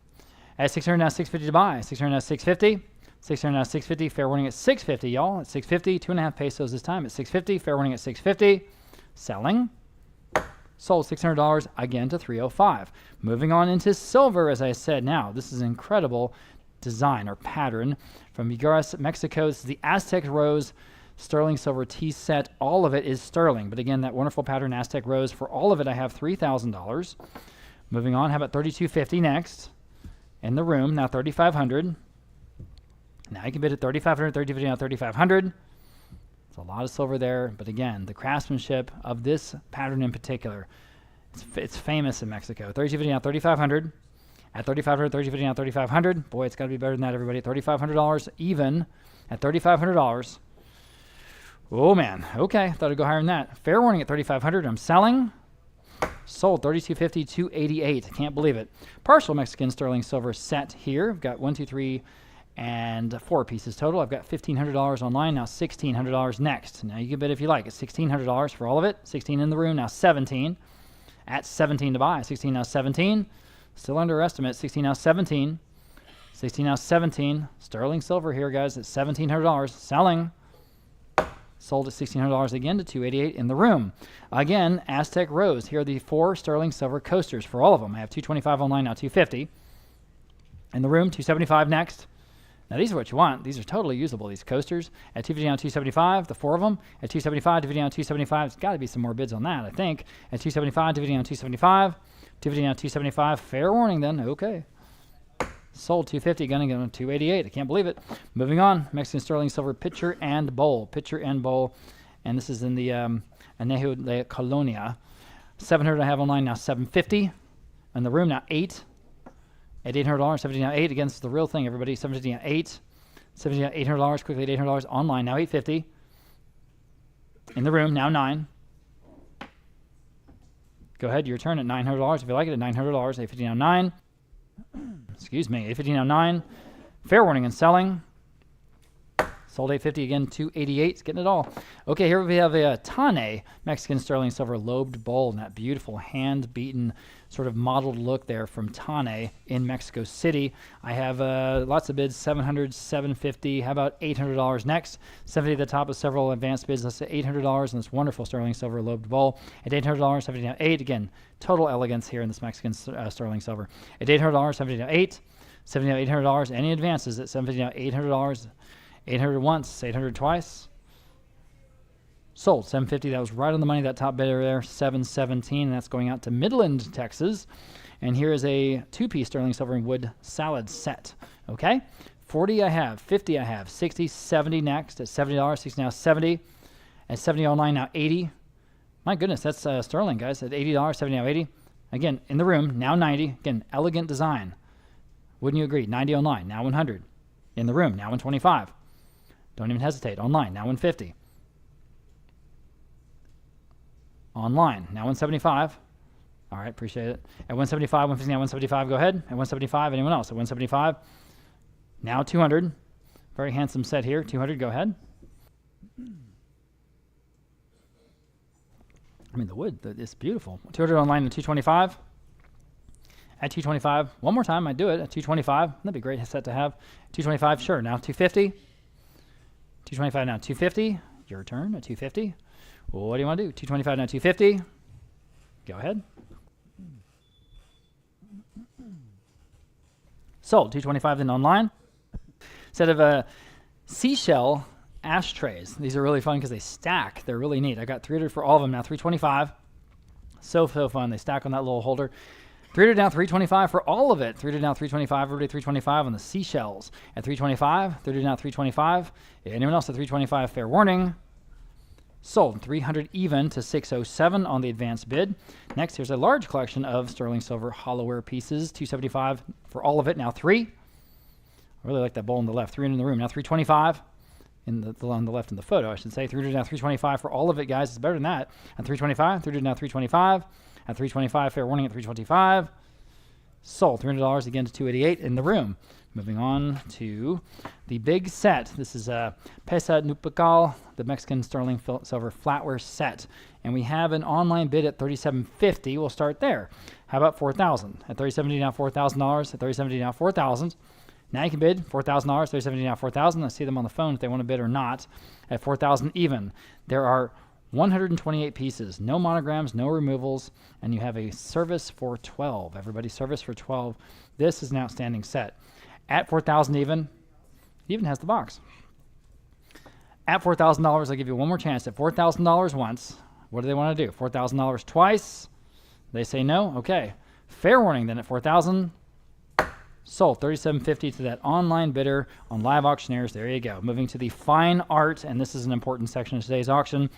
At 600 now 650 to buy. 600 now 650. 600 now 650. Fair warning at 650, y'all. At 650, 2.5 pesos this time at 650. Fair warning at 650. Selling. Sold $600 again to $305. Moving on into silver, as I said. Now, this is an incredible design or pattern from Migueras, Mexico. This is the Aztec Rose sterling silver tea set. All of it is sterling. But again, that wonderful pattern, Aztec Rose. For all of it, I have $3,000. Moving on, how about $3,250 next? In the room, now $3,500. Now you can bid at $3,500, $3,250, now $3,500. It's a lot of silver there, but again, the craftsmanship of this pattern in particular, it's famous in Mexico. $3,250, now $3,500. At $3,500, $3,250, now $3,500. Boy, it's got to be better than that, everybody. At $3,500 even. At $3,500. Oh, man. Okay, thought I'd go higher than that. Fair warning at $3,500. I'm selling. Sold $3,250, $288. I can't believe it. Partial Mexican sterling silver set here. I've got 1, 2, 3, and 4 pieces total. I've got $1,500 online. Now $1,600 next. Now you can bid if you like. It's $1,600 for all of it. 16 in the room. Now 17. At 17 to buy. 16 now 17. Still underestimate. 16 now 17. 16 now 17. Sterling silver here, guys. At $1,700. Selling. Sold at $1,600 again to $288 in the room. Again, Aztec Rose. Here are the 4 sterling silver coasters for all of them. I have $225 online, now $250. In the room, $275 next. Now these are what you want. These are totally usable, these coasters. At $250 now $275, the 4 of them. At $275, $250 now $275. There's got to be some more bids on that, I think. At $275, $250 now $275. $250 now $275. Fair warning then. Okay. Sold $250, gonna go to $288. I can't believe it. Moving on, Mexican sterling silver pitcher and bowl. Pitcher and bowl. And this is in the Anejo de Colonia. 700 I have online, now $750. In the room, now 8. At $800, 70 now 8. Again, this is the real thing, everybody. 750 now 8. 70 now $800, quickly at $800. Online, now $850. In the room, now 9. Go ahead, your turn at $900 if you like it at $900. $850 now 9. Excuse me, $850 now 9. Fair warning and selling. Sold $850 again, $288. It's getting it all. Okay, here we have a Tane Mexican sterling silver lobed bowl, and that beautiful hand-beaten sort of modeled look there from Tane in Mexico City. I have lots of bids, $700, $750. How about $800 next? $70 at the top of several advanced bids. Let's say $800 in this wonderful sterling silver lobed bowl. At $800, 70 now 8. Again, total elegance here in this Mexican sterling silver. At $800, 70 now 8. 70 now $800. Any advances at 70 now $800. $800 once, $800 twice. Sold, 750. That was right on the money, that top bidder there, 717. That's going out to Midland, Texas. And here is a two-piece sterling silver and wood salad set. Okay, 40 I have, 50 I have, 60, 70 next at $70, 60 now 70, at 70 online now 80. My goodness, that's sterling, guys, at $80, 70 now 80. Again, in the room, now 90. Again, elegant design. Wouldn't you agree? 90 online, now 100. In the room, now 125. Don't even hesitate. Online, now 150. Online, now 175. All right, appreciate it. At 175, 150, now 175, go ahead. At 175, anyone else? At 175, now 200. Very handsome set here. 200, go ahead. I mean, the wood, it's beautiful. 200 online at 225. At 225, one more time, I'd do it. At 225, that'd be a great set to have. 225, sure. Now 250. 225 now 250. Your turn at 250. What do you want to do? 225 now 250. Go ahead. Sold. 225 then online. Set of seashell ashtrays. These are really fun because they stack. They're really neat. I got 300 for all of them now. 325. So fun. They stack on that little holder. 300 now 325 for all of it. 300 now 325. Everybody 325 on the seashells. At 325. 300 now 325. Anyone else at 325? Fair warning. Sold. 300 even to 607 on the advanced bid. Next, here's a large collection of sterling silver hollowware pieces. 275 for all of it. Now 3. I really like that bowl on the left. 300 in the room. Now 325 on the left in the photo, I should say. 300 now 325 for all of it, guys. It's better than that. At 325. 300 now 325. At 325. Fair warning at 325. Sold. $300 again to 288 in the room. Moving on to the big set. This is a Pesa Nupacal, the Mexican sterling silver flatware set. And we have an online bid at $3,750. We'll start there. How about $4,000? At $3,750 now $4,000. At $3,750 now $4,000. Now you can bid $4,000. $3,750 now $4,000. I see them on the phone if they want to bid or not. At $4,000 even. There are 128 pieces, no monograms, no removals, and you have a service for 12. Everybody, service for 12. This is an outstanding set. At $4,000 even, it even has the box. At $4,000, I'll give you one more chance. At $4,000 once, what do they want to do? $4,000 twice? They say no? Okay. Fair warning then at $4,000. Sold. $3,750 to that online bidder on Live Auctioneers. There you go. Moving to the fine art, and this is an important section of today's auction.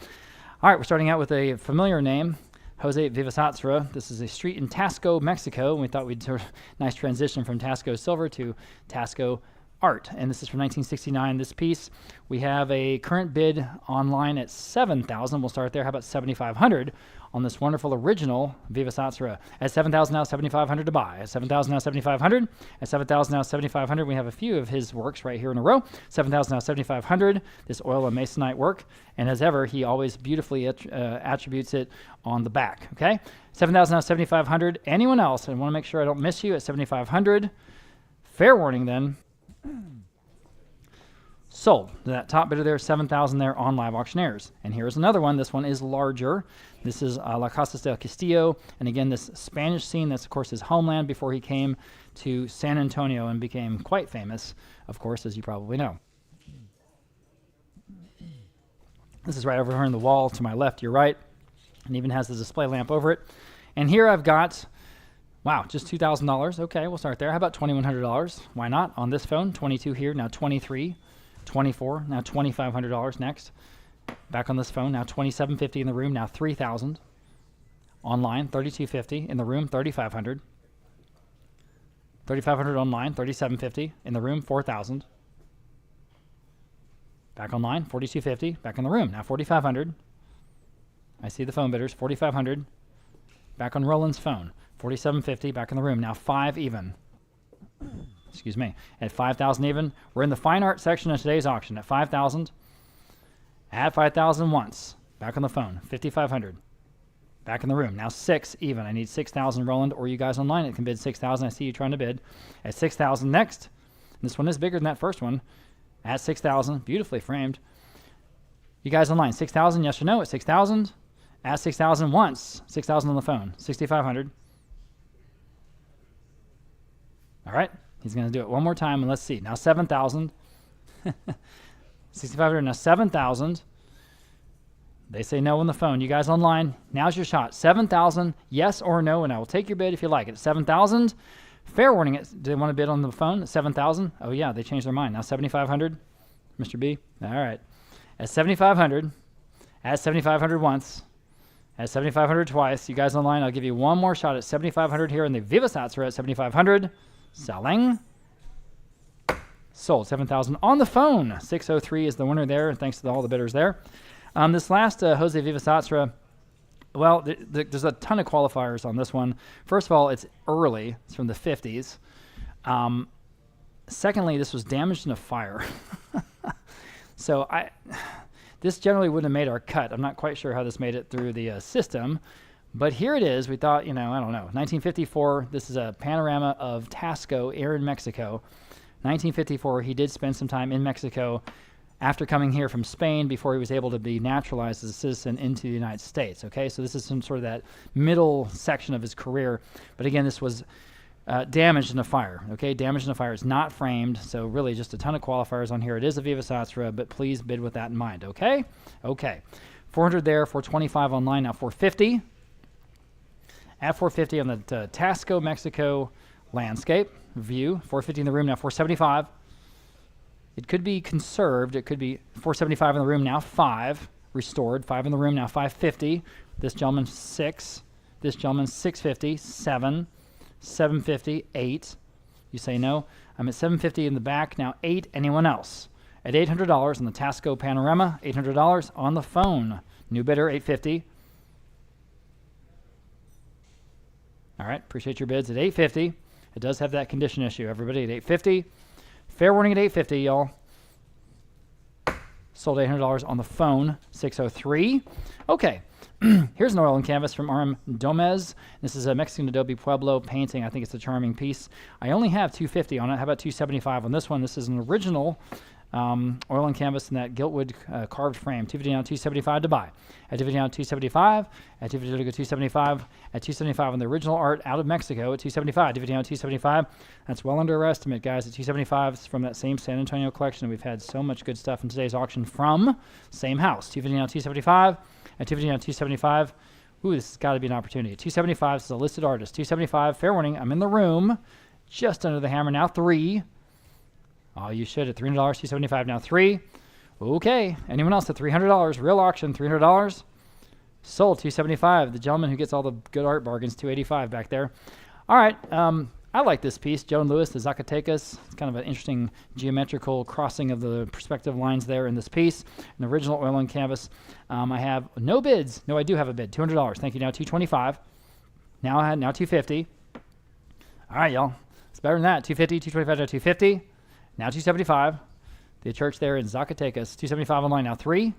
All right, we're starting out with a familiar name, Jose Vivasatsra. This is a street in Tasco, Mexico. And we thought we'd sort of nice transition from Tasco Silver to Tasco Art. And this is from 1969, this piece. We have a current bid online at $7,000. We'll start there. How about $7,500 on this wonderful original Vivasatsra? At $7,000 now, $7,500 to buy. At $7,000 now, $7,500. At $7,000 now, $7,500. We have a few of his works right here in a row. $7,000 now, $7,500. This oil and masonite work. And as ever, he always beautifully attributes it on the back. Okay? $7,000 now, $7,500. Anyone else? I want to make sure I don't miss you at $7,500. Fair warning then. Sold. That top bidder there, $7,000 there on Live Auctioneers. And here's another one. This one is larger. This is La Casa del Castillo. And again, this Spanish scene, that's of course his homeland before he came to San Antonio and became quite famous, of course, as you probably know. This is right over here on the wall to my left, your right. And even has the display lamp over it. And here I've got, wow, just $2,000. Okay, we'll start there. How about $2,100? Why not? On this phone, 22 here, now 23, 24, now $2,500 next. Back on this phone, now $2,750 in the room, now $3,000. Online, $3,250 in the room, $3,500. $3,500 online, $3,750 in the room, $4,000. Back online, $4,250. Back in the room, now $4,500. I see the phone bidders, $4,500. Back on Roland's phone, $4,750. Back in the room, now 5 even. Excuse me. At 5,000 even. We're in the fine art section of today's auction. At 5,000. At 5,000 once. Back on the phone, 5,500. Back in the room, now 6 even. I need 6,000 Roland, or you guys online that can bid 6,000. I see you trying to bid. At 6,000 next. This one is bigger than that first one. At 6,000, beautifully framed. You guys online, 6,000, yes or no? At 6,000. At 6,000 once. 6,000 on the phone, 6,500. All right, he's going to do it one more time, and let's see. Now 7,000. 6,500, now 7,000. They say no on the phone. You guys online, now's your shot. 7,000, yes or no, and I will take your bid if you like it. 7,000. Fair warning, do they want to bid on the phone? 7,000? Oh yeah, they changed their mind. Now 7,500. Mr. B. All right. At 7,500. At 7,500 once. At 7,500 twice. You guys online, I'll give you one more shot at 7,500 here in the Viva Satsura at 7,500. Selling. Sold. 7,000 on the phone. 603 is the winner there. Thanks to all the bidders there. This last Jose Viva Satsura, well, there's a ton of qualifiers on this one. First of all, it's early. It's from the 50s. Secondly, this was damaged in a fire. So this generally wouldn't have made our cut. I'm not quite sure how this made it through the system. But here it is. We thought, I don't know. 1954, this is a panorama of Tasco here in Mexico. 1954, he did spend some time in Mexico after coming here from Spain before he was able to be naturalized as a citizen into the United States. Okay, so this is some sort of that middle section of his career. But again, this was damaged in a fire. Okay, damaged in a fire. It's not framed, so really just a ton of qualifiers on here. It is a Viva Satsura, but please bid with that in mind. Okay, okay. 400 there, 425 online, now 450. At 450 on the Tasco, Mexico landscape view. 450 in the room, now 475. It could be conserved. It could be 475 in the room, now 5. Restored. 5 in the room, now 550. This gentleman 6. This gentleman 650. 7. 750. 8. You say no. I'm at 750 in the back, now 8. Anyone else? At $800 on the Tasco Panorama. $800 on the phone. New bidder, 850. All right. Appreciate your bids at 850. It does have that condition issue. Everybody at 850. Fair warning at 850, y'all. Sold $800 on the phone, 603. Okay, here's an oil and canvas from RM Domez. This is a Mexican Adobe Pueblo painting. I think it's a charming piece. I only have 250 on it. How about 275 on this one? This is an original oil and canvas in that giltwood carved frame. 250 down, 275 to buy. At 250 down, 275. At 250 to go 275. At 275 on the original art out of Mexico at 275. 250 down, 275. That's well under our estimate, guys. At 275 is from that same San Antonio collection. We've had so much good stuff in today's auction from same house. 250 down, 275. At 250 down, 275. Ooh, this has got to be an opportunity. 275 this is a listed artist. 275. Fair warning. I'm in the room. Just under the hammer now. 3. Oh, you should at $300, 275 now 3. Okay, anyone else at $300? Real auction, $300. Sold 275. The gentleman who gets all the good art bargains, 285 back there. All right, I like this piece. Joan Lewis, the Zacatecas. It's kind of an interesting geometrical crossing of the perspective lines there in this piece. An original oil and canvas. I have no bids. No, I do have a bid. $200. Thank you. Now 225. Now 250. All right, y'all. It's better than that. 250, 225 now 250. Now 275. The church there in Zacatecas. 275 online now 3.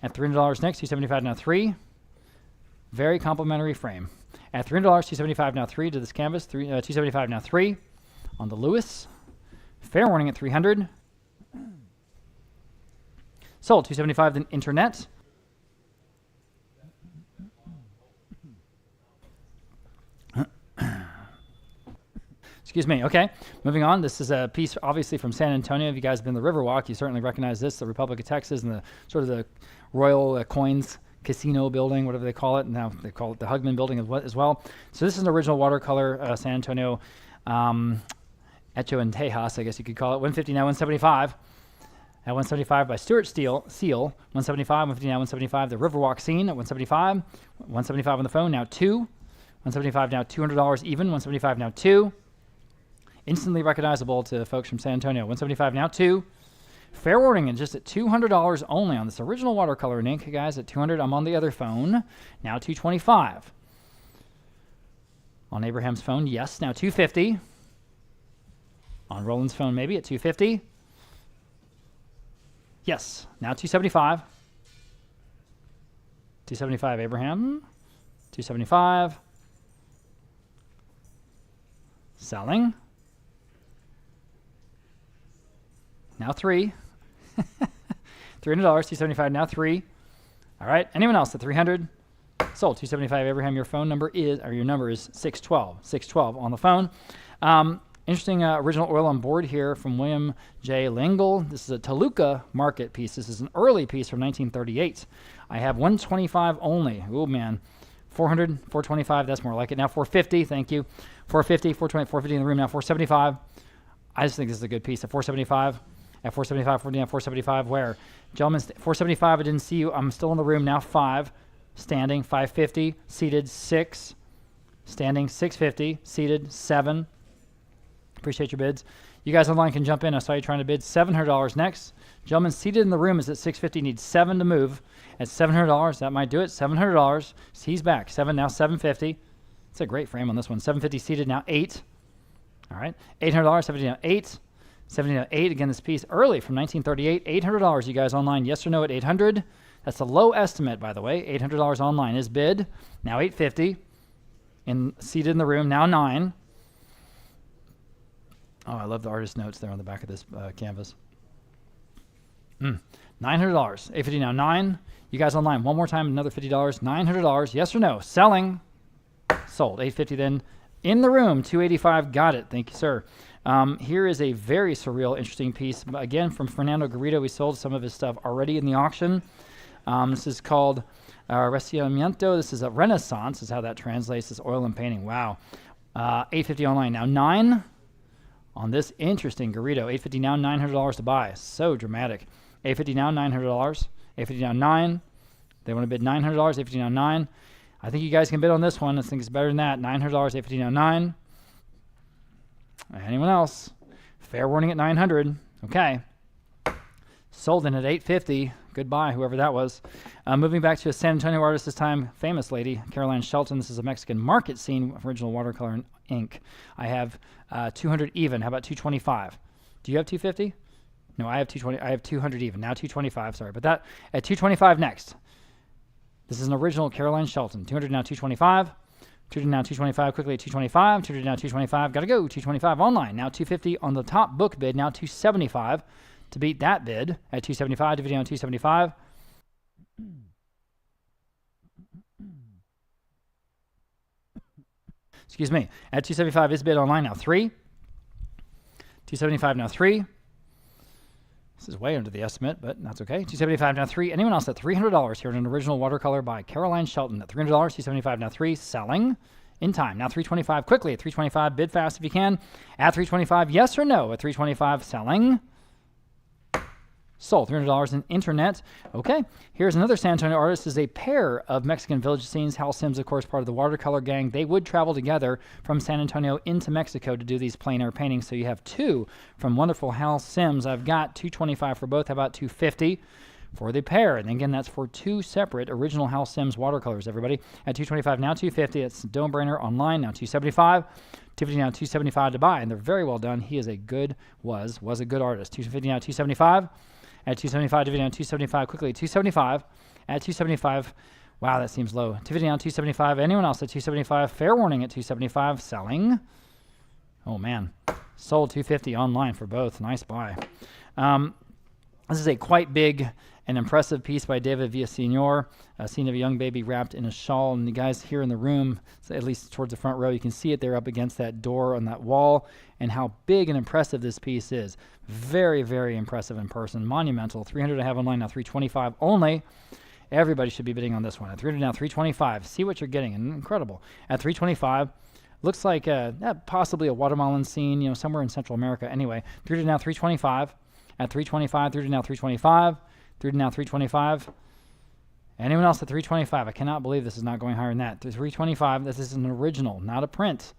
At $300 next, 275 now 3. Very complimentary frame. At $300, 275 now 3 to this canvas. 275 now 3 on the Lewis. Fair warning at 300. Sold 275 then internet. Excuse me. Okay, moving on. This is a piece obviously from San Antonio. If you guys have been to the Riverwalk, you certainly recognize this, the Republic of Texas and the sort of the Royal Coins Casino building, whatever they call it. Now they call it the Hugman building as well. So this is an original watercolor San Antonio Hecho and Tejas, I guess you could call it. 150 now 175. At 175 by Stuart Seal. 175, 150 now 175. The Riverwalk scene at 175. 175 on the phone now 2. 175 now $200 even. 175 now 2. Instantly recognizable to folks from San Antonio. 175 now 2. Fair warning, and just at $200 only on this original watercolor in ink, guys. At 200, I'm on the other phone. Now 225. On Abraham's phone, yes. Now 250. On Roland's phone, maybe at 250. Yes. Now 275. 275 Abraham. 275. Selling. Now 3. $300, 275 now 3. All right. Anyone else at 300? Sold 275 Abraham. Your phone number is, or your number is 612. 612 on the phone. Interesting original oil on board here from William J. Lingle. This is a Toluca market piece. This is an early piece from 1938. I have 125 only. Oh, man. 400, 425, that's more like it. Now 450, thank you. 450, 420, 450 in the room now. 475. I just think this is a good piece. At 475, at 475, 475, where? Gentlemen, 475, I didn't see you. I'm still in the room now. 5, standing, 550, seated, 6, standing, 650, seated, 7. Appreciate your bids. You guys online can jump in. I saw you trying to bid. $700 next. Gentlemen, seated in the room is at 650, needs 7 to move. At $700, that might do it. $700. He's back. 7 now, 750. It's a great frame on this one. 750 seated now, 8. All right. $800, 70 now, 8. 70 now, 8. Again, this piece early from 1938. $800. You guys online, yes or no at 800? That's a low estimate, by the way. $800 online is bid. Now 850. Seated in the room, now 9. Oh, I love the artist notes there on the back of this canvas. $900. 850 now, 9. You guys online, one more time, another $50. $900. Yes or no? Selling. Sold. 850 then. In the room, 285. Got it. Thank you, sir. Here is a very surreal, interesting piece. Again, from Fernando Garrido. We sold some of his stuff already in the auction. This is called Reciamiento. This is a Renaissance, is how that translates. This oil and painting. Wow. 850 online. Now 9 on this interesting Garrido. 850 now, $900 to buy. So dramatic. 850 now, $900. 850 now, 9. They want to bid $900. 850 now, 9. I think you guys can bid on this one. I think it's better than that. $900. 850 now, 9. Anyone else? Fair warning at 900. Okay. Sold in at 850. Goodbye, whoever that was. Moving back to a San Antonio artist this time, famous lady, Caroline Shelton. This is a Mexican market scene, original watercolor and ink. I have 200 even. How about 225? Do you have 250? No, I have 220. I have 200 even. Now 225, sorry. But that at 225 next. This is an original Caroline Shelton. 200 now 225. 200 now 225. Quickly at 225. 200 now 225. Got to go. 225 online. Now 250 on the top book bid. Now 275 to beat that bid at 275. 250 on 275. Excuse me. At 275 is bid online now. 3. 275 now 3. This is way under the estimate, but that's okay. 275 now 3. Anyone else at $300 here in an original watercolor by Caroline Shelton at $300. 275 now 3. Selling in time. Now 325 quickly at 325. Bid fast if you can. At 325, yes or no? At 325, selling. Sold. $300 in internet. Okay. Here's another San Antonio artist. This is a pair of Mexican village scenes. Hal Sims, of course, part of the watercolor gang. They would travel together from San Antonio into Mexico to do these plein air paintings. So you have 2 from wonderful Hal Sims. I've got 225 for both. How about 250 for the pair? And again, that's for 2 separate original Hal Sims watercolors, everybody. At 225, now 250. It's Dome Brainer online. Now 275. 250 now 275 to buy. And they're very well done. He is a good, was a good artist. 250 now 275. At 275, dividing on 275 quickly. 275 at 275. Wow, that seems low. 250 on 275. Anyone else at 275? Fair warning at 275. Selling. Oh, man. Sold 250 online for both. Nice buy. This is a quite big and impressive piece by David Villaseñor. A scene of a young baby wrapped in a shawl. And the guys here in the room, at least towards the front row, you can see it there up against that door on that wall and how big and impressive this piece is. Very, very impressive in person. Monumental. 300 I have online now. 325 only. Everybody should be bidding on this one. At 300 now, 325. See what you're getting. Incredible. At 325, looks like possibly a watermelon scene, somewhere in Central America. Anyway, 300 now, 325. At 325, 300 now, 325. 300 now, 325. Anyone else at 325? I cannot believe this is not going higher than that. 325. This is an original, not a print.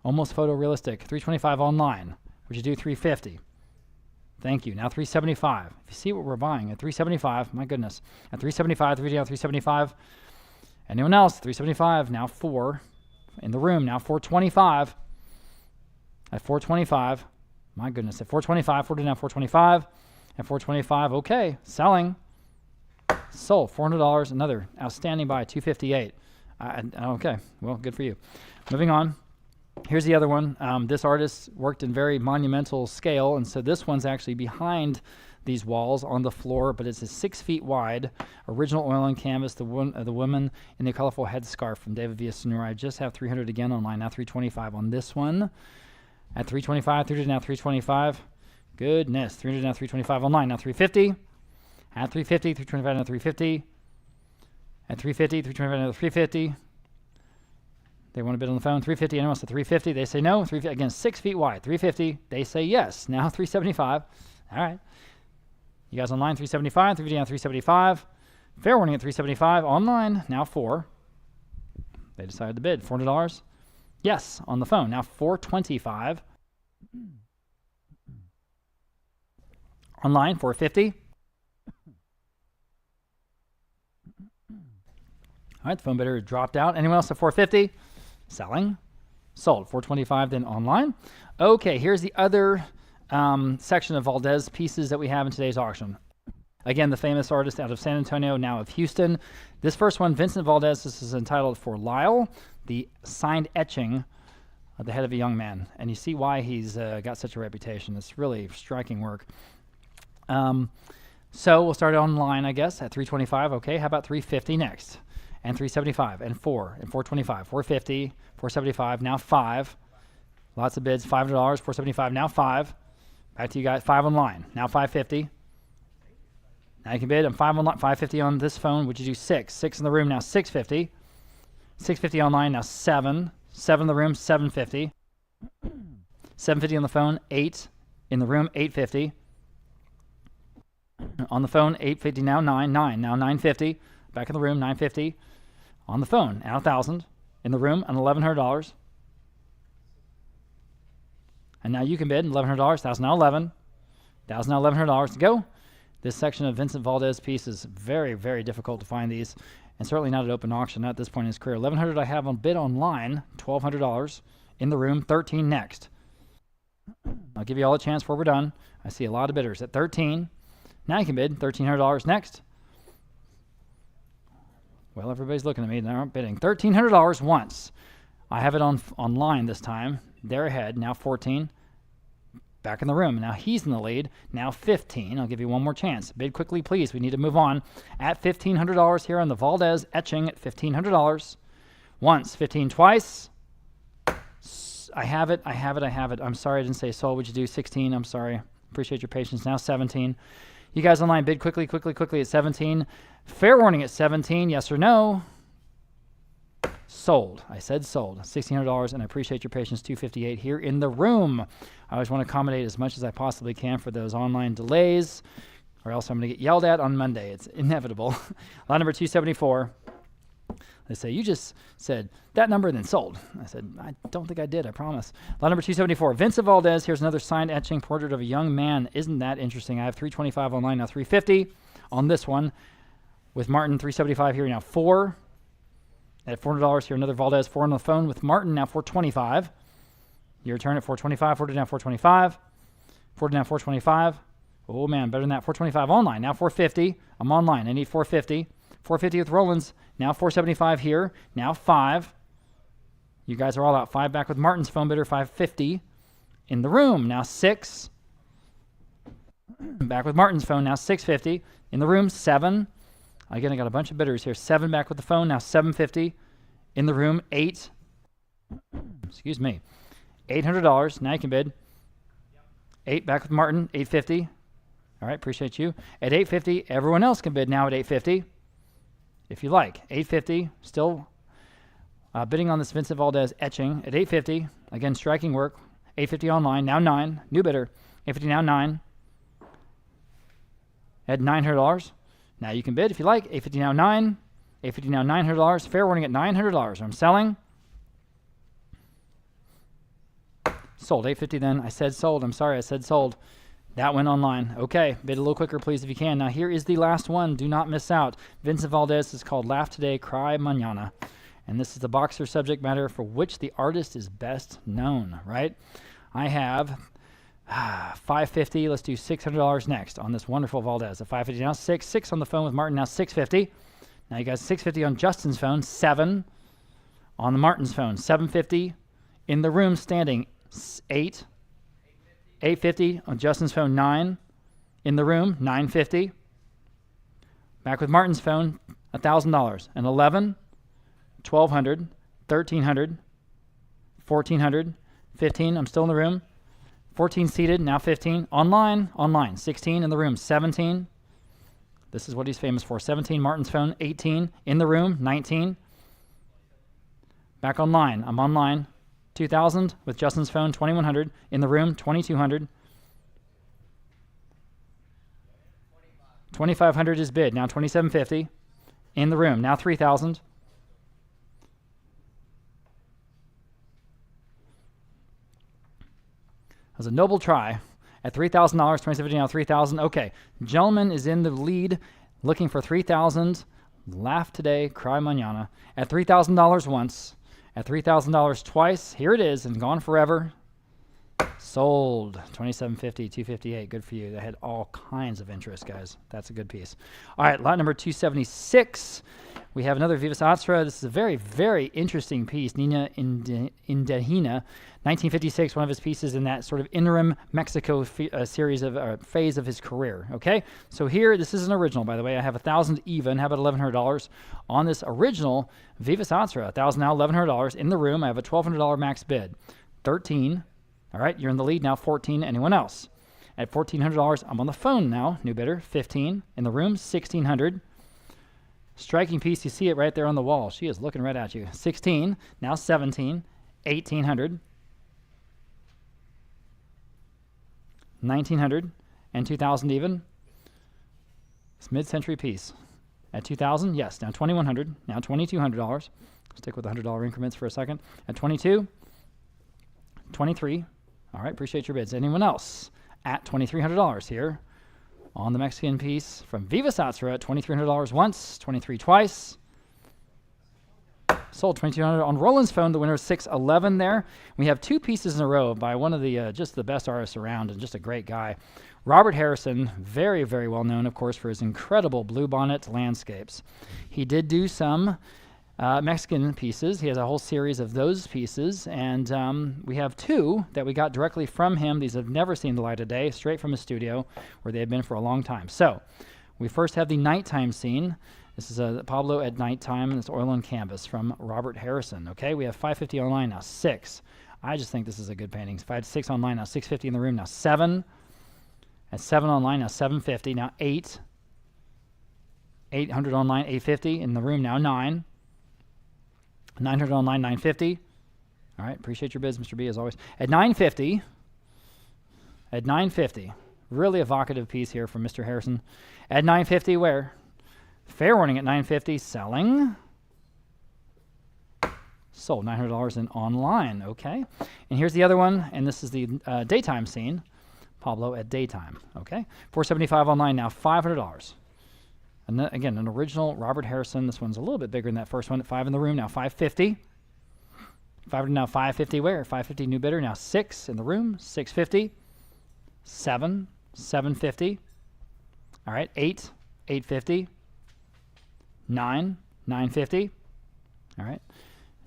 Almost photorealistic. 325 online. Would you do 350? Thank you. Now 375. If you see what we're buying at 375, my goodness. At 375, 3 down 375. Anyone else? 375. Now 4 in the room. Now 425. At 425. My goodness. At 425, 40 now 425. At 425. Okay. Selling. Sold. $400. Another outstanding buy. 258. Okay. Well, good for you. Moving on. Here's the other one. This artist worked in very monumental scale, and so this one's actually behind these walls on the floor, but it's a 6 feet wide, original oil and canvas, the woman in the colorful headscarf from David Villaseñor. I just have 300 again online, now 325 on this one. At 325, 300 now 325. Goodness, 300 now 325 online, now 350. At 350, 325 now 350. At 350, 325, another 350. They want to bid on the phone. 350, anyone else at 350? They say no. Again, 6 feet wide. 350, they say yes. Now 375. All right. You guys online, 375, 350 on 375. Fair warning at 375. Online, now 4. They decided to bid. $400. Yes, on the phone. Now 425. Online, 450. All right, the phone bidder dropped out. Anyone else at 450? Selling. Sold. 425 then online. Okay, here's the other section of Valdez pieces that we have in today's auction. Again, the famous artist out of San Antonio, now of Houston. This first one, Vincent Valdez, this is entitled For Lyle, the signed etching of the head of a young man. And you see why he's got such a reputation. It's really striking work. So we'll start online, I guess, at 325. Okay, how about 350 next? And 375, and 4, and 425, 450, 475, now 5. Lots of bids, $500, 475, now 5. Back to you guys, 5 online, now 550. Now you can bid on 5 online, 550 on this phone. Would you do 6? 6 in the room, now 650. 650 online, now 7. 7 in the room, 750. 750 on the phone, 8 in the room, 850. On the phone, 850, now 9. 9, now 950. Back in the room, 950. On the phone, now 1,000. In the room, an $1,100. And now you can bid $1,100. 1,000 now 11. 1,000 now $1,100 to go. This section of Vincent Valdez piece is very, very difficult to find these, and certainly not at open auction at this point in his career. $1,100 I have on bid online, $1,200. In the room, 13 next. I'll give you all a chance before we're done. I see a lot of bidders at 13. Now you can bid $1,300 next. Well, everybody's looking at me. They aren't bidding. $1,300 once. I have it online this time. They're ahead. Now 14. Back in the room. Now he's in the lead. Now 15. I'll give you one more chance. Bid quickly, please. We need to move on. At $1,500 here on the Valdez etching at $1,500. Once. 15 twice. I have it. I'm sorry I didn't say sold. Would you do 16? I'm sorry. Appreciate your patience. Now 17. You guys online, bid quickly at 17. Fair warning at 17, yes or no? Sold. I said sold. $1,600, and I appreciate your patience. $258 here in the room. I always want to accommodate as much as I possibly can for those online delays, or else I'm going to get yelled at on Monday. It's inevitable. Lot number 274. They say, you just said that number and then sold. I said, I don't think I did, I promise. Lot number 274, Vincent Valdez. Here's another signed etching portrait of a young man. Isn't that interesting? I have 325 online, now 350 on this one. With Martin, 375 here, now 4. At $400 here, another Valdez, 4 on the phone with Martin, now 425. Your turn at 425, 40 down 425. 40 down 425. Oh man, better than that. 425 online, now 450. I'm online, I need 450. 450 with Rollins, now 475 here, now 5. You guys are all out. 5 back with Martin's phone bidder, 550. In the room, now 6. Back with Martin's phone, now 650. In the room, 7. Again, I got a bunch of bidders here. 7 back with the phone, now 750. In the room, 8. Excuse me. $800, now you can bid. 8 back with Martin, 850. All right, appreciate you. At 850, everyone else can bid now at 850. If you like. 850, still bidding on this Vincent Valdez etching at 850. Again, striking work. 850 online, now 9. New bidder. 850 now 9. At $900. Now you can bid if you like. 850 now 9. 850 now $900. Fair warning at $900. I'm selling. Sold. 850 then. I said sold. I'm sorry, I said sold. That went online. Okay, bid a little quicker, please, if you can. Now, here is the last one. Do not miss out. Vincent Valdez is called Laugh Today, Cry Mañana. And this is the boxer subject matter for which the artist is best known, right? I have $550. Let's do $600 next on this wonderful Valdez. At $550 now, 6. 6 on the phone with Martin, now $650. Now you guys, $650 on Justin's phone, 7. On the Martin's phone, $750. In the room, standing, 8. $850 on Justin's phone, 9. In the room, $950. Back with Martin's phone, $1,000. And 11, 1,200, 1,300, 1,400, 15. I'm still in the room. 14 seated, now 15. Online, 16 in the room, 17. This is what he's famous for. 17, Martin's phone, 18. In the room, 19. Back online. I'm online. 2,000 with Justin's phone, 2,100. In the room, 2,200. 2,500 is bid. Now 2,750. In the room, now 3,000. That was a noble try. At $3,000, 2,750, now 3,000. Okay, gentleman is in the lead, looking for 3,000. Laugh today, cry mañana. At $3,000 once, at $3,000 twice. Here it is, and gone forever. Sold. 2,750, 258. Good for you. That had all kinds of interest, guys. That's a good piece. All right, lot number 276. We have another Vivas Atra. This is a very, very interesting piece. Nina Indahina, 1956, one of his pieces in that sort of interim Mexico series of phase of his career. Okay, so here, this is an original, by the way. I have 1,000 even. How about $1,100 on this original Vivas Atra? 1,000 now, $1,100 in the room. I have a $1,200 max bid. 13. All right, you're in the lead now. 14. Anyone else? At $1,400, I'm on the phone now. New bidder. 15. In the room, 1,600. Striking piece. You see it right there on the wall. She is looking right at you. 16. Now 17. 1,800. 1,900. And 2,000 even. It's mid-century piece. At 2,000, yes. Now 2,100. Now $2,200. Stick with the $100 increments for a second. At 22. 23. All right, appreciate your bids. Anyone else? At $2,300 here on the Mexican piece from Vivas Atra at $2,300 once, 23 twice. Sold. $2,200 on Roland's phone. The winner is 611 there. We have two pieces in a row by one of the just the best artists around and just a great guy. Robert Harrison, very, very well known, of course, for his incredible bluebonnet landscapes. He did do some Mexican pieces. He has a whole series of those pieces, and we have two that we got directly from him. These have never seen the light of day, straight from his studio, where they have been for a long time. So, we first have the nighttime scene. This is a Pablo at nighttime, and it's oil on canvas from Robert Harrison. Okay, we have 550 online now, 6. I just think this is a good painting. 6 online now, 650 in the room now, 7. At 7 online now, 750 now, 8. 800 online, 850 in the room now, 9. 900 online, 950. All right, appreciate your bids, Mr. B, as always. At 950, really evocative piece here from Mr. Harrison. At 950, where? Fair warning at 950, selling. Sold. $900 in online. Okay, and here's the other one, and this is the daytime scene. Pablo at daytime. Okay, 475 online now, $500. And again, an original Robert Harrison. This one's a little bit bigger than that first one. At 5 in the room now, 550. 500 now, 550 where? 550 new bidder now, 6 in the room, 650. 7, 750. All right, 8, 850. 9, 950. All right,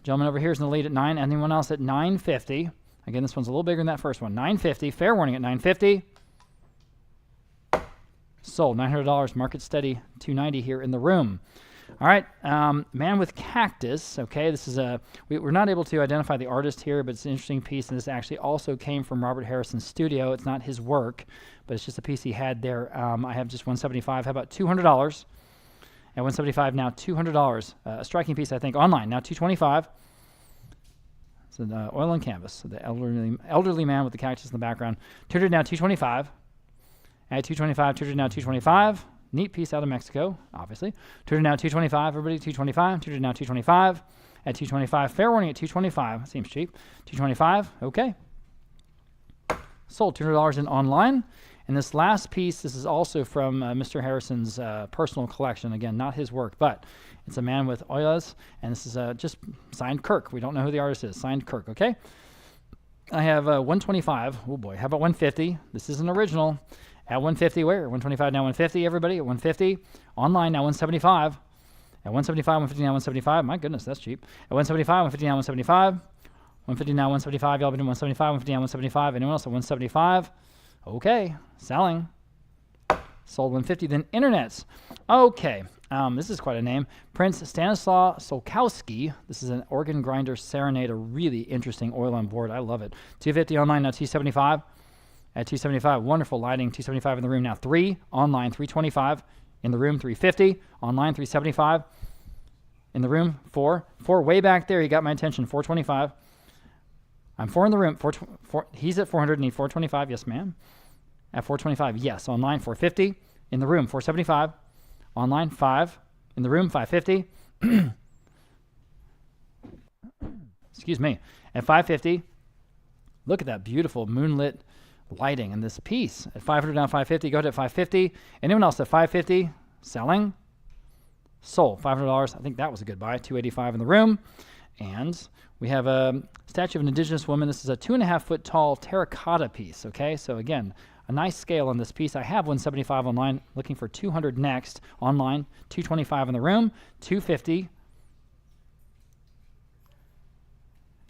gentleman over here is in the lead at 9. Anyone else at 950? Again, this one's a little bigger than that first one. 950. Fair warning at 950. Sold. $900. Market steady. 290 here in the room. All right. Man with Cactus. Okay. This is we're not able to identify the artist here, but it's an interesting piece. And this actually also came from Robert Harrison's studio. It's not his work, but it's just a piece he had there. I have just $175. How about $200? At $175 now, $200. A striking piece, I think, online. Now $225. It's an oil and canvas. So the elderly man with the cactus in the background. $200 now, $225. At $225, $200 now, $225. Neat piece out of Mexico, obviously. $200 now, $225. Everybody, $225. $200 now, $225. At $225, fair warning at $225. Seems cheap. $225. Okay. Sold. $200 in online. And this last piece, this is also from Mr. Harrison's personal collection. Again, not his work, but it's a man with oilas, and this is just signed Kirk. We don't know who the artist is. Signed Kirk, okay? I have 125. Oh, boy. How about 150? This is an original. At 150, where? 125 now, 150, everybody. At 150. Online now, 175. At 175, 150 now, 175. My goodness, that's cheap. At 175, 150 now, 175. 150 now, 175. Y'all been doing 175, 150 now, 175. Anyone else at 175? Okay, selling. Sold 150. Then internets. Okay, this is quite a name. Prince Stanislaw Solkowski. This is an organ grinder serenade. A really interesting oil on board. I love it. 250 online now. 275. At 275, wonderful lighting. 275 in the room now. 3 online. 325 In the room, 350. Online, 375. In the room, 4. 4 way back there. He got my attention. 425. I'm 4 in the room. 4. He's at 400. Need 425. Yes, ma'am. At 425. Yes. Online, 450. In the room, 475. Online, 5. In the room, 550. Excuse me. At 550. Look at that beautiful moonlit lighting in this piece. At 500 now, 550. Go ahead at 550. Anyone else at 550? Selling. Sold. $500. I think that was a good buy. 285 in the room. And we have a statue of an indigenous woman. This is a 2.5 foot tall terracotta piece. Okay, so again, a nice scale on this piece. I have 175 online. Looking for 200 next. Online, 225 in the room. 250.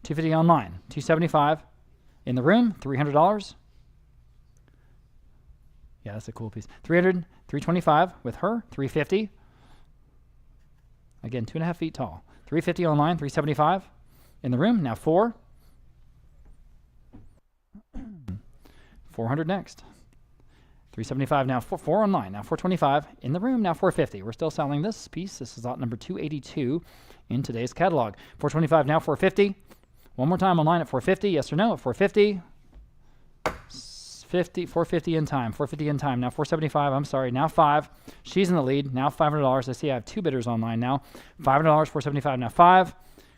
250 online. 275 in the room. $300. Yeah, that's a cool piece. 300, 325 with her. 350. Again, 2.5 feet tall. 350 online, 375 in the room. Now 4. 400 next. 375 now, 4 online. Now 425 in the room. Now 450. We're still selling this piece. This is lot number 282 in today's catalog. 425 now, 450. One more time online at 450. Yes or no at 450. 450 in time. 450 in time. Now 475. I'm sorry. Now 5. She's in the lead. Now $500. I see I have 2 bidders online now. $500. 475. Now 5.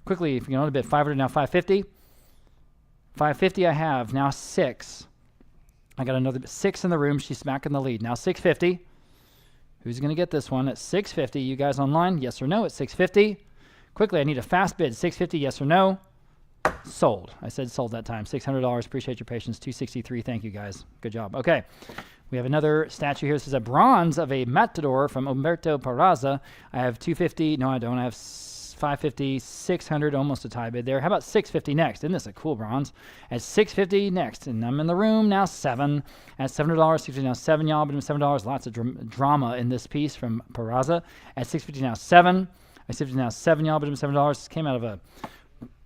Quickly, if you can only bid 500. Now 550. 550. I have now 6. I got another 6 in the room. She's back in the lead. Now 650. Who's going to get this one at 650? You guys online? Yes or no at 650? Quickly, I need a fast bid. 650. Yes or no? Sold. I said sold that time. $600. Appreciate your patience. 263. Thank you, guys. Good job. Okay. We have another statue here. This is a bronze of a matador from Umberto Peraza. I have 250. No, I don't. I have 550, 600, almost a tie bid there. How about 650 next? Isn't this a cool bronze? At 650 next, and I'm in the room now. 7 at $7. 650 now 7, y'all. But $7. Lots of drama in this piece from Peraza. At 650 now 7. At 650 now 7, y'all. But $7. This came out of a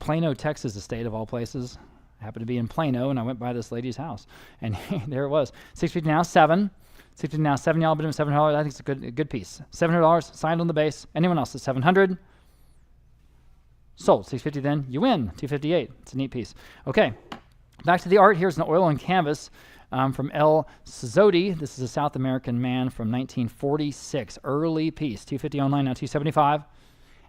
Plano, Texas estate of all places. I happened to be in Plano, and I went by this lady's house, and there it was. 650 now 7. 650 now 7, y'all. But $7. I think it's a good piece. $700 signed on the base. Anyone else at 700? Sold. 650 then. You win. 258. It's a neat piece. Okay. Back to the art. Here's an oil and canvas from El Sizoti. This is a South American man from 1946. Early piece. 250 online now. 275.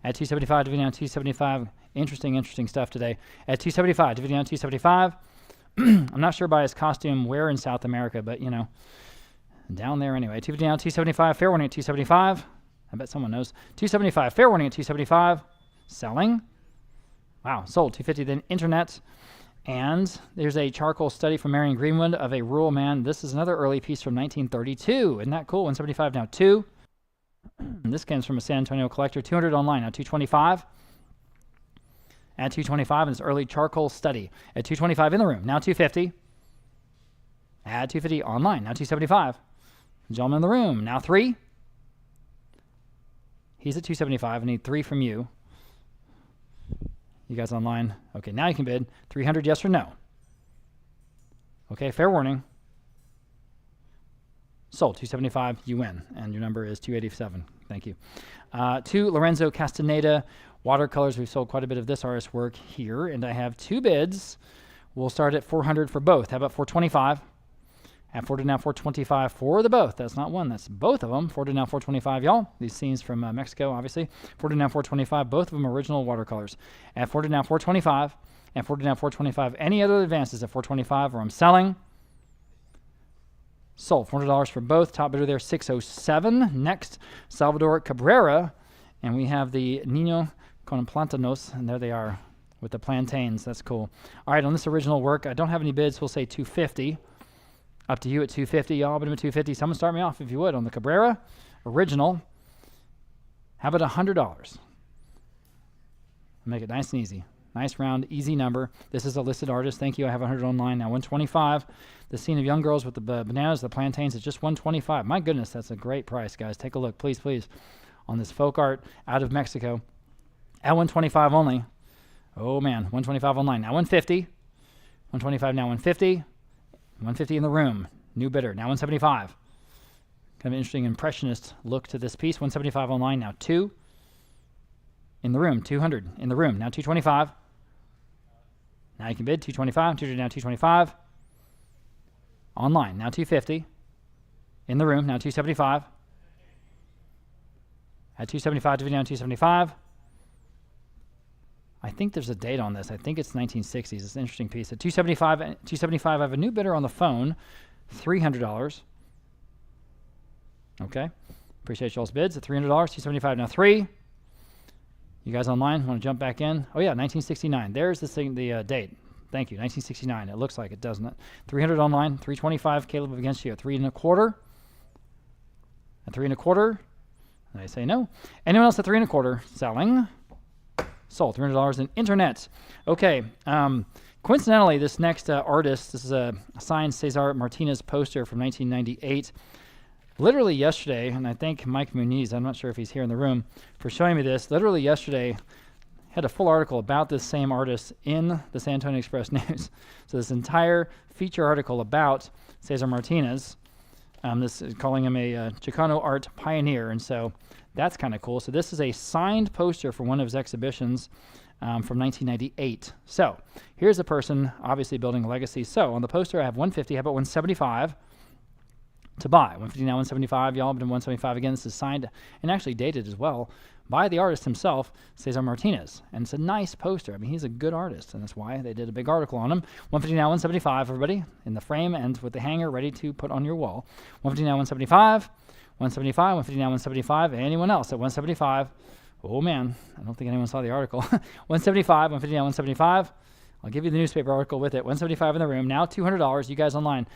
At 275, dividing down 275. Interesting stuff today. At 275, dividing down 275. I'm not sure by his costume where in South America, but, you know, down there anyway. 250 down 275. Fair warning at 275. I bet someone knows. 275. Fair warning at 275. Selling. Wow. Sold. 250 then internet. And there's a charcoal study from Marion Greenwood of a rural man. This is another early piece from 1932. Isn't that cool? 175 now 2. This comes from a San Antonio collector. 200 online now 225. At 225 in this early charcoal study. At 225 in the room now 250. At 250 online now 275. Gentleman in the room now 3. He's at 275. I need 3 from you. You guys online? Okay, now you can bid 300. Yes or no? Okay, fair warning. Sold. 275. You win. And your number is 287. Thank you. 2 Lorenzo Castaneda watercolors. We've sold quite a bit of this artist's work here. And I have 2 bids. We'll start at 400 for both. How about 425? At 400 now 425 for the both. That's not one. That's both of them. 400 now 425, y'all. These scenes from Mexico, obviously. 400 now 425. Both of them original watercolors. At 400 now 425. At 400 now 425. Any other advances at 425 or I'm selling? Sold. $400 for both. Top bidder there, 607. Next, Salvador Cabrera. And we have the Nino con Plantanos. And there they are with the plantains. That's cool. All right, on this original work, I don't have any bids. We'll say 250. Up to you at 250, y'all. But I'm at 250. Someone start me off, if you would, on the Cabrera original. How about $100? Make it nice and easy. Nice, round, easy number. This is a listed artist. Thank you. I have 100 online now. 125. The scene of young girls with the bananas, the plantains, is just 125. My goodness, that's a great price, guys. Take a look, please, on this folk art out of Mexico. At 125 only. Oh, man. 125 online. Now 150. 125 now 150. 150 in the room. New bidder. Now 175. Kind of interesting impressionist look to this piece. 175 online, now 2. In the room, 200. In the room, now 225. Now you can bid 225. 200 now 225. Online, now 250. In the room, now 275. At 275, to down 275. I think there's a date on this. I think it's 1960s. It's an interesting piece. At 275, I have a new bidder on the phone, $300. Okay. Appreciate y'all's bids at $300. 275 now 3. You guys online want to jump back in? Oh yeah, 1969. There's the thing, the date. Thank you. 1969. It looks like it, doesn't it? 300 online. 325. Caleb against you at 3 1/4. At 3 1/4. I say no. Anyone else at 3 1/4? Selling. Sold. $300 in internet. Okay. Coincidentally, this next artist, this is a signed Cesar Martinez poster from 1998. Literally yesterday, and I thank Mike Muniz, I'm not sure if he's here in the room, for showing me this. Literally yesterday, had a full article about this same artist in the San Antonio Express News. So this entire feature article about Cesar Martinez, this is calling him a Chicano art pioneer, and so that's kind of cool. So this is a signed poster for one of his exhibitions from 1998. So here's a person obviously building a legacy. So on the poster I have 150, how about 175 to buy? 150 now 175, y'all, but 175 again. This is signed and actually dated as well by the artist himself, Cesar Martinez. And it's a nice poster. I mean, he's a good artist, and that's why they did a big article on him. 150 now 175, everybody, in the frame and with the hanger ready to put on your wall. 150 now 175, 175, 150 now 175. Anyone else at 175? Oh man, I don't think anyone saw the article. 175, 150 now 175. I'll give you the newspaper article with it. 175 in the room. Now $200. You guys online,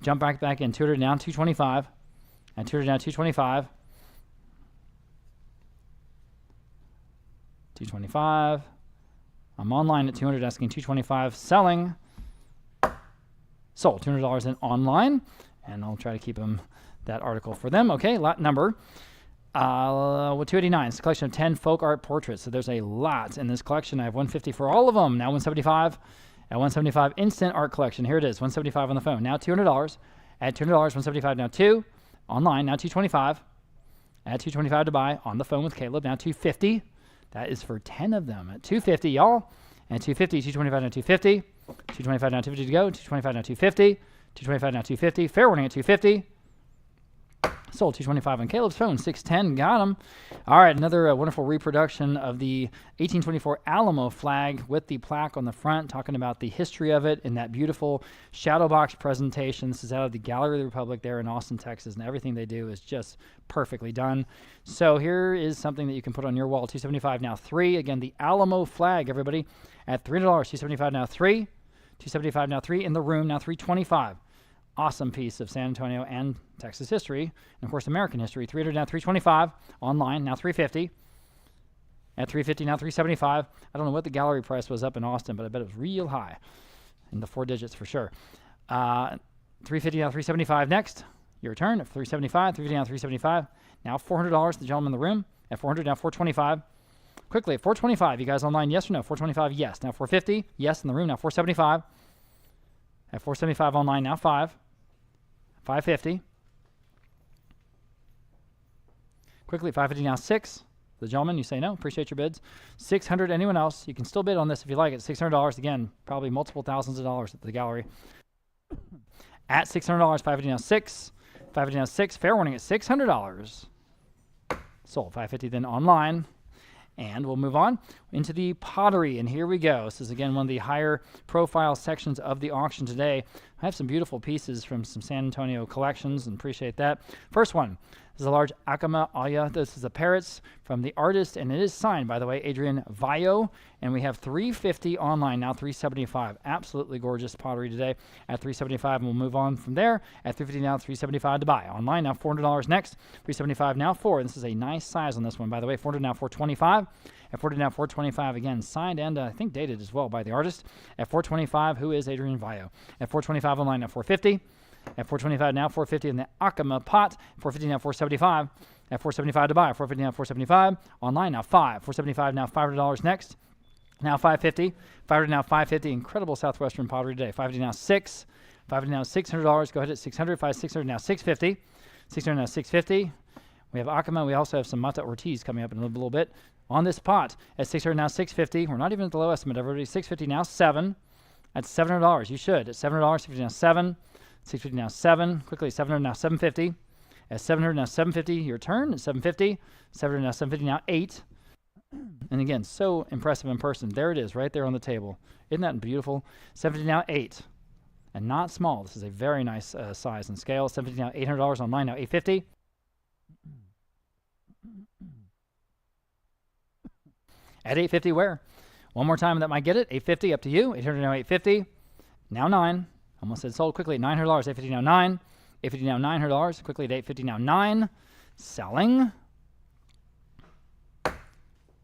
jump back in. 200 now 225. And 200 now 225. 225. I'm online at 200, asking 225. Selling. Sold. $200 in online. And I'll try to keep them that article for them. Okay, lot number. 289. It's a collection of 10 folk art portraits. So there's a lot in this collection. I have 150 for all of them. Now 175. At 175, instant art collection. Here it is. 175 on the phone. Now $200. At $200, 175 now 2. Online, now 225. At 225 to buy. On the phone with Caleb. Now 250. That is for 10 of them. At 250, y'all. And 250, 225 now 250. 225 now 250 to go. 225 now 250. 225 now 250. Fair warning at 250. Sold. 225 on Caleb's phone. 610. Got him. All right. Another wonderful reproduction of the 1824 Alamo flag with the plaque on the front, talking about the history of it in that beautiful shadow box presentation. This is out of the Gallery of the Republic there in Austin, Texas, and everything they do is just perfectly done. So here is something that you can put on your wall. 275 now 3. Again, the Alamo flag, everybody, at $300. 275 now 3. 275 now 3 in the room. Now 325. Awesome piece of San Antonio and Texas history, and of course American history. 300 now 325 online, now 350. At 350 now 375. I don't know what the gallery price was up in Austin, but I bet it was real high, in the 4 digits for sure. 350 now 375 next. Your turn at 375. 350 now 375. Now $400. The gentleman in the room at 400 now 425. Quickly at 425. You guys online? Yes or no? 425. Yes. Now 450. Yes in the room. Now 475. At 475 online, now 5. 550. Quickly, 550 now 6. The gentleman, you say no. Appreciate your bids. 600. Anyone else? You can still bid on this if you like it. $600. Again, probably multiple thousands of dollars at the gallery. At $600, 550 now 6. 550 now 6. Fair warning at $600. Sold. 550 then online. And we'll move on into the pottery, and here we go. This is, again, one of the higher profile sections of the auction today. I have some beautiful pieces from some San Antonio collections, and appreciate that. First one is a large Acama Aya. This is the parrots from the artist, and it is signed, by the way, Adrian Vayo. And we have 350 online, now 375. Absolutely gorgeous pottery today at 375, and we'll move on from there. At 350 now, 375 to buy. Online now $400 next. 375 now 4. This is a nice size on this one, by the way. 400 now 425. At 400 now 425, again, signed and I think dated as well by the artist. At 425, who is Adrian Vayo? At 425 online now 450. At 425 now 450 in the Acama pot. 450 now 475. At 475 to buy. 450 now 475. Online now 5. 475 now $500 next. Now 550. 500 now 550. Incredible Southwestern pottery today. 550 now 6. 550 now $600. Go ahead at 600. 600 now 650. 600 now 650. We have Acoma. We also have some Mata Ortiz coming up in a little bit on this pot at 600 now 650. We're not even at the low estimate. Everybody 650 now 7. That's $700. You should at $700. 650 now 7. 650 now 7. Quickly 700 now 750. At 700 now 750. Your turn at 750. 700 now 750 now 8. And again, so impressive in person. There it is, right there on the table. Isn't that beautiful? 750 now 8. And not small. This is a very nice size and scale. 750 now $800 online now 850. At 850 where? One more time that might get it. 850 up to you. 800 now 850. Now 9. Almost said sold quickly. $900. 850 now 9. 850 now $900. Quickly at 850 now 9. Selling.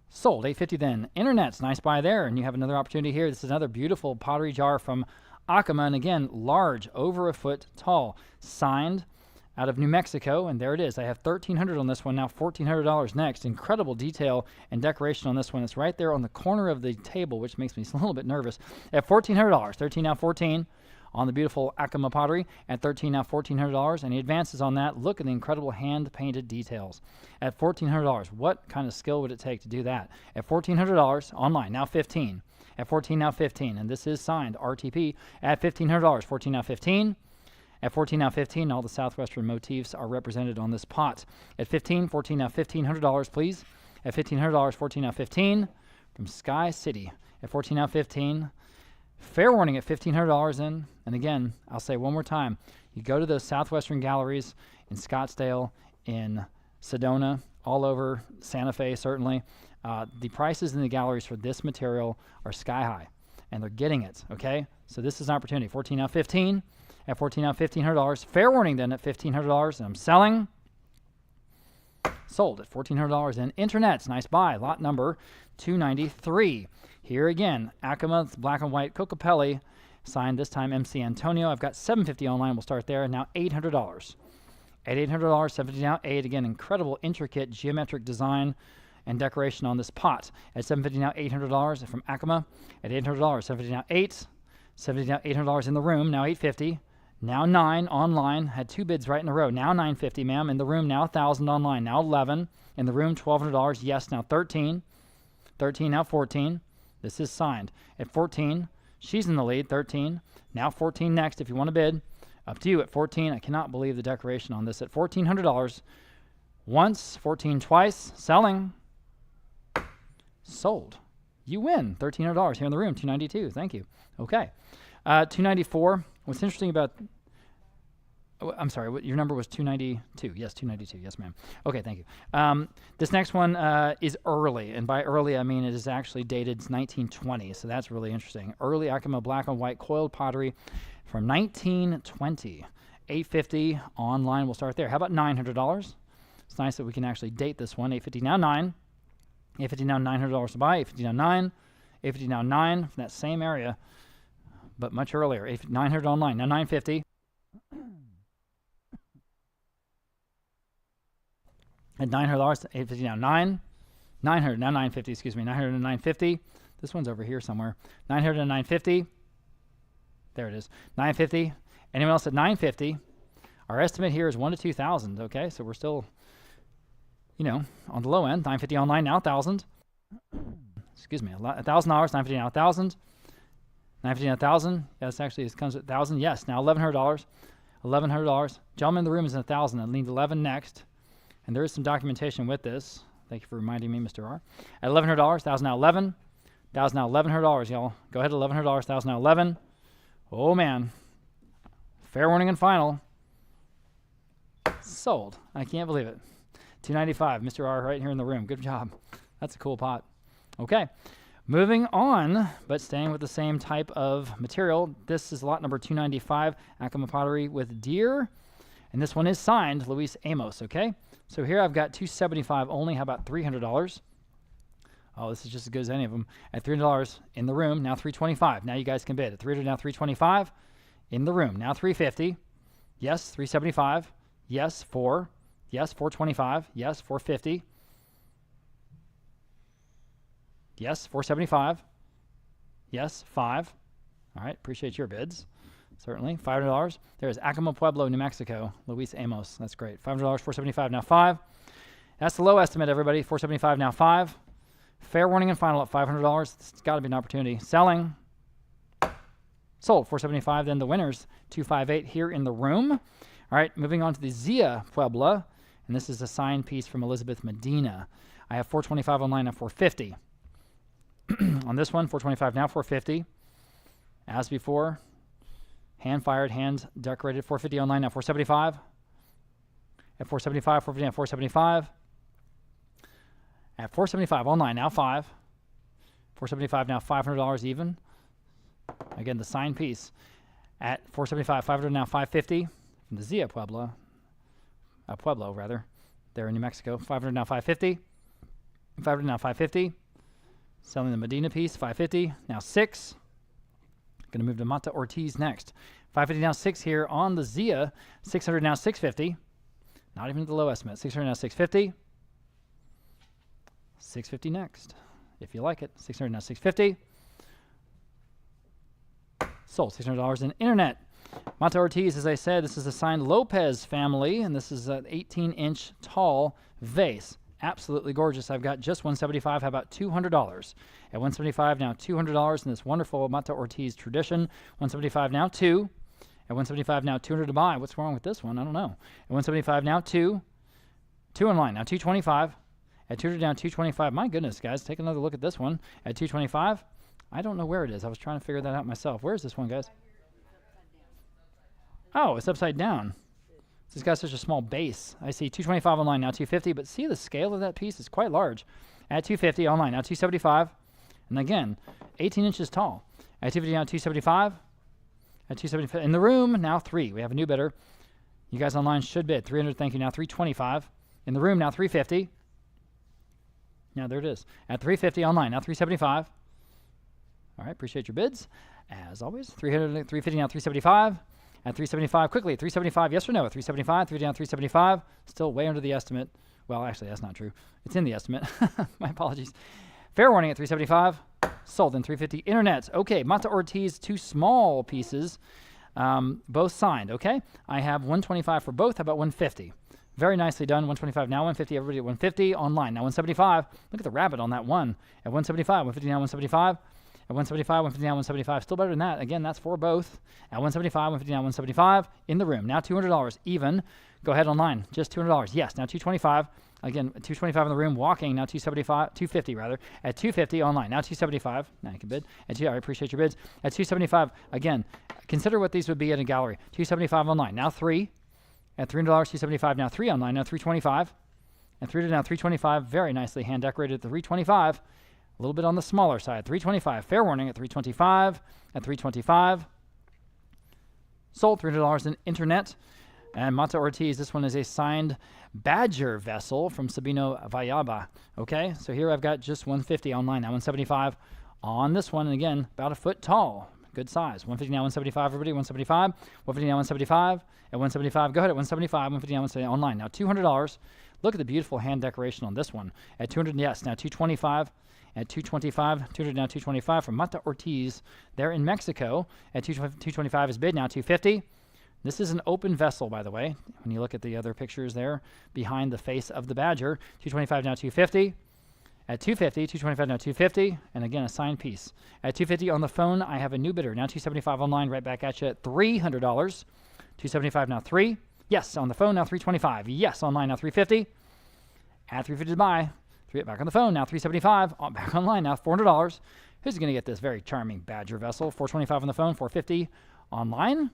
Sold. 850 then. Internet's nice buy there. And you have another opportunity here. This is another beautiful pottery jar from Acoma. And again, large, over a foot tall. Signed out of New Mexico, and there it is. I have $1,300 on this one, now $1,400 next. Incredible detail and decoration on this one. It's right there on the corner of the table, which makes me a little bit nervous. At $1,400, 13 now 14 on the beautiful Acoma pottery. At 13 now $1,400, and he advances on that. Look at the incredible hand-painted details. At $1,400, what kind of skill would it take to do that? At $1,400 online, now 15. At 14 now 15, and this is signed RTP. At $1,500, 14 now 15. At 14 now 15, all the Southwestern motifs are represented on this pot. At 15, 14 now $1,500, please. At $1,500, 14 now 15 from Sky City. At 14 now 15, fair warning at $1,500 in. And again, I'll say one more time, you go to those Southwestern galleries in Scottsdale, in Sedona, all over Santa Fe, certainly. The prices in the galleries for this material are sky high, and they're getting it, okay? So this is an opportunity. 14 now 15. At 14 now $1,500. Fair warning then at $1,500. And I'm selling. Sold at $1,400. And internet's nice buy. Lot number 293. Here again, Acoma black and white Cocopelli. Signed this time MC Antonio. I've got $750 online. We'll start there. Now $800. At $800, 750 now 8. Again, incredible intricate geometric design and decoration on this pot. At $750 now $800 from Acoma. At $800, 750 now 8. 70 now $800 in the room. Now $850. Now 9 online. Had 2 bids right in a row. Now $950, ma'am. In the room, now $1,000 online. Now 11. In the room, $1,200. Yes, now 13. 13, now 14. This is signed. At 14, she's in the lead. 13. Now 14 next if you want to bid. Up to you at 14. I cannot believe the decoration on this at $1,400. Once, 14 twice. Selling. Sold. You win. $1,300 here in the room. 292. Thank you. Okay. 294. What's interesting about, I'm sorry, what, your number was 292. Yes, 292. Yes, ma'am. Okay, thank you. This next one is early, and by early I mean it is actually dated 1920, so that's really interesting. Early Acoma black and white coiled pottery from 1920. $850 online. We'll start there. How about $900? It's nice that we can actually date this one. $850 now 9. $850 now $900 to buy. $850 now 9. $850 now 9 from that same area, but much earlier. $900 online. Now $950. At $900, $850 now 9. $900 now $950. Excuse me. $900 and $950. This one's over here somewhere. $900 and $950. There it is. $950. Anyone else at $950? Our estimate here is 1,000 to 2,000. Okay, so we're still, on the low end. $950 online now $1,000. Excuse me. $1,000. $950 now $1,000. $950 now $1,000. Yes, actually, it comes at $1,000. Yes, now $1,100. $1,100. Gentleman in the room is at $1,000. I need 11 next. And there is some documentation with this. Thank you for reminding me, Mr. R. At $1,100, $1,000 now 11. $1,000 now $1,100, y'all. Go ahead, $1,100, $1,000 now 11. Oh, man. Fair warning and final. Sold. I can't believe it. $295. Mr. R right here in the room. Good job. That's a cool pot. Okay. Moving on, but staying with the same type of material. This is lot number 295, Acoma pottery with deer. And this one is signed Luis Amos, okay? So here I've got $275 only. How about $300? Oh, this is just as good as any of them. At $300 in the room, now $325. Now you guys can bid. At $300, now $325 in the room. Now $350. Yes, $375. Yes, $4. Yes, $425. Yes, $450. Yes, $475. Yes, $5. All right, appreciate your bids. Certainly. $500. There's Acoma Pueblo, New Mexico. Luis Amos. That's great. $500, $475, now 5. That's the low estimate, everybody. $475, now 5. Fair warning and final at $500. It's got to be an opportunity. Selling. Sold. $475. Then the winners, $258 here in the room. All right, moving on to the Zia Puebla. And this is a signed piece from Elizabeth Medina. I have $425 online at $450. On this one, $425, now $450. As before, hand fired, hand decorated, $450 online, now $475. At $475, $450, now $475. At $475 online, now 5. $475 now $500 even. Again, the signed piece at $475, $500 now $550 from the Zia Pueblo. Pueblo rather, there in New Mexico. $500 now $550. $500 now $550. Selling the Medina piece, $550 now 6. Going to move to Mata Ortiz next. $550 now 6 here on the Zia. $600 now $650. Not even at the low estimate. $600 now $650. $650 next, if you like it. $600 now $650. Sold. $600 in internet. Mata Ortiz, as I said, this is a signed Lopez family, and this is an 18-inch tall vase. Absolutely gorgeous. I've got just $175. How about $200? At $175 now $200 in this wonderful Mata Ortiz tradition. $175 now 2. At $175 now $200 to buy. What's wrong with this one? I don't know. At $175 now 2. 2 in line now $225. At $200 down $225. My goodness, guys, take another look at this one. At $225, I don't know where it is. I was trying to figure that out myself. Where is this one, guys? Oh, it's upside down. This got such a small base. I see $225 online now $250, but see the scale of that piece is quite large. At $250 online now $275, and again, 18 inches tall. At $250 now $275. At $275 in the room now 3. We have a new bidder. You guys online should bid $300. Thank you. Now $325 in the room now $350. Now there it is. At $350 online now $375. All right, appreciate your bids as always. $300, $350 now $375. At $375 quickly. $375 yes or no? At $375, $3 down $375. Still way under the estimate. Well, actually that's not true. It's in the estimate. My apologies. Fair warning at $375. Sold in $350. Internet. Okay, Mata Ortiz, 2 small pieces, both signed. Okay, I have $125 for both. How about $150? Very nicely done. $125 now $150. Everybody at $150 online now $175. Look at the rabbit on that one. At $175, $150 now $175. At $175, $150 now $175. Still better than that. Again, that's for both. At $175, $150 now $175. In the room now $200 even. Go ahead online. Just $200. Yes. Now $225. Again, $225 in the room. Walking now $275. $250 rather. At $250 online now $275. Now you can bid. I appreciate your bids. At $275 again. Consider what these would be in a gallery. $275 online now 3. At $300, $275 now 3 online now $325. And $300 now $325. Very nicely hand decorated at the $325. A little bit on the smaller side. $325. Fair warning at $325. At $325. Sold $300 in internet. And Mata Ortiz, this one is a signed Badger vessel from Sabino Vallaba. Okay, so here I've got just $150 online. Now $175 on this one. And again, about a foot tall. Good size. $150 now $175, everybody. $175. $150 now $175. At $175. Go ahead at $175. $150 now $175 online. Now $200. Look at the beautiful hand decoration on this one. At $200, yes. Now $225. At $225, $200 now $225 from Mata Ortiz there in Mexico. At $225 is bid now $250. This is an open vessel, by the way. When you look at the other pictures there behind the face of the Badger, $225 now $250. At $250, $225 now $250, and again a signed piece. At $250 on the phone, I have a new bidder. Now $275 online, right back at you at $300. $275 now 3. Yes, on the phone now $325. Yes, online now $350. At $350 to buy. Back on the phone, now $375. Back online, now $400. Who's going to get this very charming Badger vessel? $425 on the phone, $450 online.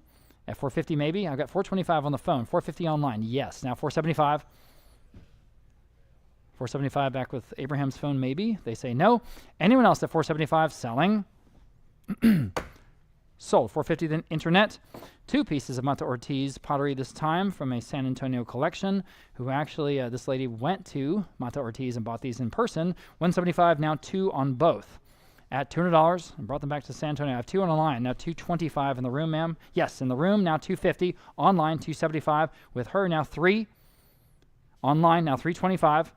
At $450 maybe. I've got $425 on the phone, $450 online. Yes, now $475. $475 back with Abraham's phone maybe. They say no. Anyone else at $475 selling? Sold. $450 then internet. 2 pieces of Mata Ortiz pottery this time from a San Antonio collection, who actually, this lady went to Mata Ortiz and bought these in person. $175 now 2 on both. At $200 and brought them back to San Antonio. I have 2 on the line. Now $225 in the room, ma'am. Yes, in the room now $250. Online $275. With her now 3. Online now $325.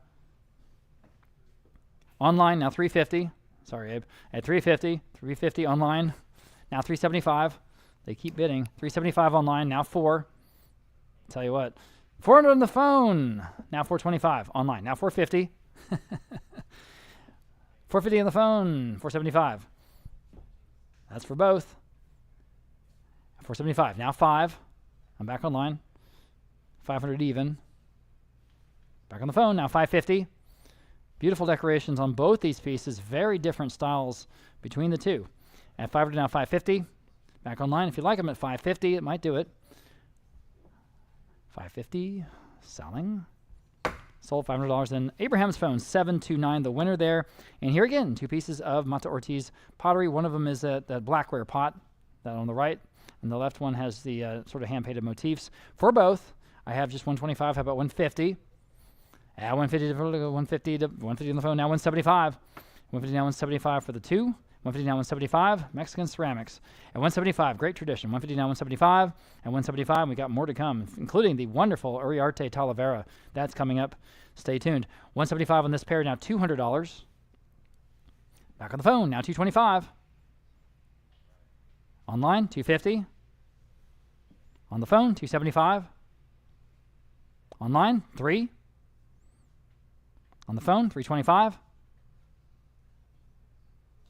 Online now $350. Sorry, Abe. At $350. $350 online. Now $375. They keep bidding. 375 online, now 4. Tell you what. 400 on the phone. Now 425 online. Now 450. 450 on the phone. 475. That's for both. 475. Now 5. I'm back online. 500 even. Back on the phone. Now 550. Beautiful decorations on both these pieces. Very different styles between the two. At 500 now 550. Back online. If you like them at 550, it might do it. 550. Selling. Sold $500. Then Abraham's phone, 729, the winner there. And here again, 2 pieces of Mata Ortiz pottery. One of them is that blackware pot, that on the right. And the left one has the sort of hand-painted motifs. For both, I have just 125. How about 150? 150 to 150 to 150 on the phone. Now 175. 150 now 175 for the 2. 150 now 175. Mexican ceramics. At 175, great tradition. 150 now 175. At 175, we got more to come, including the wonderful Uriarte Talavera. That's coming up. Stay tuned. 175 on this pair. Now $200. Back on the phone. Now 225. Online 250. On the phone 275. Online 3. On the phone, 325.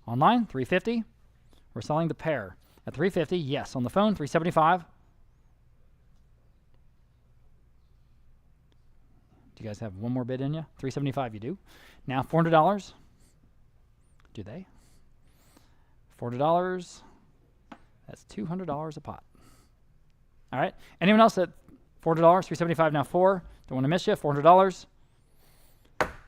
Online, 350. We're selling the pair at 350. Yes, on the phone, 375. Do you guys have one more bid in you? 375 you do. Now $400. Do they? $400. That's $200 a pot. All right. Anyone else at $400? 375 now 4. Don't want to miss you. $400.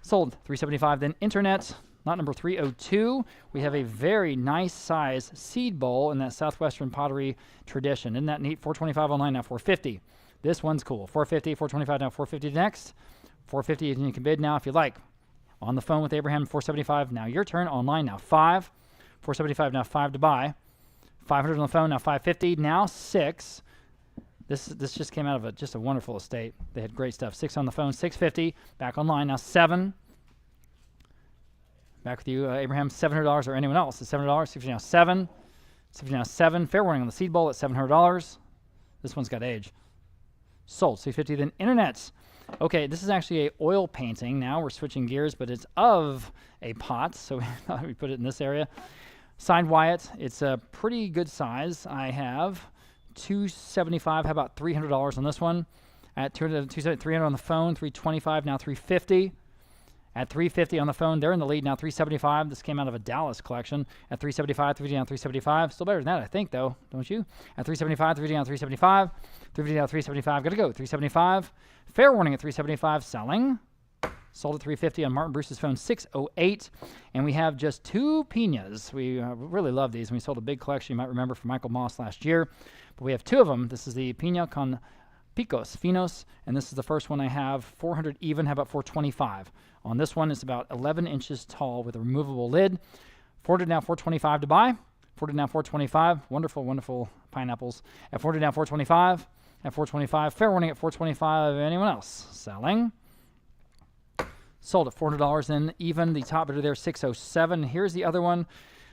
Sold. 375. Then internet, lot number 302. We have a very nice size seed bowl in that Southwestern pottery tradition. Isn't that neat? 425 online, now 450. This one's cool. 450, 425, now 450 next. 450, and you can bid now if you like. On the phone with Abraham, 475. Now your turn. Online, now 5. 475, now 5 to buy. 500 on the phone, now 550. Now 6. This just came out of just a wonderful estate. They had great stuff. 6 on the phone, 650. Back online, now 7. Back with you, Abraham, $700 or anyone else. It's $700, 650 now 7. 650 now 7. Fair warning on the seed bowl at $700. This one's got age. Sold, 650. Then internets. Okay, this is actually a oil painting. Now we're switching gears, but it's of a pot, so we thought we'd put it in this area. Signed Wyatt. It's a pretty good size. I have $275. How about $300 on this one? At $300 on the phone, $325, now $350. At $350 on the phone, they're in the lead now. $375. This came out of a Dallas collection. At $375, $350 down $375. Still better than that, I think, though, don't you? At $375, $350 down $375. $350 down $375. Gotta go. $375. Fair warning at $375. Selling. Sold at $350 on Martin Bruce's phone, $608. And we have just 2 pinas. We really love these. And we sold a big collection, you might remember, from Michael Moss last year. But we have 2 of them. This is the Pina con Picos Finos. And this is the first one I have. 400 even. How about 425? On this one, it's about 11 inches tall with a removable lid. 400 now 425 to buy. 400 now 425. Wonderful, wonderful pineapples. At 400 now 425. At 425. Fair warning at 425. Anyone else? Selling. Sold at $400. Then even the top bidder there, 607. Here's the other one.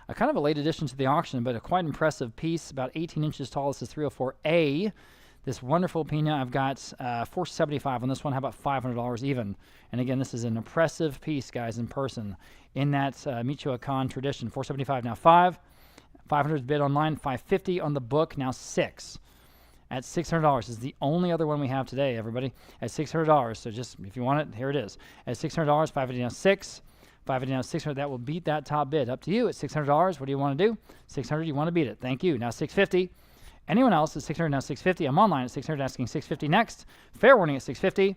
A kind of a late addition to the auction, but a quite impressive piece, about 18 inches tall. This is 304A. This wonderful pina, I've got $475 on this one. How about $500 even? And again, this is an impressive piece, guys, in person. In that Michoacan tradition, $475 now 5. 500 bid online, $550 on the book, now 6. At $600 is the only other one we have today, everybody. At $600, so just if you want it, here it is. At $600, $550 now 6. $550 now 600. That will beat that top bid. Up to you. At $600, what do you want to do? $600, you want to beat it. Thank you. Now $650. Anyone else at $600 now $650. I'm online at $600, asking $650 next. Fair warning at $650.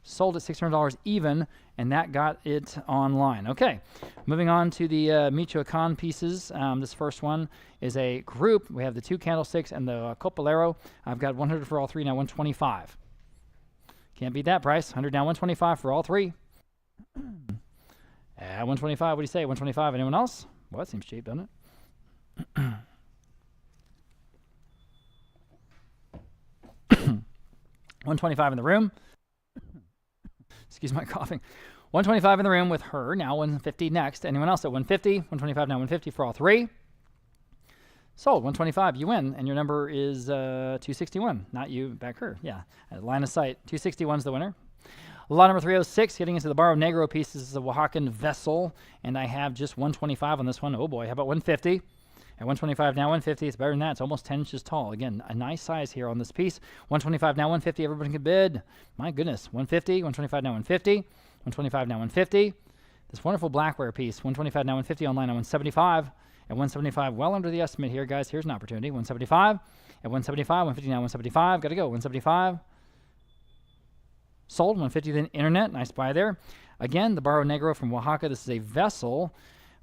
Sold at $600 even, and that got it online. Okay, moving on to the Michoacan pieces. This first one is a group. We have the 2 candlesticks and the copalero. I've got 100 for all 3, now 125. Can't beat that price. 100 now 125 for all 3. 125, what do you say? 125, anyone else? Well, that seems cheap, doesn't it? 125 in the room. Excuse my coughing. 125 in the room with her. Now 150 next. Anyone else at 150? 125 now 150 for all 3. Sold. 125. You win, and your number is 261. Not you, back her. Yeah. Line of sight. 261 is the winner. Lot number 306, getting into the Barro Negro piece. This is a Oaxacan vessel, and I have just 125 on this one. Oh boy, how about 150? At 125 now, 150. It's better than that. It's almost 10 inches tall. Again, a nice size here on this piece. 125 now, 150. Everybody can bid. My goodness. 150, 125 now, 150. 125 now, 150. This wonderful blackware piece. 125 now, 150. Online at 175. At 175, well under the estimate here, guys. Here's an opportunity. 175. At 175, 150 now, 175. Got to go. 175. Sold. 150 then internet. Nice buy there. Again, the Barro Negro from Oaxaca. This is a vessel,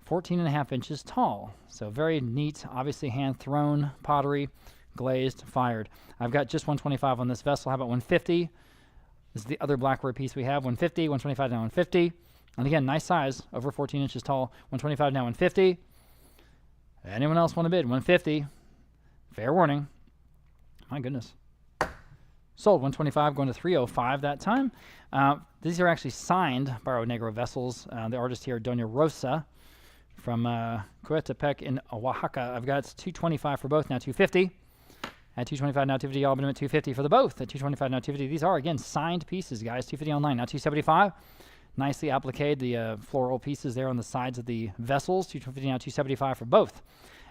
14.5 inches tall. So very neat, obviously hand-thrown pottery, glazed, fired. I've got just 125 on this vessel. How about 150? This is the other blackware piece we have. 150, 125 now, 150. And again, nice size, over 14 inches tall. 125 now, 150. Anyone else want to bid? 150. Fair warning. My goodness. Sold. 125 going to 305 that time. These are actually signed Barro Negro vessels. The artist here, Doña Rosa from Coatepec in Oaxaca. I've got 225 for both, now 250. At 225 now 250, all but at 250 for the both. At 225 now 250. These are, again, signed pieces, guys. 250 online, now 275. Nicely appliqued, the floral pieces there on the sides of the vessels. 250 now 275 for both.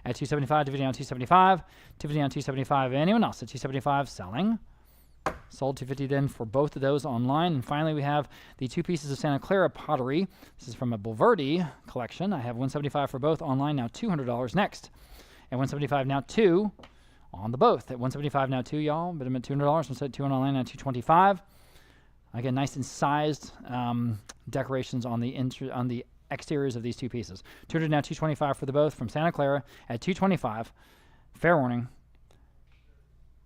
At 275, 250 now 275. 250 now 275. Anyone else at 275 selling? Sold. 250 then for both of those online. And finally, we have the two pieces of Santa Clara pottery. This is from a Bulverde collection. I have 175 for both online, now $200 next. At 175 now 2 on the both. At 175 now 2, y'all. But I'm at $200. Instead 2 online, now 225. Again, nice and sized decorations on the exteriors of these two pieces. 200 now 225 for the both from Santa Clara at 225. Fair warning.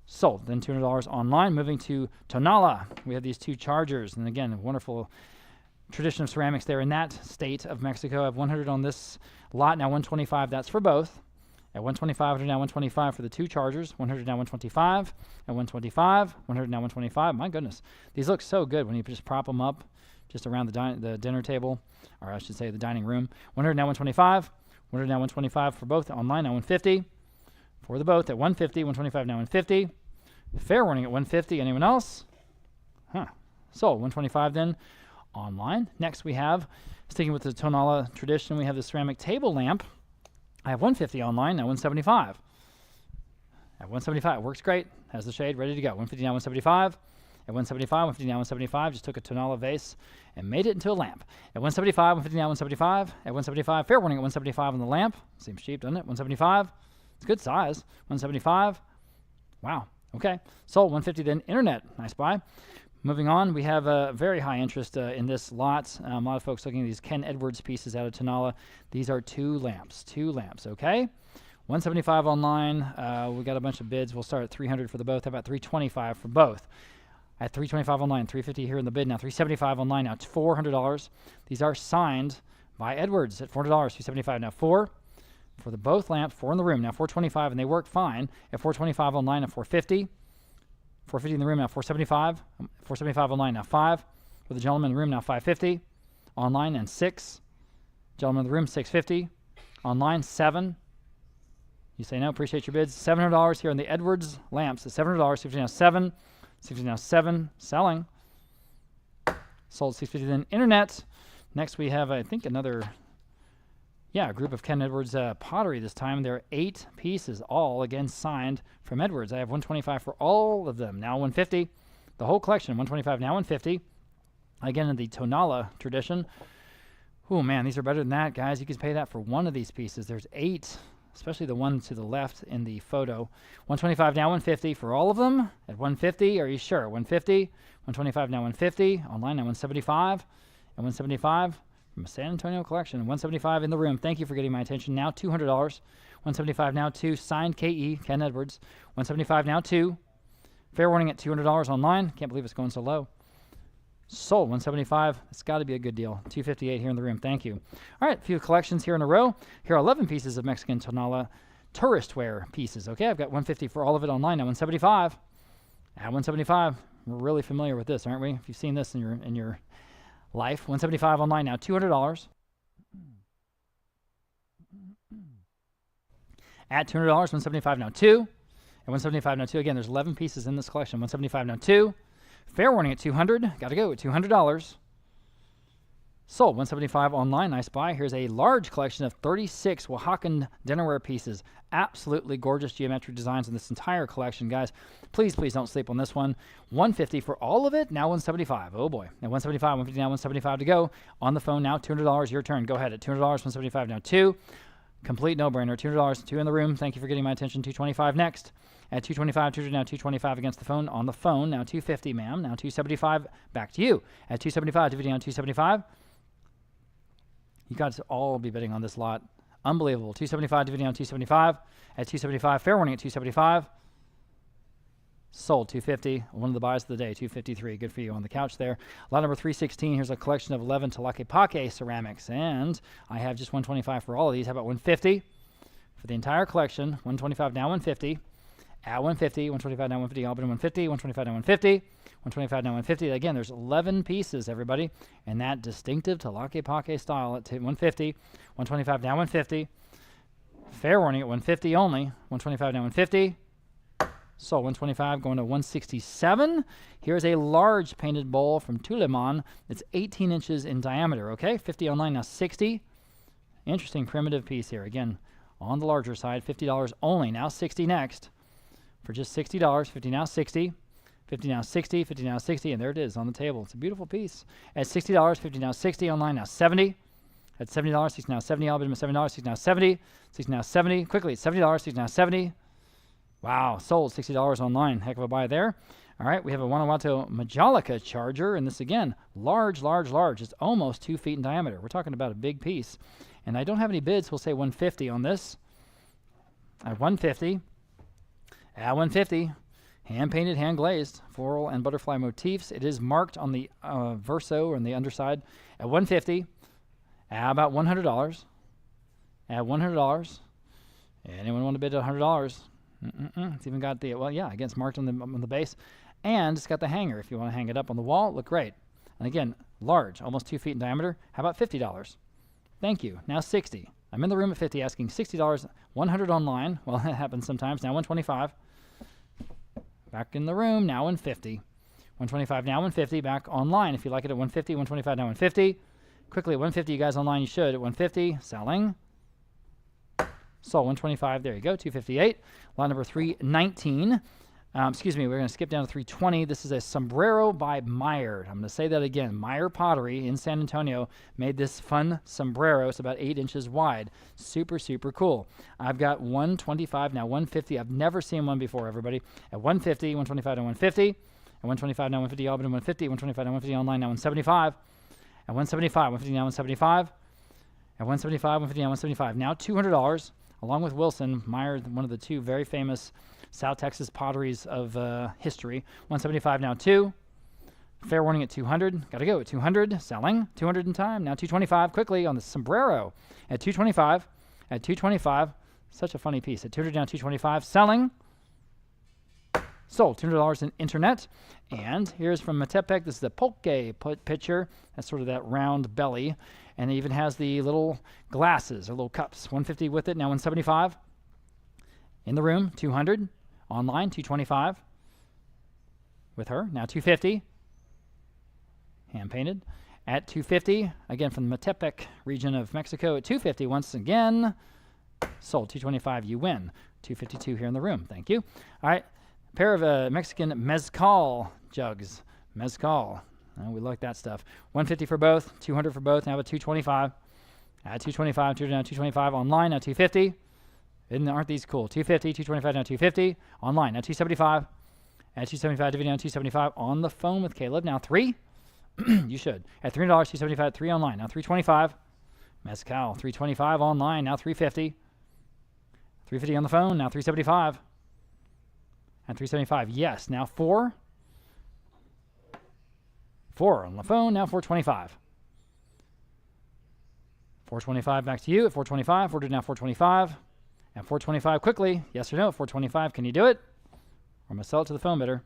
Sold. Then $200 online. Moving to Tonala, we have these two chargers, and again, a wonderful tradition of ceramics there in that state of Mexico. I have 100 on this lot, now 125. That's for both. At 125, 100 now 125 for the two chargers. 100 now 125. At 125, 100 now 125. My goodness, these look so good when you just prop them up just around the dinner table, or I should say the dining room. 100 now 125. 100 now 125 for both. Online now 150. For the both at 150, 125 now 150. Fair warning at 150. Anyone else? So 125 then online. Next we have, sticking with the Tonala tradition, we have the ceramic table lamp. I have 150 online, now 175. At 175, it works great. Has the shade ready to go. 150 now 175. At 175, 150 now 175. Just took a Tonala vase and made it into a lamp. At 175, 150 now 175. At 175, fair warning at 175 on the lamp. Seems cheap, doesn't it? 175. It's good size. 175. Wow. Okay. Sold. 150 then internet. Nice buy. Moving on, we have a very high interest in this lot. A lot of folks looking at these Ken Edwards pieces out of Tonala. These are two lamps, okay? 175 online. We got a bunch of bids. We'll start at 300 for the both. How about 325 for both? At 325 online, 350 here in the bid now. 375 online now. It's $400. These are signed by Edwards at $400. 275 now 4 for the both lamps. 4 in the room now. 425 and they work fine. At 425 online at 450. 450 in the room now, 475. 475 online now, 5. For the gentleman in the room now, 550. Online and 6. Gentleman in the room, 650. Online, 7. You say no, appreciate your bids. $700 here on the Edwards lamps. At $700, 50 now 7. 60 now 7. Selling. Sold 650 then internet. Next we have, I think, another, a group of Ken Edwards pottery this time. There are 8 pieces, all again signed from Edwards. I have 125 for all of them. Now 150. The whole collection, 125, now 150. Again, in the Tonala tradition. Oh man, these are better than that, guys. You can pay that for one of these pieces. There's 8, especially the one to the left in the photo. 125, now 150 for all of them. At 150, are you sure? 150. 125, now 150. Online, now 175. And 175. From a San Antonio collection. 175 in the room. Thank you for getting my attention. Now $200. 175 now 2. Signed KE, Ken Edwards. 175 now 2. Fair warning at $200 online. Can't believe it's going so low. Sold 175. It's got to be a good deal. 258 here in the room. Thank you. All right, a few collections here in a row. Here are 11 pieces of Mexican Tonala tourist wear pieces. Okay, I've got 150 for all of it online. Now 175. At 175. We're really familiar with this, aren't we? If you've seen this in your life. 175 online now, $200. At $200, 175 now 2. At 175 now 2. Again, there's 11 pieces in this collection. 175 now 2. Fair warning at $200. Got to go at $200. Sold 175 online. Nice buy. Here's a large collection of 36 Oaxacan dinnerware pieces. Absolutely gorgeous geometric designs in this entire collection, guys. Please don't sleep on this one. 150 for all of it. Now 175. Oh boy. At 175, 150 now 175 to go. On the phone now. $200. Your turn. Go ahead at $200. 175 now 2. Complete no-brainer. $200. 2 in the room. Thank you for getting my attention. 225 next. At 225, 200 now 225 against the phone. On the phone now 250, ma'am. Now 275. Back to you. At 275, 250 now 275. You guys all be bidding on this lot. Unbelievable. 275 dividing on 275. At 275, fair warning at 275. Sold 250. One of the buys of the day, 253. Good for you on the couch there. Lot number 316. Here's a collection of 11 Tlaquepaque ceramics. And I have just 125 for all of these. How about 150 for the entire collection? 125 now 150. At 150, 125 now 150. Albany 150. 125 now 150. 125 now 150. Again, there's 11 pieces, everybody, and that distinctive Tlaquepaque style at 150. 125 now 150. Fair warning at 150 only. 125 now 150. So 125 going to 167. Here's a large painted bowl from Tuleman. It's 18 inches in diameter, okay? 50 online now 60. Interesting primitive piece here. Again, on the larger side, $50 only. Now 60 next. For just $60, 50 now 60. 50 now 60, 50 now 60, and there it is on the table. It's a beautiful piece. At $60, 50 now 60, online now 70. At $70, 60 now 70, Albany $70, 60 now 70, 60 now 70. Quickly, at $70, 60 now 70. Wow, sold $60 online. Heck of a buy there. All right, we have a Guanajuato Majolica charger, and this again, large. It's almost 2 feet in diameter. We're talking about a big piece. And I don't have any bids. We'll say 150 on this. At 150. At 150. Hand-painted, hand-glazed, floral and butterfly motifs. It is marked on the verso or on the underside at 150. At about $100. At $100. Anyone want to bid at $100? It's even got the, well, yeah, again, it's marked on the base. And it's got the hanger. If you want to hang it up on the wall, look great. And again, large, almost 2 feet in diameter. How about $50? Thank you. Now 60. I'm in the room at 50 asking $60, 100 online. Well, that happens sometimes. Now 125. Back in the room, now 150. 125, now 150. Back online if you like it at 150. 125, now 150. Quickly at 150, you guys online, you should. At 150, selling. Sold 125, there you go, 258. Lot number 319. Excuse me, we're going to skip down to 320. This is a sombrero by Meyer. I'm going to say that again. Meyer Pottery in San Antonio made this fun sombrero. It's about 8 inches wide. Super cool. I've got 125, now 150. I've never seen one before, everybody. At 150, 125 to 150. At 125, now 150, Albany 150. 125, now 150, online, now 175. At 175, 150, now 175. At 175, 150, now 175. Now $200, along with Wilson. Meyer, one of the two very famous South Texas potteries of history. 175 now 2. Fair warning at 200. Got to go at 200. Selling. 200 in time. Now 225 quickly on the sombrero. At 225. At 225. Such a funny piece. At 200 now 225. Selling. Sold. $200 in internet. And here's from Metepec. This is the poke picture. That's sort of that round belly. And it even has the little glasses or little cups. 150 with it. Now 175. In the room, 200. Online, 225. With her, now 250. Hand painted. At 250, again from the Metepec region of Mexico, at 250 once again. Sold, 225, you win. 252 here in the room, thank you. All right, a pair of Mexican mezcal jugs. Mezcal, we like that stuff. 150 for both, 200 for both, now at 225. At 225, 225 online, now 250. Aren't these cool? 250, 225, now 250. Online, now 275. At 275, dividing now 275. On the phone with Caleb, now 3. You should. At $300, 275, 3 online, now 325. Mezcal, 325 online, now 350. 350 on the phone, now 375. At 375, yes, now 4. 4 on the phone, now 425. 425 back to you at 425. 400 now 425. At 425 quickly, yes or no, 425, can you do it? Or I'm going to sell it to the phone bidder.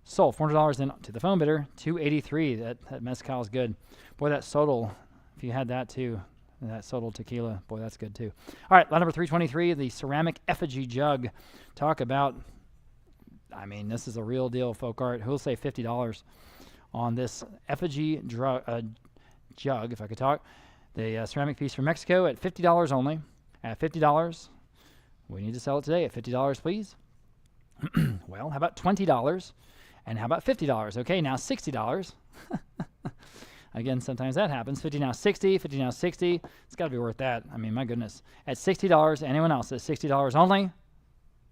Sold, $400 in to the phone bidder, 283. That mezcal is good. Boy, that sodal, if you had that too, And that soda tequila, boy, that's good too. All right, lot number 323, the ceramic effigy jug. Talk about, I mean, this is a real deal, folk art. Who'll say $50 on this effigy jug, if I could talk? The ceramic piece from Mexico at $50 only. At $50, we need to sell it today at $50, please. Well, how about $20? And how about $50? Okay, now $60. Again, sometimes that happens. 50 now 60, 50 now 60. It's got to be worth that. I mean, my goodness. At $60, anyone else at $60 only?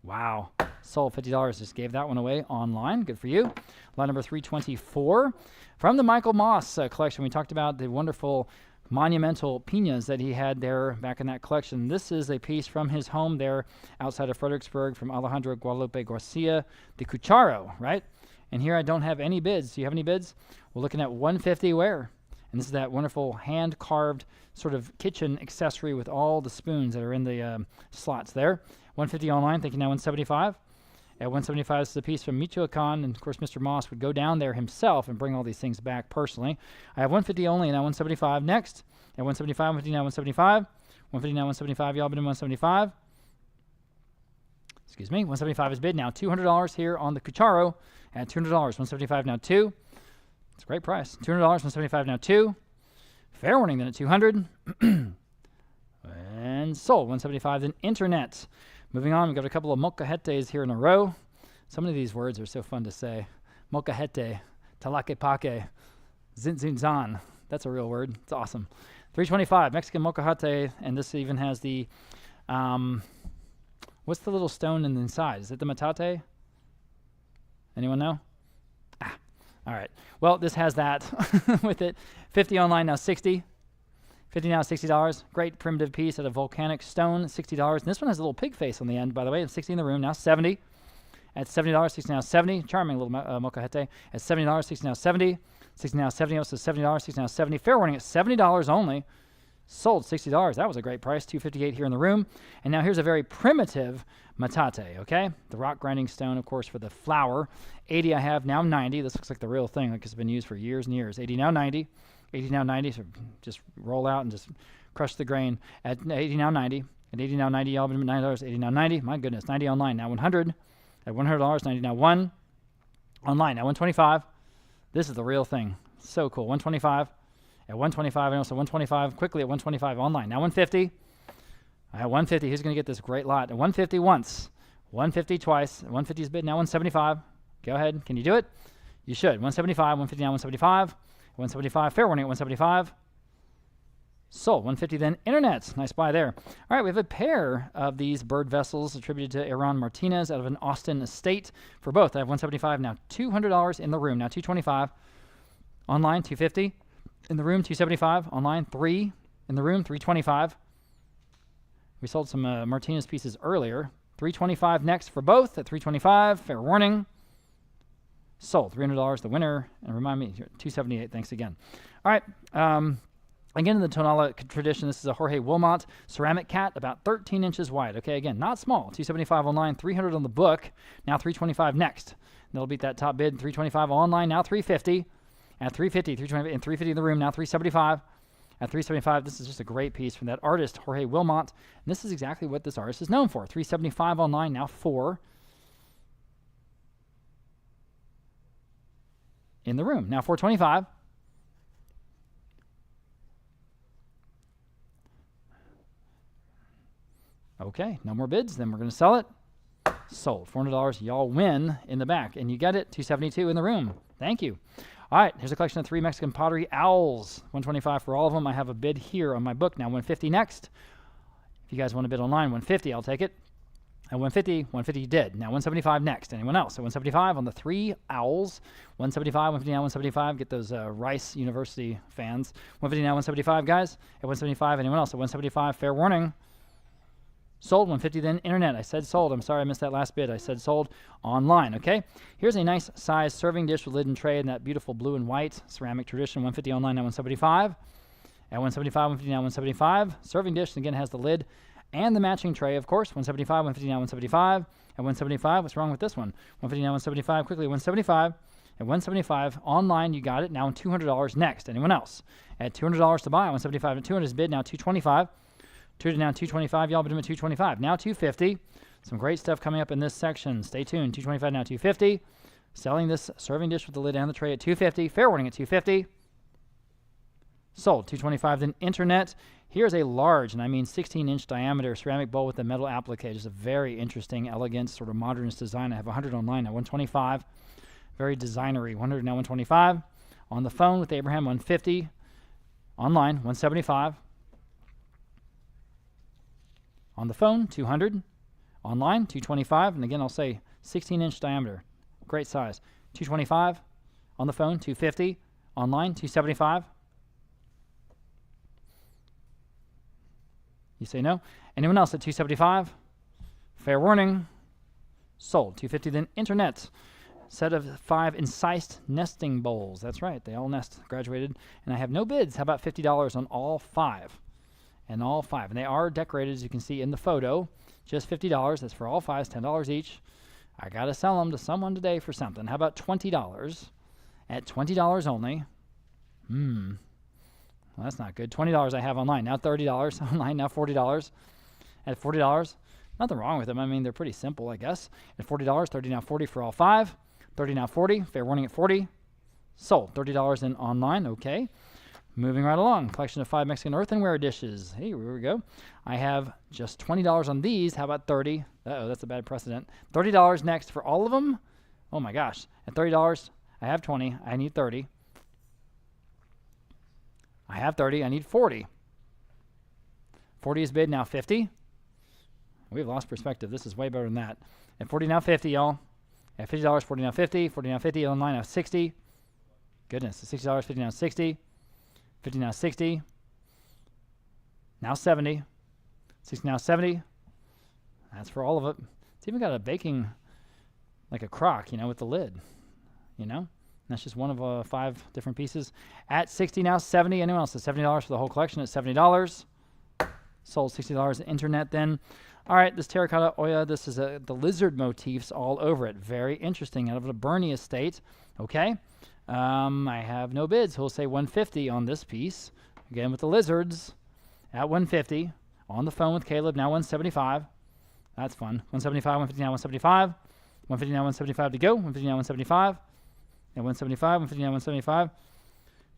Wow. Sold $50. Just gave that one away online. Good for you. Lot number 324. From the Michael Moss collection, we talked about the wonderful monumental pinas that he had there back in that collection. This is a piece from his home there outside of Fredericksburg from Alejandro Guadalupe Garcia de Cucharo, right? And here I don't have any bids. Do you have any bids? We're looking at $150 where? And this is that wonderful hand-carved sort of kitchen accessory with all the spoons that are in the slots there. $150 online, thinking now $175. At $175, this is a piece from Michoacan, and of course Mr. Moss would go down there himself and bring all these things back personally. I have $150 only, and now $175 next. At $175, $150 now $175. $150 now $175, y'all bid in $175. Excuse me, $175 is bid now. $200 here on the Cucharo at $200. $175 now 2. It's a great price. $200, $175 now 2. Fair warning then at $200. And sold. $175 then internet. Moving on, we've got a couple of molcajetes here in a row. Some of these words are so fun to say. Molcajete, talaquepaque, zinzunzan. That's a real word. It's awesome. $325, Mexican molcajete, and this even has the, what's the little stone in the inside? Is it the metate? Anyone know? All right. Well, this has that with it. $50 online, now $60. $50 now, $60. Great primitive piece out of volcanic stone, $60. And this one has a little pig face on the end, by the way. It's $60 in the room, now $70. At $70, $60 now $70. Charming little molcajete. At $70, $60 now $70. $60 now $70. Also $70, $60 now $70. Fair warning at $70 only. Sold $60. That was a great price. $258 here in the room. And now here's a very primitive metate, okay? The rock grinding stone, of course, for the flour. 80 I have, now 90. This looks like the real thing, like it's been used for years and years. 80 now 90. 80 now 90, so just roll out and just crush the grain. At 80 now 90. At 80 now 90, y'all been $9. 80 now 90. My goodness, 90 online, now 100. At $100, 90 now 1. Online, now 125. This is the real thing. So cool. 125. At 125, and also 125, quickly at 125 online. Now 150. At 150, who's going to get this great lot? At 150 once. 150 twice. At 150 is bid, now 175. Go ahead. Can you do it? You should. 175, 150 now 175. 175, fair warning at 175. Sold. 150 then internet. Nice buy there. All right, we have a pair of these bird vessels attributed to Aaron Martinez out of an Austin estate for both. I have 175 now $200 in the room. Now 225 online, 250 in the room, 275 online, 3 in the room, 325. We sold some Martinez pieces earlier. 325 next for both at 325. Fair warning. Sold. $300 the winner. And remind me, 278. Thanks again. All right. Again, in the Tonala tradition, this is a Jorge Wilmot ceramic cat, about 13 inches wide. Okay, again, not small. 275 online, 300 on the book. Now 325 next. And they'll beat that top bid. 325 online, now 350. At 350, 320, and 350 in the room, now 375. At 375, this is just a great piece from that artist, Jorge Wilmot. And this is exactly what this artist is known for. 375 online, now 4. In the room, now 425. Okay, no more bids. Then we're going to sell it. Sold. $400. Y'all win in the back. And you get it. 272 in the room. Thank you. All right, here's a collection of 3 Mexican pottery owls. 125 for all of them. I have a bid here on my book. Now 150 next. If you guys want to bid online, 150, I'll take it. At 150 you did. Now 175 next. Anyone else? At 175 on the 3 owls. 175, 150 now 175. Get those Rice University fans. 150 now 175, guys. At 175, anyone else? At 175, fair warning. Sold. 150 then internet. I said sold. I'm sorry I missed that last bid. I said sold online. Okay. Here's a nice size serving dish with lid and tray in that beautiful blue and white ceramic tradition. 150 online, now 175. At 175, 150 now 175. Serving dish again has the lid and the matching tray, of course. 175, 150 now 175. At 175, what's wrong with this one? 150 now 175. Quickly 175. At $175 online, you got it. Now $200 next. Anyone else? At $200 to buy, $175 at 200 is bid. Now $225. 200 now $225. Y'all bid them at $225. Now $250. Some great stuff coming up in this section. Stay tuned. $225 now $250. Selling this serving dish with the lid and the tray at $250. Fair warning at $250. Sold $225. Then internet. Here's a large, and I mean 16-inch diameter ceramic bowl with a metal applique. Just a very interesting, elegant, sort of modernist design. I have 100 online at $125. Very designery. 100 now $125. On the phone with Abraham, $150. Online, $175. On the phone, $200. Online, $225. And again, I'll say 16-inch diameter. Great size. $225. On the phone, $250. Online, $275. You say no. Anyone else at $275? Fair warning. Sold. $250. Then internet. Set of 5 incised nesting bowls. That's right. They all nest. Graduated. And I have no bids. How about $50 on all 5? And all 5. And they are decorated, as you can see in the photo. Just $50. That's for all 5s. $10 each. I got to sell them to someone today for something. How about $20? At $20 only. Well, that's not good. $20 I have online. Now $30 online. Now $40. At $40. Nothing wrong with them. I mean, they're pretty simple, I guess. At $40, 30 now 40 for all 5. 30 now 40. Fair warning at 40. Sold. $30 in online. Okay. Moving right along. Collection of 5 Mexican earthenware dishes. Hey, here we go. I have just $20 on these. How about 30? Uh-oh, that's a bad precedent. $30 next for all of them. Oh my gosh. At $30, I have 20. I need 30. I have 30. I need 40. 40 is bid. Now 50. We've lost perspective. This is way better than that. At 40 now 50, y'all. At $50, 40 now 50. 40 now 50. Online now 60. Goodness. At $60, 50 now 60. 50 now 60. Now 70. 60 now 70. That's for all of it. It's even got a baking, like a crock, with the lid. That's just one of 5 different pieces. At 60 now 70. Anyone else? At $70 for the whole collection at $70. Sold $60 internet then. All right, this terracotta Oya, this is the lizard motifs all over it. Very interesting, out of a Bernie estate. Okay. I have no bids. We'll say $150 on this piece. Again with the lizards at $150. On the phone with Caleb, now $175. That's fun. $175, $150 now $175. $150 now $175 to go. $150 now $175. And $175, $150 now $175.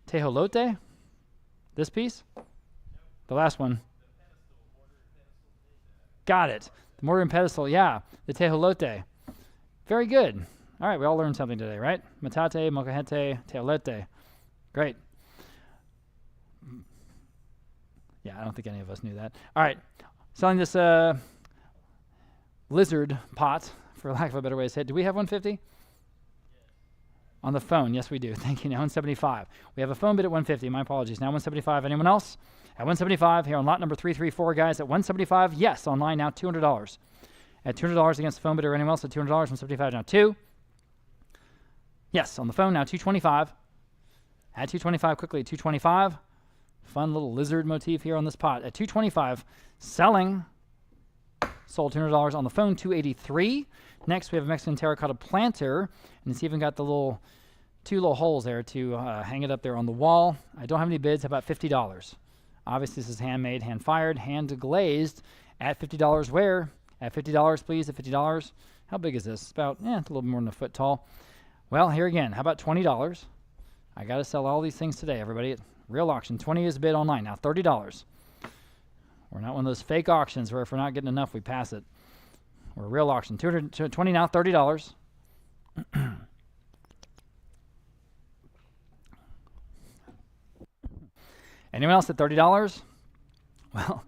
Tejolote, this piece. The last one. Got it. The mortar and pedestal, yeah. The tejolote. Very good. All right, we all learned something today, right? Metate, mocajete, teolete. Great. Yeah, I don't think any of us knew that. All right, selling this lizard pot, for lack of a better way to say it. Do we have 150? On the phone, yes, we do. Thank you. Now 175. We have a phone bid at 150. My apologies. Now 175. Anyone else? At 175 here on lot number 334, guys. At 175, yes. Online now $200. At $200 against the phone bid or anyone else at $200. 175 now 2. Yes, on the phone now $225. At $225 quickly at $225. Fun little lizard motif here on this pot. At $225, selling. Sold $200 on the phone, $283. Next, we have a Mexican terracotta planter, and it's even got the 2 little holes there to hang it up there on the wall. I don't have any bids. How about $50? Obviously, this is handmade, hand-fired, hand-glazed. At $50 where? At $50, please. At $50. How big is this? It's about, it's a little more than a foot tall. Well, here again, how about $20? I got to sell all these things today, everybody. At real auction. 20 is bid online. Now $30. We're not one of those fake auctions where if we're not getting enough, we pass it. We're a real auction. 220 now, $30. Anyone else at $30? Well,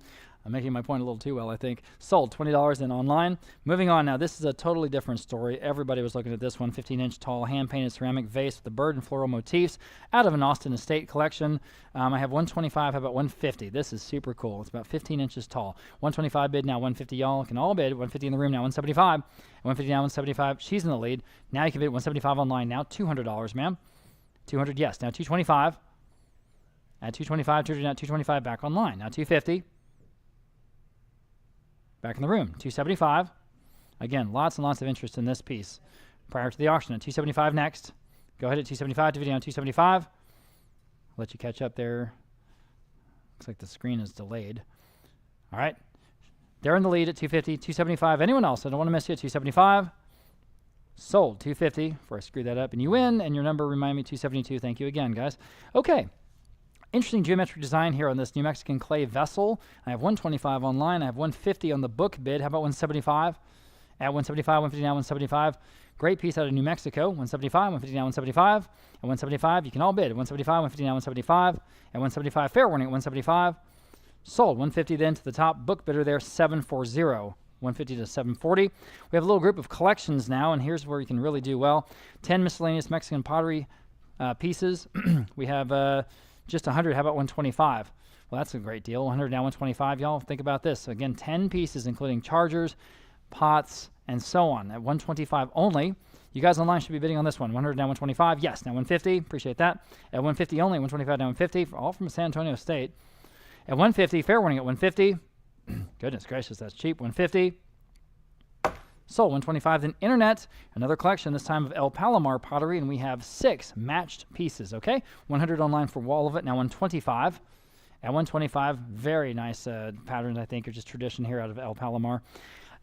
I'm making my point a little too well, I think. Sold $20 in online. Moving on now, this is a totally different story. Everybody was looking at this one. 15-inch tall hand-painted ceramic vase with the bird and floral motifs out of an Austin estate collection. I have 125. How about 150? This is super cool. It's about 15 inches tall. 125 bid, now 150. Y'all can all bid. 150 in the room, now 175. 150 now 175. She's in the lead. Now you can bid 175 online. Now $200, ma'am. 200, yes. Now 225. At 225, 225 back online. Now 250. Back in the room. 275. Again, lots and lots of interest in this piece. Prior to the auction at 275 next. Go ahead at 275. 250 down 275. Let you catch up there. Looks like the screen is delayed. All right. They're in the lead at 250. 275. Anyone else? I don't want to miss you at 275. Sold. 250. Before I screw that up. And you win. And your number, remind me, 272. Thank you again, guys. Okay. Interesting geometric design here on this New Mexican clay vessel. I have 125 online. I have 150 on the book bid. How about 175? At 175, 150 now, 175. Great piece out of New Mexico. 175, 150 now, 175. At 175, you can all bid. 175, 150 now, 175. At 175, fair warning at 175. Sold. 150 then to the top book bidder there, 740. 150 to 740. We have a little group of collections now, and here's where you can really do well. 10 miscellaneous Mexican pottery pieces. We have just 100. How about 125? Well, that's a great deal. 100 now, 125. Y'all think about this. Again, 10 pieces, including chargers, pots, and so on. At 125 only. You guys online should be bidding on this one. 100 now, 125. Yes, now 150. Appreciate that. At 150 only. 125 now, 150. All from San Antonio State. At 150, fair warning at 150. Goodness gracious, that's cheap. 150. Sold. 125. Then internet, another collection, this time of El Palomar pottery, and we have 6 matched pieces, okay? 100 online for all of it. Now 125. At 125, very nice patterns, I think, are just tradition here out of El Palomar.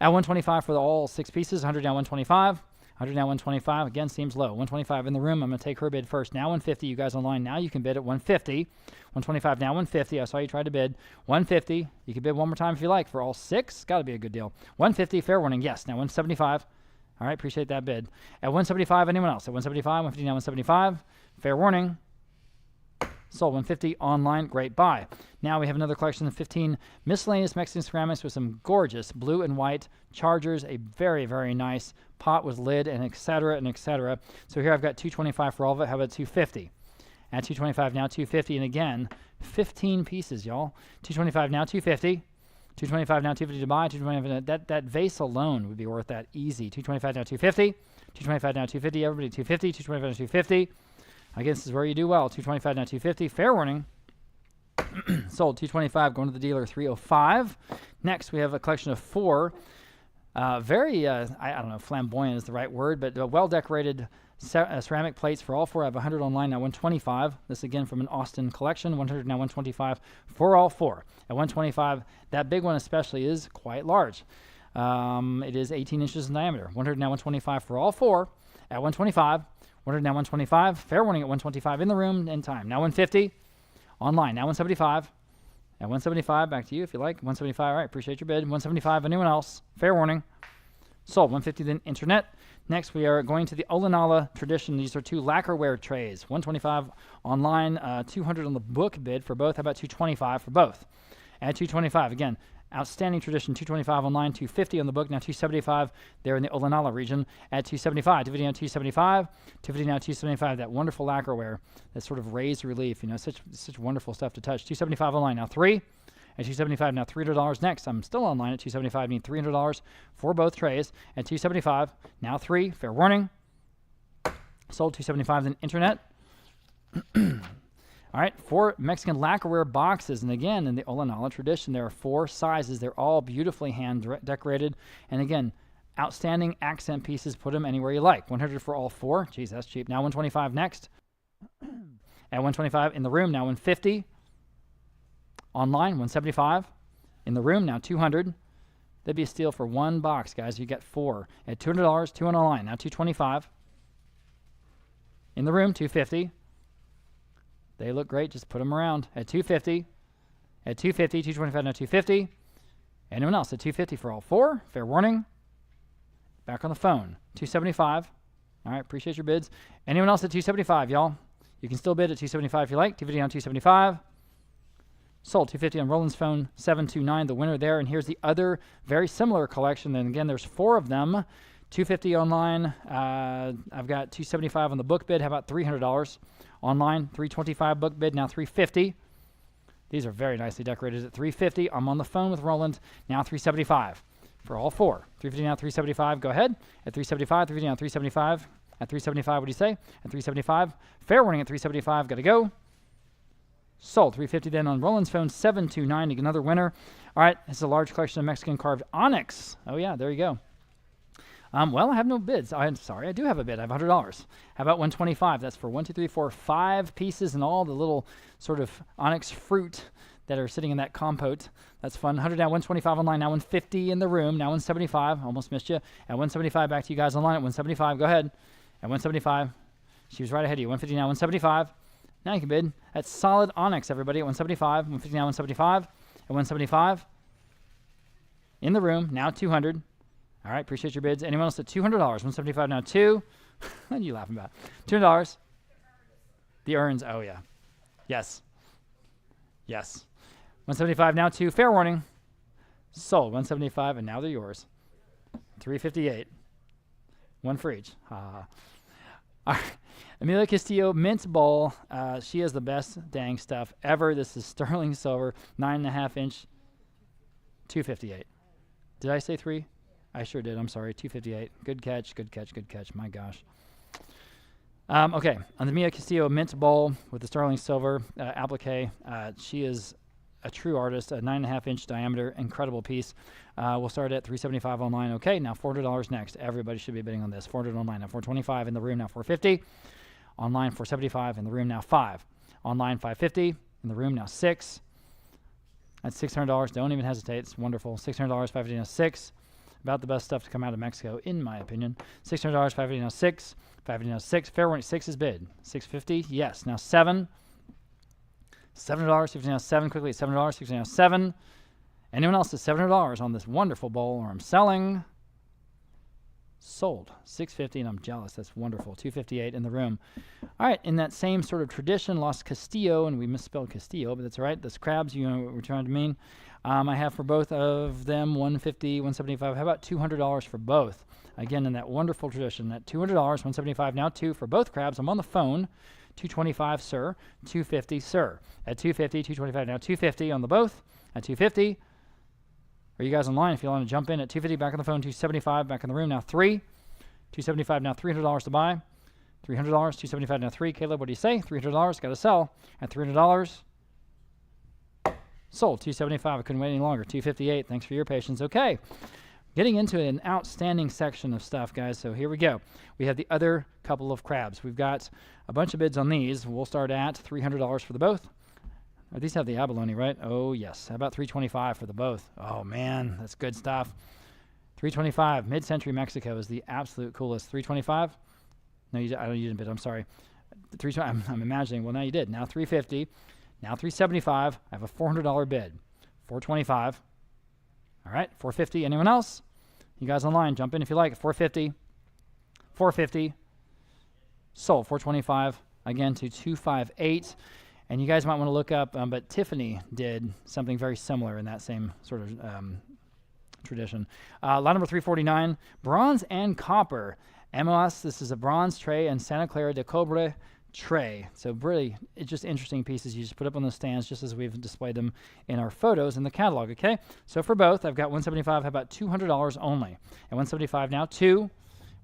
At 125 for all 6 pieces. 100 now 125. 100 now 125. Again, seems low. 125 in the room. I'm going to take her bid first. Now 150. You guys online, now you can bid at 150. 125 now 150. I saw you try to bid. 150. You can bid one more time if you like. For all 6, got to be a good deal. 150, fair warning. Yes. Now 175. All right, appreciate that bid. At 175, anyone else? At 175, 150 now 175. Fair warning. Sold. 150 online. Great buy. Now we have another collection of 15 miscellaneous Mexican ceramics with some gorgeous blue and white chargers, a very, very nice pot with lid, and et cetera, and et cetera. So here I've got 225 for all of it. How about 250? At 225 now 250, and again, 15 pieces, y'all. 225 now 250. 225 now 250 to buy. 225 that vase alone would be worth that easy. 225 now 250. 225 now 250. Everybody 250. 225 now 250. I guess this is where you do well. 225 now 250. Fair warning. Sold. 225 going to the dealer 305. Next we have a collection of 4 very I don't know, flamboyant is the right word, but well decorated ceramic plates for all 4. I have 100 online now 125. This again from an Austin collection. 100 now 125 for all 4. At 125, that big one especially is quite large. It is 18 inches in diameter. 100 now 125 for all 4. At 125. 100 now 125. Fair warning at 125 in the room in time. Now 150. Online. Now 175. At 175. Back to you if you like. 175. All right. Appreciate your bid. 175. Anyone else? Fair warning. Sold. 150 then internet. Next we are going to the Olanala tradition. These are 2 lacquerware trays. 125 online. 200 on the book bid for both. How about 225 for both? At 225. Again, outstanding tradition. 225 online, 250 on the book. Now 275 there in the Olanala region at 275. 250 now 275. 250 now 275. That wonderful lacquerware, that sort of raised relief. You know, such wonderful stuff to touch. 275 online now 3. At 275 now $300 next. I'm still online at 275. Need $300 for both trays. At 275 now 3. Fair warning. Sold. 275 then internet. All right, 4 Mexican lacquerware boxes. And again, in the Olanala tradition, there are 4 sizes. They're all beautifully hand decorated. And again, outstanding accent pieces. Put them anywhere you like. 100 for all 4. Geez, that's cheap. Now 125 next. At 125 in the room, now 150. Online, 175. In the room, now 200. That'd be a steal for 1 box, guys. You get 4. At $200, 2 on online. Now 225. In the room, 250. They look great. Just put them around. At 250. At 250. 225 now 250. Anyone else at 250 for all 4? Fair warning. Back on the phone. 275. All right. Appreciate your bids. Anyone else at 275, y'all? You can still bid at 275 if you like. 250 on 275. Sold. 250 on Roland's phone. 729. The winner there. And here's the other very similar collection. And again, there's 4 of them. 250 online. I've got 275 on the book bid. How about $300? Online, 325 book bid, now 350. These are very nicely decorated at 350. I'm on the phone with Roland, now 375 for all 4. 350 now 375. Go ahead. At 375, 350 now 375. At 375, what do you say? At 375. Fair warning at 375. Got to go. Sold. 350 then on Roland's phone. 729. Another winner. All right. This is a large collection of Mexican carved onyx. Oh, yeah. There you go. Well, I have no bids. I'm sorry, I do have a bid. I have $100. How about 125? That's for 1, 2, 3, 4, 5 pieces and all the little sort of onyx fruit that are sitting in that compote. That's fun. 100 now, 125 online, now 150 in the room, now 175. Almost missed you. At 175, back to you guys online at 175. Go ahead. At 175. She was right ahead of you. 150 now, 175. Now you can bid. That's solid onyx, everybody, at 175. 150 now, 175. At 175. In the room, now 200. All right, appreciate your bids. Anyone else at $200? 175 now, 2. What are you laughing about? $200. The urns, oh yeah. Yes. Yes. 175 now, 2. Fair warning. Sold. 175, and now they're yours. 358. One for each. Ha ha. All right. Amelia Castillo mint bowl. She has the best dang stuff ever. This is sterling silver, 9.5 inch, 258. Did I say 3? I sure did. I'm sorry. 258. Good catch. Good catch. Good catch. My gosh. Okay. On the Mia Castillo mint bowl with the sterling silver applique. She is a true artist. A 9.5 inch diameter. Incredible piece. We'll start at $375 online. Okay. Now $400 next. Everybody should be bidding on this. $400 online. Now $425 in the room. Now $450. Online $475 in the room. Now $5. Online $550 in the room. Now $6. That's $600. Don't even hesitate. It's wonderful. $600. $550 now $6. About the best stuff to come out of Mexico, in my opinion. $600. $550 now $6. $550 now $6. Fair warning. 6 is bid. $650. Yes. Now $7. $7. $50 now $7. Quickly. $7. $60 now $7. Anyone else at $700 on this wonderful bowl, or I'm selling? Sold. $650, and I'm jealous. That's wonderful. $258 in the room. All right, in that same sort of tradition, Los Castillo, and we misspelled Castillo, but that's all right. That's crabs, you know what we're trying to mean. I have for both of them $150, $175. How about $200 for both? Again, in that wonderful tradition, that $200, $175 now 2 for both crabs. I'm on the phone. $225, sir. $250, sir. At $250, $225 now $250 on the both. At $250. Are you guys online if you want to jump in at $250, back on the phone, $275, back in the room, now 3. $275 now $300 to buy. $300, $275 now 3. Caleb, what do you say? $300, got to sell. At $300, sold. $275, I couldn't wait any longer. $258, thanks for your patience. Okay, getting into an outstanding section of stuff, guys, so here we go. We have the other couple of crabs. We've got a bunch of bids on these. We'll start at $300 for the both. These have the abalone, right? Oh, yes. How about $325 for the both? Oh, man, that's good stuff. $325. Mid-century Mexico is the absolute coolest. $325? No, you didn't bid. I'm sorry. I'm imagining. Well, now you did. Now $350. Now $375. I have a $400 bid. $425. All right, $450. Anyone else? You guys online, jump in if you like. $450. $450. Sold. $425. Again to $258. And you guys might want to look up, but Tiffany did something very similar in that same sort of tradition. Lot number 349, bronze and copper. MOS, this is a bronze tray and Santa Clara de Cobre tray. So really, it's just interesting pieces you just put up on the stands just as we've displayed them in our photos in the catalog, okay? So for both, I've got $175, how about $200 only? And $175 now 2.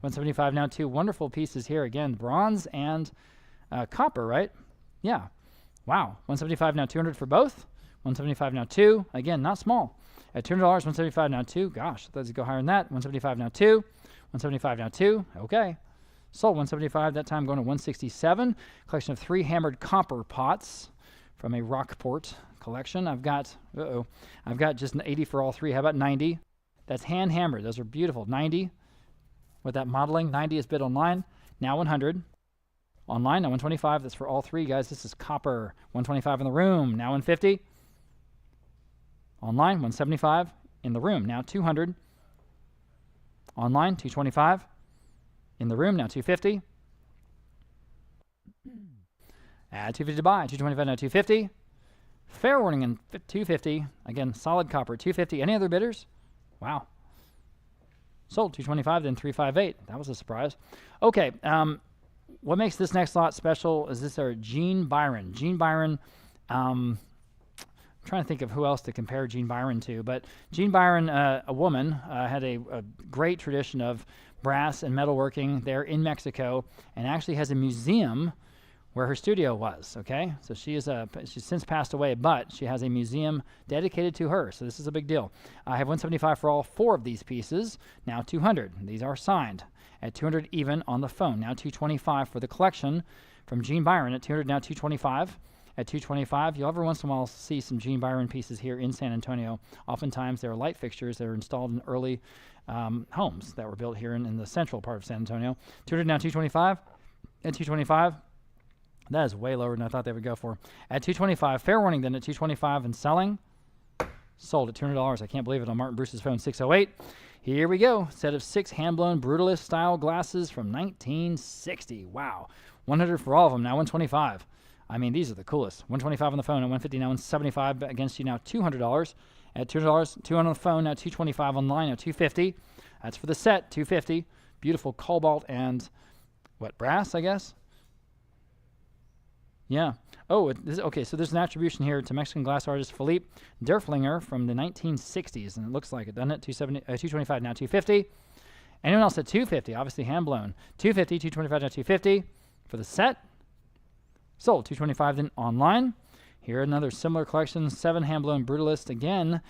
$175 now 2. Wonderful pieces here. Again, bronze and copper, right? Yeah. Wow, $175 now 200 for both. $175 now 2. Again, not small. At $200, $175 now 2. Gosh, let's go higher than that. $175 now 2. $175 now 2. Okay. Sold. $175 that time, going to $167. Collection of 3 hammered copper pots from a Rockport collection. I've got just an 80 for all 3. How about 90? That's hand hammered. Those are beautiful. 90 with that modeling. 90 is bid online. Now 100. Online, now 125. That's for all 3, guys. This is copper. 125 in the room. Now 150. Online, 175 in the room. Now 200. Online, 225 in the room. Now 250. Add 250 to buy. 225 now 250. Fair warning in 250. Again, solid copper. 250. Any other bidders? Wow. Sold. 225, then 358. That was a surprise. Okay. What makes this next lot special is this our Jean Byron. Jean Byron, I'm trying to think of who else to compare Jean Byron to, but Jean Byron, a woman, had a great tradition of brass and metalworking there in Mexico, and actually has a museum where her studio was. Okay, so she's since passed away, but she has a museum dedicated to her. So this is a big deal. I have 175 for all 4 of these pieces. Now 200. These are signed at 200 even on the phone. Now 225 for the collection from Gene Byron at 200. Now 225. At 225, you'll every once in a while see some Gene Byron pieces here in San Antonio. Oftentimes, there are light fixtures that are installed in early homes that were built here in the central part of San Antonio. 200 now 225. At 225, that is way lower than I thought they would go for. At 225, fair warning then at 225 and selling. Sold at $200. I can't believe it on Martin Bruce's phone 608. Here we go. Set of 6 hand-blown brutalist style glasses from 1960. Wow. 100 for all of them. Now 125. I mean, these are the coolest. 125 on the phone at 150. Now 175 against you. Now $200. At $200, 200 on the phone. Now 225 online. Now 250. That's for the set. 250. Beautiful cobalt and what, brass? I guess. Yeah. Oh, okay. So there's an attribution here to Mexican glass artist Philippe Derflinger from the 1960s, and it looks like it, doesn't it? 225 now 250. Anyone else at 250? Obviously hand blown. 250, 225 now 250 for the set. Sold 225 then online. Here another similar collection, 7 hand-blown brutalist again,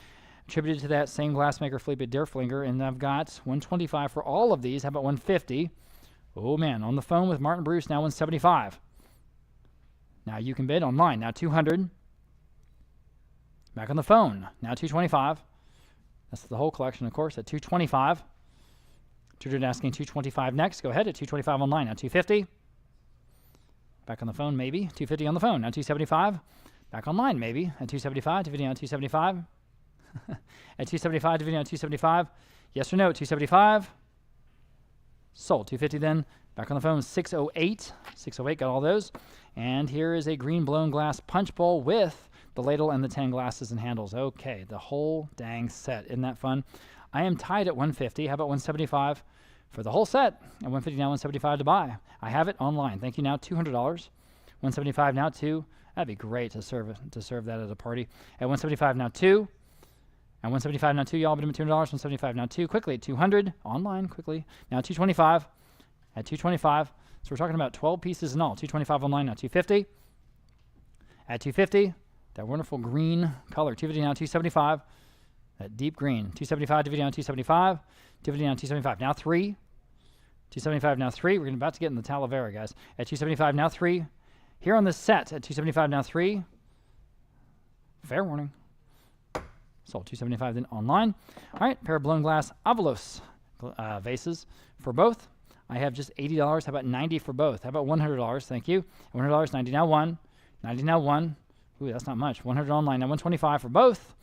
attributed to that same glassmaker Philippe Derflinger, and I've got 125 for all of these. How about 150? Oh man, on the phone with Martin Bruce, now 175. Now you can bid online. Now 200. Back on the phone. Now 225. That's the whole collection, of course, at 225. 200 asking 225 next. Go ahead at 225 online. Now 250. Back on the phone, maybe. 250 on the phone. Now 275. Back online, maybe. At 275. 250 on 275. At 275. 250 on 275. Yes or no? 275. Sold. 250 then. Back on the phone, 608. 608, got all those. And here is a green blown glass punch bowl with the ladle and the 10 glasses and handles. Okay, the whole dang set. Isn't that fun? I am tied at 150. How about 175 for the whole set? At 150 now, 175 to buy. I have it online. Thank you. Now $200. 175 now 2. That'd be great to serve that at a party. At 175 now 2. At 175 now 2. Y'all bid him at $200. 175 now 2. Quickly at 200 online. Quickly now 225. At 225. So we're talking about 12 pieces in all. 225 online now 250. At 250, that wonderful green color. 250 now 275. That deep green. 275 250 now 275. 250 now 275. Now 3. 275 now 3. We're about to get in the Talavera, guys. At 275 now 3. Here on the set at 275 now 3. Fair warning. Sold 275 then online. All right, pair of blown glass Avalos vases for both. I have just $80. How about 90 for both? How about $100? Thank you. $100, 90 now 1. 90 now 1. Ooh, that's not much. 100 online. Now 125 for both.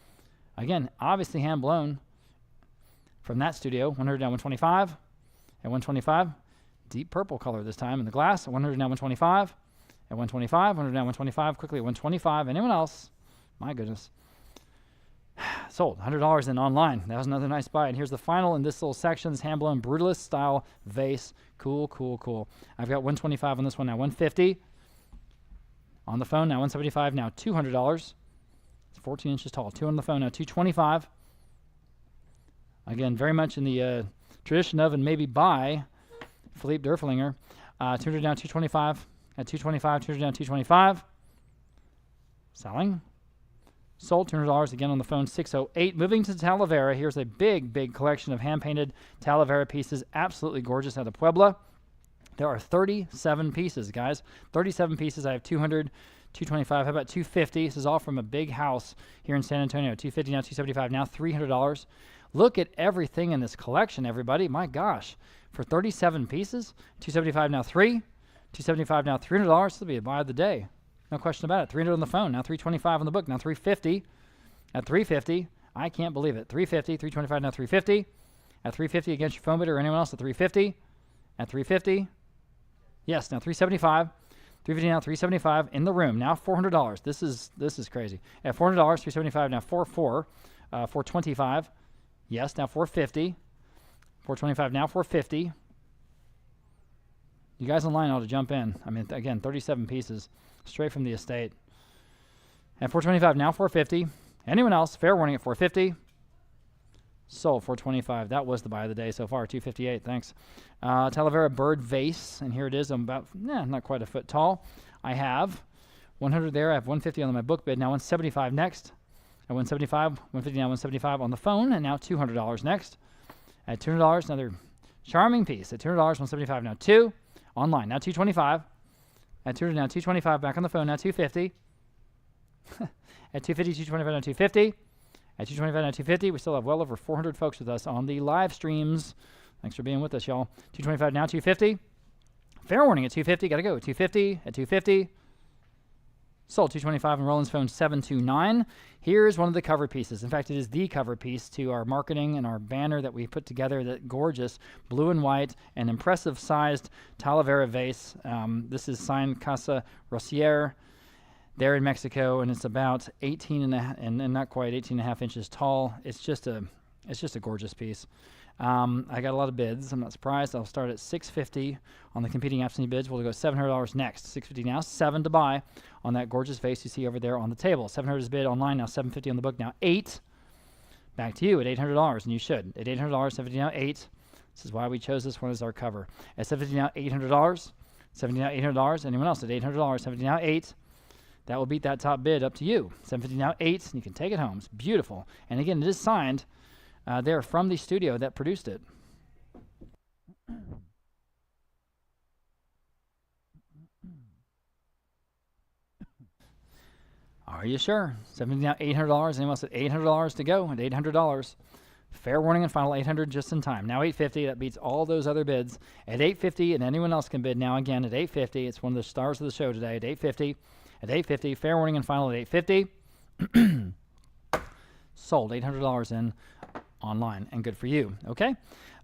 Again, obviously hand blown from that studio. 100 now 125. At 125, deep purple color this time in the glass. At 100 now 125. At 125, 100 now 125. Quickly at 125. Anyone else? My goodness. Sold. $100 then online. That was another nice buy. And here's the final in this little section. This hand-blown brutalist style vase. Cool, cool, cool. I've got 125 on this one now. 150 on the phone now. 175 now. $200. It's 14 inches tall. 2 on the phone now. 225. Again, very much in the tradition of and maybe by Philippe Derflinger. 200 now. 225. At 225. 200 now. 225. Selling. Sold $200 again on the phone, 608. Moving to Talavera, here's a big, big collection of hand-painted Talavera pieces. Absolutely gorgeous out of Puebla. There are 37 pieces, guys. 37 pieces. I have 200, 225. How about 250? This is all from a big house here in San Antonio. 250 now, 275 now, $300. Look at everything in this collection, everybody. My gosh. For 37 pieces, 275 now 3. 275 now $300. This will be a buy of the day. No question about it. 300 on the phone. Now 325 on the book. Now 350. At 350, I can't believe it. 350, 325 now 350. At 350 against your phone bidder or anyone else at 350. At 350. Yes, now 375. 350 now 375 in the room. Now $400. This is crazy. At $400, 375 now 425. Yes, now 450. 425 now 450. You guys online ought to jump in. I mean, again, 37 pieces. Straight from the estate. At 425, now 450. Anyone else? Fair warning at 450. Sold 425. That was the buy of the day so far. 258. Thanks. Talavera bird vase, and here it is. I'm about not quite a foot tall. I have 100 there. I have 150 on my book bid. Now 175 next. At 175, 150 now 175 on the phone, and now $200 next. At $200, another charming piece. At $200, 175 now 2. Online, now 225. At 200 now 225 back on the phone, now 250. At 250, 225 now 250. At 225 now 250. We still have well over 400 folks with us on the live streams. Thanks for being with us, y'all. 225 now 250. Fair warning at 250. Got to go. 250 at 250. Sold 225 on Roland's phone 729. Here's one of the cover pieces. In fact, it is the cover piece to our marketing and our banner that we put together, that gorgeous blue and white and impressive sized Talavera vase. This is signed Casa Rosier there in Mexico, and it's about 18 and, and not quite 18 and a half inches tall. It's just a gorgeous piece. I got a lot of bids. I'm not surprised. I'll start at $650 on the competing absentee bids. We'll go $700 next. $650 now, 7 to buy on that gorgeous vase you see over there on the table. $700 is bid online, now $750 on the book, now 8. Back to you at $800, and you should. At $800, $750 now 8. This is why we chose this one as our cover. At $750 now, $800. $750 now, $800. Anyone else at $800, $750 now 8. That will beat that top bid, up to you. $750 now 8, and you can take it home. It's beautiful. And again, it is signed there from the studio that produced it. Are you sure? $750 now $800. Anyone else at $800 to go? At $800. Fair warning and final $800 just in time. Now $850. That beats all those other bids. At $850, and anyone else can bid now again at $850. It's one of the stars of the show today at $850. At $850. Fair warning and final at $850. Sold $800 in online, and good for you. Okay,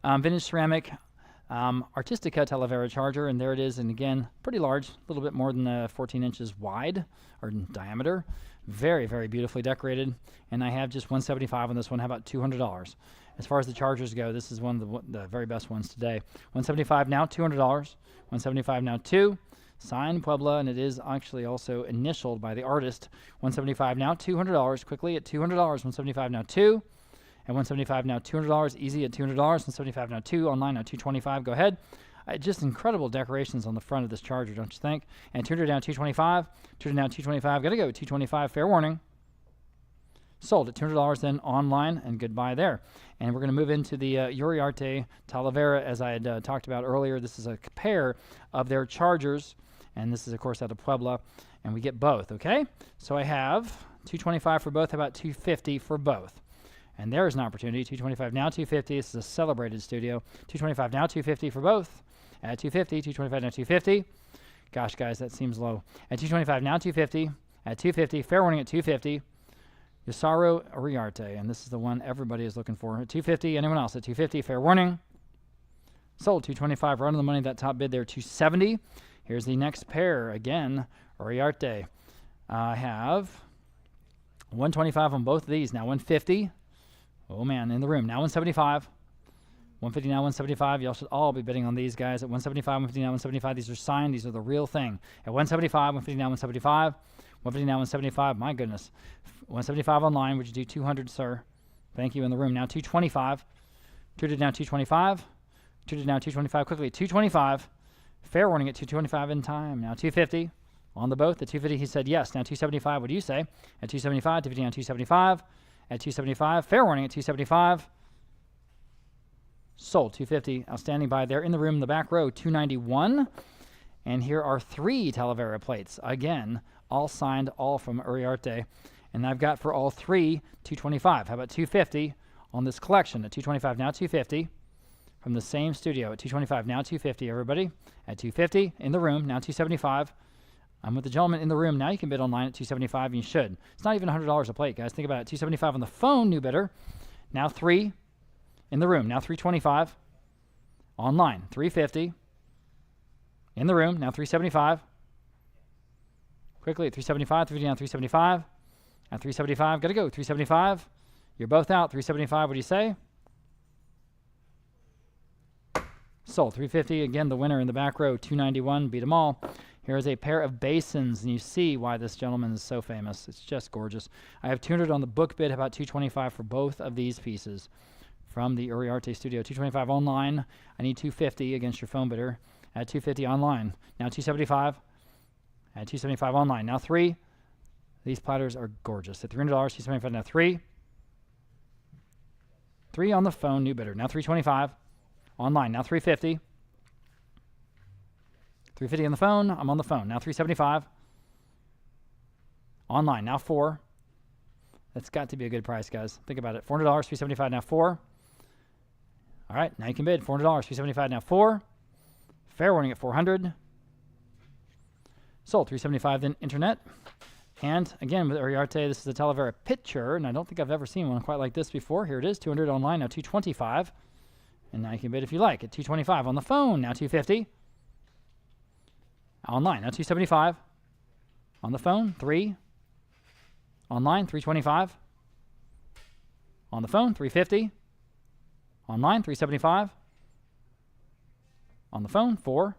vintage ceramic Artistica Talavera charger, and there it is. And again, pretty large, a little bit more than 14 inches wide or in diameter. Very, very beautifully decorated. And I have just $175 on this one. How about $200? As far as the chargers go, this is one of the very best ones today. $175 now, $200. $175 now 2. Signed Puebla, and it is actually also initialed by the artist. $175 now, $200. Quickly at $200. $175 now 2. At $175 now, $200. Easy at $200. $175 now 2. Online now $225. Go ahead. Just incredible decorations on the front of this charger, don't you think? And $200 down $225. $200 down $225. Got to go. $225. Fair warning. Sold at $200 then online, and goodbye there. And we're going to move into the Uriarte Talavera, as I had talked about earlier. This is a pair of their chargers, and this is, of course, out of Puebla, and we get both, okay? So I have $225 for both. How about $250 for both? And there's an opportunity. $225 now $250. This is a celebrated studio. $225 now $250 for both. At $250, $225 now $250. Gosh, guys, that seems low. At $225 now $250. At $250, fair warning at $250. Yusaro Uriarte, and this is the one everybody is looking for. At $250, anyone else? At $250, fair warning. Sold $225, right on the money. That top bid there, $270. Here's the next pair again, Uriarte. I have $125 on both of these. Now $150. Oh man, in the room. Now $175. $150 now $175. Y'all should all be bidding on these guys at $175. $150 now $175. These are signed. These are the real thing. At $175. $150 now $175. $150 now $175. My goodness. $175 online. Would you do $200, sir? Thank you. In the room. Now $225. $200 now $225. $200 now $225. Quickly $225. Fair warning at $225 in time. Now $250 on the boat. At $250 he said yes. Now $275. What do you say? At $275. $250 now $275. At $275. Fair warning at $275. Sold $250. Outstanding buy there in the room in the back row. $291. And here are 3 Talavera plates. Again, all signed, all from Uriarte. And I've got for all 3 $225. How about $250 on this collection? At $225 now $250 from the same studio. At $225 now $250. Everybody at $250 in the room. Now $275. I'm with the gentleman in the room. Now you can bid online at $275, and you should. It's not even $100 a plate, guys. Think about it. $275 on the phone, new bidder. Now 3 in the room. Now $325 online. $350 in the room. Now $375. Quickly at $375. $350 down $375. At $375. Got to go. $375. You're both out. $375. What do you say? Sold. $350. Again, the winner in the back row. $291. Beat them all. Here is a pair of basins, and you see why this gentleman is so famous. It's just gorgeous. I have $200 on the book bid. How about $225 for both of these pieces from the Uriarte studio? $225 online. I need $250 against your phone bidder at $250 online. Now $275. at $275 online. Now 3. These platters are gorgeous. At $300, $275 now 3. 3 on the phone, new bidder. Now $325 online. Now $350. $350 on the phone. I'm on the phone. Now $375 online. Now 4. That's got to be a good price, guys. Think about it. $400, $375 now 4. All right, now you can bid. $400, $375 now 4. Fair warning at $400. Sold $375 then internet. And again, with Uriarte, this is the Talavera picture, and I don't think I've ever seen one quite like this before. Here it is, $200 online, now $225. And now you can bid if you like at $225 on the phone, now $250. Online, now $275. On the phone, 3. Online, $325. On the phone, $350. Online, $375. On the phone, 4.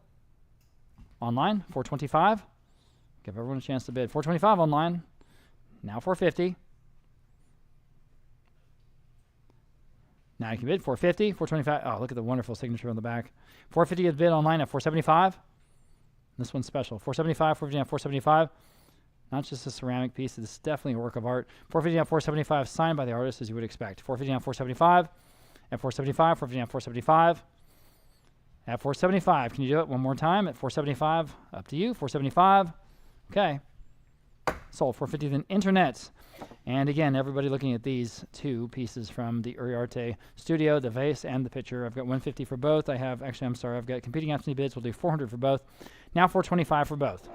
Online, $425. Give everyone a chance to bid. $425 online. Now $450. Now you can bid $450, $425. Oh, look at the wonderful signature on the back. $450 is bid online at $475. This one's special. $475, $450 now $475. Not just a ceramic piece. This is definitely a work of art. $450 now $475, signed by the artist, as you would expect. $450 now $475. At $475, $450 now $475. At $475, can you do it one more time? At $475, up to you. $475. Okay. Sold $450 then internet. And again, everybody looking at these 2 pieces from the Uriarte studio, the vase and the picture. I've got $150 for both. I've got competing absentee bids. We'll do $400 for both. Now $425 for both.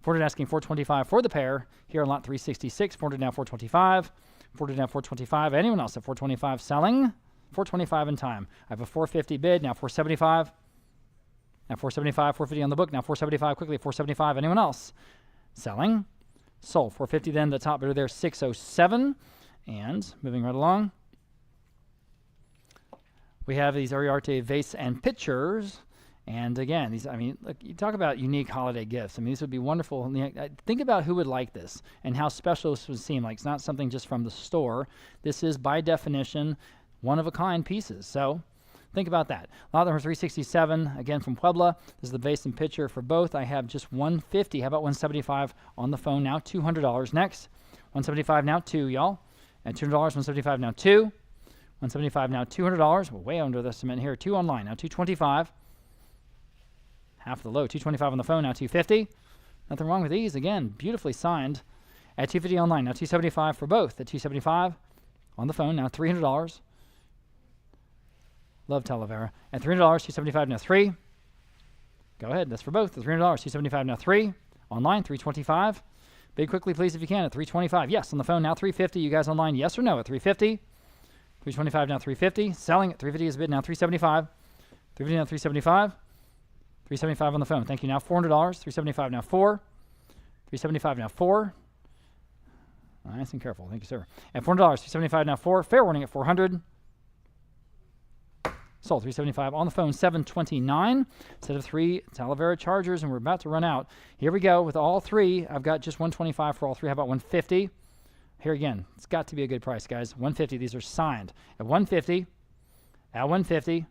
$400 asking $425 for the pair. Here on lot 366, $400 now $425. $400 now $425. Anyone else at $425 selling? $425 in time. I have a $450 bid, now $475. Now $475, $450 on the book, now $475 quickly, $475. Anyone else? Selling. Sold. $450 then, the top bidder there, $607. And moving right along, we have these Uriarte vase and pictures. And again, these, I mean, look, you talk about unique holiday gifts. I mean, these would be wonderful. Think about who would like this and how special this would seem. Like, it's not something just from the store. This is, by definition, one-of-a-kind pieces. So think about that. Lot number 367, again from Puebla. This is the vase and pitcher for both. I have just $150. How about $175 on the phone now? $200 next. $175 now, 2, y'all. At $200, $175 now, 2. $175 now, $200. We're way under the cement here. 2 online now, $225. Half the low, $225 on the phone, now $250. Nothing wrong with these. Again, beautifully signed. At $250 online, now $275 for both. At $275 on the phone, now $300. Love Talavera. At $300, $275 now 3. Go ahead, that's for both. At $300, $275 now 3. Online, $325. Bid quickly, please, if you can, at $325. Yes, on the phone, now $350. You guys online, yes or no at $350? $325 now $350. Selling at $350 is bid, now $375. $350 now $375. $375 on the phone. Thank you. Now $400. $375 now 4. $375 now 4. Nice and careful. Thank you, sir. At $400. $375 now 4. Fair warning at $400. Sold $375 on the phone. $729 instead of 3 Talavera Chargers, and we're about to run out. Here we go with all 3. I've got just $125 for all 3. How about $150? Here again, it's got to be a good price, guys. $150. These are signed at $150. At $150.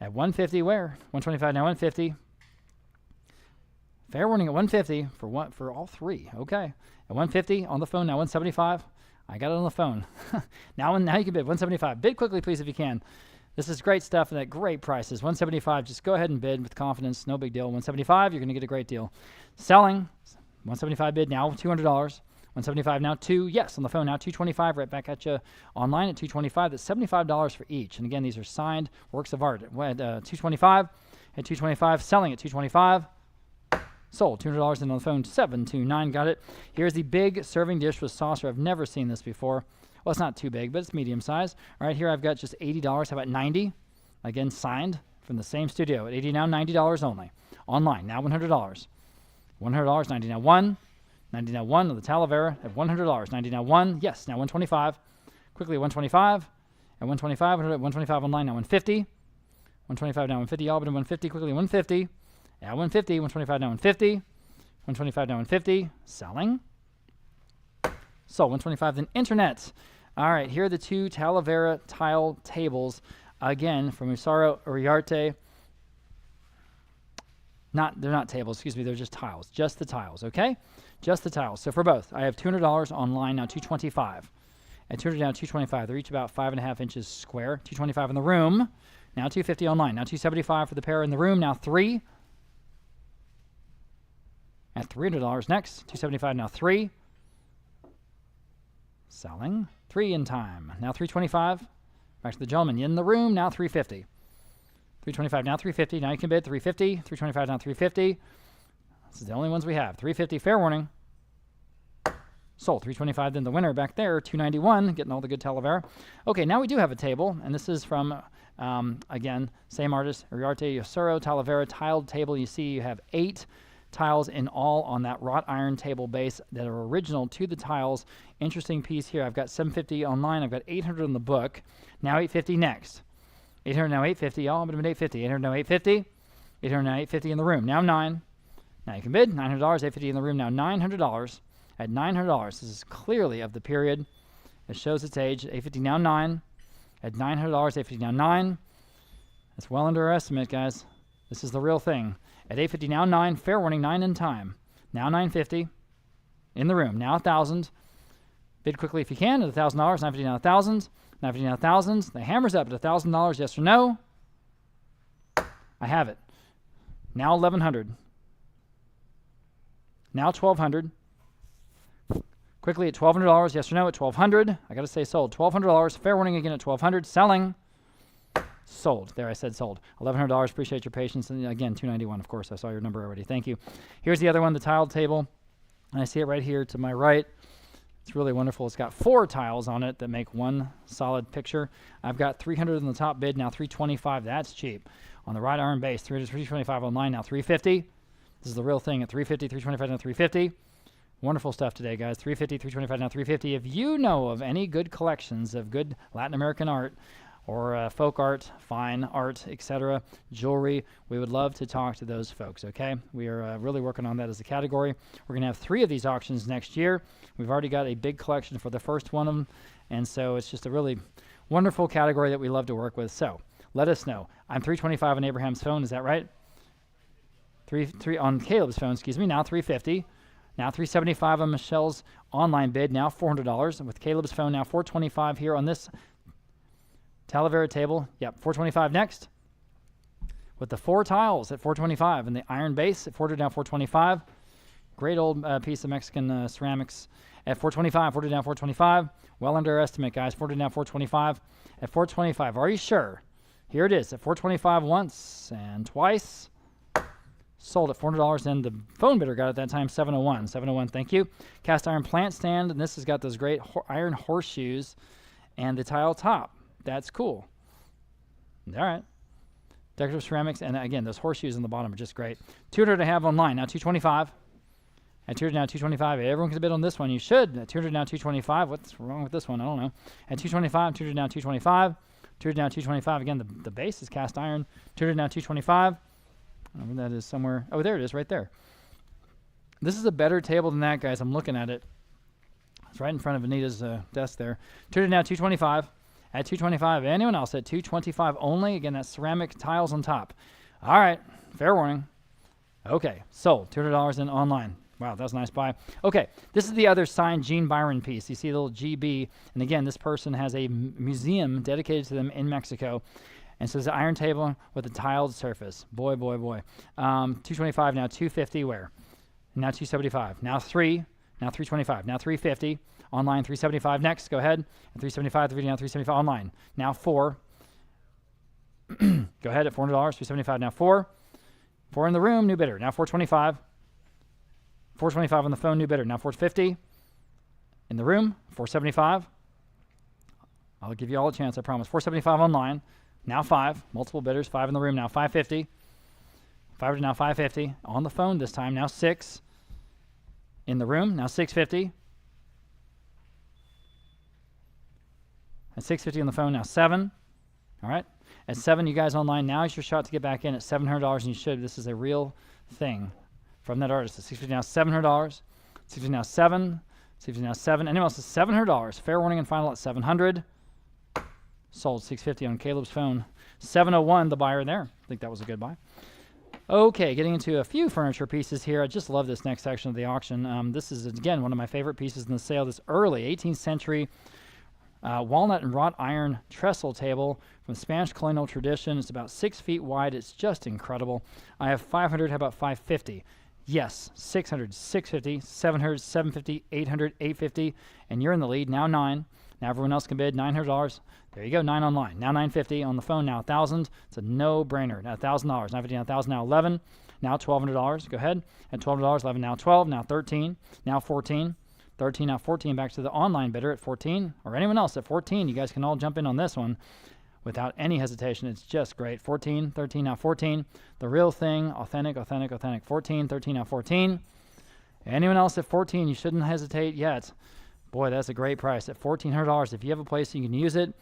At $150, where? $125 now, $150. Fair warning at $150 for all 3. Okay. At $150 on the phone now, $175. I got it on the phone. now you can bid $175. Bid quickly, please, if you can. This is great stuff and at great prices. $175. Just go ahead and bid with confidence. No big deal. $175. You're going to get a great deal. Selling. $175 bid now, $200. $175 now 2. Yes, on the phone now $225. Right back at you online at $225. That's $75 for each. And again, these are signed works of art. At $225. At $225. Selling at $225. Sold $200. And on the phone $729. Got it. Here's the big serving dish with saucer. I've never seen this before. Well, it's not too big, but it's medium size. All right, here I've got just $80. How about $90? Again, signed from the same studio at $80 now, $90 only. Online now $100. $100. $90 now 1. $90 now 1 of the Talavera at $100. $90 now 1. Yes, now $125. Quickly $125. At $125. $125 online now $150. $125 now $150. All but $150. Quickly $150. At $150. $125 now $150. $125 now $150. Selling. So $125 then internet. All right, here are the 2 Talavera tile tables. Again, from Usaro Uriarte. They're not tables, excuse me, they're just tiles. Just the tiles, okay? Just the tiles. So for both, I have $200 online, now $225. At $200 now $225. They're each about 5.5 inches square. $225 in the room, now $250 online. Now $275 for the pair in the room, now 3. At $300 next, $275 now 3. Selling 3 in time. Now $325. Back to the gentleman in the room, now $350. $325 now $350. Now you can bid $350. $325 now $350. This is the only ones we have. $350. Fair warning. Sold. $325. Then the winner back there, $291. Getting all the good Talavera. Okay, now we do have a table, and this is from again same artist, Uriarte Yosuro Talavera tiled table. You see, you have 8 tiles in all on that wrought iron table base that are original to the tiles. Interesting piece here. I've got $750 online. I've got $800 in the book. Now $850 next. $800 now $850. Oh, but I'm at $850. $800 now $850. $800 now $850 in the room. Now 9. Now you can bid $900. $850 in the room. Now $900. At $900, this is clearly of the period. It shows its age. $850 now 9. At $900, $850 now 9. That's well under our estimate, guys. This is the real thing. At $850 now 9. Fair warning, 9 in time. Now $950 in the room. Now $1,000. Bid quickly if you can at $1,000. $950 now $1,000. $950 now $1,000. The hammer's up at $1,000. Yes or no? I have it. Now $1,100. Now $1,200. Quickly at $1,200. Yes or no at $1,200. I got to say sold. $1,200. Fair warning again at $1,200. Selling. Sold. There, I said sold. $1,100. Appreciate your patience. And again, $291. Of course, I saw your number already. Thank you. Here's the other one, the tiled table. And I see it right here to my right. It's really wonderful. It's got 4 tiles on it that make one solid picture. I've got $300 in the top bid. Now $325. That's cheap. On the right iron base, $325 online. Now $350. This is the real thing at $350. $325 now $350. Wonderful stuff today, guys. $350, $325, now $350. If you know of any good collections of good Latin American art or folk art, fine art, etc., jewelry, we would love to talk to those folks, okay? We are really working on that as a category. We're going to have 3 of these auctions next year. We've already got a big collection for the first one of them, and so it's just a really wonderful category that we love to work with. So let us know. I'm $325 on Abraham's phone. Is that right? 3 on Caleb's phone, excuse me. Now $350. Now $375 on Michelle's online bid. Now $400. And with Caleb's phone, now $425 here on this Talavera table. Yep, $425 next. With the 4 tiles at $425 and the iron base at $400 now $425. Great old piece of Mexican ceramics at $425. $400 now $425. Well under our estimate, guys. $400 now $425. At $425. Are you sure? Here it is at $425 once and twice. Sold at $400, and the phone bidder got at that time $701. $701, thank you. Cast iron plant stand, and this has got those great iron horseshoes and the tile top. That's cool. All right. Decorative ceramics, and again, those horseshoes on the bottom are just great. $200 to have online, now $225. At $200 now $225. Everyone can bid on this one. You should. At $200 now $225. What's wrong with this one? I don't know. At $225, $200 now $225. $200 now $225. Again, the base is cast iron. $200 now $225. That is somewhere. Oh, there it is, right there. This is a better table than that, guys. I'm looking at it. It's right in front of Anita's desk there. $200 now $225. At $225. Anyone else at $225 only? Again, that's ceramic tiles on top. All right, fair warning. Okay, sold. $200 in online. Wow, that was a nice buy. Okay, this is the other signed Gene Byron piece. You see the little GB, and again, this person has a museum dedicated to them in Mexico. And so it's an iron table with a tiled surface. Boy, boy, boy. $225 now, $250 where? Now $275. Now 3. Now $325. Now $350. Online $375 next. Go ahead. And $375. $350 now $375 online. Now 4. Go ahead at $400. $375 now 4. 4 in the room. New bidder. Now $425. $425 on the phone. New bidder. Now $450. In the room. $475. I'll give you all a chance. I promise. $475 online. Now 5, multiple bidders, 5 in the room, now $550. 5 now $550. On the phone this time, now 6. In the room, now $650. At $650 on the phone, now 7. All right. At 7, you guys online, now is your shot to get back in at $700, and you should. This is a real thing from that artist. At $650 now $700. $650 now 7. $650 now 7. Anyone else is $700. Fair warning and final at $700. Sold $650 on Caleb's phone. $701, the buyer there. I think that was a good buy. Okay, getting into a few furniture pieces here. I just love this next section of the auction. This is, again, one of my favorite pieces in the sale. This early 18th century walnut and wrought iron trestle table from the Spanish colonial tradition. It's about 6 feet wide. It's just incredible. I have 500. How about 550? Yes, 600, 650, 700, 750, 800, 850, and you're in the lead. Now 9. Now everyone else can bid $900. There you go, 9 online. Now 950 on the phone. Now 1,000. It's a no-brainer. Now $1,000. Now 50. Now 1,000. Now 11. Now $1,200. Go ahead. At $1,200. 11. Now 12. Now 13. Now 14. 13. Now 14. Back to the online bidder at 14, or anyone else at 14. You guys can all jump in on this one without any hesitation. It's just great. 14. 13. Now 14. The real thing. Authentic. Authentic. Authentic. 14. 13. Now 14. Anyone else at 14? You shouldn't hesitate yet. Boy, that's a great price at $1,400. If you have a place you can use it,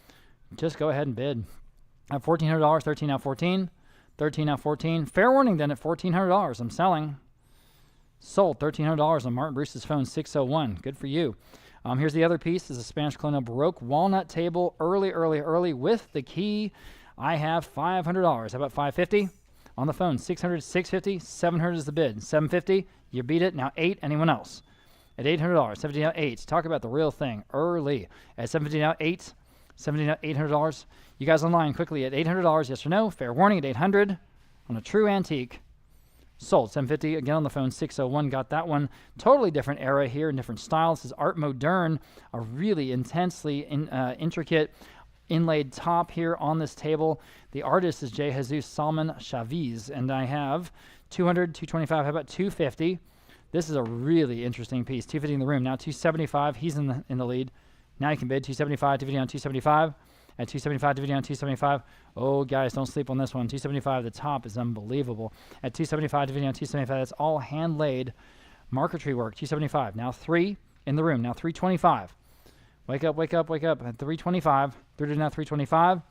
just go ahead and bid. At $1,400, 13 now 14, 13 now 14. Fair warning then at $1,400. I'm selling. Sold $1,300 on Martin Bruce's phone 601. Good for you. Here's the other piece. This is a Spanish colonial Baroque walnut table. Early with the key. I have $500. How about 550? On the phone 600, 650, 700 is the bid. 750, you beat it. Now 8. Anyone else? At $800, 70 now 8. Talk about the real thing. Early. At 70 now 8. 70 now $800. You guys online quickly at $800. Yes or no? Fair warning at 800 on a true antique. Sold. 750 again on the phone 601. Got that one. Totally different era here and different style. This is Art Moderne. A really intensely intricate inlaid top here on this table. The artist is J. Jesus Salmon Chavez. And I have 200, 225. How about 250? This is a really interesting piece. 250 in the room. Now 275. He's in the lead. Now you can bid 275, 250 on 275. At 275, 250 on 275. Oh, guys, don't sleep on this one. 275, the top is unbelievable. At 275, 250 on 275, that's all hand-laid marquetry work. 275. Now 3 in the room. Now 325. Wake up, wake up, wake up. At 325. 3 to now 325.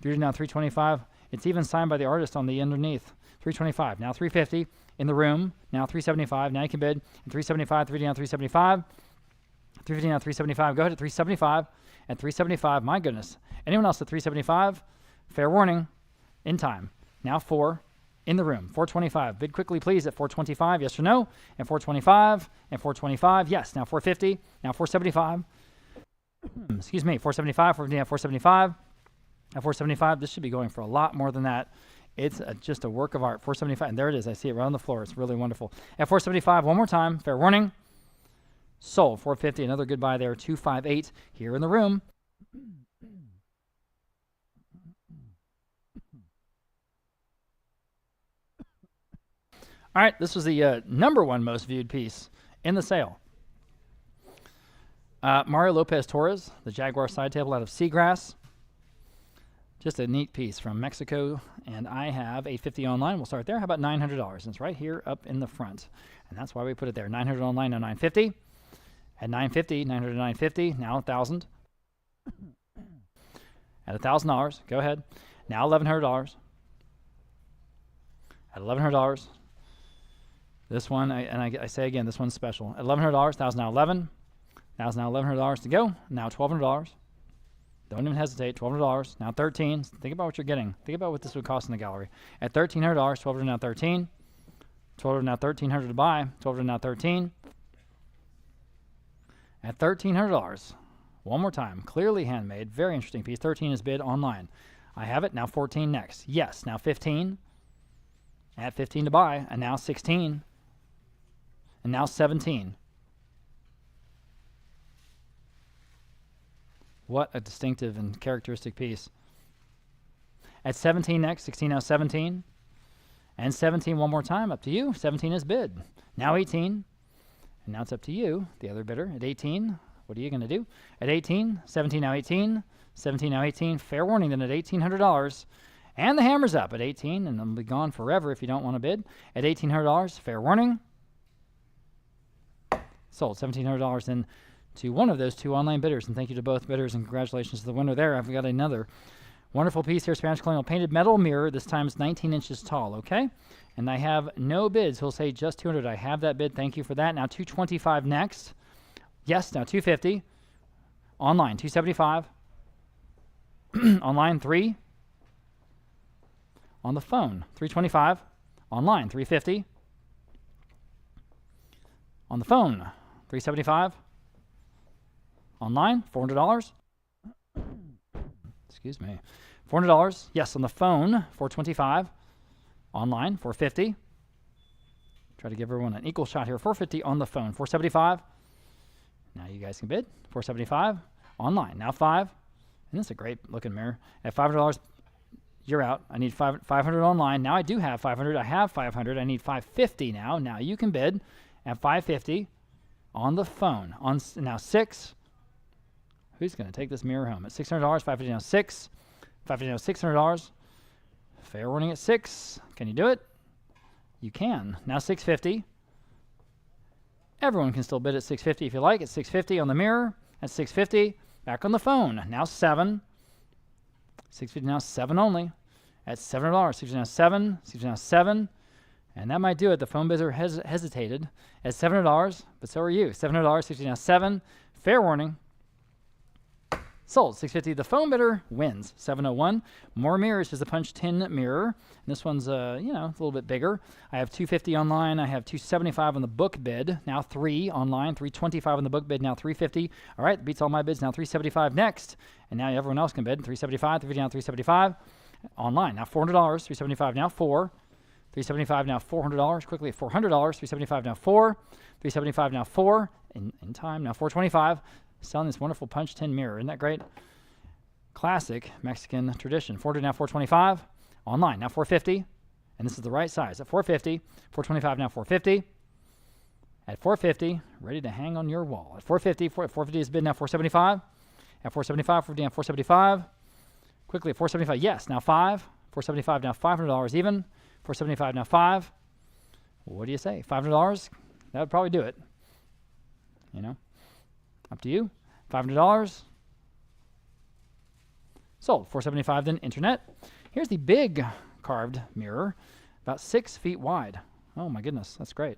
3 to now 325. It's even signed by the artist on the underneath. 325. Now 350 in the room. Now 375. Now you can bid. At 375, 3 down 375. 350 now 375. Go ahead at 375. At 375. My goodness. Anyone else at 375? Fair warning. In time. Now 4 in the room. 425. Bid quickly, please, at 425. Yes or no? And 425. And 425. Yes. Now 450. Now 475. Excuse me. 475. 450. Now 475. At 475. This should be going for a lot more than that. It's just a work of art. 475. And there it is. I see it right on the floor. It's really wonderful. At 475. One more time. Fair warning. Sold. 450. Another good buy there. 258 here in the room. All right. This was the number one most viewed piece in the sale. Mario Lopez Torres, the Jaguar side table out of Seagrass. Just a neat piece from Mexico, and I have $850 online. We'll start there. How about $900? It's right here up in the front, and that's why we put it there. $900 online, now $950. At $950, $900 to $950, now $1,000. At $1,000, go ahead. Now $1,100. At $1,100, this one, I say again, this one's special. At $1,100, $1,000 now $11. $1,000 now $1,100 to go. Now $1,200. Don't even hesitate. $1,200. Now $13. Think about what you're getting. Think about what this would cost in the gallery. At $1,300, $1,200 now $13. $1,200 now $1,300 to buy. $1,200 now $13. At $1,300. One more time. Clearly handmade. Very interesting piece. 13 is bid online. I have it. Now 14 next. Yes. Now 15. At 15 to buy. And now 16. And now 17. What a distinctive and characteristic piece. At 17 next, 16 now 17. And 17 one more time, up to you. 17 is bid. Now 18. And now it's up to you, the other bidder. At 18, what are you going to do? At 18, 17 now 18. 17 now 18. Fair warning then at $1,800. And the hammer's up at 18, and it'll be gone forever if you don't want to bid. At $1,800, fair warning. Sold $1,700 in to one of those two online bidders, and thank you to both bidders, and congratulations to the winner there. I've got another wonderful piece here, Spanish colonial painted metal mirror. This time it's 19 inches tall, okay? And I have no bids. He'll say just 200. I have that bid. Thank you for that. Now 225 next. Yes, now 250. Online, 275. Online, 3. On the phone, 325. Online, $350. On the phone, $375. Online, $400. Excuse me. $400. Yes, on the phone, $425. Online, $450. Try to give everyone an equal shot here. $450 on the phone, $475. Now you guys can bid. $475. Online, now $5. And this is a great looking mirror. At $500, you're out. I need $500 online. Now I do have $500. I have $500. I need $550 now. Now you can bid at $550 on the phone. On now 6. Who's going to take this mirror home? At $600, $550 now 6. $550 now $600. Fair warning at 6. Can you do it? You can. Now $650. Everyone can still bid at $650 if you like. At $650 on the mirror. At $650. Back on the phone. Now 7. $650 now 7 only. At $700. $650 now 7. $650 now 7. And that might do it. The phone bidder hesitated at $700, but so are you. $700. $650 now 7. Fair warning. Sold. $650. The phone bidder wins. 701. More mirrors. There's a punch tin mirror. And this one's a little bit bigger. I have $250 online. I have $275 on the book bid. Now 3 online. $325 on the book bid. Now $350. All right, beats all my bids. Now $375 next. And now everyone else can bid. $375. $350 now $375 online. Now $400. $375 now 4. $375 now $400. Quickly at $400. $375 now 4. $375 now 4. In time now $425. Selling this wonderful punch tin mirror. Isn't that great? Classic Mexican tradition. $400 now $425. Online now $450. And this is the right size. At $450. $425 now $450. At $450, ready to hang on your wall. At $450, $450 is bid now $475. At $475, $450 now $475. Quickly at $475, yes, now 5. $475 now $500 even. $475 now 5. What do you say? $500? That would probably do it. Up to you. $500. Sold. $475 then internet. Here's the big carved mirror, about 6 feet wide. Oh my goodness, that's great.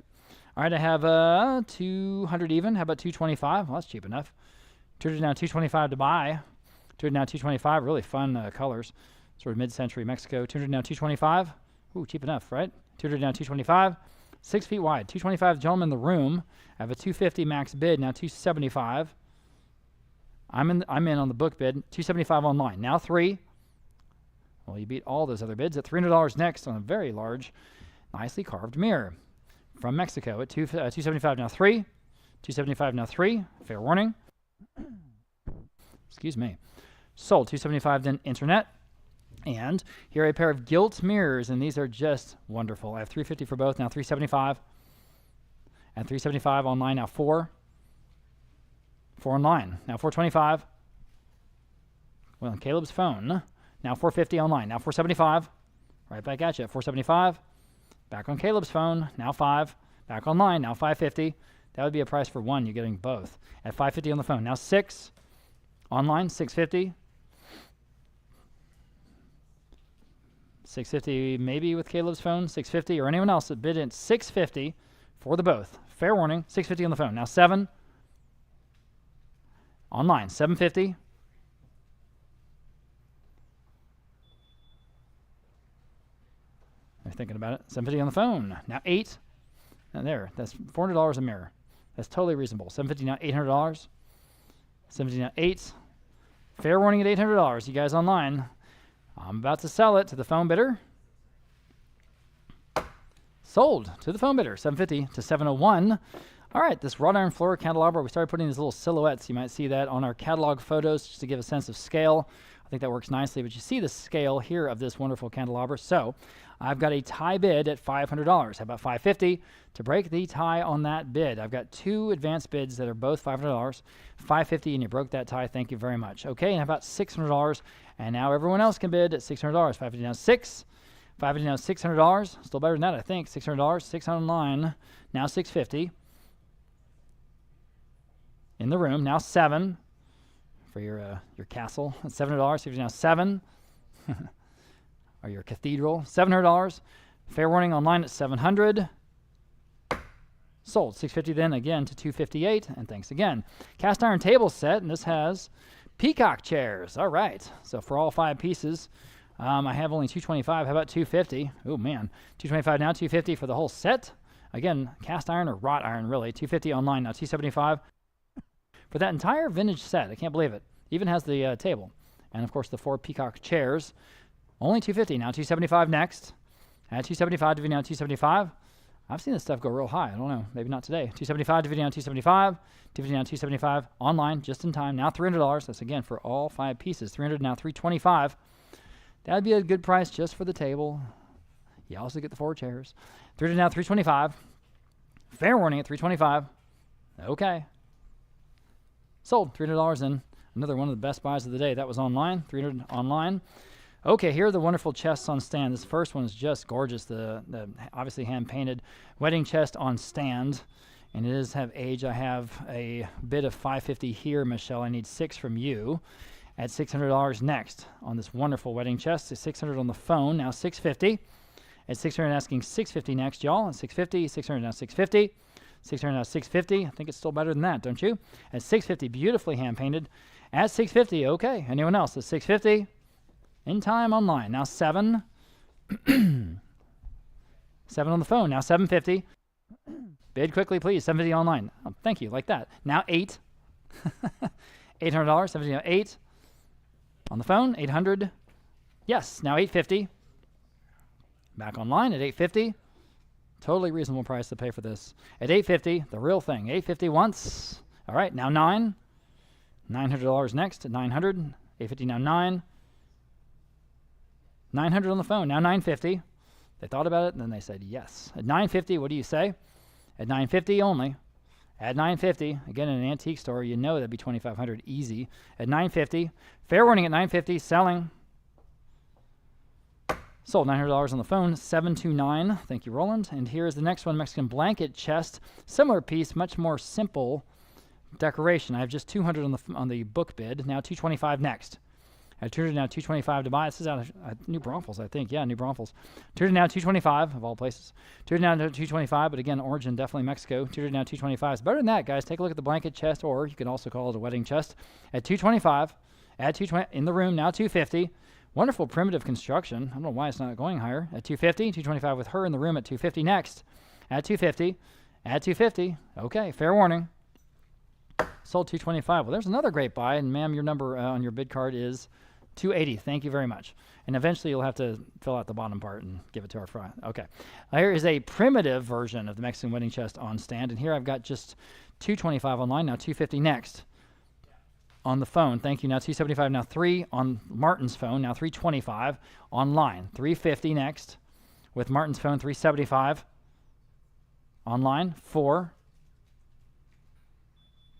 All right, I have 200 even. How about 225? Well, that's cheap enough. $200 now $225 to buy. $200 now $225. Really fun colors. Sort of mid-century Mexico. $200 now $225. Ooh, cheap enough, right? $200 now $225. 6 feet wide. $225, gentlemen in the room. I have a $250 max bid. Now $275. I'm in on the book bid. $275 online. Now 3. Well, you beat all those other bids. At $300 next on a very large, nicely carved mirror from Mexico. At $275 now 3. $275 now 3. Fair warning. Excuse me. Sold. $275 then internet. And here are a pair of gilt mirrors, and these are just wonderful. I have $350 for both, now $375. And $375 online, now 4. 4 online, now $425. Well, on Caleb's phone, now $450 online, now $475. Right back at you at $475. Back on Caleb's phone, now 5. Back online, now $550. That would be a price for one. You're getting both. At $550 on the phone, now 6. Online, $650. $650 maybe with Caleb's phone, $650 or anyone else that bid in $650 for the both. Fair warning, $650 on the phone. Now 7. Online, $750. They're thinking about it. $750 on the phone. Now 8. And there, that's $400 a mirror. That's totally reasonable. $750 now $800. $750 now 8. Fair warning at $800. You guys online. I'm about to sell it to the phone bidder. Sold to the phone bidder, $750 to $701. All right, this wrought iron floor candelabra, we started putting these little silhouettes. You might see that on our catalog photos just to give a sense of scale. I think that works nicely, but you see the scale here of this wonderful candelabra. So I've got a tie bid at $500. How about $550 to break the tie on that bid? I've got 2 advanced bids that are both $500. $550, and you broke that tie. Thank you very much. Okay, and how about $600? And now everyone else can bid at $600. $550 now 6. $550 now $600. Still better than that, I think. $600. 6 online. Now $650. In the room. Now 7 for your castle. That's $700. $550 now 7. Or your cathedral. $700. Fair warning online at $700. Sold. $650 then again to $258. And thanks again. Cast iron table set, and this has peacock chairs. All right. So for all 5 pieces, I have only 225. How about 250? Oh man, 225 now, 250 for the whole set. Again, cast iron or wrought iron, really. 250 online now, 275 for that entire vintage set. I can't believe it. Even has the table, and of course the 4 peacock chairs. Only 250 now, 275 next. At 275 to now 275. I've seen this stuff go real high. I don't know. Maybe not today. 275 to now 275. 250 now 275. Online, just in time. Now $300. That's again for all 5 pieces. 300 now 325. That would be a good price just for the table. You also get the 4 chairs. 300 now 325. Fair warning at 325. Okay. Sold. $300 in. Another one of the best buys of the day. That was online. 300 online. Okay, here are the wonderful chests on stand. This first one is just gorgeous. The obviously hand-painted wedding chest on stand. And it does have age. I have a bid of $550 here, Michelle. I need 6 from you. At $600 next on this wonderful wedding chest. It's $600 on the phone. Now $650. At $600 asking $650 next, y'all. At $650. $600 now $650. $600 now $650. I think it's still better than that, don't you? At $650, beautifully hand-painted. At $650, okay. Anyone else? At $650. In time online. Now 7. 7 on the phone. Now $750. Bid quickly, please. $750 online. Oh, thank you. Like that. Now 8. $800. $750 now 8. On the phone. 800. Yes. Now $850. Back online at $850. Totally reasonable price to pay for this. At $850. The real thing. $850 once. All right. Now 9. $900 next at $900. $850 now 9. $900 on the phone. Now $950. They thought about it and then they said yes. At $950, what do you say? At $950 only. At $950, again in an antique store, you know that'd be $2,500 easy. At $950, fair warning at $950, selling. Sold $900 on the phone. 729. Thank you, Roland. And here's the next one, Mexican blanket chest. Similar piece, much more simple decoration. I have just 200 on the book bid. Now 225 next. At 200 now 225 to buy. This is out of New Braunfels, I think. Yeah, New Braunfels. 200 now 225 of all places. 200 now 225, but again, origin definitely Mexico. 200 now 225. It's better than that, guys. Take a look at the blanket chest, or you can also call it a wedding chest. At 225, at 220 in the room now 250. Wonderful primitive construction. I don't know why it's not going higher. At 250, 225 with her in the room at 250 next. At 250, at 250. Okay, fair warning. Sold 225. Well, there's another great buy, and ma'am, your number on your bid card is 280. Thank you very much. And eventually you'll have to fill out the bottom part and give it to our friend. Okay. Here is a primitive version of the Mexican wedding chest on stand. And here I've got just 225 online. Now 250 next on the phone. Thank you. Now 275. Now 3 on Martin's phone. Now 325 online. 350 next with Martin's phone. 375 online. 4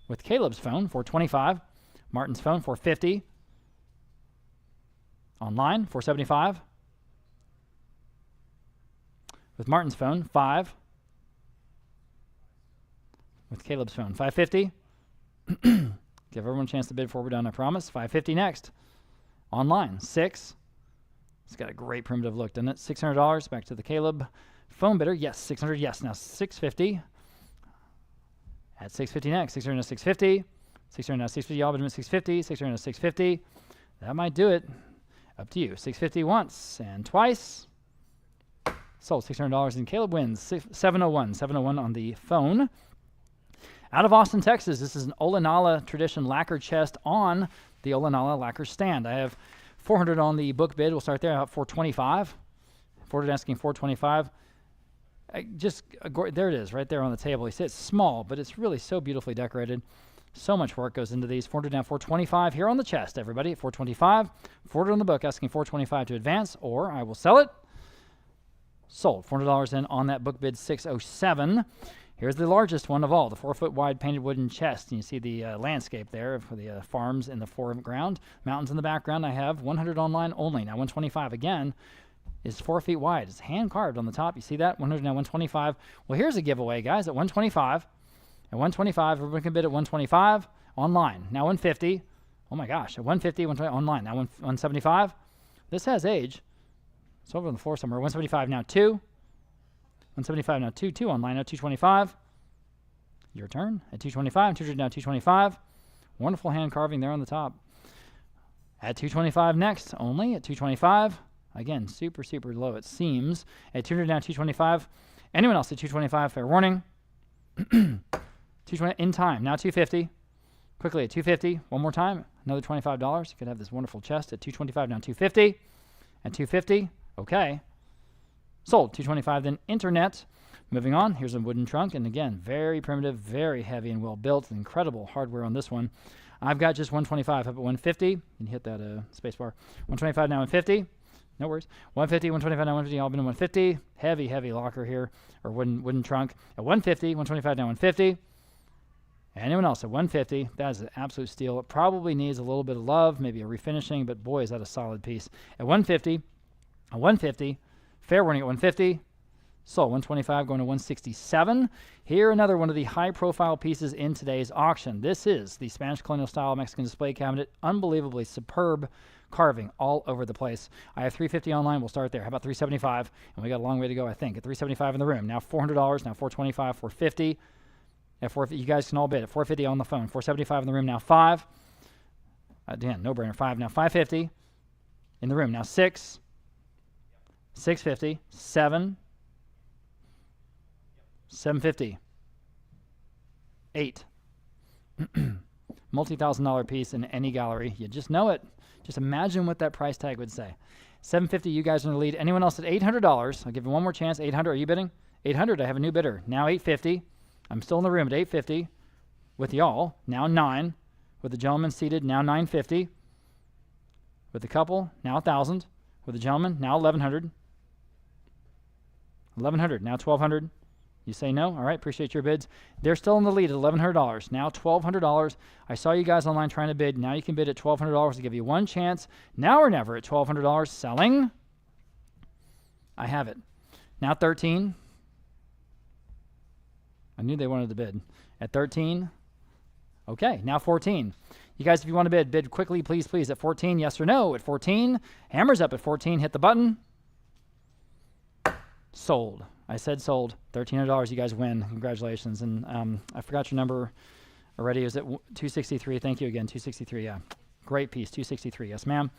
with Caleb's phone. 425. Martin's phone. 450. Online, 475. With Martin's phone, 5. With Caleb's phone, 550. Give everyone a chance to bid before we're done, I promise. 550 next. Online, 6. It's got a great primitive look, doesn't it? $600. Back to the Caleb phone bidder. Yes, 600. Yes, now 650. At 650 next. 600 now 650. 600 now 650. Y'all been at 650. 600 now 650. That might do it. Up to you. 650 once and twice. Sold $600 and Caleb wins. 701. 701 on the phone. Out of Austin, Texas, this is an Olanala Tradition lacquer chest on the Olanala lacquer stand. I have 400 on the book bid. We'll start there. I have 425. 400 asking 425. There it is, right there on the table. You see it's small, but it's really so beautifully decorated. So much work goes into these. 400 now 425 here on the chest, everybody. 425. 400 on the book, asking 425 to advance, or I will sell it. Sold. $400 in on that book bid 607. Here's the largest one of all, the 4-foot wide painted wooden chest. And you see the landscape there for the farms in the foreground, mountains in the background. I have 100 online only. Now 125 again is 4 feet wide. It's hand carved on the top. You see that? 100 now 125. Well, here's a giveaway, guys, at 125. At 125, everyone can bid at 125 online. Now 150. Oh my gosh, at 150, 120 online. Now 175. This has age. It's over on the floor somewhere. 175 now 2. 175 now 2 online. Now 225. Your turn at 225. 200 now 225. Wonderful hand carving there on the top. At 225 next, only at 225. Again, super, super low it seems. At 200 now, 225. Anyone else at 225? Fair warning. 220 in time. Now 250. Quickly at 250. One more time. Another $25. You could have this wonderful chest at 225 now 250. At 250. Okay. Sold. 225 then internet. Moving on. Here's a wooden trunk. And again, very primitive, very heavy and well built. Incredible hardware on this one. I've got just 125 up at 150. You can hit that space bar. 125 now 150. No worries. 150, 125 now 150. All been 150. Heavy, heavy locker here. Or wooden trunk. At 150, 125 now 150. Anyone else at 150? That is an absolute steal. It probably needs a little bit of love, maybe a refinishing, but boy, is that a solid piece. At 150, a 150, fair warning at 150. Sold. 125 going to 167. Here another one of the high-profile pieces in today's auction. This is the Spanish colonial style Mexican display cabinet. Unbelievably superb carving all over the place. I have 350 online. We'll start there. How about 375? And we got a long way to go, I think. At 375 in the room. Now $400. Now 425, 450. At 450, you guys can all bid. At 450 on the phone. 475 in the room. Now 5. Dan, no brainer. 5. Now 550 in the room. Now 6. 650. 7. 750. 8. Multi-$1,000 piece in any gallery. You just know it. Just imagine what that price tag would say. 750, you guys are in the lead. Anyone else at $800? I'll give you one more chance. 800, are you bidding? 800, I have a new bidder. Now 850. I'm still in the room at 850 with y'all. Now 9. With the gentleman seated, now 950. With the couple, now 1,000. With the gentleman, now 1,100. 1,100, now 1,200. You say no? All right, appreciate your bids. They're still in the lead at $1,100. Now $1,200. I saw you guys online trying to bid. Now you can bid at $1,200 to give you one chance. Now or never at $1,200. Selling. I have it. Now 13. I knew they wanted to bid. At 13. Okay, now 14. You guys, if you want to bid quickly, please, please. At 14, yes or no. At 14. Hammer's up at 14. Hit the button. Sold. I said sold. $1,300. You guys win. Congratulations. And I forgot your number already. Is it 263? Thank you again. 263. Yeah. Great piece. 263. Yes, ma'am.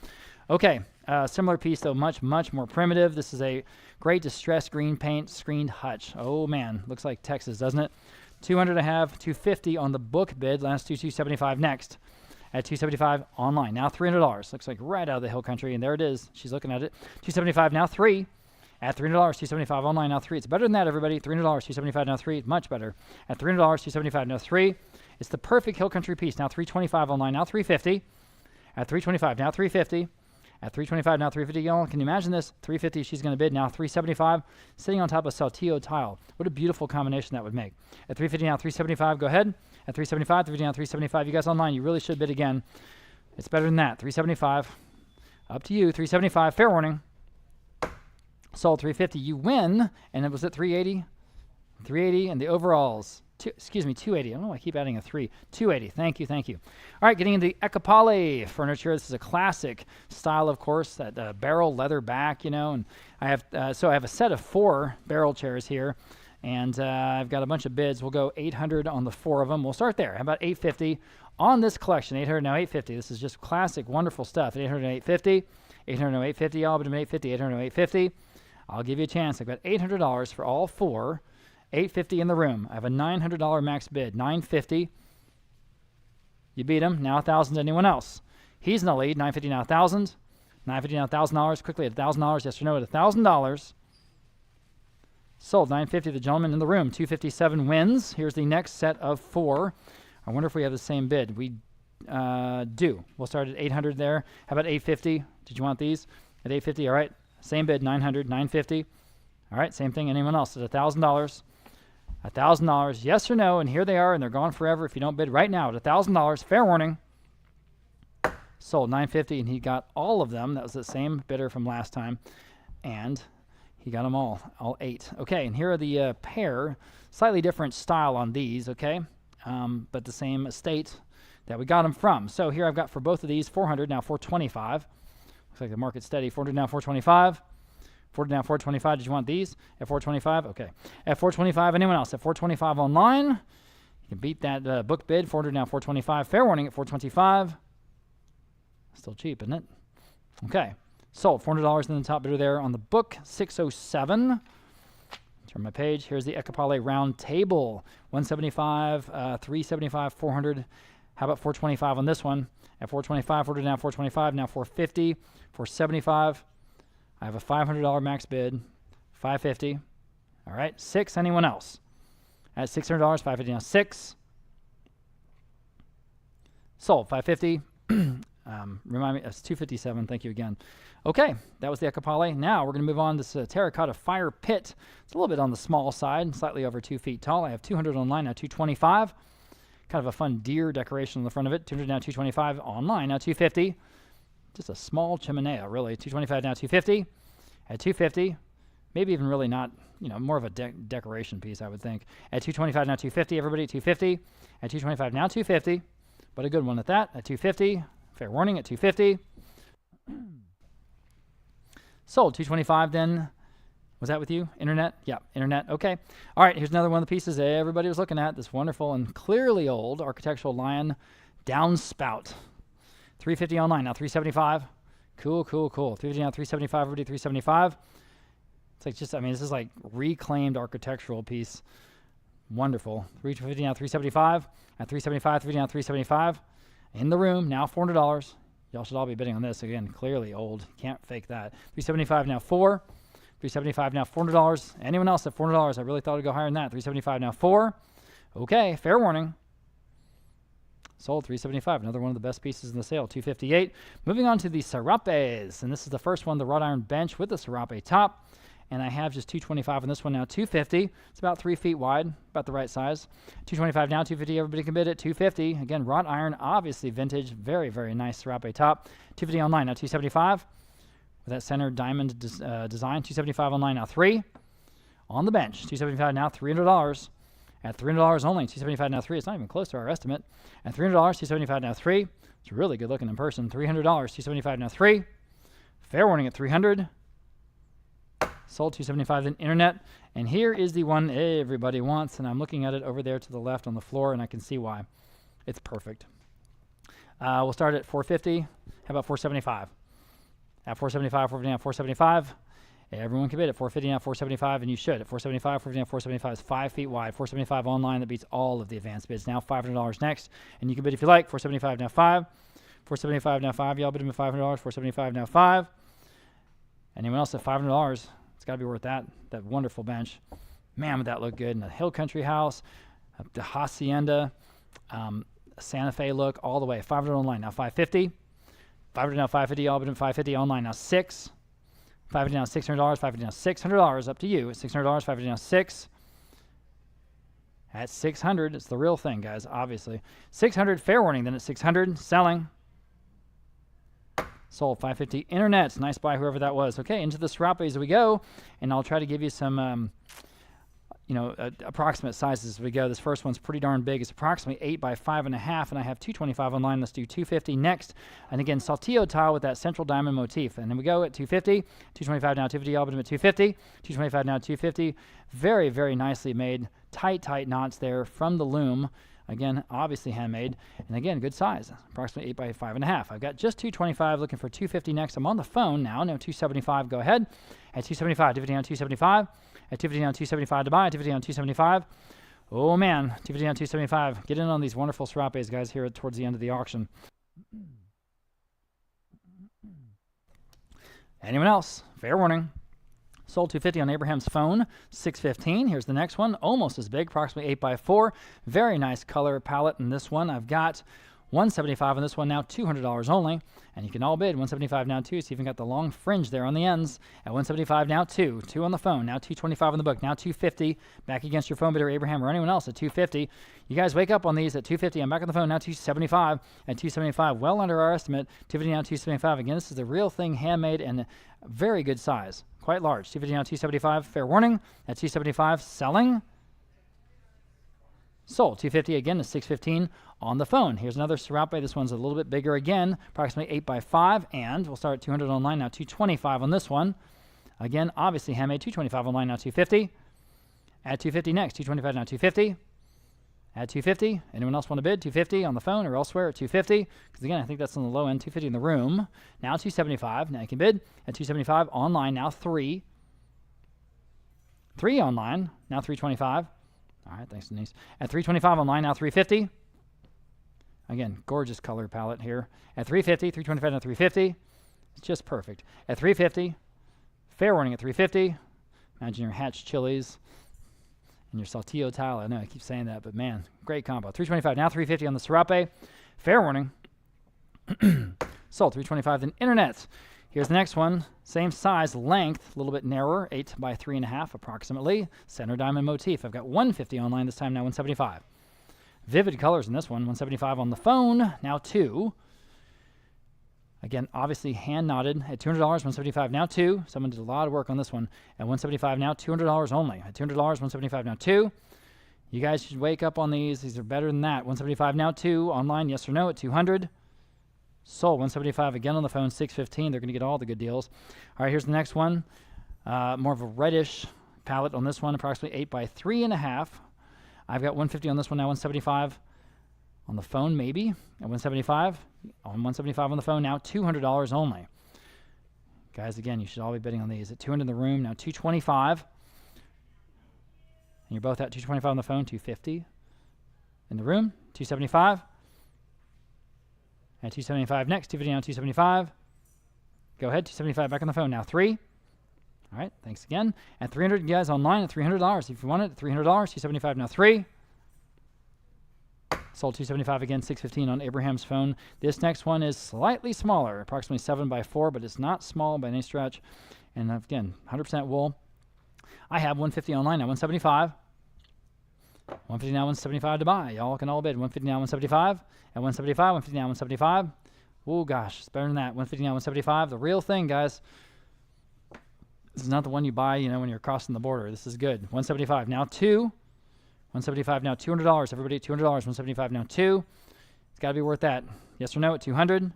Okay. Similar piece, though, much, much more primitive. This is a great distressed green paint screened hutch. Oh, man. Looks like Texas, doesn't it? 200 I have. 250 on the book bid. Last 275 next. At 275 online. Now $300. Looks like right out of the hill country. And there it is. She's looking at it. 275 now 3. At $300, 275 online, now 3. It's better than that, everybody. $300, 275 now 3. Much better. At $300, 275 now 3. It's the perfect hill country piece. Now 325 online, now 350. At 325, now 350. At 325, now 350. Y'all, can you imagine this? 350, she's going to bid now 375, sitting on top of Saltillo tile. What a beautiful combination that would make. At 350, now 375. Go ahead. At 375, 350 now 375. You guys online, you really should bid again. It's better than that. 375. Up to you. 375. Fair warning. Sold 350. You win, and it was at 380. 380, and the overalls. 280. I don't know why I keep adding a 3. 280. Thank you, thank you. All right, getting into the Ecopale furniture. This is a classic style, of course, that barrel leather back, you know. And I have I have a set of 4 barrel chairs here, and I've got a bunch of bids. We'll go 800 on the 4 of them. We'll start there. How about 850 on this collection? 800 now 850. This is just classic, wonderful stuff. 800 and 850. 800 now 850. Y'all, but 850. 800 now 850. I'll give you a chance. I've got $800 for all 4. 850 in the room. I have a $900 max bid. 950. You beat him. Now 1,000 to anyone else. He's in the lead. 950 now 1,000. 950 now $1,000. Quickly at $1,000. Yes or no at $1,000. Sold. 950. The gentleman in the room. 257 wins. Here's the next set of 4. I wonder if we have the same bid. We do. We'll start at 800 there. How about 850? Did you want these? At 850. All right. Same bid, 900, 950. All right, same thing. Anyone else at $1,000? $1,000, yes or no? And here they are, and they're gone forever if you don't bid right now at $1,000. Fair warning. Sold 950, and he got all of them. That was the same bidder from last time, and he got them all 8. Okay, and here are the pair. Slightly different style on these, okay, but the same estate that we got them from. So here I've got for both of these 400, now 425. Looks like the market's steady. 400 now 425. 400 now 425. Did you want these? At 425? Okay. At 425, anyone else? At 425 online. You can beat that book bid. 400 now 425. Fair warning at 425. Still cheap, isn't it? Okay. Sold. $400 in the top bidder there on the book. 607. Turn my page. Here's the Ecopale round table. 175, 375, 400. How about 425 on this one? At 425, ordered now 425, now 450, 475. I have a $500 max bid. 550. All right. 6. Anyone else? At $600, 550 now 6. Sold. 550. Remind me, it's 257. Thank you again. Okay, that was the Ecopale. Now we're going to move on to this terracotta fire pit. It's a little bit on the small side, slightly over 2 feet tall. I have 200 online, now 225. Kind of a fun deer decoration on the front of it. 200 now 225 online, now 250. Just a small chimenea, really. 225 now 250. At 250, maybe even really not, more of a decoration piece, I would think. At 225 now 250, everybody, 250. At 225 now 250, but a good one at that. At 250, fair warning, at 250. Sold. 225 then. Was that with you? Internet? Yeah, internet. Okay. All right, here's another one of the pieces everybody was looking at. This wonderful and clearly old architectural lion downspout. 350 online, now 375. Cool. 350 now 375, everybody, 375. It's like this is like reclaimed architectural piece. Wonderful. 350 now 375. At 375, 350 now 375. In the room, now $400. Y'all should all be bidding on this. Again, clearly old. Can't fake that. 375 now 4. 375 now $400. Anyone else at $400? I really thought it'd go higher than that. 375 now 4. Okay, fair warning. Sold. 375. Another one of the best pieces in the sale. 258. Moving on to the serapes, and this is the first one, the wrought iron bench with the serape top. And I have just 225 on this one now. 250. It's about 3 feet wide, about the right size. 225 now. 250. Everybody can bid it. 250. Again, wrought iron, obviously vintage. Very, very nice serape top. 250 online now. 275 with that center diamond design. 275 online now. 3 on the bench. 275 now. $300. At $300 only. 275 now 3. It's not even close to our estimate. At $300. 275 now 3. It's really good looking in person. $300. 275 now 3. Fair warning at 300. Sold. 275 in internet. And here is the one everybody wants, and I'm looking at it over there to the left on the floor, and I can see why. It's perfect. We'll start at 450. How about 475? At 475, 450 now 475. Everyone can bid at 450 now 475, and you should. At 475, 450 now 475 is 5 feet wide. 475 online, that beats all of the advanced bids. Now $500 next, and you can bid if you like. 475 now 5. 475 now 5. Y'all bid him at $500. 475 now 5. Anyone else at $500? It's got to be worth that wonderful bench. Man, would that look good. And the Hill Country House, the Hacienda, Santa Fe look all the way. 500 online, now 550. 500 now 550, all but in 550 online, now 6. 550 now $600, 550 now $600, up to you. At $600, 550 now 6. At 600, it's the real thing, guys, obviously. 600, fair warning, then at 600, selling. Sold. 550 internet. Nice buy, whoever that was. Okay, into the serapes we go, and I'll try to give you some, approximate sizes as we go. This first one's pretty darn big. It's approximately 8 by 5.5, and I have 225 online. Let's do 250 next. And again, saltillo tile with that central diamond motif. And then we go at 250, 225 now, 250, all but at 250, 225 now, 250. Very, very nicely made. Tight knots there from the loom. Again, obviously handmade. And again, good size, approximately 8 by 5.5. I've got just 225, looking for 250 next. I'm on the phone now. No, 275, go ahead. At 275, 250 on 275. At 250 on 275 to buy. At 250 on 275. Oh man, 250 on 275. Get in on these wonderful serapes, guys, here towards the end of the auction. Anyone else? Fair warning. Sold 250 on Abraham's phone, 615. Here's the next one, almost as big, approximately 8 by 4. Very nice color palette in this one. I've got 175 on this one now, $200 only. And you can all bid 175 now 2. It's even got the long fringe there on the ends. At 175 now 2. 2 on the phone, now 225 on the book, now 250. Back against your phone bidder, Abraham, or anyone else at 250. You guys wake up on these at 250. I'm back on the phone now, 275. At 275, well under our estimate. 250 now 275. Again, this is the real thing, handmade and very good size. Quite large. 250 now 275. Fair warning. At 275, selling. Sold. 250 again to 615 on the phone. Here's another serape. This one's a little bit bigger again, approximately 8 by 5. And we'll start at 200 online now, 225 on this one. Again, obviously handmade. 225 online now, 250. At 250 next. 225 now, 250. At 250. Anyone else want to bid? 250 on the phone or elsewhere at 250. Because again, I think that's on the low end. 250 in the room. Now 275. Now you can bid at 275 online. Now 3. 3 online. Now 325. All right, thanks, Denise. At 325 online. Now 350. Again, gorgeous color palette here. At 350, 325 now 350. It's just perfect. At 350, fair warning at 350. Imagine your Hatch chilies and your Saltillo tile. I know I keep saying that, but man, great combo. 325 now 350 on the Serape. Fair warning. Sold 325. Then internet. Here's the next one. Same size, length, a little bit narrower, 8 by 3.5 approximately. Center diamond motif. I've got 150 online this time. Now 175. Vivid colors in this one. 175 on the phone. Now 2. Again, obviously hand knotted at $200, 175 now 2. Someone did a lot of work on this one. At 175 now, $200 only. At $200, 175 now 2. You guys should wake up on these. These are better than that. 175 now 2. Online, yes or no at 200. Sold 175 again on the phone, 615. They're going to get all the good deals. All right, here's the next one. More of a reddish palette on this one, approximately 8 by 3.5. I've got 150 on this one now, 175 on the phone, maybe. At 175, on 175 on the phone, now $200 only. Guys, again, you should all be bidding on these. At 200 in the room, now 225. And you're both at 225 on the phone, 250 in the room, 275. At 275 next, 250 now, 275. Go ahead, 275 back on the phone, now 3. All right, thanks again. At 300, guys, online at $300. If you want it, at $300, 275 now 3. Sold 275 again, 615 on Abraham's phone. This next one is slightly smaller, approximately 7 by 4, but it's not small by any stretch. And again, 100% wool. I have 150 online now, 175. 150 now, 175 to buy. Y'all can all bid. 150 now, 175. At 175, 150 now, 175. Oh gosh, it's better than that. 150 now, 175. The real thing, guys. This is not the one you buy, when you're crossing the border. This is good. 175 now 2. 175 now $200. Everybody at $200. 175 now 2. It's got to be worth that. Yes or no at 200?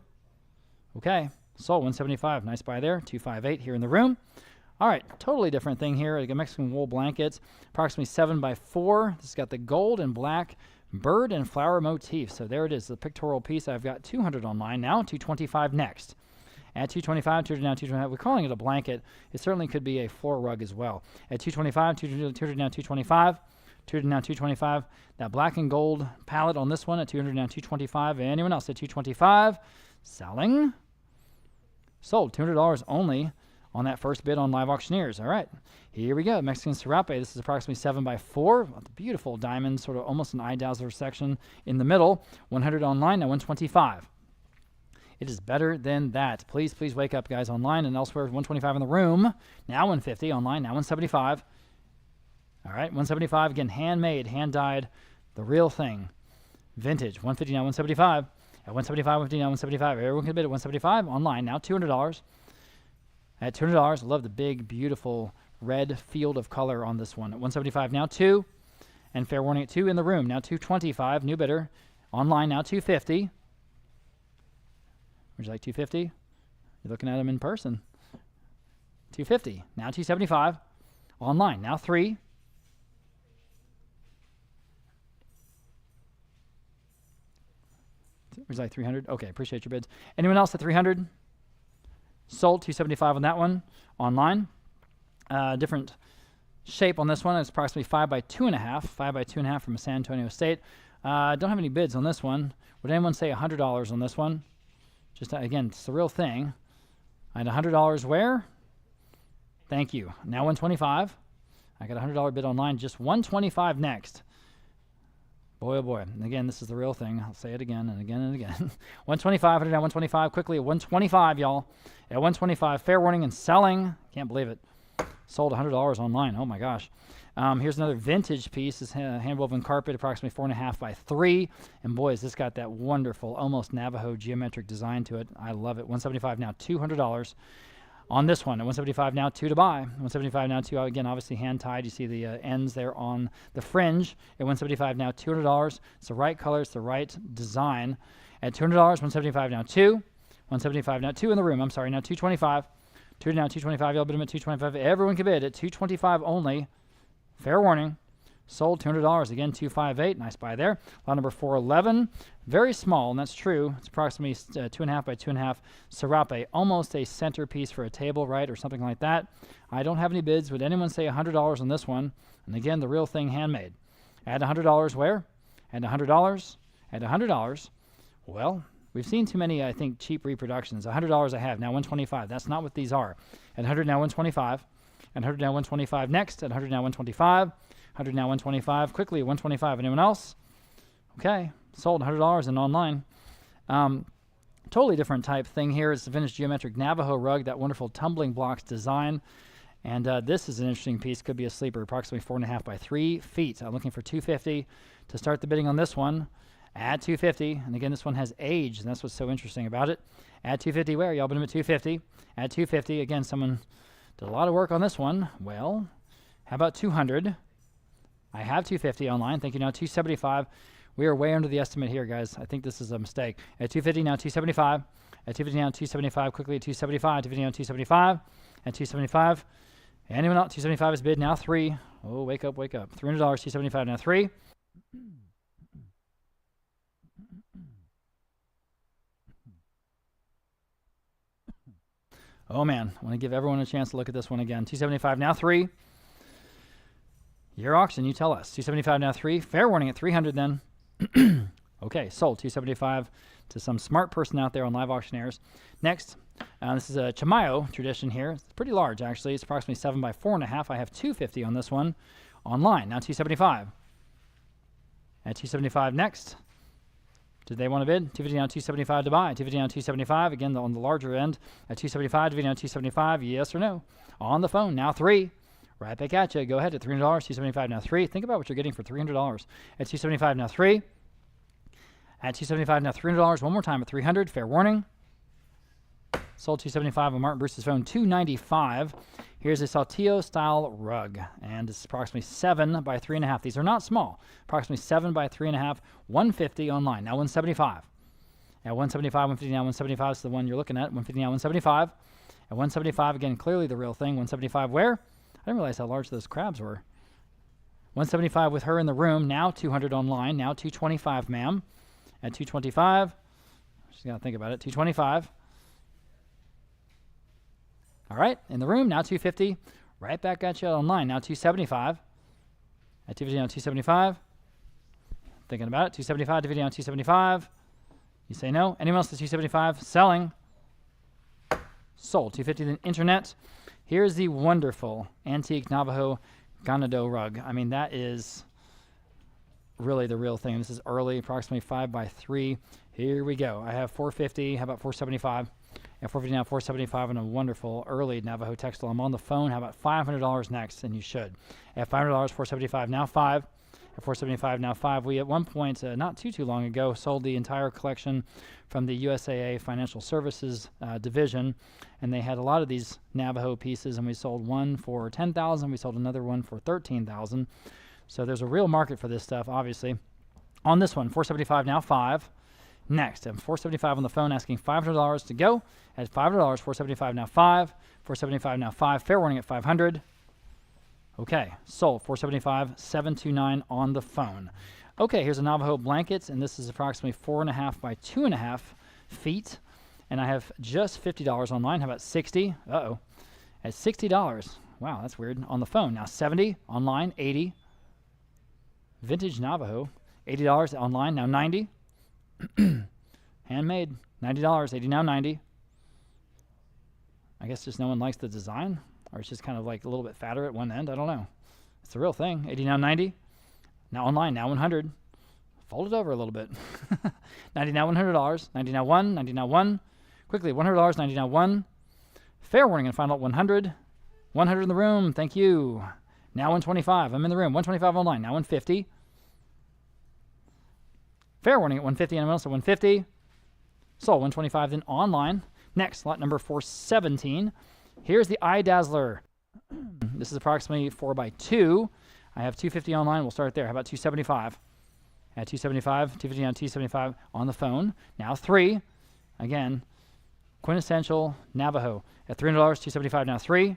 Okay. Sold 175. Nice buy there. 258 here in the room. All right. Totally different thing here. I got Mexican wool blankets. Approximately 7 by 4. This has got the gold and black bird and flower motif. So there it is. The pictorial piece. I've got 200 online now. 225 next. At 225, 200 now 225. We're calling it a blanket. It certainly could be a floor rug as well. At 225, 200 now 225. 200 now 225. That black and gold palette on this one at 200 now 225. Anyone else at 225? Selling. Sold $200 only on that first bid on Live Auctioneers. All right, here we go. Mexican Serape. This is approximately 7 by 4. The beautiful diamond, sort of almost an eye dazzler section in the middle. 100 online, now 125. It is better than that. Please wake up, guys, online and elsewhere. 125 in the room. Now 150 online, now 175. All right, 175, again, handmade, hand-dyed, the real thing. Vintage, 150 now 175. At 175, 150 now 175. Everyone can bid at 175. Online, now $200. At $200, I love the big, beautiful red field of color on this one. At 175 now 2. And fair warning at 2 in the room. Now 225, new bidder. Online, now 250. Would you like 250? You're looking at them in person. 250, now 275. Online, now 3. Would you like 300? Okay, appreciate your bids. Anyone else at 300? Sold 275 on that one. Online. Different shape on this one. It's approximately 5 by 2.5. 5 by 2.5 from San Antonio State. Don't have any bids on this one. Would anyone say $100 on this one? Just again, it's the real thing. And $100 where? Thank you. Now 125. I got a $100 bid online. Just 125 next. Boy, oh boy. And again, this is the real thing. I'll say it again and again and again. 125, 100 now 125. Quickly at 125, y'all. At 125, fair warning and selling. Can't believe it. Sold $100 online. Oh my gosh. Here's another vintage piece. This hand-woven carpet, approximately 4.5 by 3. And boy, has this got that wonderful, almost Navajo geometric design to it. I love it. 175 now, $200 on this one. At 175 now, 2 to buy. 175 now, 2. Again, obviously hand-tied. You see the ends there on the fringe. At 175 now, $200. It's the right color. It's the right design. At $200, 175 now, 2. 175 now, 2 in the room. I'm sorry, now 225. 2 now, 225. Y'all bid them at 225. Everyone can bid at 225 only. Fair warning. Sold $200. Again, 258. Nice buy there. Lot number 411. Very small, and that's true. It's approximately 2.5 by 2.5 serape. Almost a centerpiece for a table, right, or something like that. I don't have any bids. Would anyone say $100 on this one? And again, the real thing, handmade. Add $100 where? Add $100. Add $100. Well, we've seen too many, I think, cheap reproductions. $100 I have. Now $125. That's not what these are. At 100 now $125. At 100 now $125 next. At 100 now $125. 100 now $125. Quickly, $125. Anyone else? Okay. Sold $100 and online. Totally different type thing here. It's the vintage geometric Navajo rug, that wonderful tumbling blocks design. And this is an interesting piece. Could be a sleeper, approximately 4.5 by 3 feet. I'm looking for $250 to start the bidding on this one. Add $250. And again, this one has age, and that's what's so interesting about it. Add $250 where? Y'all bid him at $250. Add $250. Again, someone did a lot of work on this one. Well, how about $200? I have $250 online. Thank you. Now $275. We are way under the estimate here, guys. I think this is a mistake. At $250 now $275. At $250 now $275. Quickly at $275. $250 now $275. At $275. Anyone else? $275 is bid now. 3. Oh, wake up, wake up. $300. $275 now 3. Oh man, I want to give everyone a chance to look at this one again. $275 now 3. Your auction, you tell us. $275 now 3. Fair warning at $300 then. Okay, sold. $275 to some smart person out there on Live Auctioneers. Next, this is a Chamayo tradition here. It's pretty large, actually. It's approximately 7 by 4.5. I have $250 on this one online. Now $275. At $275 next. Did they want to bid? $250 now $275 to buy. $250 now $275. Again, on the larger end. At $275. $250 now $275. Yes or no? On the phone. Now 3. Right back at you. Go ahead at $300. $275 now 3. Think about what you're getting for $300. At $275 now 3. At $275 now $300. One more time at $300. Fair warning. Sold $275 on Martin Bruce's phone. $295. Here's a Saltillo style rug, and it's approximately 7 by 3.5. These are not small. Approximately 7 by 3.5. $150 online. Now $175. At $175, $150 now $175 is the one you're looking at. $150 now $175. At $175 again, clearly the real thing. $175 where? I didn't realize how large those crabs were. $175 with her in the room. Now $200 online. Now $225, ma'am. At $225, she's got to think about it. $225. All right, in the room. Now $250. Right back at you online. Now $275. At $250 now $275. Thinking about it. $275. $250 now $275. You say no. Anyone else to $275? Selling. Sold. $250 then internet. Here's the wonderful antique Navajo Ganado rug. I mean, that is really the real thing. This is early, approximately 5 by 3. Here we go. I have $450. How about $475? At $450 now, $475 on a wonderful early Navajo textile. I'm on the phone. How about $500 next? And you should. At $500, $475 now 5. At $475 now 5. We at one point, not too long ago, sold the entire collection from the USAA Financial Services division, and they had a lot of these Navajo pieces, and we sold one for $10,000. We sold another one for $13,000. So there's a real market for this stuff, obviously. On this one, $475 now 5. Next, at $475 on the phone, asking $500 to go. At $500, $475 now 5. $475 now 5. Fair warning at $500. Okay, sold. $475, $729 on the phone. Okay, here's a Navajo blanket, and this is approximately 4.5 by 2.5 feet. And I have just $50 online. How about $60? Uh-oh. At $60. Wow, that's weird. On the phone. Now $70 online, $80. Vintage Navajo, $80 online, now $90. Handmade, $90, $80 now $90. I guess just no one likes the design, or it's just kind of like a little bit fatter at one end. I don't know. It's the real thing. $80 now $90. Now online, now $100. Fold it over a little bit. $90 now $100. $90 now 1. $90 now 1. Quickly, $100. $90 now 1. Fair warning and final at $100. $100 in the room. Thank you. Now $125. I'm in the room. $125 online. Now $150. Fair warning at $150. Anyone else at $150? Sold. $125 then online. Next, lot number 417. Here's the Eye Dazzler. This is approximately 4 by 2. I have $250 online. We'll start there. How about $275? At $275. $250 on $275 on the phone. Now 3. Again, quintessential Navajo. At $300, $275 now 3.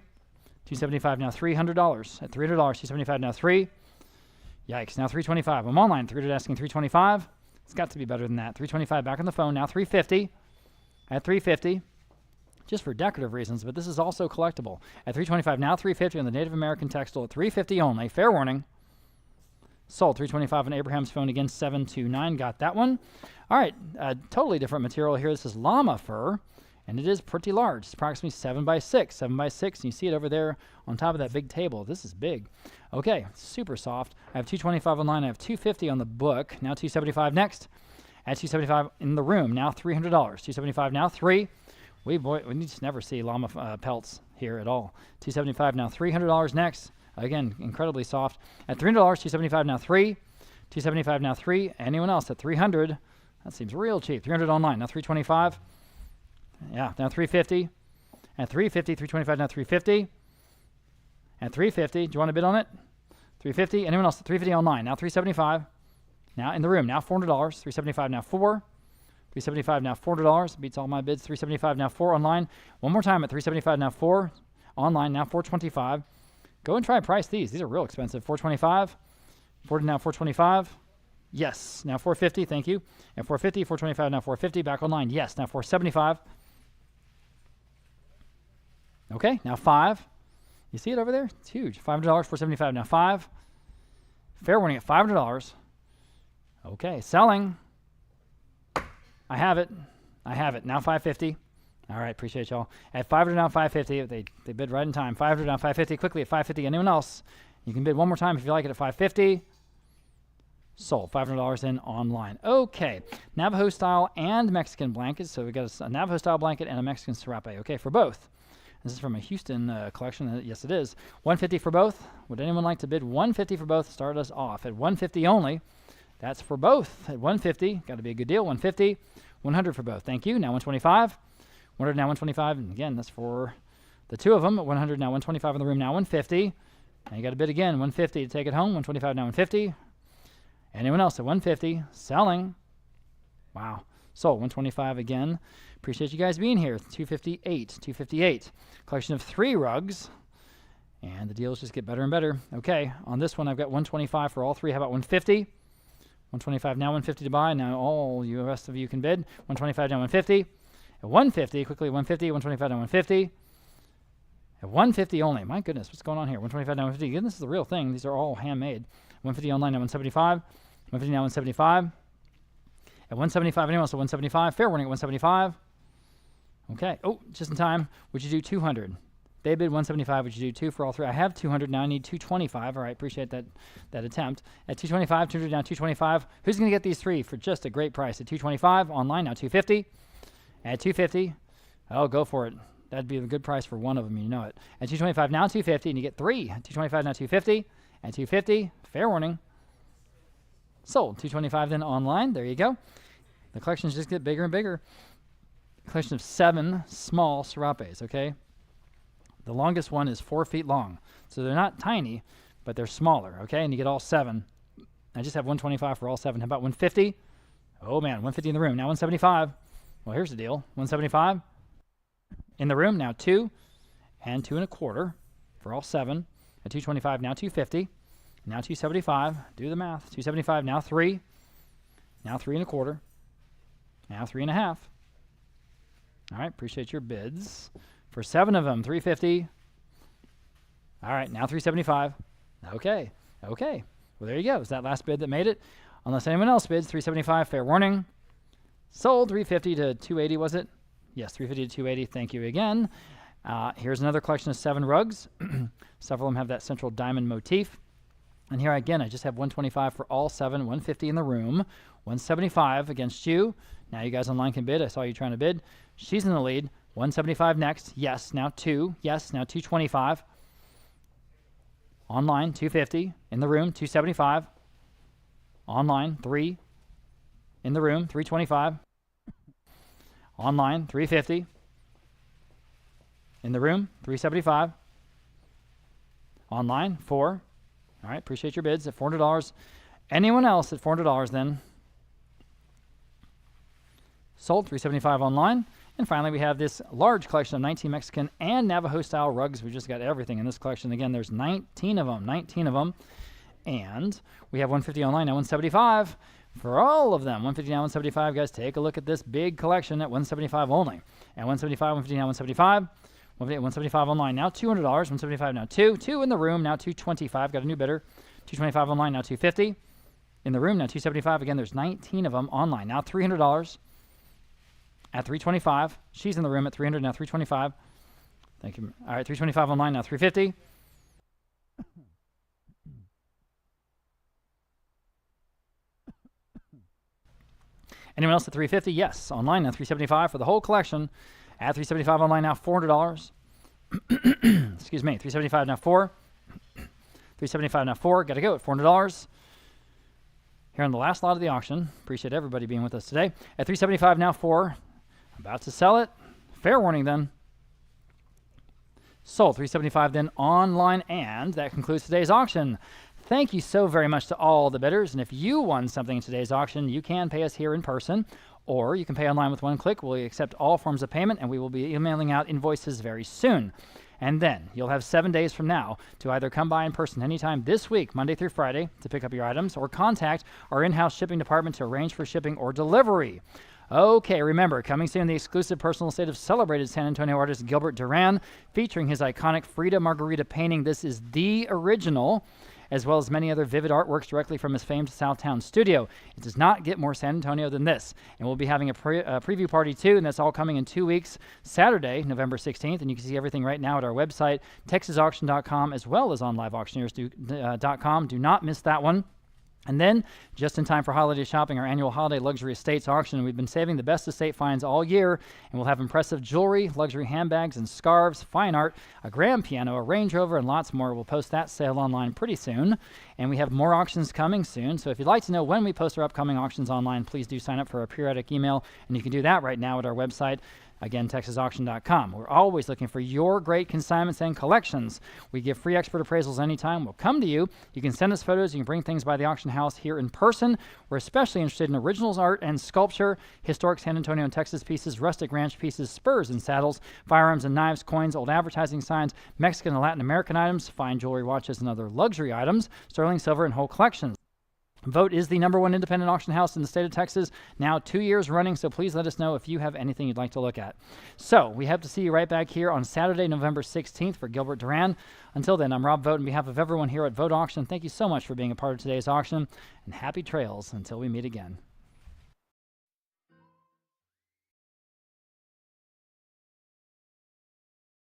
$275 now $300. At $300, $275 now 3. Yikes. Now 325. I'm online. 300 asking 325. It's got to be better than that. 325 back on the phone. Now 350. At 350. Just for decorative reasons, but this is also collectible. At 325. Now 350 on the Native American textile. At 350 only. Fair warning. Sold. 325 on Abraham's phone. Again, 729. Got that one. All right. Totally different material here. This is llama fur. And it is pretty large. It's approximately 7 by 6. 7 by 6. And you see it over there on top of that big table. This is big. Okay, super soft. I have 225 online. I have 250 on the book. Now 275 next. At 275 in the room. Now $300. 275 now 3. We just never see llama pelts here at all. 275 now $300 next. Again, incredibly soft. At $300, 275 now 3. 275 now 3. Anyone else at 300? That seems real cheap. 300 online. Now 325. Yeah, now 350. At 350, 325 now 350. At 350, do you want to bid on it? 350. Anyone else at 350 online? Now 375. Now in the room. Now $400. 375 now 4. 375 now $400. Beats all my bids. 375 now 4 online. One more time at 375 now 4 online. Now 425. Go and try to price these. These are real expensive. 425. Now 425. Yes. Now 450. Thank you. And 450. 425 now 450. Back online. Yes. Now 475. Okay, now 5. You see it over there? It's huge. $500, 475 now 5. Fair warning at $500. Okay, selling. I have it. Now 550. All right, appreciate y'all. At 500 now 550. They bid right in time. 500 now 550. Quickly at 550. Anyone else? You can bid one more time if you like it at 550. Sold. $500 in online. Okay, Navajo style and Mexican blankets. So we got a Navajo style blanket and a Mexican serape. Okay, for both. This is from a Houston collection. Yes, it is. 150 for both. Would anyone like to bid 150 for both? Start us off at 150 only. That's for both at 150. Got to be a good deal. 150. 100 for both. Thank you. Now 125. 100 now 125. And again, that's for the two of them. 100 now 125 in the room. Now 150. Now you got to bid again. 150 to take it home. 125 now 150. Anyone else at 150? Selling. Wow. Sold. 125 again. Appreciate you guys being here. 258. 258. Collection of 3 rugs. And the deals just get better and better. Okay. On this one, I've got 125 for all 3. How about 150? 125 now 150 to buy. Now all you rest of you can bid. 125 now 150. At 150, quickly 150. 125 now 150. At 150 only. My goodness, what's going on here? 125 now 150. Again, this is the real thing. These are all handmade. 150 online now 175. 150 now 175. At 175, anyone else at 175? Fair warning at 175. Okay. Oh, just in time. Would you do 200? They bid 175. Would you do 2 for all 3? I have 200 now. I need 225. All right. Appreciate that attempt. At 225, 200 now 225. Who's going to get these 3 for just a great price? At 225 online now 250. At 250. Oh, go for it. That'd be a good price for one of them. You know it. At 225 now 250, and you get 3. At 225 now 250. At 250. Fair warning. Sold. 225 then online. There you go. The collections just get bigger and bigger. Collection of 7 small serapes, okay? The longest one is 4 feet long. So they're not tiny, but they're smaller, okay? And you get all 7. I just have 125 for all 7. How about 150? Oh, man, 150 in the room. Now 175. Well, here's the deal. 175 in the room. Now 2 and 2 1/4 for all 7. At 225, now 250. Now 275. Do the math. 275, now 3. Now 3 1/4. Now 3 1/2. All right, appreciate your bids. For 7 of them, 350. All right, now 375. Okay. Well, there you go. It's that last bid that made it. Unless anyone else bids, 375, fair warning. Sold 350 to 280, was it? Yes, 350 to 280. Thank you again. Here's another collection of 7 rugs. Several of them have that central diamond motif. And here again, I just have 125 for all 7, 150 in the room, 175 against you. Now you guys online can bid. I saw you trying to bid. She's in the lead. 175 next. Yes, now 2. Yes, now 225. Online, 250. In the room, 275. Online, 3. In the room, 325. Online, 350. In the room, 375. Online, 4. All right, appreciate your bids at $400. Anyone else at $400 then? Sold, 375 online. And finally, we have this large collection of 19 Mexican and Navajo-style rugs. We just got everything in this collection. Again, there's 19 of them. And we have 150 online, now 175 for all of them. 150 now 175, guys. Take a look at this big collection at 175 only. At 175, 150 now 175. 175 online, now $200. 175 now 2 in the room, now 225. Got a new bidder. 225 online, now 250. In the room, now 275. Again, there's 19 of them online, now $300. At 325, she's in the room at 300, now 325. Thank you. All right, 325 online, now 350. Anyone else at 350? Yes, online now 375 for the whole collection. At 375 online now $400. Excuse me, 375 now 4. 375 now 4. Got to go at $400. Here on the last lot of the auction. Appreciate everybody being with us today. At 375 now 4. About to sell it. Fair warning then. Sold 375 then online, and that concludes today's auction. Thank you so very much to all the bidders, and if you won something in today's auction, you can pay us here in person, or you can pay online with one click. We accept all forms of payment, and we will be emailing out invoices very soon. And then you'll have 7 days from now to either come by in person anytime this week, Monday through Friday, to pick up your items, or contact our in-house shipping department to arrange for shipping or delivery. Okay, remember, coming soon, the exclusive personal estate of celebrated San Antonio artist Gilbert Duran, featuring his iconic Frida Margarita painting. This is the original, as well as many other vivid artworks directly from his famed Southtown studio. It does not get more San Antonio than this. And we'll be having a preview party too, and that's all coming in 2 weeks, Saturday, November 16th. And you can see everything right now at our website, texasauction.com, as well as on liveauctioneers.com. Do not miss that one. And then, just in time for holiday shopping, our annual Holiday Luxury Estates auction. We've been saving the best estate finds all year, and we'll have impressive jewelry, luxury handbags and scarves, fine art, a grand piano, a Range Rover, and lots more. We'll post that sale online pretty soon, and we have more auctions coming soon. So if you'd like to know when we post our upcoming auctions online, please do sign up for our periodic email, and you can do that right now at our website. Again, texasauction.com. We're always looking for your great consignments and collections. We give free expert appraisals anytime. We'll come to you. You can send us photos. You can bring things by the auction house here in person. We're especially interested in originals art and sculpture, historic San Antonio and Texas pieces, rustic ranch pieces, spurs and saddles, firearms and knives, coins, old advertising signs, Mexican and Latin American items, fine jewelry, watches, and other luxury items, sterling silver, and whole collections. Vogt is the #1 independent auction house in the state of Texas, now 2 years running, so please let us know if you have anything you'd like to look at. So we hope to see you right back here on Saturday, November 16th for Gilbert Duran. Until then, I'm Rob Vogt on behalf of everyone here at Vogt Auction. Thank you so much for being a part of today's auction, and happy trails until we meet again.